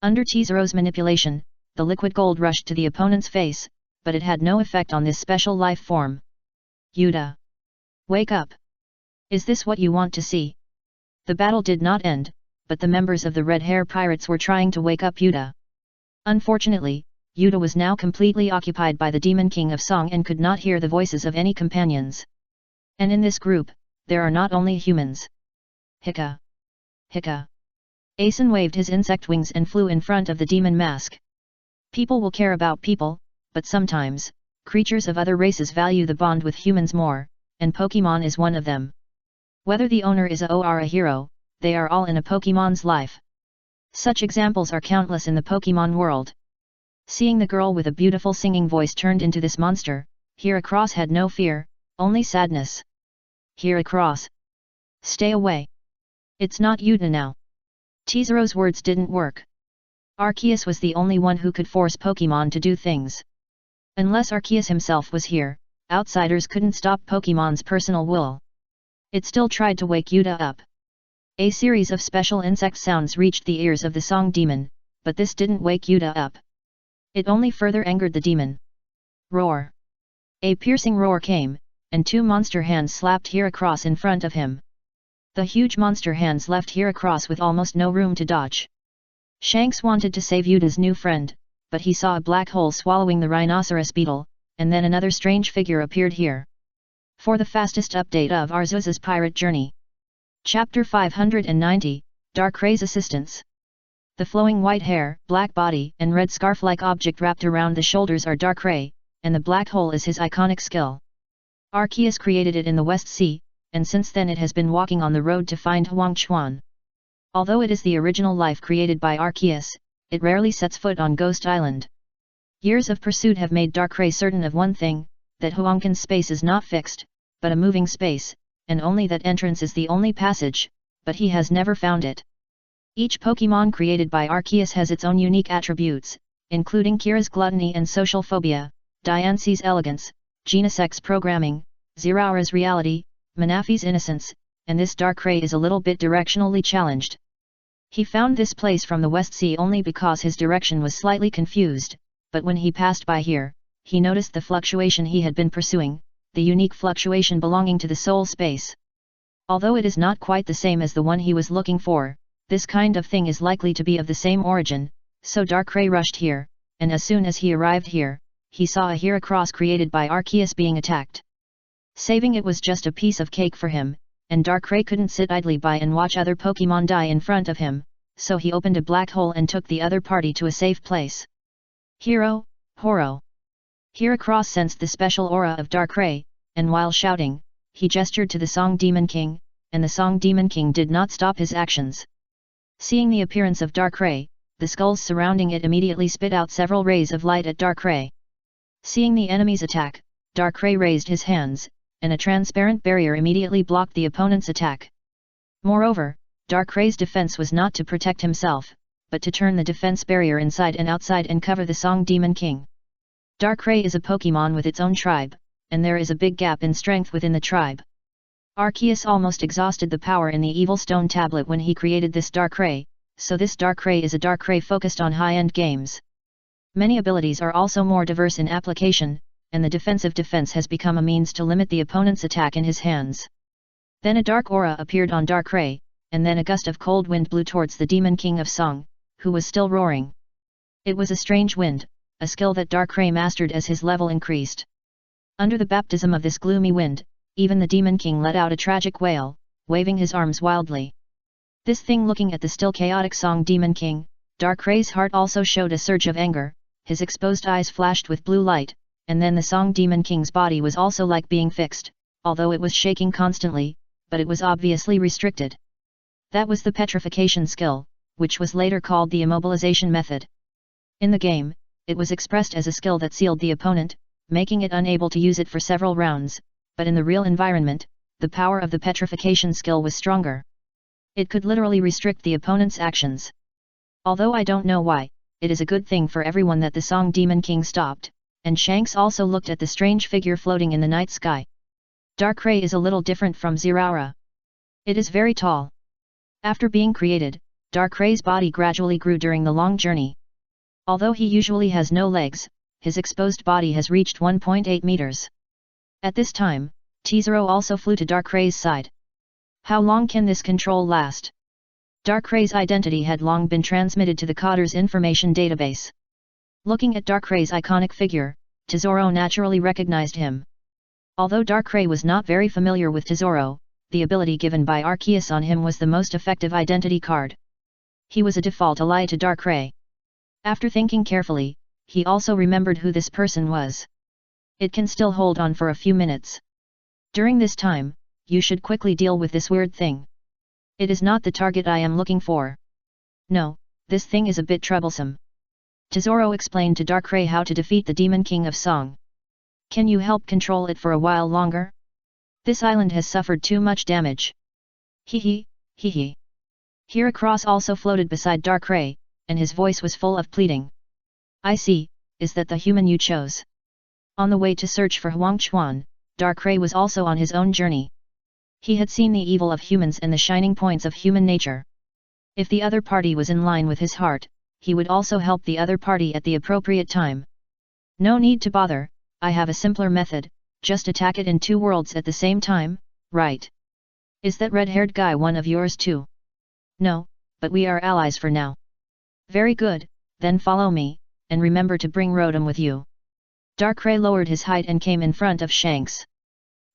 Under Tesoro's manipulation, the liquid gold rushed to the opponent's face, but it had no effect on this special life form. Yuta! Wake up! Is this what you want to see? The battle did not end, but the members of the Red Hair Pirates were trying to wake up Yuta. Unfortunately, Yuta was now completely occupied by the Demon King of Song and could not hear the voices of any companions. And in this group, there are not only humans. Hika! Hika! Asen waved his insect wings and flew in front of the demon mask. People will care about people, but sometimes, creatures of other races value the bond with humans more, and Pokemon is one of them. Whether the owner is a or a hero, they are all in a Pokemon's life. Such examples are countless in the Pokemon world. Seeing the girl with a beautiful singing voice turned into this monster, Heracross had no fear, only sadness. Heracross! Stay away! It's not Yuta now. Tezaro's words didn't work. Arceus was the only one who could force Pokemon to do things. Unless Arceus himself was here, outsiders couldn't stop Pokemon's personal will. It still tried to wake Yuta up. A series of special insect sounds reached the ears of the Song Demon, but this didn't wake Yuta up. It only further angered the demon. Roar! A piercing roar came, and two monster hands slapped Heracross in front of him. The huge monster hands left Heracross with almost no room to dodge. Shanks wanted to save Yuta's new friend, but he saw a black hole swallowing the rhinoceros beetle, and then another strange figure appeared here. For the fastest update of Arceus's pirate journey. Chapter 590, Darkray's Assistance. The flowing white hair, black body and red scarf-like object wrapped around the shoulders are Darkray, and the black hole is his iconic skill. Arceus created it in the West Sea, and since then it has been walking on the road to find Huangchuan. Although it is the original life created by Arceus, it rarely sets foot on Ghost Island. Years of pursuit have made Darkray certain of one thing, that Huangquan's space is not fixed, but a moving space, and only that entrance is the only passage, but he has never found it. Each Pokemon created by Arceus has its own unique attributes, including Kira's gluttony and social phobia, Diance's elegance, Genus X programming, Zeraura's reality, Manafi's innocence, and this Darkray is a little bit directionally challenged. He found this place from the West Sea only because his direction was slightly confused, but when he passed by here, he noticed the fluctuation he had been pursuing, the unique fluctuation belonging to the soul space. Although it is not quite the same as the one he was looking for, this kind of thing is likely to be of the same origin, so Darkray rushed here, and as soon as he arrived here, he saw a Heracross created by Arceus being attacked. Saving it was just a piece of cake for him, and Darkray couldn't sit idly by and watch other Pokemon die in front of him, so he opened a black hole and took the other party to a safe place. Hero, Horo! Heracross sensed the special aura of Darkray, and while shouting, he gestured to the Song Demon King, and the Song Demon King did not stop his actions. Seeing the appearance of Darkray, the skulls surrounding it immediately spit out several rays of light at Darkray. Seeing the enemy's attack, Darkray raised his hands, and a transparent barrier immediately blocked the opponent's attack. Moreover, Darkray's defense was not to protect himself, but to turn the defense barrier inside and outside and cover the Song Demon King. Darkray is a Pokemon with its own tribe, and there is a big gap in strength within the tribe. Arceus almost exhausted the power in the Evil Stone tablet when he created this Darkray, so this Darkray is a Darkray focused on high-end games. Many abilities are also more diverse in application, and the defensive defense has become a means to limit the opponent's attack in his hands. Then a dark aura appeared on Darkray, and then a gust of cold wind blew towards the Demon King of Song, who was still roaring. It was a strange wind, a skill that Darkray mastered as his level increased. Under the baptism of this gloomy wind, even the Demon King let out a tragic wail, waving his arms wildly. This thing looking at the still chaotic Song Demon King, Darkray's heart also showed a surge of anger, his exposed eyes flashed with blue light, and then the Song Demon King's body was also like being fixed, although it was shaking constantly, but it was obviously restricted. That was the petrification skill, which was later called the immobilization method. In the game, it was expressed as a skill that sealed the opponent, making it unable to use it for several rounds, but in the real environment, the power of the petrification skill was stronger. It could literally restrict the opponent's actions. Although I don't know why, it is a good thing for everyone that the Song Demon King stopped, and Shanks also looked at the strange figure floating in the night sky. Darkray is a little different from Zeraora. It is very tall. After being created, Darkray's body gradually grew during the long journey. Although he usually has no legs, his exposed body has reached 1.8 meters. At this time, Tezero also flew to Darkray's side. How long can this control last? Darkray's identity had long been transmitted to the Cotter's information database. Looking at Darkray's iconic figure, Tezoro naturally recognized him. Although Darkray was not very familiar with Tezoro, the ability given by Arceus on him was the most effective identity card. He was a default ally to Darkrai. After thinking carefully, he also remembered who this person was. It can still hold on for a few minutes. During this time, you should quickly deal with this weird thing. It is not the target I am looking for. No, this thing is a bit troublesome. Tesoro explained to Darkrai how to defeat the Demon King of Song. Can you help control it for a while longer? This island has suffered too much damage. Hee hee. Heracross also floated beside Darkrai, and his voice was full of pleading. I see, is that the human you chose? On the way to search for Huang Chuan, Darkrai was also on his own journey. He had seen the evil of humans and the shining points of human nature. If the other party was in line with his heart, he would also help the other party at the appropriate time. No need to bother, I have a simpler method, just attack it in 2 worlds at the same time, right? Is that red-haired guy one of yours too? No, but we are allies for now. Very good, then follow me, and remember to bring Rotom with you. Darkrai lowered his height and came in front of Shanks.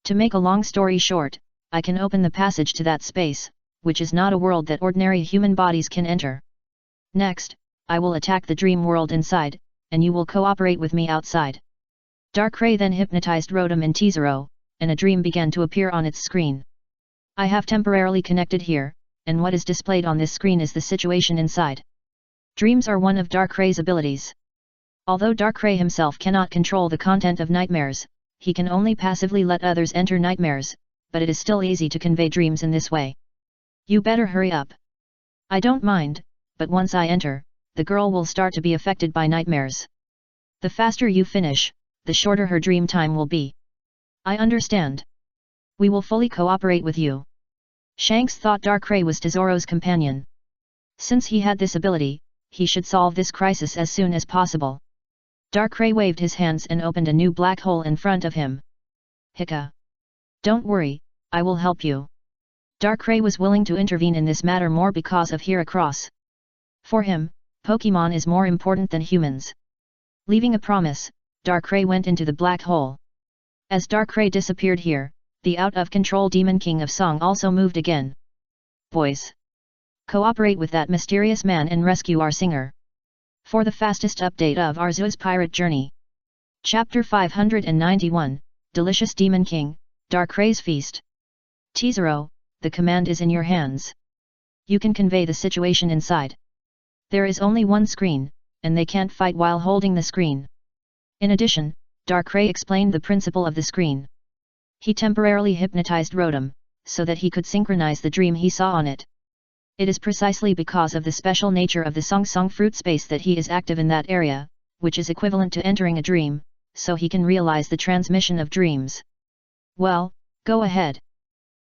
To make a long story short, I can open the passage to that space, which is not a world that ordinary human bodies can enter. Next, I will attack the dream world inside, and you will cooperate with me outside. Darkrai then hypnotized Rotom and Tesoro, and a dream began to appear on its screen. I have temporarily connected here, and what is displayed on this screen is the situation inside. Dreams are one of Darkrai's abilities. Although Darkrai himself cannot control the content of nightmares, he can only passively let others enter nightmares, but it is still easy to convey dreams in this way. You better hurry up. I don't mind, but once I enter, the girl will start to be affected by nightmares. The faster you finish, the shorter her dream time will be. I understand. We will fully cooperate with you. Shanks thought Darkrai was Tesoro's companion. Since he had this ability, he should solve this crisis as soon as possible. Darkrai waved his hands and opened a new black hole in front of him. Hicka. Don't worry, I will help you. Darkrai was willing to intervene in this matter more because of Heracross. For him, Pokemon is more important than humans. Leaving a promise, Darkrai went into the black hole. As Darkrai disappeared here, the out-of-control Demon King of Song also moved again. Boys! Cooperate with that mysterious man and rescue our singer. For the fastest update of Arceus Pirate Journey. Chapter 591, Delicious Demon King, Darkrai's Feast. Tesoro, the command is in your hands. You can convey the situation inside. There is only one screen, and they can't fight while holding the screen. In addition, Darkrai explained the principle of the screen. He temporarily hypnotized Rotom, so that he could synchronize the dream he saw on it. It is precisely because of the special nature of the Song fruit space that he is active in that area, which is equivalent to entering a dream, so he can realize the transmission of dreams. Well, go ahead.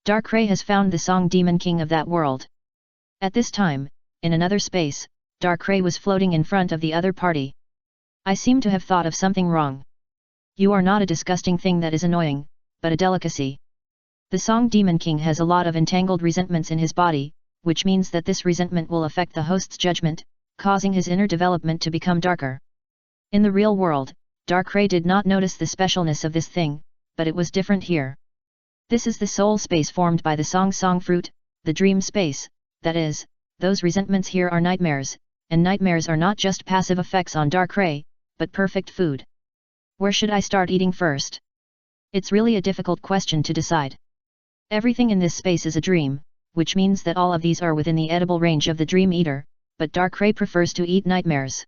Darkrai has found the Song Demon King of that world. At this time, in another space, Darkrai was floating in front of the other party. I seem to have thought of something wrong. You are not a disgusting thing that is annoying, but a delicacy. The Song Demon King has a lot of entangled resentments in his body, which means that this resentment will affect the host's judgment, causing his inner development to become darker. In the real world, Darkrai did not notice the specialness of this thing, but it was different here. This is the soul space formed by the Song fruit, the dream space, that is, those resentments here are nightmares, and nightmares are not just passive effects on Darkrai, but perfect food. Where should I start eating first? It's really a difficult question to decide. Everything in this space is a dream, which means that all of these are within the edible range of the Dream Eater, but Darkrai prefers to eat nightmares.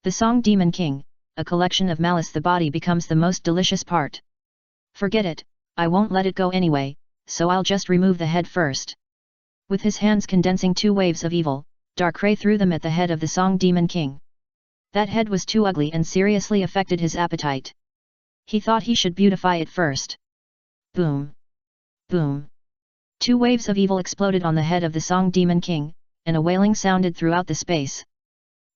The Song Demon King, a collection of malice, the body becomes the most delicious part. Forget it, I won't let it go anyway, so I'll just remove the head first. With his hands condensing 2 waves of evil, Darkrai threw them at the head of the Song Demon King. That head was too ugly and seriously affected his appetite. He thought he should beautify it first. Boom! Boom! 2 waves of evil exploded on the head of the Song Demon King, and a wailing sounded throughout the space.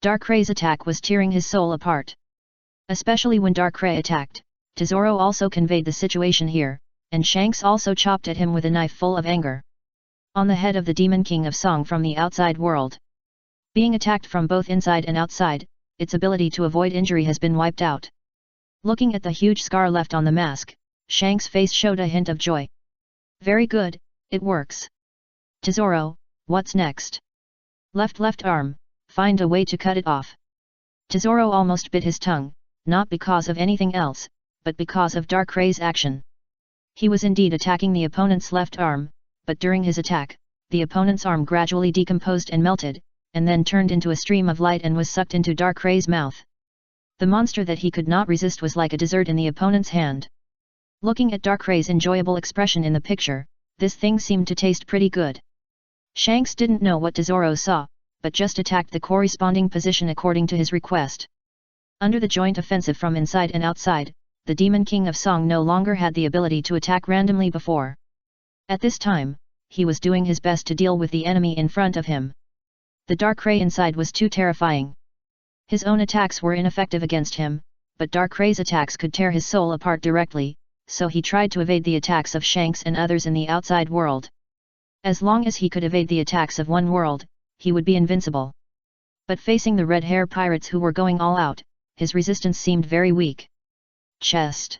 Darkrai's attack was tearing his soul apart. Especially when Darkrai attacked, Tesoro also conveyed the situation here, and Shanks also chopped at him with a knife full of anger. On the head of the Demon King of Song from the outside world. Being attacked from both inside and outside, its ability to avoid injury has been wiped out. Looking at the huge scar left on the mask, Shanks' face showed a hint of joy. Very good, it works. Tesoro, what's next? Left arm, find a way to cut it off. Tesoro almost bit his tongue, not because of anything else, but because of Darkray's action. He was indeed attacking the opponent's left arm, but during his attack, the opponent's arm gradually decomposed and melted, and then turned into a stream of light and was sucked into Darkray's mouth. The monster that he could not resist was like a dessert in the opponent's hand. Looking at Darkray's enjoyable expression in the picture, this thing seemed to taste pretty good. Shanks didn't know what Tesoro saw, but just attacked the corresponding position according to his request. Under the joint offensive from inside and outside, the Demon King of Song no longer had the ability to attack randomly before. At this time, he was doing his best to deal with the enemy in front of him. The Darkray inside was too terrifying. His own attacks were ineffective against him, but Darkray's attacks could tear his soul apart directly, so he tried to evade the attacks of Shanks and others in the outside world. As long as he could evade the attacks of one world, he would be invincible. But facing the red hair pirates who were going all out, his resistance seemed very weak. Chest.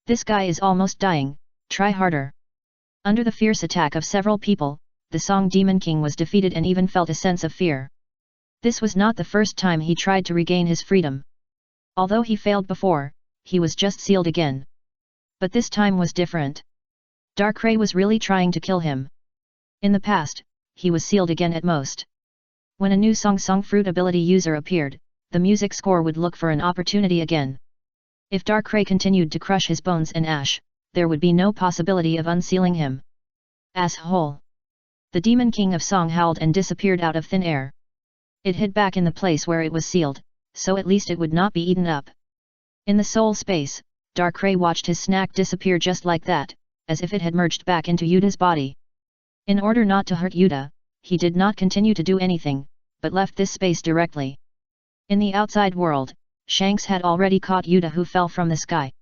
This guy is almost dying, try harder. Under the fierce attack of several people, the Song Demon King was defeated and even felt a sense of fear. This was not the first time he tried to regain his freedom. Although he failed before, he was just sealed again. But this time was different. Darkray was really trying to kill him. In the past, he was sealed again at most. When a new Song Fruit ability user appeared, the music score would look for an opportunity again. If Darkray continued to crush his bones and ash, there would be no possibility of unsealing him. Asshole! The Demon King of Song howled and disappeared out of thin air. It hid back in the place where it was sealed, so at least it would not be eaten up. In the soul space, Darkray watched his snack disappear just like that, as if it had merged back into Yuda's body. In order not to hurt Yuda, he did not continue to do anything, but left this space directly. In the outside world, Shanks had already caught Yuda who fell from the sky.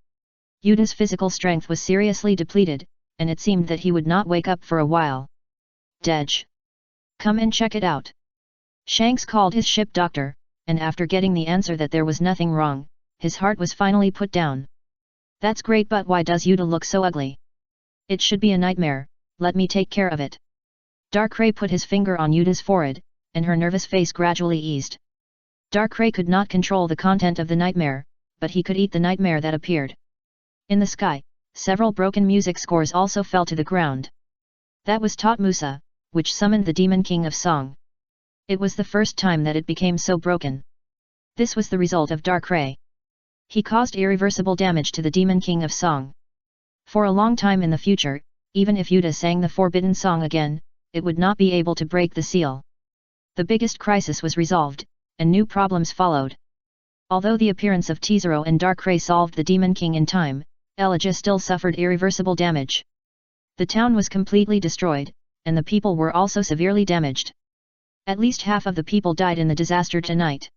Yuda's physical strength was seriously depleted, and it seemed that he would not wake up for a while. Dej. Come and check it out. Shanks called his ship doctor, and after getting the answer that there was nothing wrong, his heart was finally put down. That's great, but why does Yuda look so ugly? It should be a nightmare, let me take care of it. Darkray put his finger on Yuda's forehead, and her nervous face gradually eased. Darkray could not control the content of the nightmare, but he could eat the nightmare that appeared. In the sky, several broken music scores also fell to the ground. That was Tot Musa, which summoned the Demon King of Song. It was the first time that it became so broken. This was the result of Darkray. He caused irreversible damage to the Demon King of Song. For a long time in the future, even if Yuda sang the forbidden song again, it would not be able to break the seal. The biggest crisis was resolved, and new problems followed. Although the appearance of Tesoro and Darkray solved the Demon King in time, Elijah still suffered irreversible damage. The town was completely destroyed, and the people were also severely damaged. At least half of the people died in the disaster tonight.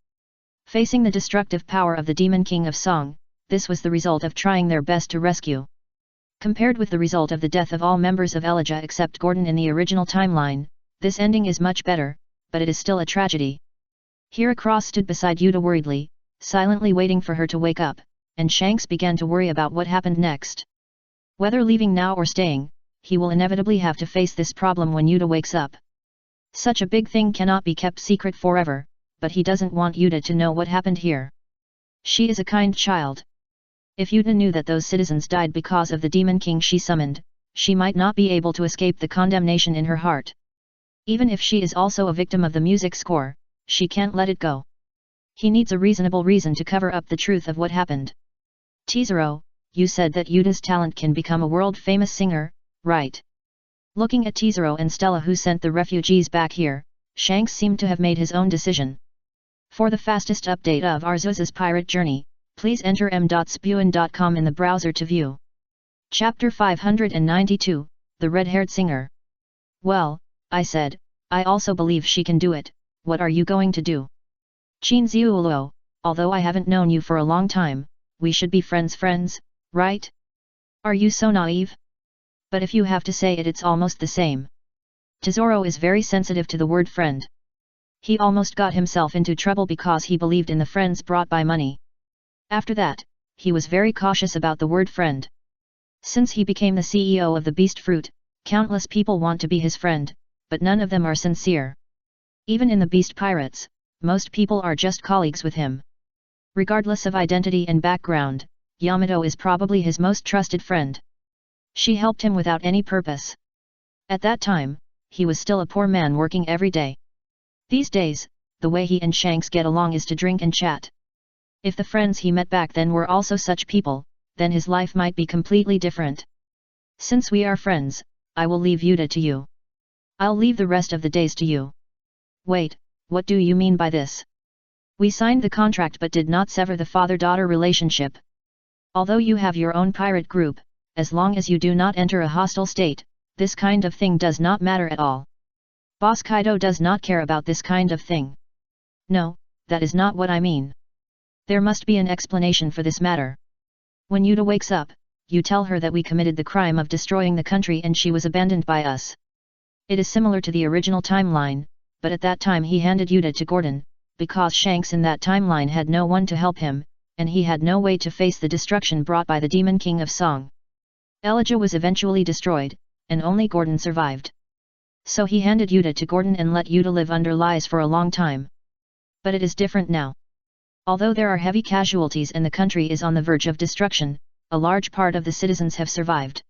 Facing the destructive power of the Demon King of Song, this was the result of trying their best to rescue. Compared with the result of the death of all members of Elijah except Gordon in the original timeline, this ending is much better, but it is still a tragedy. Heracross stood beside Yuda worriedly, silently waiting for her to wake up, and Shanks began to worry about what happened next. Whether leaving now or staying, he will inevitably have to face this problem when Yuda wakes up. Such a big thing cannot be kept secret forever, but he doesn't want Yuda to know what happened here. She is a kind child. If Yuda knew that those citizens died because of the Demon King she summoned, she might not be able to escape the condemnation in her heart. Even if she is also a victim of the music score, she can't let it go. He needs a reasonable reason to cover up the truth of what happened. Tesoro, you said that Yuda's talent can become a world-famous singer, right? Looking at Tesoro and Stella who sent the refugees back here, Shanks seemed to have made his own decision. For the fastest update of Arceus's pirate journey, please enter m.spuin.com in the browser to view. Chapter 592, The Red-Haired Singer. Well, I said, I also believe she can do it. What are you going to do? Chin Ziuluo, although I haven't known you for a long time, we should be friends, right? Are you so naive? But if you have to say it, it's almost the same. Tesoro is very sensitive to the word friend. He almost got himself into trouble because he believed in the friends brought by money. After that, he was very cautious about the word friend. Since he became the CEO of the Beast Fruit, countless people want to be his friend, but none of them are sincere. Even in the Beast Pirates, most people are just colleagues with him. Regardless of identity and background, Yamato is probably his most trusted friend. She helped him without any purpose. At that time, he was still a poor man working every day. These days, the way he and Shanks get along is to drink and chat. If the friends he met back then were also such people, then his life might be completely different. Since we are friends, I will leave Yuta to you. I'll leave the rest of the days to you. Wait, what do you mean by this? We signed the contract but did not sever the father-daughter relationship. Although you have your own pirate group, as long as you do not enter a hostile state, this kind of thing does not matter at all. Boss Kaido does not care about this kind of thing. No, that is not what I mean. There must be an explanation for this matter. When Yuta wakes up, you tell her that we committed the crime of destroying the country and she was abandoned by us. It is similar to the original timeline, but at that time he handed Yuta to Gordon, because Shanks in that timeline had no one to help him, and he had no way to face the destruction brought by the Demon King of Song. Elijah was eventually destroyed, and only Gordon survived. So he handed Yuta to Gordon and let Yuta live under lies for a long time. But it is different now. Although there are heavy casualties and the country is on the verge of destruction, a large part of the citizens have survived.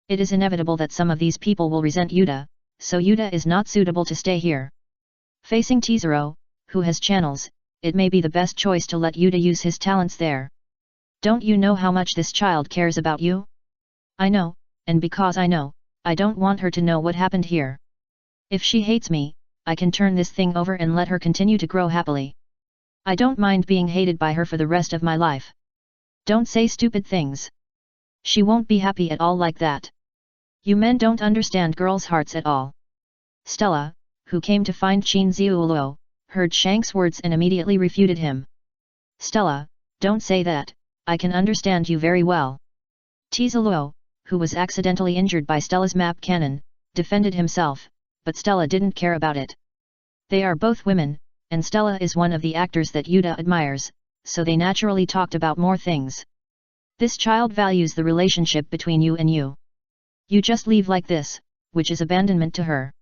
It is inevitable that some of these people will resent Yuta, so Yuta is not suitable to stay here. Facing Chizuru, who has channels, it may be the best choice to let Yuta use his talents there. Don't you know how much this child cares about you? I know, and because I know, I don't want her to know what happened here. If she hates me, I can turn this thing over and let her continue to grow happily. I don't mind being hated by her for the rest of my life. Don't say stupid things. She won't be happy at all like that. You men don't understand girls' hearts at all. Stella, who came to find Qin Ziuluo, heard Shanks' words and immediately refuted him. Stella, don't say that, I can understand you very well. Ziuluo, who was accidentally injured by Stella's map cannon, defended himself, but Stella didn't care about it. They are both women, and Stella is one of the actors that Yuta admires, so they naturally talked about more things. This child values the relationship between you and you. You just leave like this, which is abandonment to her.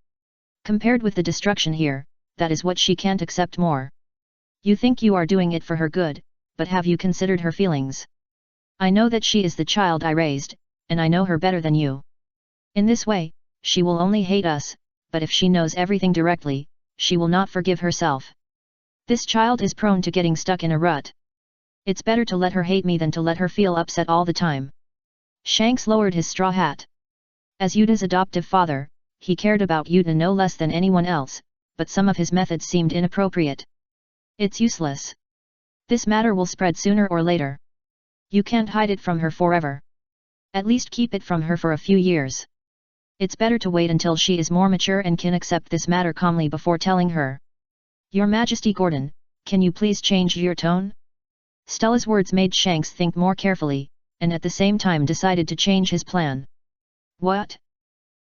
Compared with the destruction here, that is what she can't accept more. You think you are doing it for her good, but have you considered her feelings? I know that she is the child I raised, and I know her better than you. In this way, she will only hate us, but if she knows everything directly, she will not forgive herself. This child is prone to getting stuck in a rut. It's better to let her hate me than to let her feel upset all the time. Shanks lowered his straw hat. As Yuta's adoptive father, he cared about Yuta no less than anyone else, but some of his methods seemed inappropriate. It's useless. This matter will spread sooner or later. You can't hide it from her forever. At least keep it from her for a few years. It's better to wait until she is more mature and can accept this matter calmly before telling her. Your Majesty Gordon, can you please change your tone? Stella's words made Shanks think more carefully, and at the same time decided to change his plan. What?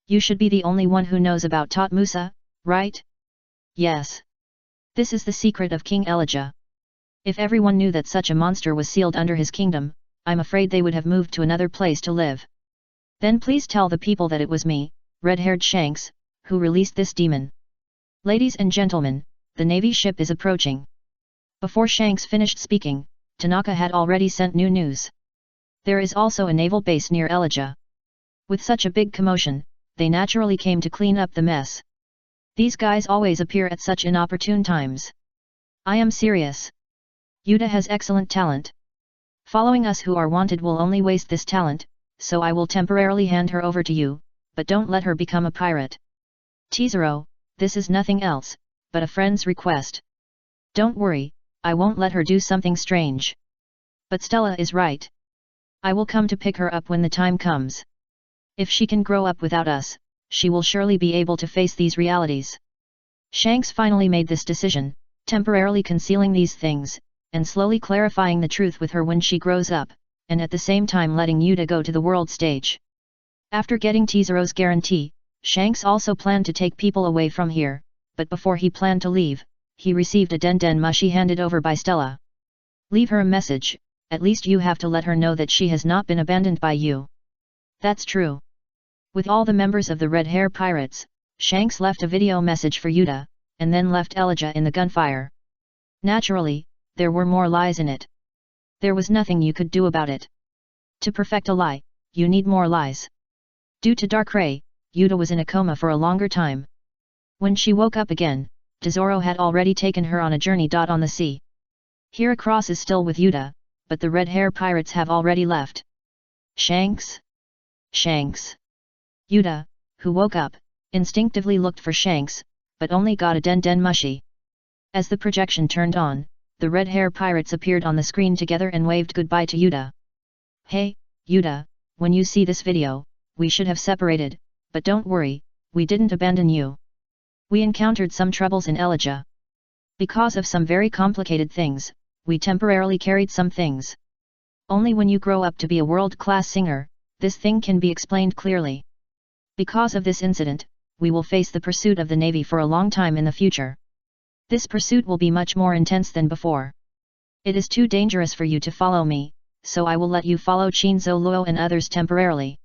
You should be the only one who knows about Tot Musa, right? Yes. This is the secret of King Elijah. If everyone knew that such a monster was sealed under his kingdom, I'm afraid they would have moved to another place to live. Then please tell the people that it was me, red-haired Shanks, who released this demon. Ladies and gentlemen, the Navy ship is approaching. Before Shanks finished speaking, Tanaka had already sent new news. There is also a naval base near Elijah. With such a big commotion, they naturally came to clean up the mess. These guys always appear at such inopportune times. I am serious. Yuta has excellent talent. Following us who are wanted will only waste this talent, so I will temporarily hand her over to you, but don't let her become a pirate. Chizuru, this is nothing else but a friend's request. Don't worry, I won't let her do something strange. But Stella is right. I will come to pick her up when the time comes. If she can grow up without us, she will surely be able to face these realities. Shanks finally made this decision, temporarily concealing these things, and slowly clarifying the truth with her when she grows up, and at the same time letting Yuta go to the world stage. After getting Chizuru's guarantee, Shanks also planned to take people away from here, but before he planned to leave, he received a den mushi handed over by Stella. Leave her a message, at least you have to let her know that she has not been abandoned by you. That's true. With all the members of the Red Hair Pirates, Shanks left a video message for Yuta, and then left Elijah in the gunfire. Naturally, there were more lies in it. There was nothing you could do about it. To perfect a lie, you need more lies. Due to Darkrai, Yuta was in a coma for a longer time. When she woke up again, Tesoro had already taken her on a journey. On the sea. Heracross is still with Yuta, but the red hair pirates have already left. Shanks? Shanks. Yuta, who woke up, instinctively looked for Shanks, but only got a Den Mushi. As the projection turned on, the red hair pirates appeared on the screen together and waved goodbye to Yuta. Hey, Yuta, when you see this video, we should have separated, but don't worry, we didn't abandon you. We encountered some troubles in Elijah. Because of some very complicated things, we temporarily carried some things. Only when you grow up to be a world-class singer, this thing can be explained clearly. Because of this incident, we will face the pursuit of the Navy for a long time in the future. This pursuit will be much more intense than before. It is too dangerous for you to follow me, so I will let you follow Shinzo Luo and others temporarily.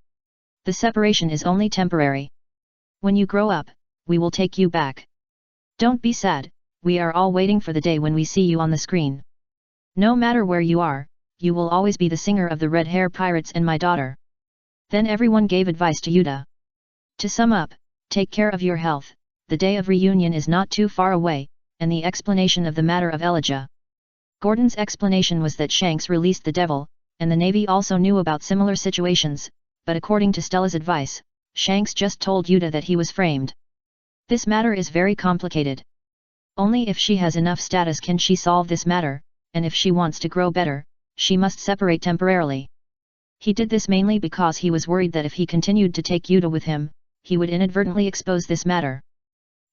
The separation is only temporary. When you grow up, we will take you back. Don't be sad, we are all waiting for the day when we see you on the screen. No matter where you are, you will always be the singer of the Red Hair Pirates and my daughter. Then everyone gave advice to Yuta. To sum up, take care of your health, the day of reunion is not too far away, and the explanation of the matter of Elijah. Gordon's explanation was that Shanks released the devil, and the Navy also knew about similar situations, but according to Stella's advice, Shanks just told Yuta that he was framed. This matter is very complicated. Only if she has enough status can she solve this matter, and if she wants to grow better, she must separate temporarily. He did this mainly because he was worried that if he continued to take Yuta with him, he would inadvertently expose this matter.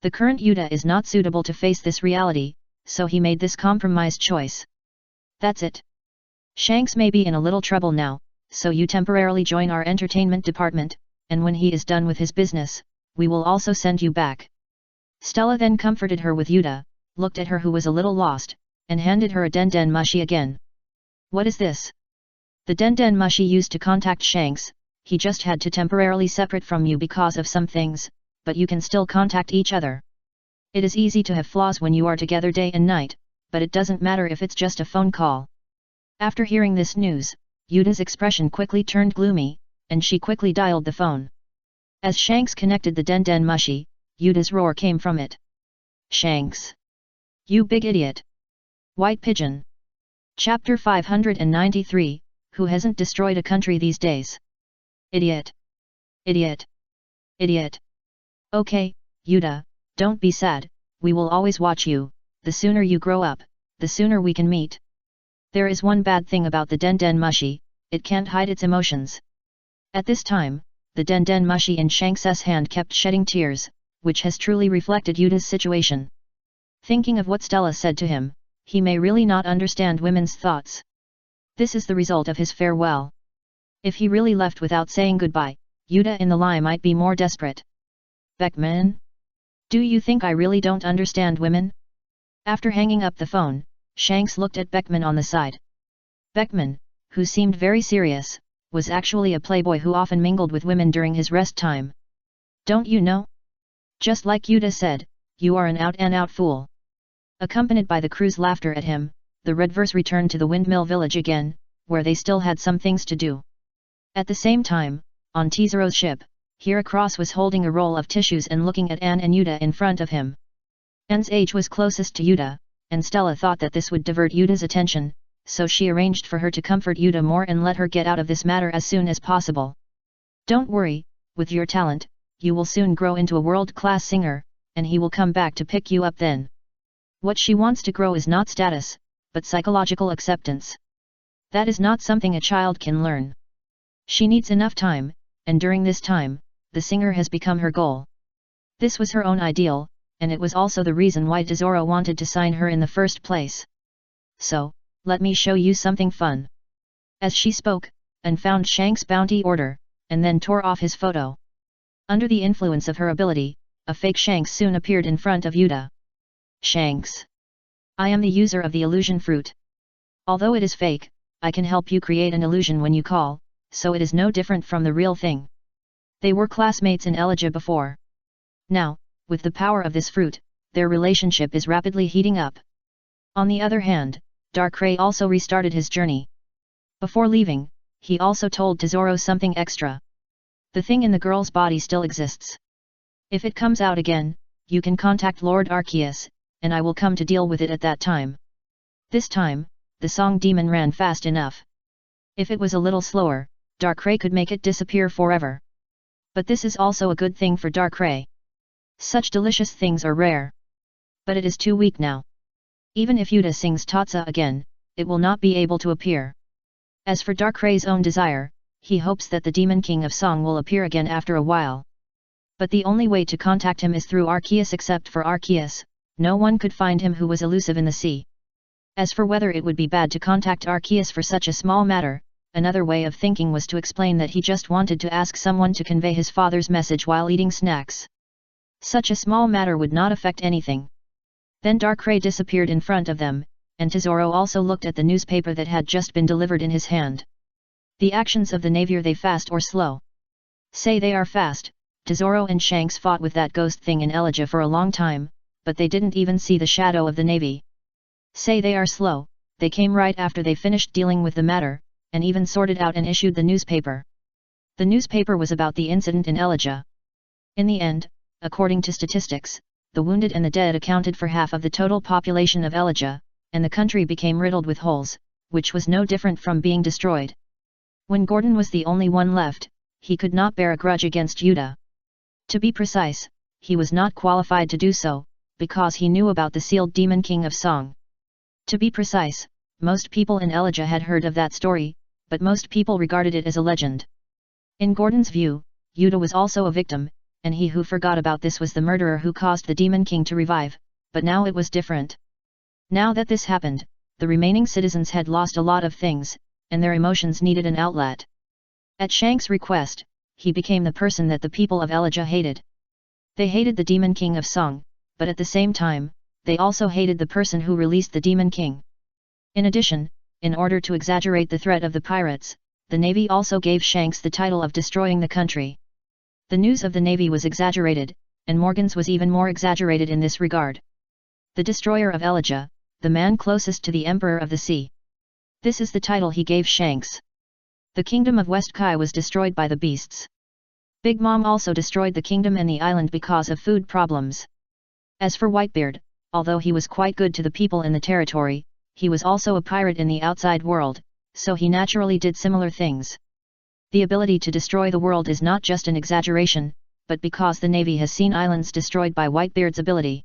The current Yuta is not suitable to face this reality, so he made this compromised choice. That's it. Shanks may be in a little trouble now, so you temporarily join our entertainment department, and when he is done with his business, we will also send you back. Stella then comforted her with Yuta, looked at her who was a little lost, and handed her a Den Mushi again. What is this? The Den Mushi used to contact Shanks, he just had to temporarily separate from you because of some things, but you can still contact each other. It is easy to have flaws when you are together day and night, but it doesn't matter if it's just a phone call. After hearing this news, Yuta's expression quickly turned gloomy, and she quickly dialed the phone. As Shanks connected the Den Mushi, Yuta's roar came from it. Shanks! You big idiot! White Pigeon! Chapter 593, Who hasn't destroyed a country these days? Idiot! Idiot! Idiot! Okay, Yuta, don't be sad, we will always watch you, the sooner you grow up, the sooner we can meet. There is one bad thing about the Den Mushi, it can't hide its emotions. At this time, the Den Mushi in Shanks' hand kept shedding tears, which has truly reflected Yuta's situation. Thinking of what Stella said to him, he may really not understand women's thoughts. This is the result of his farewell. If he really left without saying goodbye, Yuta in the lie might be more desperate. Beckman? Do you think I really don't understand women? After hanging up the phone, Shanks looked at Beckman on the side. Beckman, who seemed very serious, was actually a playboy who often mingled with women during his rest time. Don't you know? Just like Yuta said, you are an out-and-out fool. Accompanied by the crew's laughter at him, the Redverse returned to the Windmill Village again, where they still had some things to do. At the same time, on Tezuro's ship, Heracross was holding a roll of tissues and looking at Anne and Yuta in front of him. Anne's age was closest to Yuta, and Stella thought that this would divert Yuta's attention, so she arranged for her to comfort Yuta more and let her get out of this matter as soon as possible. Don't worry, with your talent, you will soon grow into a world-class singer, and he will come back to pick you up then. What she wants to grow is not status, but psychological acceptance. That is not something a child can learn. She needs enough time, and during this time, the singer has become her goal. This was her own ideal, and it was also the reason why Tesoro wanted to sign her in the first place. So, let me show you something fun. As she spoke, Anne found Shanks' bounty order, and then tore off his photo. Under the influence of her ability, a fake Shanks soon appeared in front of Yuta. Shanks! I am the user of the illusion fruit. Although it is fake, I can help you create an illusion when you call, so it is no different from the real thing. They were classmates in Elijah before. Now, with the power of this fruit, their relationship is rapidly heating up. On the other hand, Darkrai also restarted his journey. Before leaving, he also told Tesoro something extra. The thing in the girl's body still exists. If it comes out again, you can contact Lord Arceus, and I will come to deal with it at that time. This time, the song demon ran fast enough. If it was a little slower, Darkrai could make it disappear forever. But this is also a good thing for Darkrai. Such delicious things are rare. But it is too weak now. Even if Yuta sings Tatsa again, it will not be able to appear. As for Darkrai's own desire, he hopes that the Demon King of Song will appear again after a while. But the only way to contact him is through Arceus. Except for Arceus, no one could find him who was elusive in the sea. As for whether it would be bad to contact Arceus for such a small matter, another way of thinking was to explain that he just wanted to ask someone to convey his father's message while eating snacks. Such a small matter would not affect anything. Then Darkrai disappeared in front of them, and Tesoro also looked at the newspaper that had just been delivered in his hand. The actions of the Navy, are they fast or slow? Say they are fast. Tesoro and Shanks fought with that ghost thing in Elijah for a long time, but they didn't even see the shadow of the Navy. Say they are slow, they came right after they finished dealing with the matter, and even sorted out and issued the newspaper. The newspaper was about the incident in Elijah. In the end, according to statistics, the wounded and the dead accounted for half of the total population of Elijah, and the country became riddled with holes, which was no different from being destroyed. When Gordon was the only one left, he could not bear a grudge against Yuta. To be precise, he was not qualified to do so, because he knew about the sealed Demon King of Song. To be precise, most people in Elijah had heard of that story, but most people regarded it as a legend. In Gordon's view, Yuta was also a victim, and he who forgot about this was the murderer who caused the Demon King to revive, but now it was different. Now that this happened, the remaining citizens had lost a lot of things, and their emotions needed an outlet. At Shanks' request, he became the person that the people of Elijah hated. They hated the Demon King of Song, but at the same time, they also hated the person who released the Demon King. In addition, in order to exaggerate the threat of the pirates, the Navy also gave Shanks the title of destroying the country. The news of the Navy was exaggerated, and Morgan's was even more exaggerated in this regard. The destroyer of Elijah, the man closest to the Emperor of the Sea. This is the title he gave Shanks. The kingdom of West Kai was destroyed by the beasts. Big Mom also destroyed the kingdom and the island because of food problems. As for Whitebeard, although he was quite good to the people in the territory, he was also a pirate in the outside world, so he naturally did similar things. The ability to destroy the world is not just an exaggeration, but because the Navy has seen islands destroyed by Whitebeard's ability.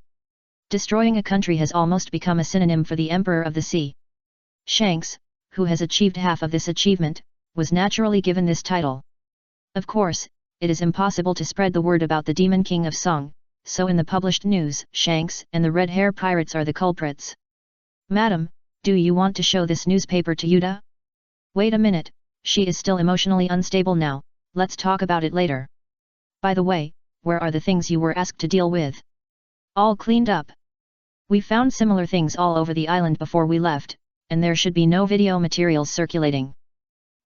Destroying a country has almost become a synonym for the Emperor of the Sea. Shanks, who has achieved half of this achievement, was naturally given this title. Of course, it is impossible to spread the word about the Demon King of Song, so in the published news, Shanks and the Red Hair Pirates are the culprits. Madam, do you want to show this newspaper to Yuta? Wait a minute, she is still emotionally unstable now, let's talk about it later. By the way, where are the things you were asked to deal with? All cleaned up. We found similar things all over the island before we left, and there should be no video materials circulating.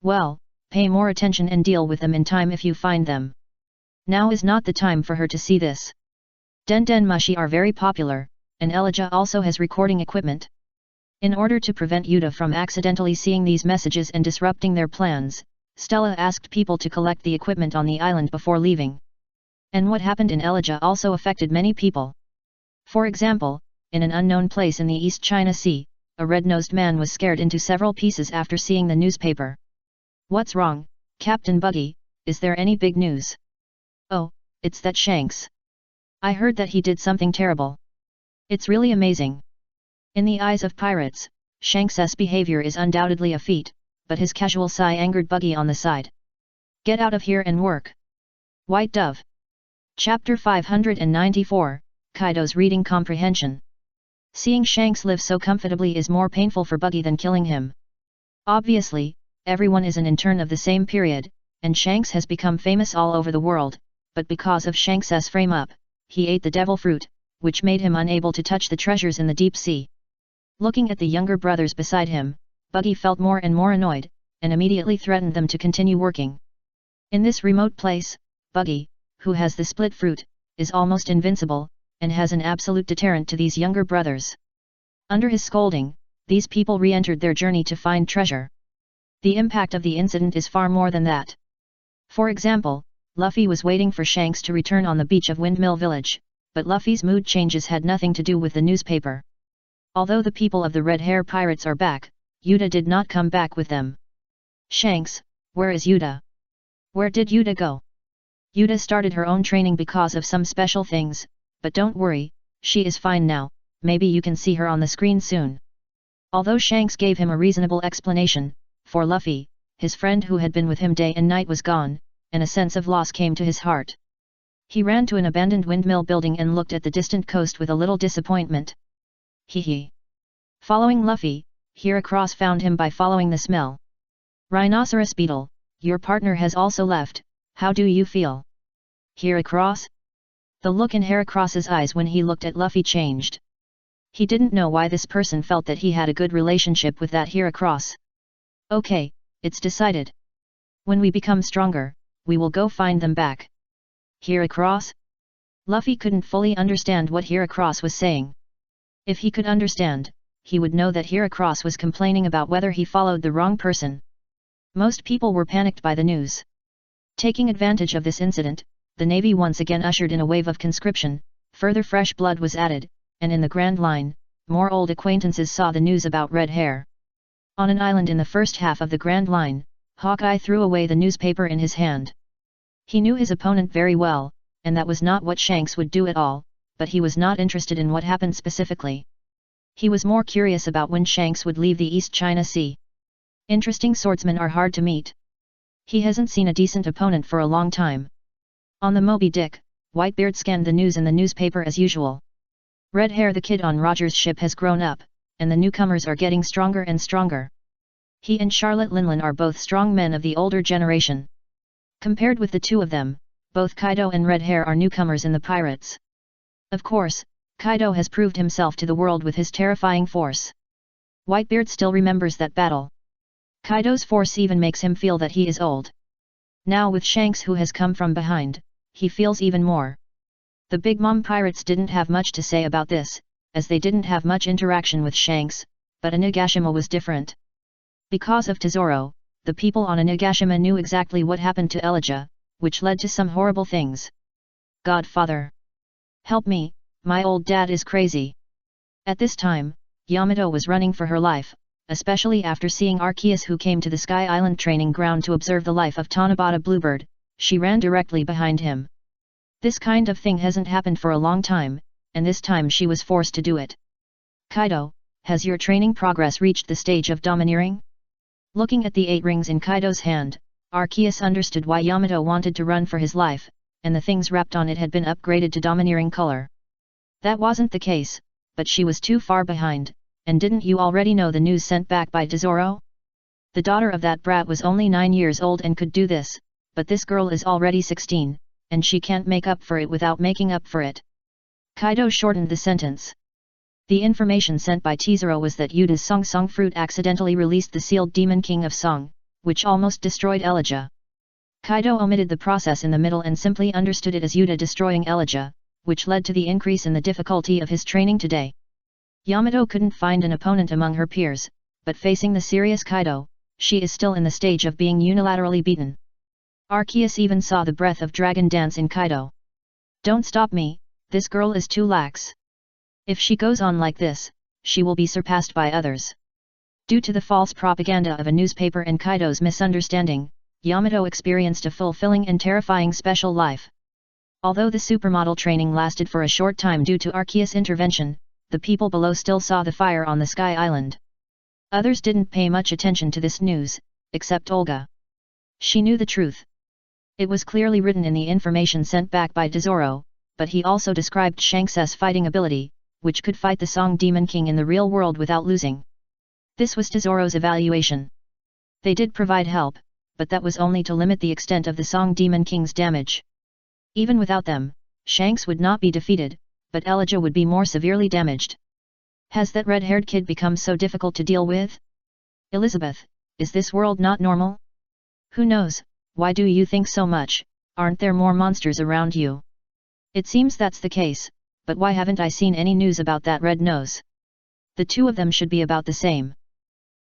Well, pay more attention and deal with them in time if you find them. Now is not the time for her to see this. Den Mushi are very popular, and Elijah also has recording equipment. In order to prevent Yuta from accidentally seeing these messages and disrupting their plans, Stella asked people to collect the equipment on the island before leaving. And what happened in Elijah also affected many people. For example, in an unknown place in the East China Sea, a red-nosed man was scared into several pieces after seeing the newspaper. What's wrong, Captain Buggy, is there any big news? Oh, it's that Shanks. I heard that he did something terrible. It's really amazing. In the eyes of pirates, Shanks's behavior is undoubtedly a feat, but his casual sigh angered Buggy on the side. Get out of here and work. White Dove. Chapter 594, Kaido's Reading Comprehension. Seeing Shanks live so comfortably is more painful for Buggy than killing him. Obviously, everyone is an intern of the same period, and Shanks has become famous all over the world, but because of Shanks's frame-up, he ate the devil fruit, which made him unable to touch the treasures in the deep sea. Looking at the younger brothers beside him, Buggy felt more and more annoyed, and immediately threatened them to continue working. In this remote place, Buggy, who has the split fruit, is almost invincible, and has an absolute deterrent to these younger brothers. Under his scolding, these people re-entered their journey to find treasure. The impact of the incident is far more than that. For example, Luffy was waiting for Shanks to return on the beach of Windmill Village, but Luffy's mood changes had nothing to do with the newspaper. Although the people of the Red Hair Pirates are back, Yuta did not come back with them. Shanks, where is Yuta? Where did Yuta go? Yuta started her own training because of some special things, but don't worry, she is fine now, maybe you can see her on the screen soon. Although Shanks gave him a reasonable explanation, for Luffy, his friend who had been with him day and night was gone, and a sense of loss came to his heart. He ran to an abandoned windmill building and looked at the distant coast with a little disappointment. Hee. Following Luffy, Heracross found him by following the smell. Rhinoceros beetle, your partner has also left, how do you feel? Heracross? The look in Heracross's eyes when he looked at Luffy changed. He didn't know why this person felt that he had a good relationship with that Heracross. Okay, it's decided. When we become stronger, we will go find them back. Heracross? Luffy couldn't fully understand what Heracross was saying. If he could understand, he would know that Heracross was complaining about whether he followed the wrong person. Most people were panicked by the news. Taking advantage of this incident, the Navy once again ushered in a wave of conscription, further fresh blood was added, and in the Grand Line, more old acquaintances saw the news about Red Hair. On an island in the first half of the Grand Line, Hawkeye threw away the newspaper in his hand. He knew his opponent very well, and that was not what Shanks would do at all, but he was not interested in what happened specifically. He was more curious about when Shanks would leave the East China Sea. Interesting swordsmen are hard to meet. He hasn't seen a decent opponent for a long time. On the Moby Dick, Whitebeard scanned the news in the newspaper as usual. Red Hair the kid on Roger's ship has grown up, and the newcomers are getting stronger and stronger. He and Charlotte Linlin are both strong men of the older generation. Compared with the two of them, both Kaido and Red Hair are newcomers in the pirates. Of course, Kaido has proved himself to the world with his terrifying force. Whitebeard still remembers that battle. Kaido's force even makes him feel that he is old. Now with Shanks who has come from behind, he feels even more. The Big Mom pirates didn't have much to say about this, as they didn't have much interaction with Shanks, but Onigashima was different. Because of Tesoro, the people on Onigashima knew exactly what happened to Elijah, which led to some horrible things. Godfather! Help me, my old dad is crazy. At this time, Yamato was running for her life, especially after seeing Arceus who came to the Sky Island training ground to observe the life of Tanabata Bluebird. She ran directly behind him. This kind of thing hasn't happened for a long time, and this time she was forced to do it. Kaido, has your training progress reached the stage of domineering? Looking at the 8 rings in Kaido's hand, Arceus understood why Yamato wanted to run for his life, and the things wrapped on it had been upgraded to domineering color. That wasn't the case, but she was too far behind, and didn't you already know the news sent back by Tesoro? The daughter of that brat was only 9 years old and could do this, but this girl is already 16, and she can't make up for it without making up for it. Kaido shortened the sentence. The information sent by Tesoro was that Yuta's Song fruit accidentally released the sealed Demon King of Song, which almost destroyed Elijah. Kaido omitted the process in the middle and simply understood it as Yuta destroying Elijah, which led to the increase in the difficulty of his training today. Yamato couldn't find an opponent among her peers, but facing the serious Kaido, she is still in the stage of being unilaterally beaten. Arceus even saw the breath of dragon dance in Kaido. Don't stop me, this girl is too lax. If she goes on like this, she will be surpassed by others. Due to the false propaganda of a newspaper and Kaido's misunderstanding, Yamato experienced a fulfilling and terrifying special life. Although the supermodel training lasted for a short time due to Arceus' intervention, the people below still saw the fire on the Sky Island. Others didn't pay much attention to this news, except Olga. She knew the truth. It was clearly written in the information sent back by Tesoro, but he also described Shanks' fighting ability, which could fight the Song Demon King in the real world without losing. This was Tesoro's evaluation. They did provide help, but that was only to limit the extent of the Song Demon King's damage. Even without them, Shanks would not be defeated, but Elijah would be more severely damaged. Has that red-haired kid become so difficult to deal with? Elizabeth, is this world not normal? Who knows, why do you think so much? Aren't there more monsters around you? It seems that's the case, but why haven't I seen any news about that red nose? The two of them should be about the same.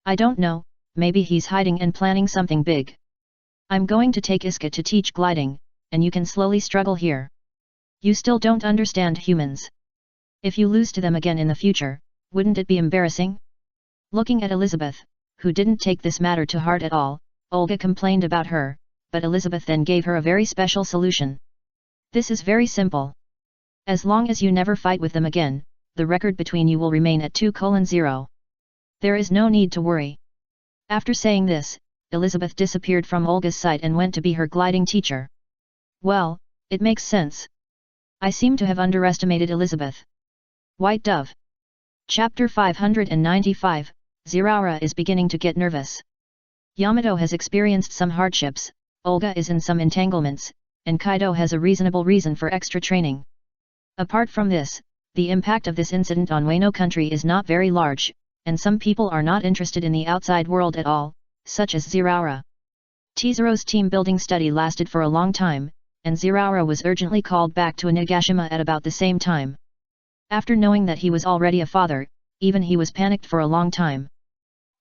I don't know, maybe he's hiding and planning something big. I'm going to take Iska to teach gliding, and you can slowly struggle here. You still don't understand humans. If you lose to them again in the future, wouldn't it be embarrassing? Looking at Elizabeth, who didn't take this matter to heart at all, Olga complained about her, but Elizabeth then gave her a very special solution. This is very simple. As long as you never fight with them again, the record between you will remain at 2:0. There is no need to worry. After saying this, Elizabeth disappeared from Olga's sight and went to be her gliding teacher. Well, it makes sense. I seem to have underestimated Elizabeth. White Dove. Chapter 595, Ziraura is beginning to get nervous. Yamato has experienced some hardships, Olga is in some entanglements, and Kaido has a reasonable reason for extra training. Apart from this, the impact of this incident on Wano country is not very large, and some people are not interested in the outside world at all, such as Ziraura. Tezuro's team-building study lasted for a long time, and Ziraura was urgently called back to Onigashima at about the same time. After knowing that he was already a father, even he was panicked for a long time.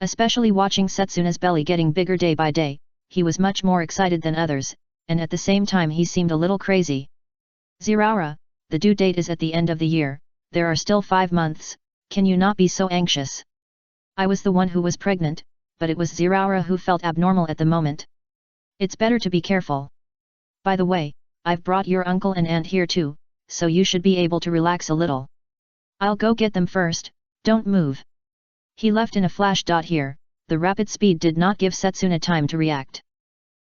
Especially watching Setsuna's belly getting bigger day by day, he was much more excited than others, and at the same time he seemed a little crazy. Ziraura, the due date is at the end of the year, there are still 5 months, can you not be so anxious? I was the one who was pregnant, but it was Ziraura who felt abnormal at the moment. It's better to be careful. By the way, I've brought your uncle and aunt here too, so you should be able to relax a little. I'll go get them first, don't move. He left in a flash. Here, the rapid speed did not give Setsuna time to react.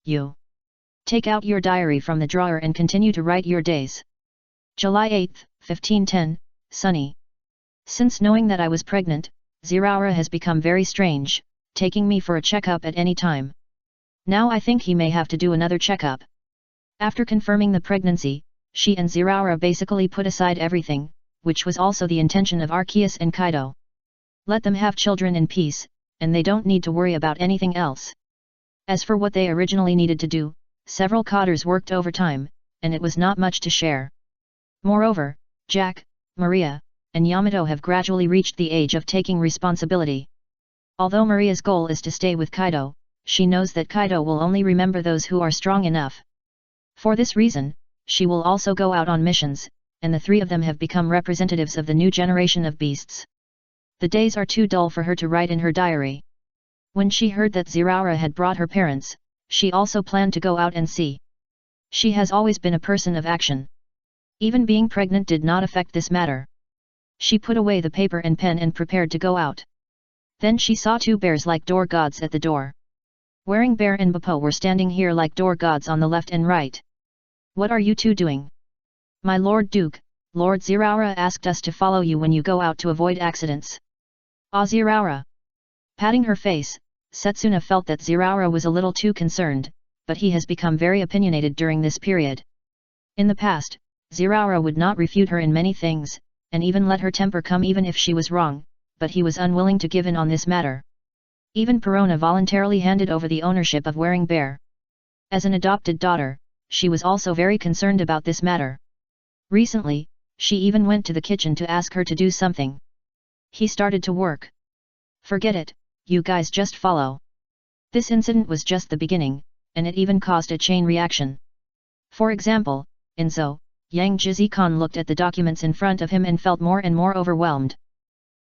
You. Take out your diary from the drawer and continue to write your days. July 8, 1510, sunny. Since knowing that I was pregnant, Ziraura has become very strange, taking me for a checkup at any time. Now I think he may have to do another checkup. After confirming the pregnancy, she and Ziraura basically put aside everything, which was also the intention of Arceus and Kaido. Let them have children in peace, and they don't need to worry about anything else. As for what they originally needed to do, several cotters worked overtime, and it was not much to share. Moreover, Jack, Maria, and Yamato have gradually reached the age of taking responsibility. Although Maria's goal is to stay with Kaido, she knows that Kaido will only remember those who are strong enough. For this reason, she will also go out on missions, and the three of them have become representatives of the new generation of beasts. The days are too dull for her to write in her diary. When she heard that Ziraura had brought her parents, she also planned to go out and see. She has always been a person of action. Even being pregnant did not affect this matter. She put away the paper and pen and prepared to go out. Then she saw 2 bears like door gods at the door. Wearing Bear and Beppo were standing here like door gods on the left and right. What are you two doing? My Lord Duke, Lord Ziraura asked us to follow you when you go out to avoid accidents. Ah, Ziraura. Patting her face, Setsuna felt that Ziraura was a little too concerned, but he has become very opinionated during this period. In the past, Ziraura would not refute her in many things, and even let her temper come even if she was wrong, but he was unwilling to give in on this matter. Even Perona voluntarily handed over the ownership of Wearing Bear. As an adopted daughter, she was also very concerned about this matter. Recently, she even went to the kitchen to ask her to do something. He started to work. Forget it, you guys just follow. This incident was just the beginning, and it even caused a chain reaction. For example, Inzo, Yang Jizikon looked at the documents in front of him and felt more and more overwhelmed.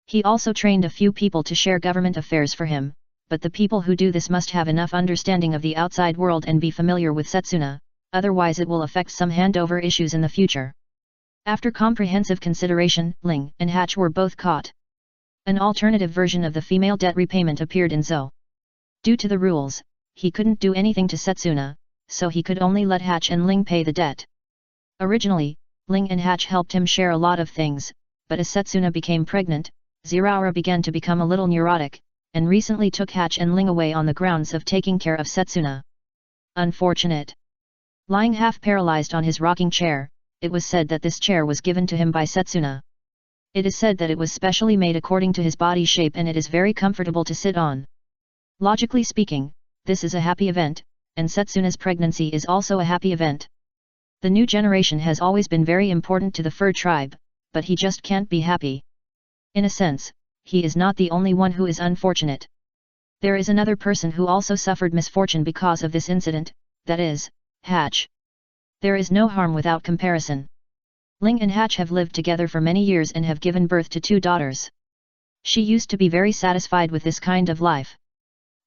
He also trained a few people to share government affairs for him, but the people who do this must have enough understanding of the outside world and be familiar with Setsuna, otherwise it will affect some handover issues in the future. After comprehensive consideration, Ling and Hatch were both caught. An alternative version of the female debt repayment appeared in Zo. Due to the rules, he couldn't do anything to Setsuna, so he could only let Hatch and Ling pay the debt. Originally, Ling and Hatch helped him share a lot of things, but as Setsuna became pregnant, Ziraura began to become a little neurotic, and recently took Hatch and Ling away on the grounds of taking care of Setsuna. Unfortunate. Lying half paralyzed on his rocking chair, it was said that this chair was given to him by Setsuna. It is said that it was specially made according to his body shape and it is very comfortable to sit on. Logically speaking, this is a happy event, and Setsuna's pregnancy is also a happy event. The new generation has always been very important to the fur tribe, but he just can't be happy. In a sense, he is not the only one who is unfortunate. There is another person who also suffered misfortune because of this incident, that is, Hatch. There is no harm without comparison. Ling and Hatch have lived together for many years and have given birth to 2 daughters. She used to be very satisfied with this kind of life.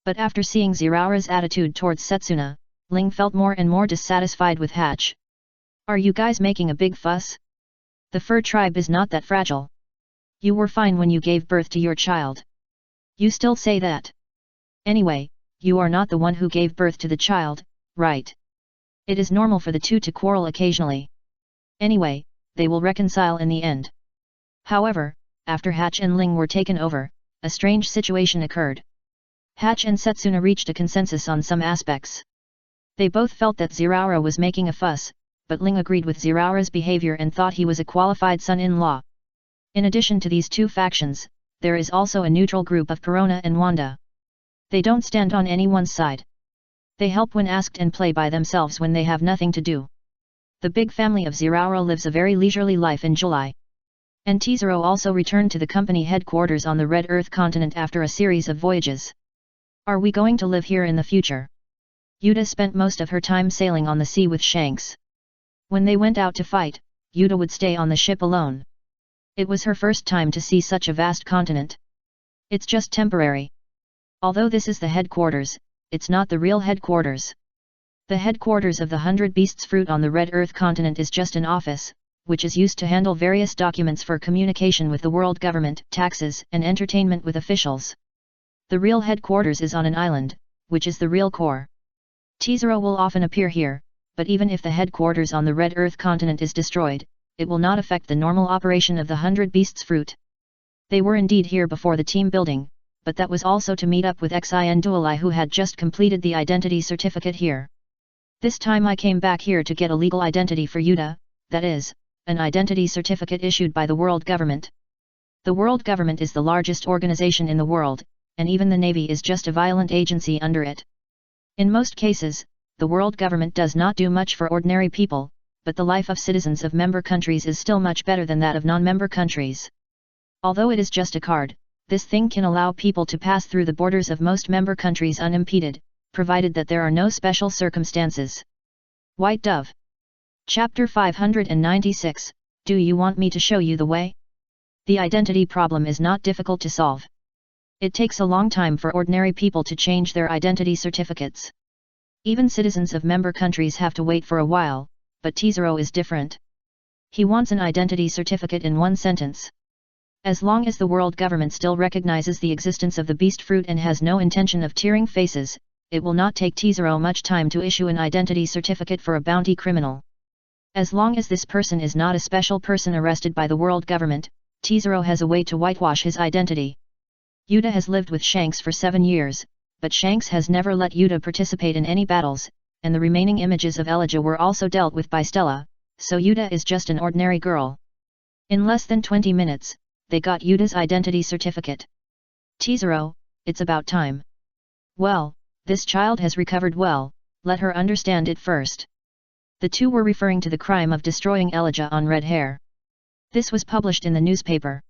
But after seeing Ziraura's attitude towards Setsuna, Ling felt more and more dissatisfied with Hatch. Are you guys making a big fuss? The fur tribe is not that fragile. You were fine when you gave birth to your child. You still say that. Anyway, you are not the one who gave birth to the child, right? It is normal for the two to quarrel occasionally. Anyway, they will reconcile in the end. However, after Hatch and Ling were taken over, a strange situation occurred. Hatch and Setsuna reached a consensus on some aspects. They both felt that Ziraura was making a fuss, but Ling agreed with Ziraura's behavior and thought he was a qualified son-in-law. In addition to these two factions, there is also a neutral group of Corona and Wanda. They don't stand on anyone's side. They help when asked and play by themselves when they have nothing to do. The big family of Ziraura lives a very leisurely life in July. And Tizero also returned to the company headquarters on the Red Earth continent after a series of voyages. Are we going to live here in the future? Yuta spent most of her time sailing on the sea with Shanks. When they went out to fight, Yuta would stay on the ship alone. It was her first time to see such a vast continent. It's just temporary. Although this is the headquarters, it's not the real headquarters. The headquarters of the 100 Beasts Fruit on the Red Earth continent is just an office, which is used to handle various documents for communication with the world government, taxes, and entertainment with officials. The real headquarters is on an island, which is the real core. Tizero will often appear here, but even if the headquarters on the Red Earth continent is destroyed, it will not affect the normal operation of the 100 Beasts Fruit. They were indeed here before the team building, but that was also to meet up with Xi and Dualai who had just completed the identity certificate here. This time I came back here to get a legal identity for Yuta, that is, an identity certificate issued by the world government. The world government is the largest organization in the world, and even the Navy is just a violent agency under it. In most cases, the world government does not do much for ordinary people, but the life of citizens of member countries is still much better than that of non-member countries. Although it is just a card, this thing can allow people to pass through the borders of most member countries unimpeded, provided that there are no special circumstances. White Dove. Chapter 596, Do you want me to show you the way? The identity problem is not difficult to solve. It takes a long time for ordinary people to change their identity certificates. Even citizens of member countries have to wait for a while, but Tizero is different. He wants an identity certificate in one sentence. As long as the world government still recognizes the existence of the beast fruit and has no intention of tearing faces, it will not take Tizero much time to issue an identity certificate for a bounty criminal. As long as this person is not a special person arrested by the world government, Tizero has a way to whitewash his identity. Yuta has lived with Shanks for 7 years, but Shanks has never let Yuta participate in any battles, and the remaining images of Elijah were also dealt with by Stella, so Yuta is just an ordinary girl. In less than 20 minutes, they got Yuta's identity certificate. Tizero, it's about time. Well, this child has recovered well, let her understand it first. The two were referring to the crime of destroying Elijah on Red Hair. This was published in the newspaper.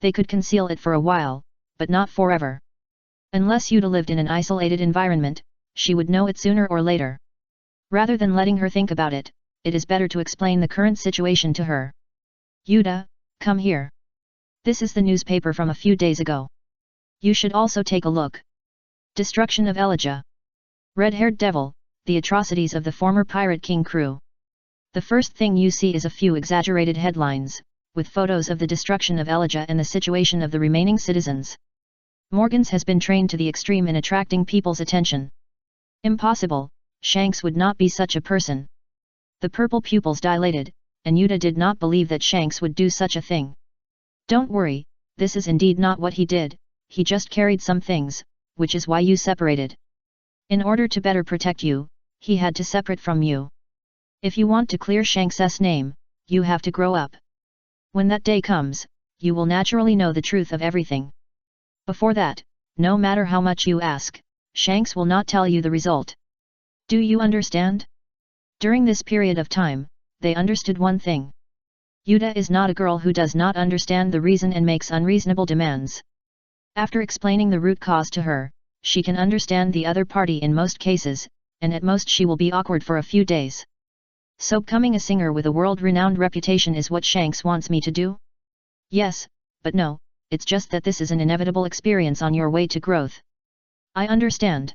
They could conceal it for a while, but not forever. Unless Yuta lived in an isolated environment, she would know it sooner or later. Rather than letting her think about it, it is better to explain the current situation to her. Yuta, come here. This is the newspaper from a few days ago. You should also take a look. Destruction of Elijah. Red-haired devil, the atrocities of the former Pirate King crew. The first thing you see is a few exaggerated headlines, with photos of the destruction of Elijah and the situation of the remaining citizens. Morgans has been trained to the extreme in attracting people's attention. Impossible, Shanks would not be such a person. The purple pupils dilated, and Yuta did not believe that Shanks would do such a thing. Don't worry, this is indeed not what he did, he just carried some things, which is why you separated. In order to better protect you, he had to separate from you. If you want to clear Shanks's name, you have to grow up. When that day comes, you will naturally know the truth of everything. Before that, no matter how much you ask, Shanks will not tell you the result. Do you understand? During this period of time, they understood one thing. Yuta is not a girl who does not understand the reason and makes unreasonable demands. After explaining the root cause to her, she can understand the other party in most cases, and at most she will be awkward for a few days. So becoming a singer with a world-renowned reputation is what Shanks wants me to do? Yes, but no, it's just that this is an inevitable experience on your way to growth. I understand.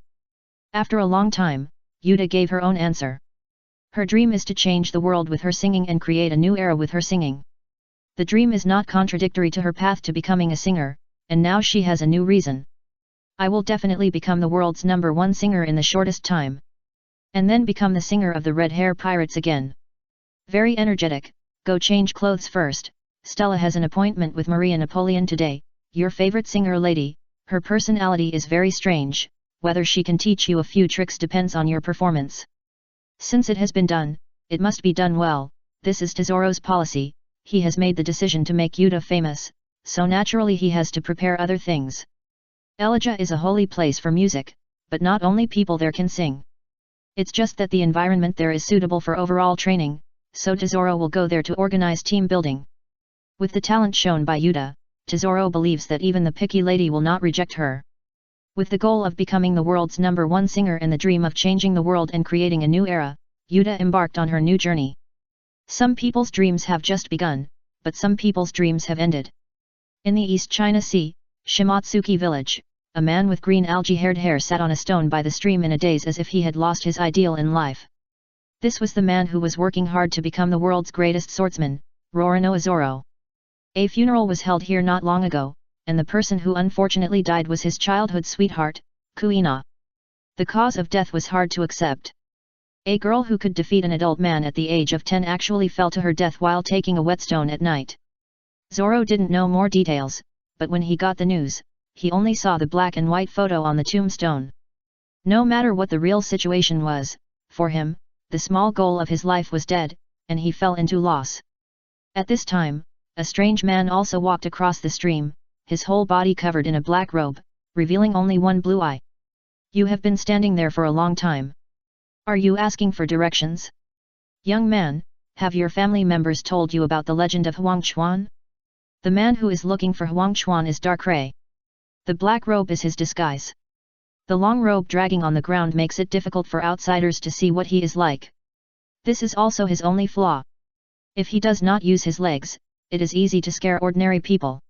After a long time, Yuta gave her own answer. Her dream is to change the world with her singing and create a new era with her singing. The dream is not contradictory to her path to becoming a singer, and now she has a new reason. I will definitely become the world's #1 singer in the shortest time. And then become the singer of the Red Hair Pirates again. Very energetic. Go change clothes first. Stella has an appointment with Maria Napoleon today, your favorite singer lady. Her personality is very strange. Whether she can teach you a few tricks depends on your performance. Since it has been done, it must be done well. This is Tesoro's policy. He has made the decision to make Yuta famous, so naturally he has to prepare other things. Elijah is a holy place for music, but not only people there can sing. It's just that the environment there is suitable for overall training, so Tesoro will go there to organize team building. With the talent shown by Yuta, Tesoro believes that even the picky lady will not reject her. With the goal of becoming the world's #1 singer and the dream of changing the world and creating a new era, Yuta embarked on her new journey. Some people's dreams have just begun, but some people's dreams have ended. In the East China Sea, Shimatsuki village, a man with green algae-haired hair sat on a stone by the stream in a daze as if he had lost his ideal in life. This was the man who was working hard to become the world's greatest swordsman, Roronoa Zoro. A funeral was held here not long ago, and the person who unfortunately died was his childhood sweetheart, Kuina. The cause of death was hard to accept. A girl who could defeat an adult man at the age of 10 actually fell to her death while taking a whetstone at night. Zoro didn't know more details, but when he got the news, he only saw the black and white photo on the tombstone. No matter what the real situation was, for him, the small goal of his life was dead, and he fell into loss. At this time, a strange man also walked across the stream, his whole body covered in a black robe, revealing only one blue eye. You have been standing there for a long time. Are you asking for directions? Young man, have your family members told you about the legend of Huangchuan? The man who is looking for Huangchuan is Darkrai. The black robe is his disguise. The long robe dragging on the ground makes it difficult for outsiders to see what he is like. This is also his only flaw. If he does not use his legs, it is easy to scare ordinary people.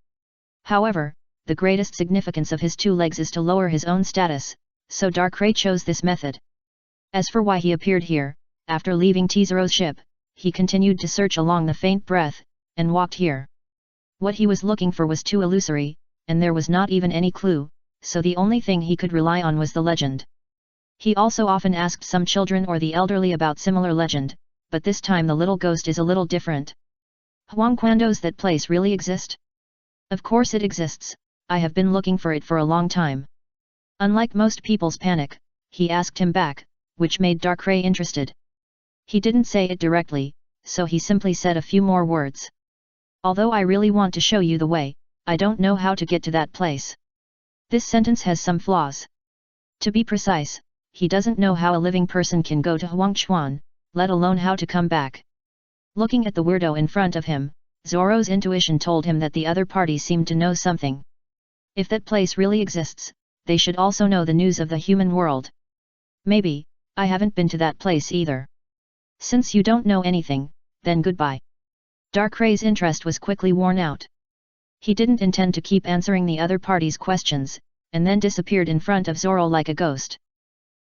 However, the greatest significance of his 2 legs is to lower his own status, so Darkrai chose this method. As for why he appeared here, after leaving Tesoro's ship, he continued to search along the faint breath, and walked here. What he was looking for was too illusory, and there was not even any clue, so the only thing he could rely on was the legend. He also often asked some children or the elderly about similar legend, but this time the little ghost is a little different. Huangquan, does that place really exist? Of course it exists, I have been looking for it for a long time. Unlike most people's panic, he asked him back, which made Darkrai interested. He didn't say it directly, so he simply said a few more words. Although I really want to show you the way, I don't know how to get to that place. This sentence has some flaws. To be precise, he doesn't know how a living person can go to Huangchuan, let alone how to come back. Looking at the weirdo in front of him, Zoro's intuition told him that the other party seemed to know something. If that place really exists, they should also know the news of the human world. Maybe, I haven't been to that place either. Since you don't know anything, then goodbye. Darkrai's interest was quickly worn out. He didn't intend to keep answering the other party's questions, and then disappeared in front of Zoro like a ghost.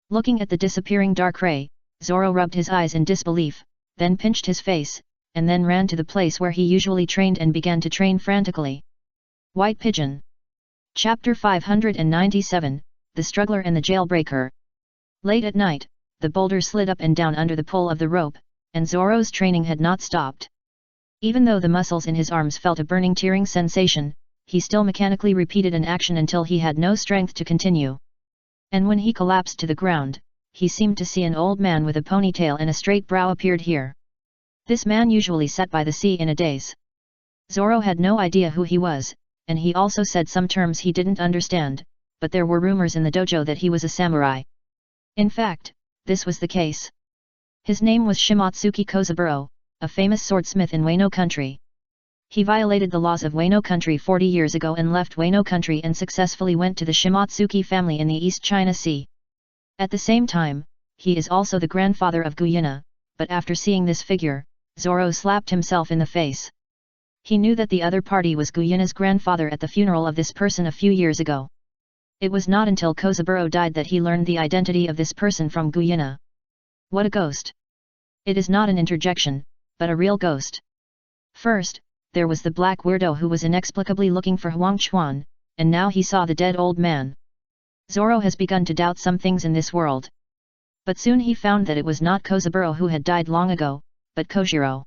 Looking at the disappearing Darkrai, Zoro rubbed his eyes in disbelief, then pinched his face, and then ran to the place where he usually trained and began to train frantically. White Pigeon. Chapter 597, The Struggler and the Jailbreaker. Late at night, the boulder slid up and down under the pull of the rope, and Zoro's training had not stopped. Even though the muscles in his arms felt a burning tearing sensation, he still mechanically repeated an action until he had no strength to continue. And when he collapsed to the ground, he seemed to see an old man with a ponytail and a straight brow appeared here. This man usually sat by the sea in a daze. Zoro had no idea who he was, and he also said some terms he didn't understand, but there were rumors in the dojo that he was a samurai. In fact, this was the case. His name was Shimatsuki Kozaburo, a famous swordsmith in Wano country. He violated the laws of Wano country 40 years ago and left Wano country and successfully went to the Shimotsuki family in the East China Sea. At the same time, he is also the grandfather of Guyana, but after seeing this figure, Zoro slapped himself in the face. He knew that the other party was Guyana's grandfather at the funeral of this person a few years ago. It was not until Kozaburo died that he learned the identity of this person from Guyana. What a ghost! It is not an interjection, but a real ghost. First, there was the black weirdo who was inexplicably looking for Huang Chuan, and now he saw the dead old man. Zoro has begun to doubt some things in this world. But soon he found that it was not Kozaburo who had died long ago, but Kojiro.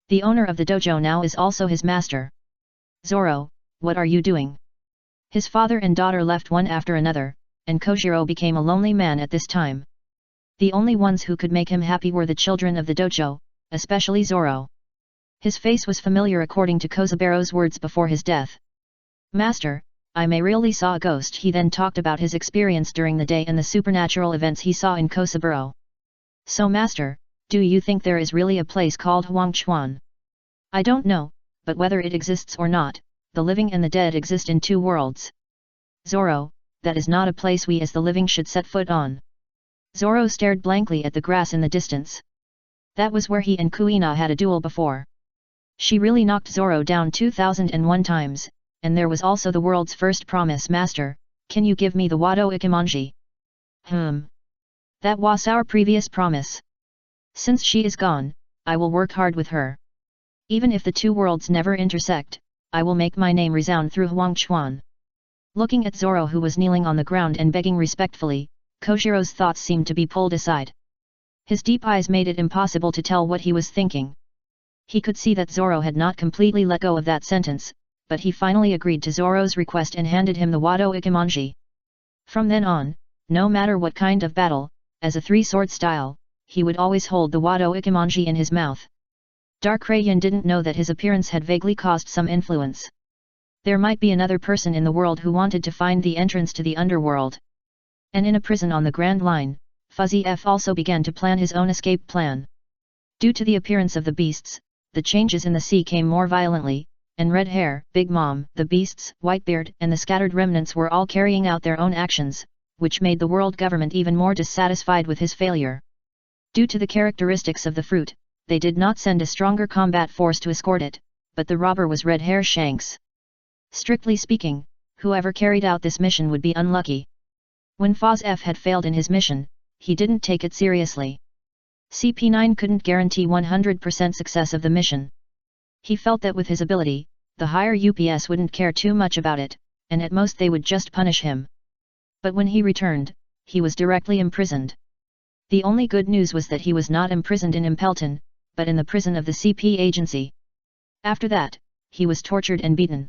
The owner of the dojo now is also his master. Zoro, what are you doing? His father and daughter left one after another, and Kojiro became a lonely man at this time. The only ones who could make him happy were the children of the dojo, especially Zoro. His face was familiar according to Kozaburo's words before his death. Master, I may really saw a ghost. He then talked about his experience during the day and the supernatural events he saw in Kozaburo. So master, do you think there is really a place called Huangchuan? I don't know, but whether it exists or not, the living and the dead exist in two worlds. Zoro, that is not a place we as the living should set foot on. Zoro stared blankly at the grass in the distance. That was where he and Kuina had a duel before. She really knocked Zoro down 2001 times, and there was also the world's first promise. Master, can you give me the Wado Ikimonji? That was our previous promise. Since she is gone, I will work hard with her. Even if the two worlds never intersect, I will make my name resound through Huangchuan. Looking at Zoro who was kneeling on the ground and begging respectfully, Kojiro's thoughts seemed to be pulled aside. His deep eyes made it impossible to tell what he was thinking. He could see that Zoro had not completely let go of that sentence, but he finally agreed to Zoro's request and handed him the Wado Ikimonji. From then on, no matter what kind of battle, as a three-sword style, he would always hold the Wado Ikimonji in his mouth. Dark Rayan didn't know that his appearance had vaguely caused some influence. There might be another person in the world who wanted to find the entrance to the underworld. And in a prison on the Grand Line, Fuzzy F also began to plan his own escape plan. Due to the appearance of the beasts, the changes in the sea came more violently, and Red Hair, Big Mom, the beasts, Whitebeard and the scattered remnants were all carrying out their own actions, which made the world government even more dissatisfied with his failure. Due to the characteristics of the fruit, they did not send a stronger combat force to escort it, but the robber was Red Hair Shanks. Strictly speaking, whoever carried out this mission would be unlucky. When Foz F had failed in his mission, he didn't take it seriously. CP9 couldn't guarantee 100% success of the mission. He felt that with his ability, the higher UPS wouldn't care too much about it, and at most they would just punish him. But when he returned, he was directly imprisoned. The only good news was that he was not imprisoned in Impelton, but in the prison of the CP agency. After that, he was tortured and beaten.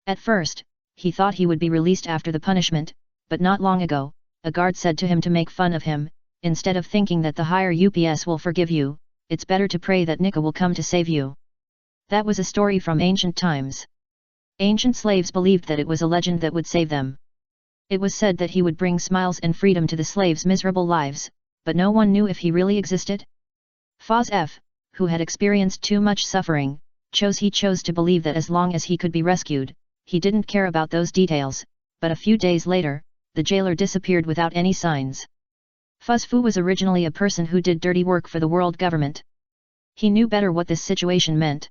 At first, he thought he would be released after the punishment, but not long ago, a guard said to him to make fun of him, instead of thinking that the higher UPS will forgive you, it's better to pray that Nika will come to save you. That was a story from ancient times. Ancient slaves believed that it was a legend that would save them. It was said that he would bring smiles and freedom to the slaves' miserable lives, but no one knew if he really existed. Foz F, who had experienced too much suffering, chose to believe that as long as he could be rescued, he didn't care about those details, but a few days later, the jailer disappeared without any signs. Fuzfu was originally a person who did dirty work for the world government. He knew better what this situation meant.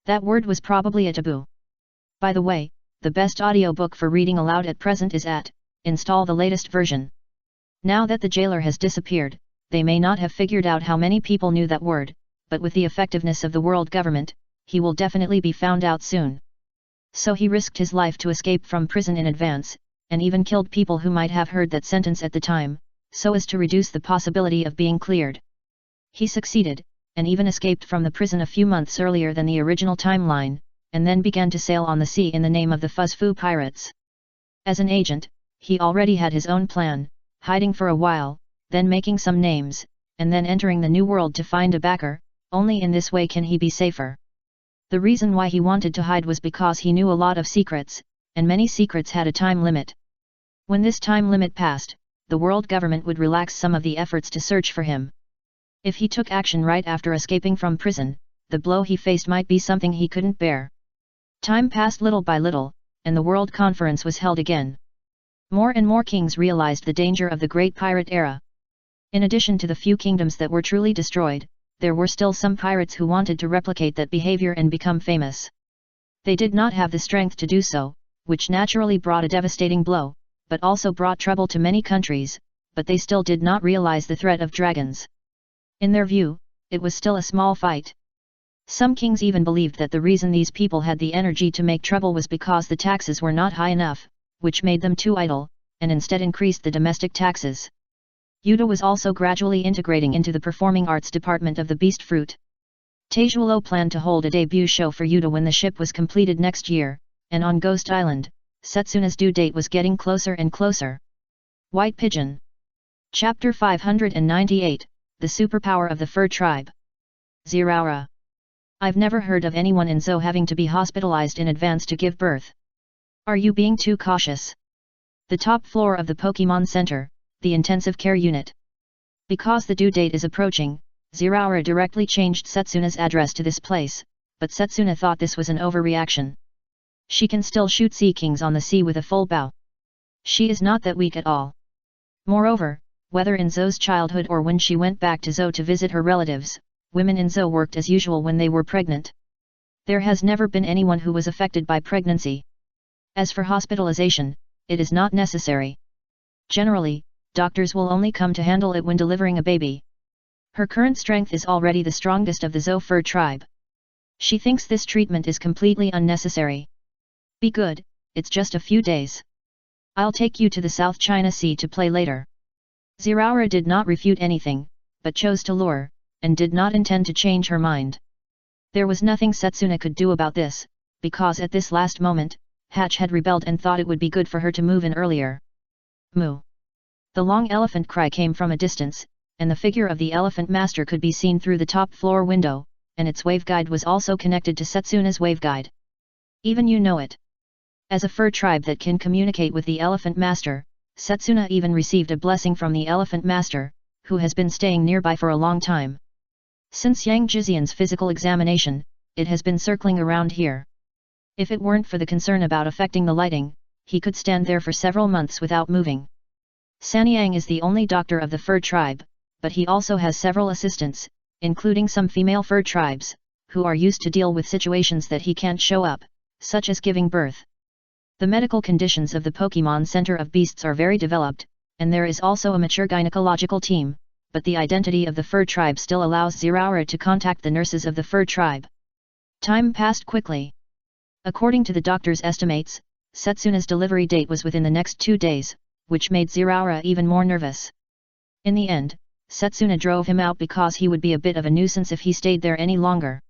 That word was probably a taboo. By the way, the best audiobook for reading aloud at present is at, install the latest version. Now that the jailer has disappeared, they may not have figured out how many people knew that word, but with the effectiveness of the world government, he will definitely be found out soon. So he risked his life to escape from prison in advance, and even killed people who might have heard that sentence at the time, so as to reduce the possibility of being cleared. He succeeded, and even escaped from the prison a few months earlier than the original timeline, and then began to sail on the sea in the name of the Fuzfu pirates. As an agent, he already had his own plan, hiding for a while, then making some names, and then entering the new world to find a backer. Only in this way can he be safer. The reason why he wanted to hide was because he knew a lot of secrets, and many secrets had a time limit. When this time limit passed, the world government would relax some of the efforts to search for him. If he took action right after escaping from prison, the blow he faced might be something he couldn't bear. Time passed little by little, and the World Conference was held again. More and more kings realized the danger of the Great Pirate Era. In addition to the few kingdoms that were truly destroyed, there were still some pirates who wanted to replicate that behavior and become famous. They did not have the strength to do so, which naturally brought a devastating blow, but also brought trouble to many countries, but they still did not realize the threat of dragons. In their view, it was still a small fight. Some kings even believed that the reason these people had the energy to make trouble was because the taxes were not high enough, which made them too idle, and instead increased the domestic taxes. Yuta was also gradually integrating into the performing arts department of the Beast Fruit. Tejuelo planned to hold a debut show for Yuta when the ship was completed next year, and on Ghost Island, Setsuna's due date was getting closer and closer. White Pigeon. Chapter 598, The Superpower of the Fur Tribe. Zeraora. I've never heard of anyone in Zou having to be hospitalized in advance to give birth. Are you being too cautious? The top floor of the Pokémon Center, the intensive care unit. Because the due date is approaching, Zeraora directly changed Setsuna's address to this place, but Setsuna thought this was an overreaction. She can still shoot sea kings on the sea with a full bow. She is not that weak at all. Moreover, whether in Zou's childhood or when she went back to Zou to visit her relatives, women in Zou worked as usual when they were pregnant. There has never been anyone who was affected by pregnancy. As for hospitalization, it is not necessary. Generally, doctors will only come to handle it when delivering a baby. Her current strength is already the strongest of the Zou fur tribe. She thinks this treatment is completely unnecessary. Be good, it's just a few days. I'll take you to the South China Sea to play later. Zeraora did not refute anything, but chose to lure, and did not intend to change her mind. There was nothing Setsuna could do about this, because at this last moment, Hatch had rebelled and thought it would be good for her to move in earlier. Moo. The long elephant cry came from a distance, and the figure of the elephant master could be seen through the top floor window, and its waveguide was also connected to Setsuna's waveguide. Even you know it. As a fur tribe that can communicate with the elephant master, Setsuna even received a blessing from the elephant master, who has been staying nearby for a long time. Since Yang Jixian's physical examination, it has been circling around here. If it weren't for the concern about affecting the lighting, he could stand there for several months without moving. Sanyang is the only doctor of the fur tribe, but he also has several assistants, including some female fur tribes, who are used to deal with situations that he can't show up, such as giving birth. The medical conditions of the Pokémon Center of Beasts are very developed, and there is also a mature gynecological team, but the identity of the fur tribe still allows Zeraora to contact the nurses of the fur tribe. Time passed quickly. According to the doctor's estimates, Setsuna's delivery date was within the next 2 days, which made Zeraora even more nervous. In the end, Setsuna drove him out because he would be a bit of a nuisance if he stayed there any longer.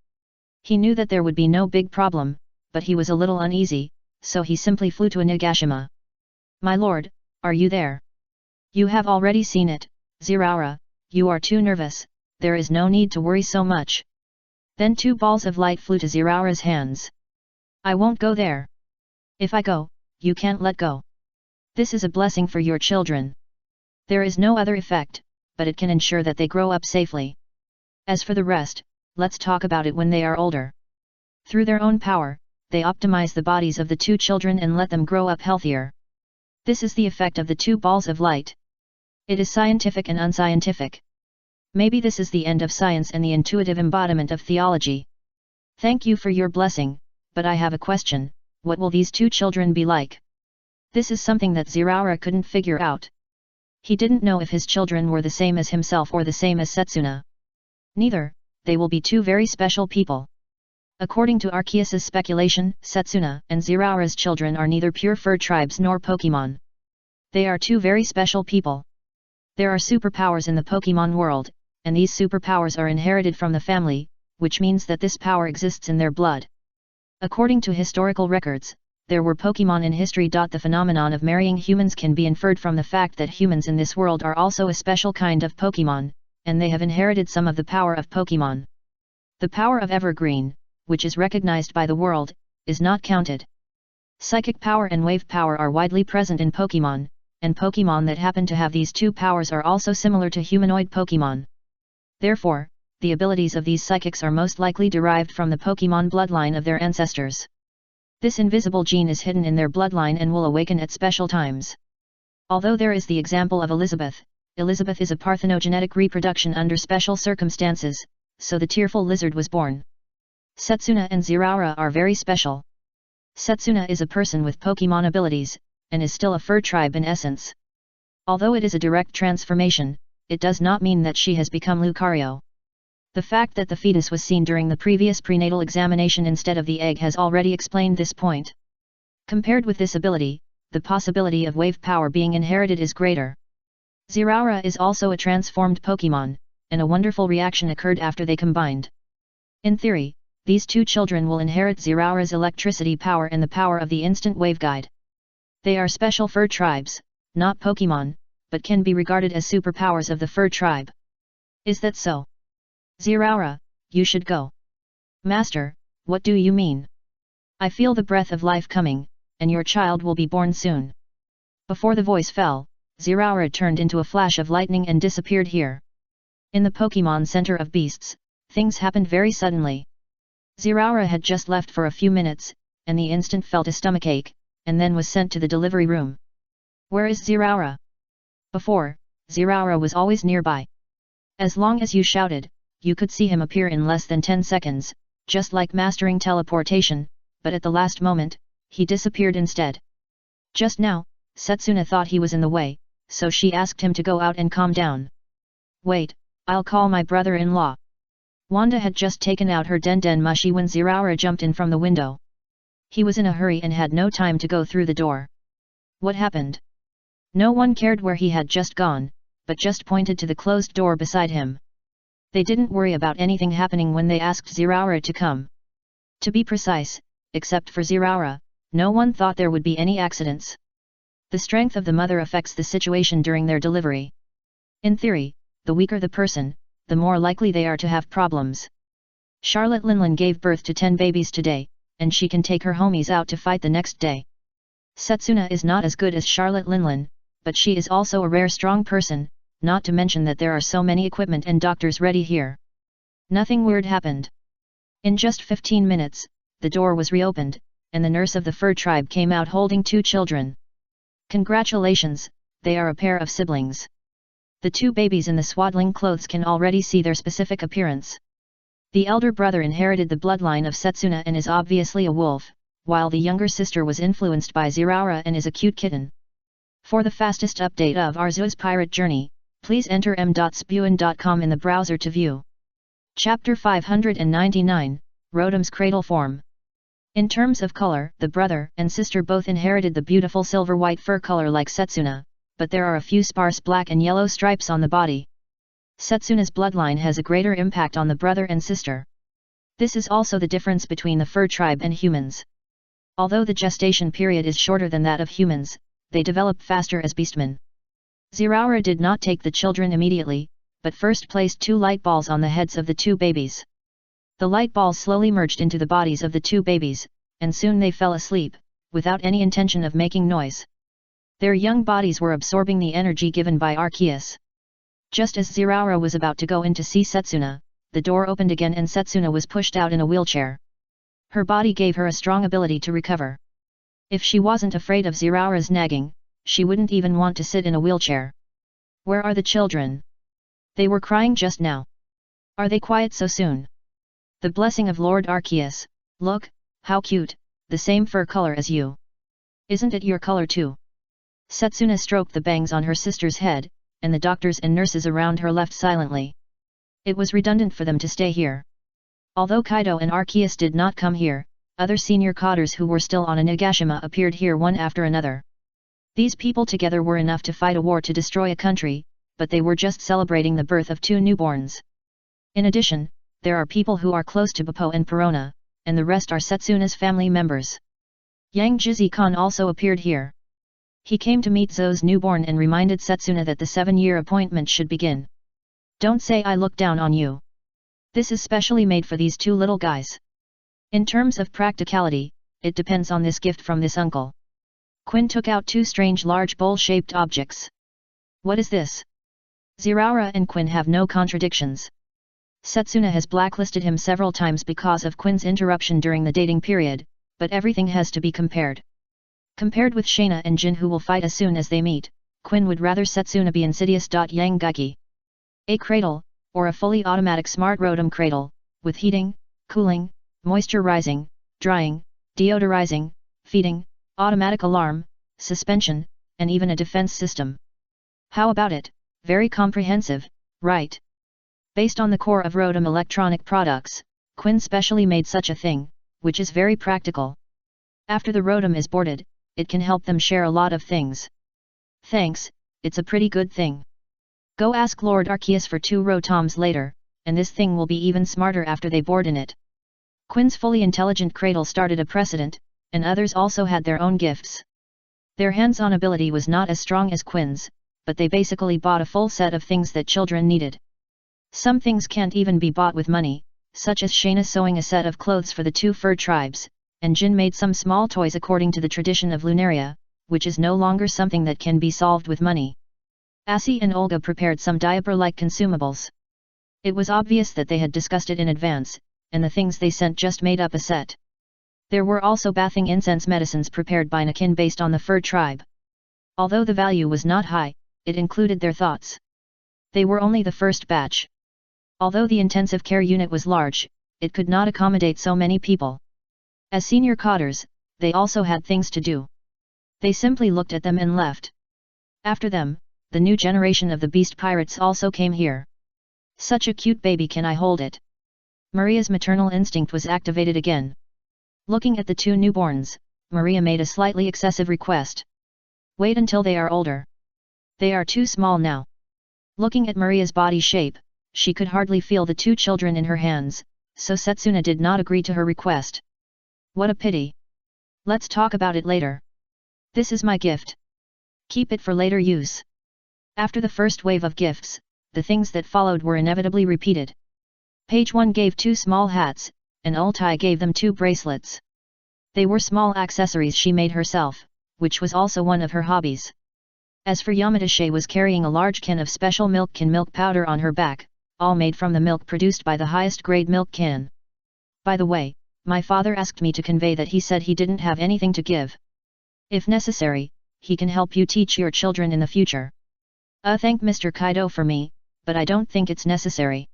He knew that there would be no big problem, but he was a little uneasy, so he simply flew to Onigashima. My lord, are you there? You have already seen it, Zeraora. You are too nervous, there is no need to worry so much. Then 2 balls of light flew to Zeraora's hands. I won't go there. If I go, you can't let go. This is a blessing for your children. There is no other effect, but it can ensure that they grow up safely. As for the rest, let's talk about it when they are older. Through their own power, they optimize the bodies of the 2 children and let them grow up healthier. This is the effect of the 2 balls of light. It is scientific and unscientific. Maybe this is the end of science and the intuitive embodiment of theology. Thank you for your blessing, but I have a question, what will these 2 children be like? This is something that Zeraora couldn't figure out. He didn't know if his children were the same as himself or the same as Setsuna. Neither, they will be 2 very special people. According to Arceus' speculation, Setsuna and Zeraora's children are neither pure fur tribes nor Pokémon. They are 2 very special people. There are superpowers in the Pokémon world, and these superpowers are inherited from the family, which means that this power exists in their blood. According to historical records, there were Pokémon in history. The phenomenon of marrying humans can be inferred from the fact that humans in this world are also a special kind of Pokémon, and they have inherited some of the power of Pokémon. The power of Evergreen, which is recognized by the world, is not counted. Psychic power and wave power are widely present in Pokémon, and Pokémon that happen to have these 2 powers are also similar to humanoid Pokémon. Therefore, the abilities of these psychics are most likely derived from the Pokemon bloodline of their ancestors. This invisible gene is hidden in their bloodline and will awaken at special times. Although there is the example of Elizabeth is a parthenogenetic reproduction under special circumstances, so the tearful lizard was born. Setsuna and Zeraora are very special. Setsuna is a person with Pokemon abilities, and is still a fur tribe in essence. Although it is a direct transformation, it does not mean that she has become Lucario. The fact that the fetus was seen during the previous prenatal examination instead of the egg has already explained this point. Compared with this ability, the possibility of wave power being inherited is greater. Zeraora is also a transformed Pokemon, and a wonderful reaction occurred after they combined. In theory, these two children will inherit Zeraora's electricity power and the power of the instant wave guide. They are special fur tribes, not Pokemon, but can be regarded as superpowers of the fur tribe. Is that so? Zeraora, you should go. Master, what do you mean? I feel the breath of life coming, and your child will be born soon. Before the voice fell, Zeraora turned into a flash of lightning and disappeared here. In the Pokemon Center of Beasts, things happened very suddenly. Zeraora had just left for a few minutes, and the instant felt a stomachache, and then was sent to the delivery room. Where is Zeraora? Before, Zeraora was always nearby. As long as you shouted, you could see him appear in less than 10 seconds, just like mastering teleportation, but at the last moment, he disappeared instead. Just now, Setsuna thought he was in the way, so she asked him to go out and calm down. Wait, I'll call my brother-in-law. Wanda had just taken out her Den Mushi when Zeraora jumped in from the window. He was in a hurry and had no time to go through the door. What happened? No one cared where he had just gone, but just pointed to the closed door beside him. They didn't worry about anything happening when they asked Zeraora to come. To be precise, except for Zeraora, no one thought there would be any accidents. The strength of the mother affects the situation during their delivery. In theory, the weaker the person, the more likely they are to have problems. Charlotte Linlin gave birth to 10 babies today, and she can take her homies out to fight the next day. Setsuna is not as good as Charlotte Linlin, but she is also a rare strong person, not to mention that there are so many equipment and doctors ready here. Nothing weird happened. In just 15 minutes, the door was reopened, and the nurse of the fur tribe came out holding 2 children. Congratulations, they are a pair of siblings. The 2 babies in the swaddling clothes can already see their specific appearance. The elder brother inherited the bloodline of Setsuna and is obviously a wolf, while the younger sister was influenced by Zeraora and is a cute kitten. For the fastest update of Arceus Pirate Journey, please enter m.spuin.com in the browser to view. Chapter 599, Rotom's Cradle Form. In terms of color, the brother and sister both inherited the beautiful silver-white fur color like Setsuna, but there are a few sparse black and yellow stripes on the body. Setsuna's bloodline has a greater impact on the brother and sister. This is also the difference between the fur tribe and humans. Although the gestation period is shorter than that of humans, they develop faster as beastmen. Zeraora did not take the children immediately, but first placed 2 light balls on the heads of the 2 babies. The light balls slowly merged into the bodies of the 2 babies, and soon they fell asleep, without any intention of making noise. Their young bodies were absorbing the energy given by Arceus. Just as Zeraora was about to go in to see Setsuna, the door opened again and Setsuna was pushed out in a wheelchair. Her body gave her a strong ability to recover. If she wasn't afraid of Zeraora's nagging, she wouldn't even want to sit in a wheelchair. Where are the children? They were crying just now. Are they quiet so soon? The blessing of Lord Arceus, look, how cute, the same fur color as you. Isn't it your color too? Setsuna stroked the bangs on her sister's head, and the doctors and nurses around her left silently. It was redundant for them to stay here. Although Kaido and Arceus did not come here, other senior cadres who were still on Onigashima appeared here one after another. These people together were enough to fight a war to destroy a country, but they were just celebrating the birth of 2 newborns. In addition, there are people who are close to Beppo and Perona, and the rest are Setsuna's family members. Yang Jizi-kan also appeared here. He came to meet Zo's newborn and reminded Setsuna that the 7-year appointment should begin. Don't say I look down on you. This is specially made for these 2 little guys. In terms of practicality, it depends on this gift from this uncle. Quinn took out 2 strange large bowl-shaped objects. What is this? Zeraora and Quinn have no contradictions. Setsuna has blacklisted him several times because of Quin's interruption during the dating period, but everything has to be compared. Compared with Shana and Jin, who will fight as soon as they meet, Quin would rather Setsuna be insidious. Yang Gaiki. A cradle, or a fully automatic smart rotom cradle, with heating, cooling, moisturizing, drying, deodorizing, feeding, automatic alarm, suspension, and even a defense system. How about it? Very comprehensive, right? Based on the core of Rotom electronic products, Quin specially made such a thing, which is very practical. After the Rotom is boarded, it can help them share a lot of things. Thanks, it's a pretty good thing. Go ask Lord Arceus for 2 Rotoms later, and this thing will be even smarter after they board in it. Quin's fully intelligent cradle started a precedent, and others also had their own gifts. Their hands-on ability was not as strong as Quin's, but they basically bought a full set of things that children needed. Some things can't even be bought with money, such as Shana sewing a set of clothes for the 2 fur tribes, and Jin made some small toys according to the tradition of Lunaria, which is no longer something that can be solved with money. Asi and Olga prepared some diaper-like consumables. It was obvious that they had discussed it in advance, and the things they sent just made up a set. There were also bathing incense medicines prepared by Nakin based on the fur tribe. Although the value was not high, it included their thoughts. They were only the first batch. Although the intensive care unit was large, it could not accommodate so many people. As senior cotters, they also had things to do. They simply looked at them and left. After them, the new generation of the beast pirates also came here. Such a cute baby, can I hold it? Maria's maternal instinct was activated again. Looking at the 2 newborns, Maria made a slightly excessive request. Wait until they are older. They are too small now. Looking at Maria's body shape, she could hardly feel the 2 children in her hands, so Setsuna did not agree to her request. What a pity. Let's talk about it later. This is my gift. Keep it for later use. After the first wave of gifts, the things that followed were inevitably repeated. Page 1 gave 2 small hats, and Ultai gave them 2 bracelets. They were small accessories she made herself, which was also one of her hobbies. As for Yamada, she was carrying a large can of special milk powder on her back, all made from the milk produced by the highest grade milk can. By the way, my father asked me to convey that he said he didn't have anything to give. If necessary, he can help you teach your children in the future. Thank Mr. Kaido for me, but I don't think it's necessary.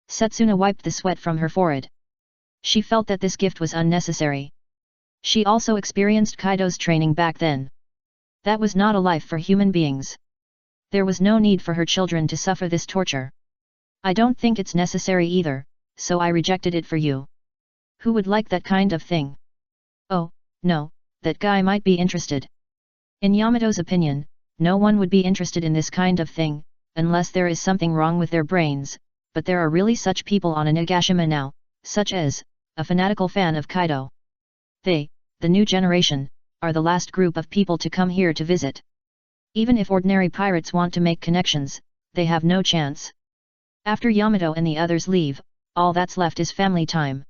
Setsuna wiped the sweat from her forehead. She felt that this gift was unnecessary. She also experienced Kaido's training back then. That was not a life for human beings. There was no need for her children to suffer this torture. I don't think it's necessary either, so I rejected it for you. Who would like that kind of thing? Oh, no, that guy might be interested. In Yamato's opinion, no one would be interested in this kind of thing, unless there is something wrong with their brains, but there are really such people on Onigashima now, such as a fanatical fan of Kaido. They, the new generation, are the last group of people to come here to visit. Even if ordinary pirates want to make connections, they have no chance. After Yamato and the others leave, all that's left is family time.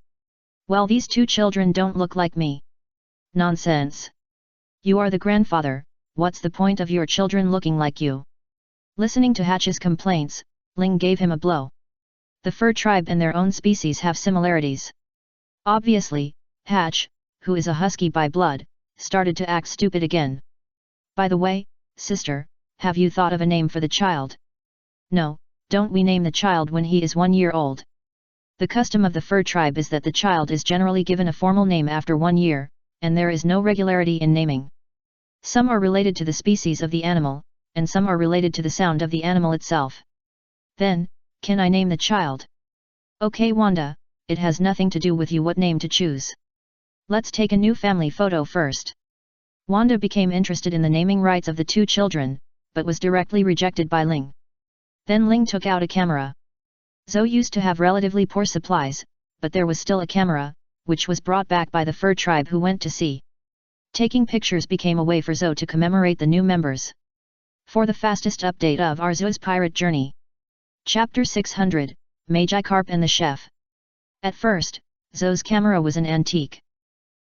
Well, these 2 children don't look like me. Nonsense. You are the grandfather, what's the point of your children looking like you? Listening to Hatch's complaints, Ling gave him a blow. The fur tribe and their own species have similarities. Obviously, Hatch, who is a husky by blood, started to act stupid again. By the way, sister, have you thought of a name for the child? No, don't we name the child when he is 1 year old? The custom of the fur tribe is that the child is generally given a formal name after 1 year, and there is no regularity in naming. Some are related to the species of the animal, and some are related to the sound of the animal itself. Then, can I name the child? Okay Wanda, it has nothing to do with you what name to choose. Let's take a new family photo first. Wanda became interested in the naming rights of the 2 children, but was directly rejected by Ling. Then Ling took out a camera. Zoe used to have relatively poor supplies, but there was still a camera, which was brought back by the fur tribe who went to sea. Taking pictures became a way for Zoe to commemorate the new members. For the fastest update of Arceus pirate journey. Chapter 600, Magikarp and the Chef. At first, Zoe's camera was an antique.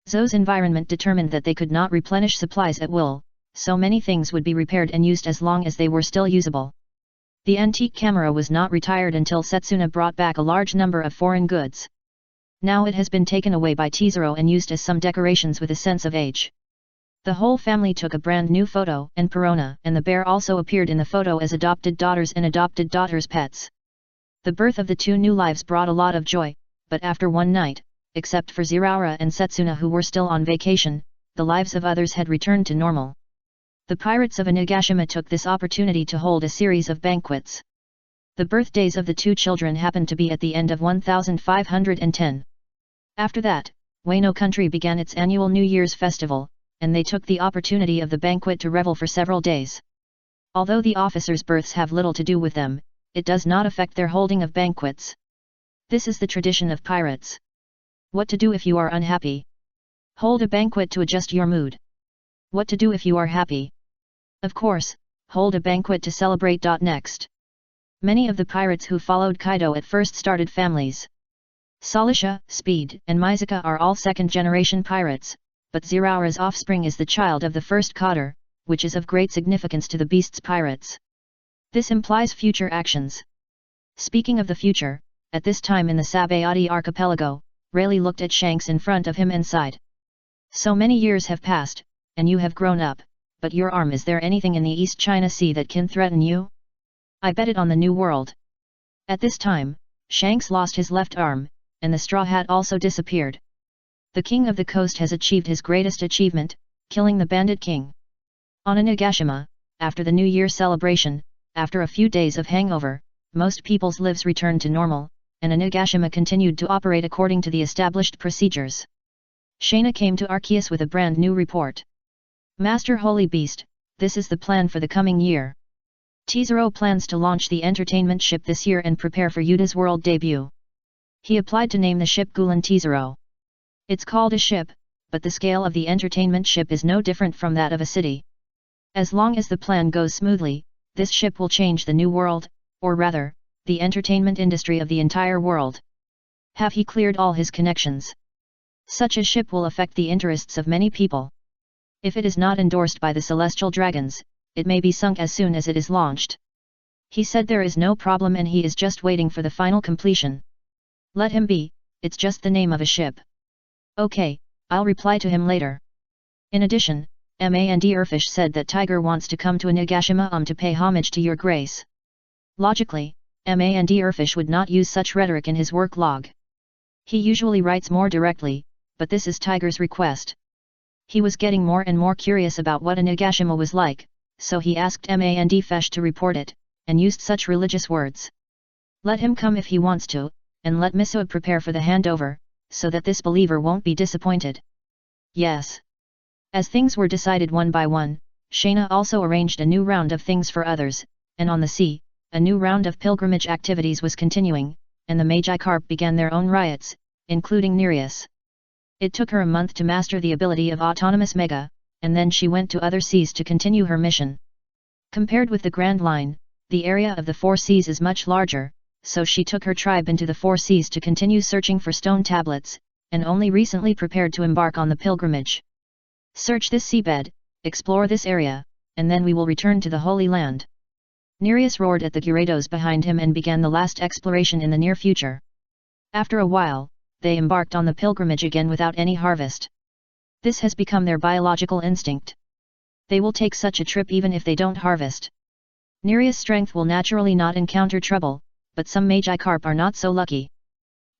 Zoe's environment determined that they could not replenish supplies at will, so many things would be repaired and used as long as they were still usable. The antique camera was not retired until Setsuna brought back a large number of foreign goods. Now it has been taken away by Tizero and used as some decorations with a sense of age. The whole family took a brand new photo, and Perona and the bear also appeared in the photo as adopted daughters and adopted daughters' pets. The birth of the two new lives brought a lot of joy, but after one night, except for Ziraura and Setsuna who were still on vacation, the lives of others had returned to normal. The pirates of Onigashima took this opportunity to hold a series of banquets. The birthdays of the two children happened to be at the end of 1510. After that, Wano country began its annual New Year's festival, and they took the opportunity of the banquet to revel for several days. Although the officers' births have little to do with them, it does not affect their holding of banquets. This is the tradition of pirates. What to do if you are unhappy? Hold a banquet to adjust your mood. What to do if you are happy? Of course, hold a banquet to celebrate. Next. Many of the pirates who followed Kaido at first started families. Salisha, Speed, and Mizuka are all second-generation pirates, but Ziraura's offspring is the child of the first cotter, which is of great significance to the beast's pirates. This implies future actions. Speaking of the future, at this time in the Sabayati archipelago, Rayleigh looked at Shanks in front of him and sighed. So many years have passed, and you have grown up, but your arm, is there anything in the East China Sea that can threaten you? I bet it on the New World. At this time, Shanks lost his left arm, and the straw hat also disappeared. The king of the coast has achieved his greatest achievement, killing the bandit king. On Onigashima, after the New Year celebration, after a few days of hangover, most people's lives returned to normal, and Onigashima continued to operate according to the established procedures. Shana came to Arceus with a brand new report. Master Holy Beast, this is the plan for the coming year. Tizero plans to launch the entertainment ship this year and prepare for Yuda's world debut. He applied to name the ship Gulan Tizero. It's called a ship, but the scale of the entertainment ship is no different from that of a city. As long as the plan goes smoothly, this ship will change the new world, or rather, the entertainment industry of the entire world. Have he cleared all his connections? Such a ship will affect the interests of many people. If it is not endorsed by the celestial dragons, it may be sunk as soon as it is launched. He said there is no problem and he is just waiting for the final completion. Let him be, it's just the name of a ship. Okay, I'll reply to him later. In addition, M.A.N.D. Erfish said that Tiger wants to come to Onigashima to pay homage to your grace. Logically, M.A.N.D. Erfish would not use such rhetoric in his work log. He usually writes more directly, but this is Tiger's request. He was getting more and more curious about what Onigashima was like, so he asked M.A.N.D. Fesh to report it, and used such religious words. Let him come if he wants to, and let Misua prepare for the handover, so that this believer won't be disappointed. Yes. As things were decided one by one, Shana also arranged a new round of things for others, and on the sea, a new round of pilgrimage activities was continuing, and the Magikarp began their own riots, including Nereus. It took her a month to master the ability of Autonomous Mega, and then she went to other seas to continue her mission. Compared with the Grand Line, the area of the Four Seas is much larger, so she took her tribe into the Four Seas to continue searching for stone tablets, and only recently prepared to embark on the pilgrimage. Search this seabed, explore this area, and then we will return to the Holy Land. Nereus roared at the Gyarados behind him and began the last exploration in the near future. After a while, they embarked on the pilgrimage again without any harvest. This has become their biological instinct. They will take such a trip even if they don't harvest. Nereus' strength will naturally not encounter trouble, but some Magikarp are not so lucky.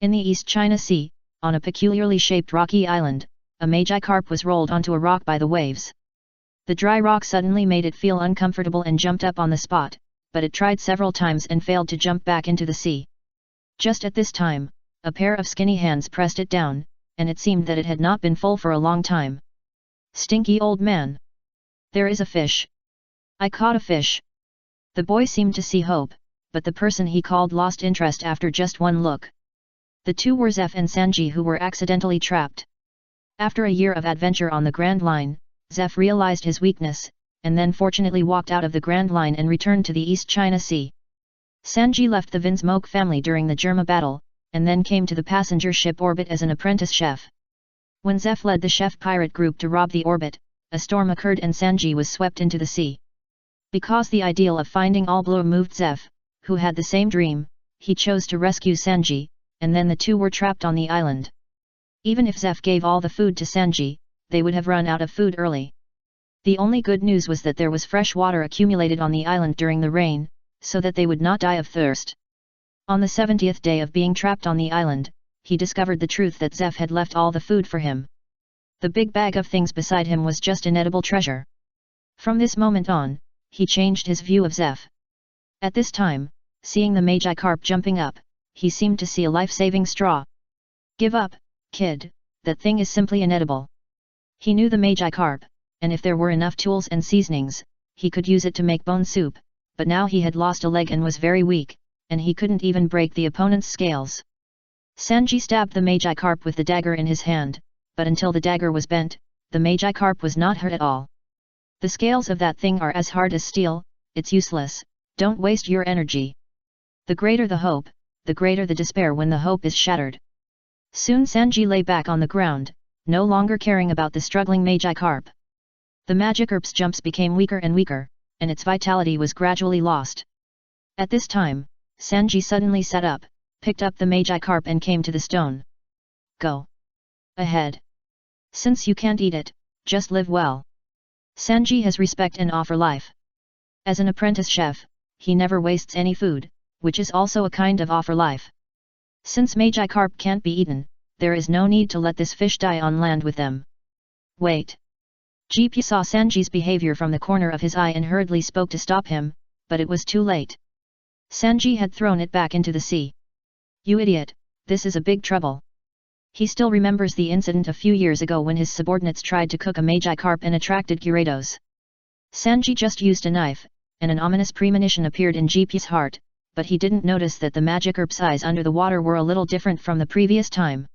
In the East China Sea, on a peculiarly shaped rocky island, a Magikarp was rolled onto a rock by the waves. The dry rock suddenly made it feel uncomfortable and jumped up on the spot, but it tried several times and failed to jump back into the sea. Just at this time, a pair of skinny hands pressed it down, and it seemed that it had not been full for a long time. Stinky old man! There is a fish! I caught a fish! The boy seemed to see hope, but the person he called lost interest after just one look. The two were Zeph and Sanji, who were accidentally trapped. After a year of adventure on the Grand Line, Zeph realized his weakness, and then fortunately walked out of the Grand Line and returned to the East China Sea. Sanji left the Vinsmoke family during the Germa battle, and then came to the passenger ship Orbit as an apprentice chef. When Zeph led the chef pirate group to rob the Orbit, a storm occurred and Sanji was swept into the sea. Because the ideal of finding all blue moved Zeph, who had the same dream. He chose to rescue Sanji, and then the two were trapped on the island. Even if Zeph gave all the food to Sanji, they would have run out of food early. The only good news was that there was fresh water accumulated on the island during the rain, so that they would not die of thirst. On the 70th day of being trapped on the island, he discovered the truth that Zeph had left all the food for him. The big bag of things beside him was just inedible treasure. From this moment on, he changed his view of Zeph. At this time, seeing the Magikarp jumping up, he seemed to see a life-saving straw. "Give up, kid, that thing is simply inedible." He knew the Magikarp, and if there were enough tools and seasonings, he could use it to make bone soup, but now he had lost a leg and was very weak, and he couldn't even break the opponent's scales. Sanji stabbed the Magikarp with the dagger in his hand, but until the dagger was bent, the Magikarp was not hurt at all. "The scales of that thing are as hard as steel, it's useless, don't waste your energy." The greater the hope, the greater the despair when the hope is shattered. Soon Sanji lay back on the ground, no longer caring about the struggling Magikarp. The Magikarp's jumps became weaker and weaker, and its vitality was gradually lost. At this time, Sanji suddenly sat up, picked up the Magikarp and came to the stone. "Go ahead. Since you can't eat it, just live well." Sanji has respect and offer life. As an apprentice chef, he never wastes any food, which is also a kind of offer life. Since Magikarp can't be eaten, there is no need to let this fish die on land with them. "Wait." GP saw Sanji's behavior from the corner of his eye and hurriedly spoke to stop him, but it was too late. Sanji had thrown it back into the sea. "You idiot, this is a big trouble." He still remembers the incident a few years ago when his subordinates tried to cook a Magikarp and attracted Gyarados. Sanji just used a knife, and an ominous premonition appeared in GP's heart, but he didn't notice that the Magikarp's eyes under the water were a little different from the previous time.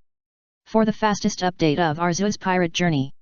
For the fastest update of Arceus pirate journey,